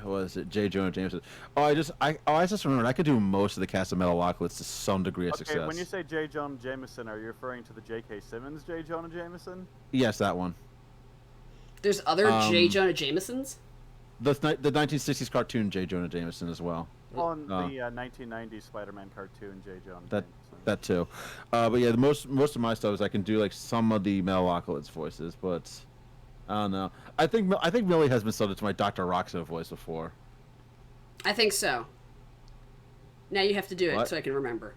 Speaker 5: what is it? J. Jonah Jameson. I just remembered I could do most of the cast of Metalocalypse to some degree of
Speaker 4: Okay,
Speaker 5: success.
Speaker 4: when you say J. Jonah Jameson, are you referring to the J.K. Simmons J. Jonah Jameson?
Speaker 5: Yes, that one.
Speaker 2: There's other J. Jonah Jamesons?
Speaker 5: The 1960s cartoon J. Jonah Jameson as well.
Speaker 4: Well, in the 1990s Spider-Man cartoon J. Jonah Jameson.
Speaker 5: That too. But yeah, most of my stuff is I can do like some of the Metalocalypse voices, but I don't know. I think Millie has been subject to my Dr. Roxo voice before.
Speaker 2: I think so. Now you have to do it
Speaker 5: What?
Speaker 2: so I can remember.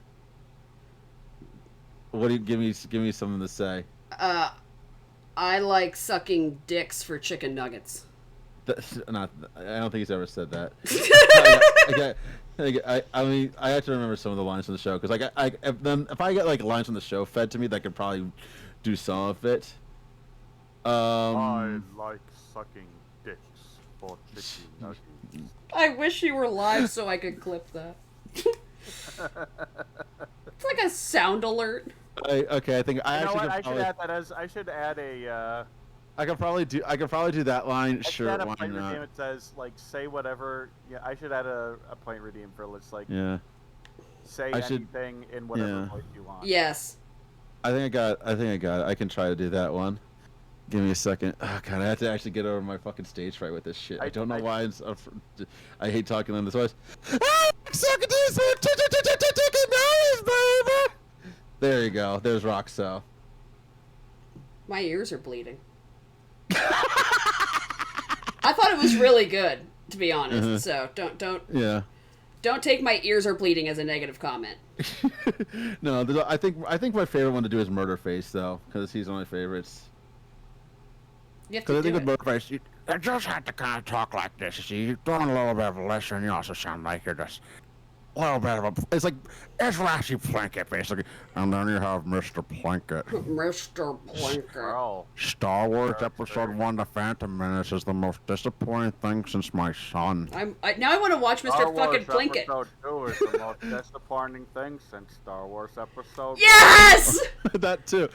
Speaker 5: What do you give me something to say?
Speaker 2: I like sucking dicks for chicken nuggets.
Speaker 5: I don't think he's ever said that. I mean, I have to remember some of the lines from the show because if I get like lines from the show fed to me, that could probably do some of it.
Speaker 7: I like sucking dicks for chicken nuggets.
Speaker 2: I wish you were live so I could clip that. It's like a sound alert.
Speaker 5: I think I
Speaker 4: You know
Speaker 5: actually
Speaker 4: what?
Speaker 5: could probably,
Speaker 4: I should add a.
Speaker 5: I could probably do that line.
Speaker 4: I should
Speaker 5: Sure,
Speaker 4: add a
Speaker 5: why
Speaker 4: point redeem.
Speaker 5: not?
Speaker 4: It says like say whatever. Yeah, I should add a point redeem for let's like
Speaker 5: Yeah,
Speaker 4: say
Speaker 5: I should-
Speaker 4: anything in whatever
Speaker 5: yeah.
Speaker 4: voice you want.
Speaker 2: Yes.
Speaker 5: I think I got it. I can try to do that one. Give me a second. Oh god, I have to actually get over my fucking stage fright with this shit. I don't know why. I hate talking in this voice. There you go. There's Roxo.
Speaker 2: My ears are bleeding. I thought it was really good, to be honest. So
Speaker 5: Yeah.
Speaker 2: don't take my ears are bleeding as a negative comment.
Speaker 5: No, I think my favorite one to do is Murderface though, because he's one of my favorites.
Speaker 2: You have
Speaker 5: Because
Speaker 2: to
Speaker 5: I think
Speaker 2: do
Speaker 5: with
Speaker 2: it.
Speaker 5: Murderface,
Speaker 6: You just have to kind of talk like this. You see, you're doing a little bit of a listen. You also sound like you're just a little bit of a. It's like it's Rashi Plinkett, basically. And then you have Mr. Plinkett.
Speaker 2: Mr. Blinker.
Speaker 4: Carl.
Speaker 6: Star Wars Episode 1: The Phantom Menace is the most disappointing thing since my son.
Speaker 2: Now I want to watch Mr.
Speaker 7: Star Wars
Speaker 2: fucking Plinkett.
Speaker 7: Episode 2 is the most disappointing thing since Star Wars Episode 1.
Speaker 2: Yes!
Speaker 5: that too.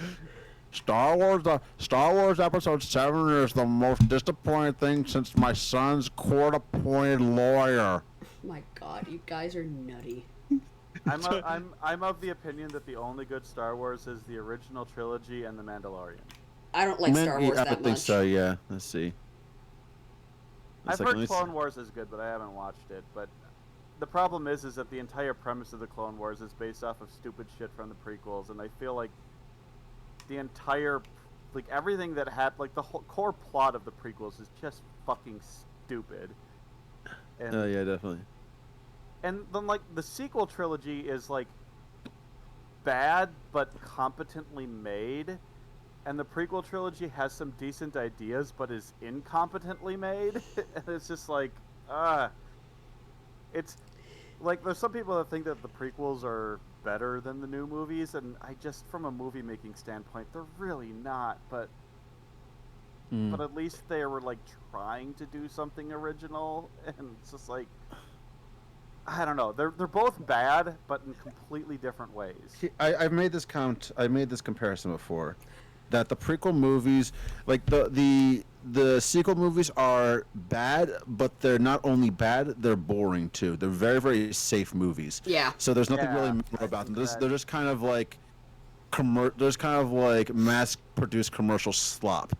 Speaker 6: Star Wars Episode 7 is the most disappointing thing since my son's court-appointed lawyer.
Speaker 2: My God, you guys are nutty.
Speaker 4: I'm of the opinion that the only good Star Wars is the original trilogy and The Mandalorian.
Speaker 2: I don't like Star Wars
Speaker 5: I
Speaker 2: that
Speaker 5: don't think
Speaker 2: much.
Speaker 5: so. Yeah. Let's see.
Speaker 4: I've
Speaker 5: Let me
Speaker 4: heard
Speaker 5: see.
Speaker 4: Clone Wars is good, but I haven't watched it. But the problem is that the entire premise of the Clone Wars is based off of stupid shit from the prequels, and I feel like the entire, like everything that happened, like the whole core plot of the prequels is just fucking stupid. And,
Speaker 5: Oh yeah, definitely.
Speaker 4: and then like the sequel trilogy is like bad but competently made, and the prequel trilogy has some decent ideas but is incompetently made. And it's just like, it's like there's some people that think that the prequels are better than the new movies, and I just, from a movie making standpoint, they're really not. But at least they were like trying to do something original, and it's just like, I don't know. They're both bad, but in completely different ways.
Speaker 5: I've made this comparison before, that the prequel movies, like the sequel movies, are bad, but they're not only bad, they're boring too. They're very, very safe movies.
Speaker 2: Yeah.
Speaker 5: So there's nothing really
Speaker 4: Yeah,
Speaker 5: memorable about them.
Speaker 4: that-
Speaker 5: They're just kind of like mass-produced commercial slop.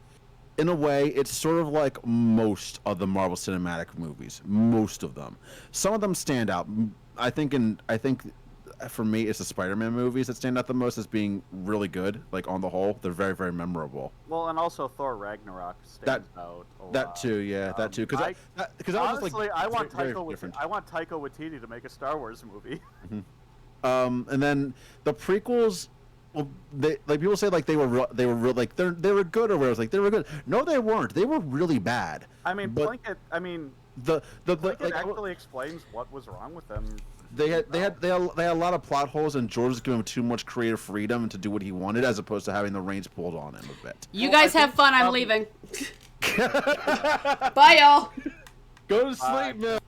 Speaker 5: In a way, it's sort of like most of the Marvel Cinematic movies. Most of them. Some of them stand out. I think for me, it's the Spider-Man movies that stand out the most as being really good. Like on the whole, they're very, very memorable.
Speaker 4: Well, and also Thor Ragnarok stands out a lot.
Speaker 5: That too, yeah, that too. Because
Speaker 4: Honestly, I want
Speaker 5: very different.
Speaker 4: Taika Waititi to make a Star Wars movie.
Speaker 5: And then the prequels. Well, people say like they were good or whatever. It's like they were good. No, they weren't. They were really bad.
Speaker 4: I mean,
Speaker 5: But
Speaker 4: Plinkett. I mean,
Speaker 5: Plinkett
Speaker 4: Plinkett actually explains what was wrong with them.
Speaker 5: They had a lot of plot holes, and George was giving him too much creative freedom to do what he wanted, as opposed to having the reins pulled on him a bit.
Speaker 2: You guys have fun. I'm leaving. Bye, y'all.
Speaker 5: Go to sleep, man.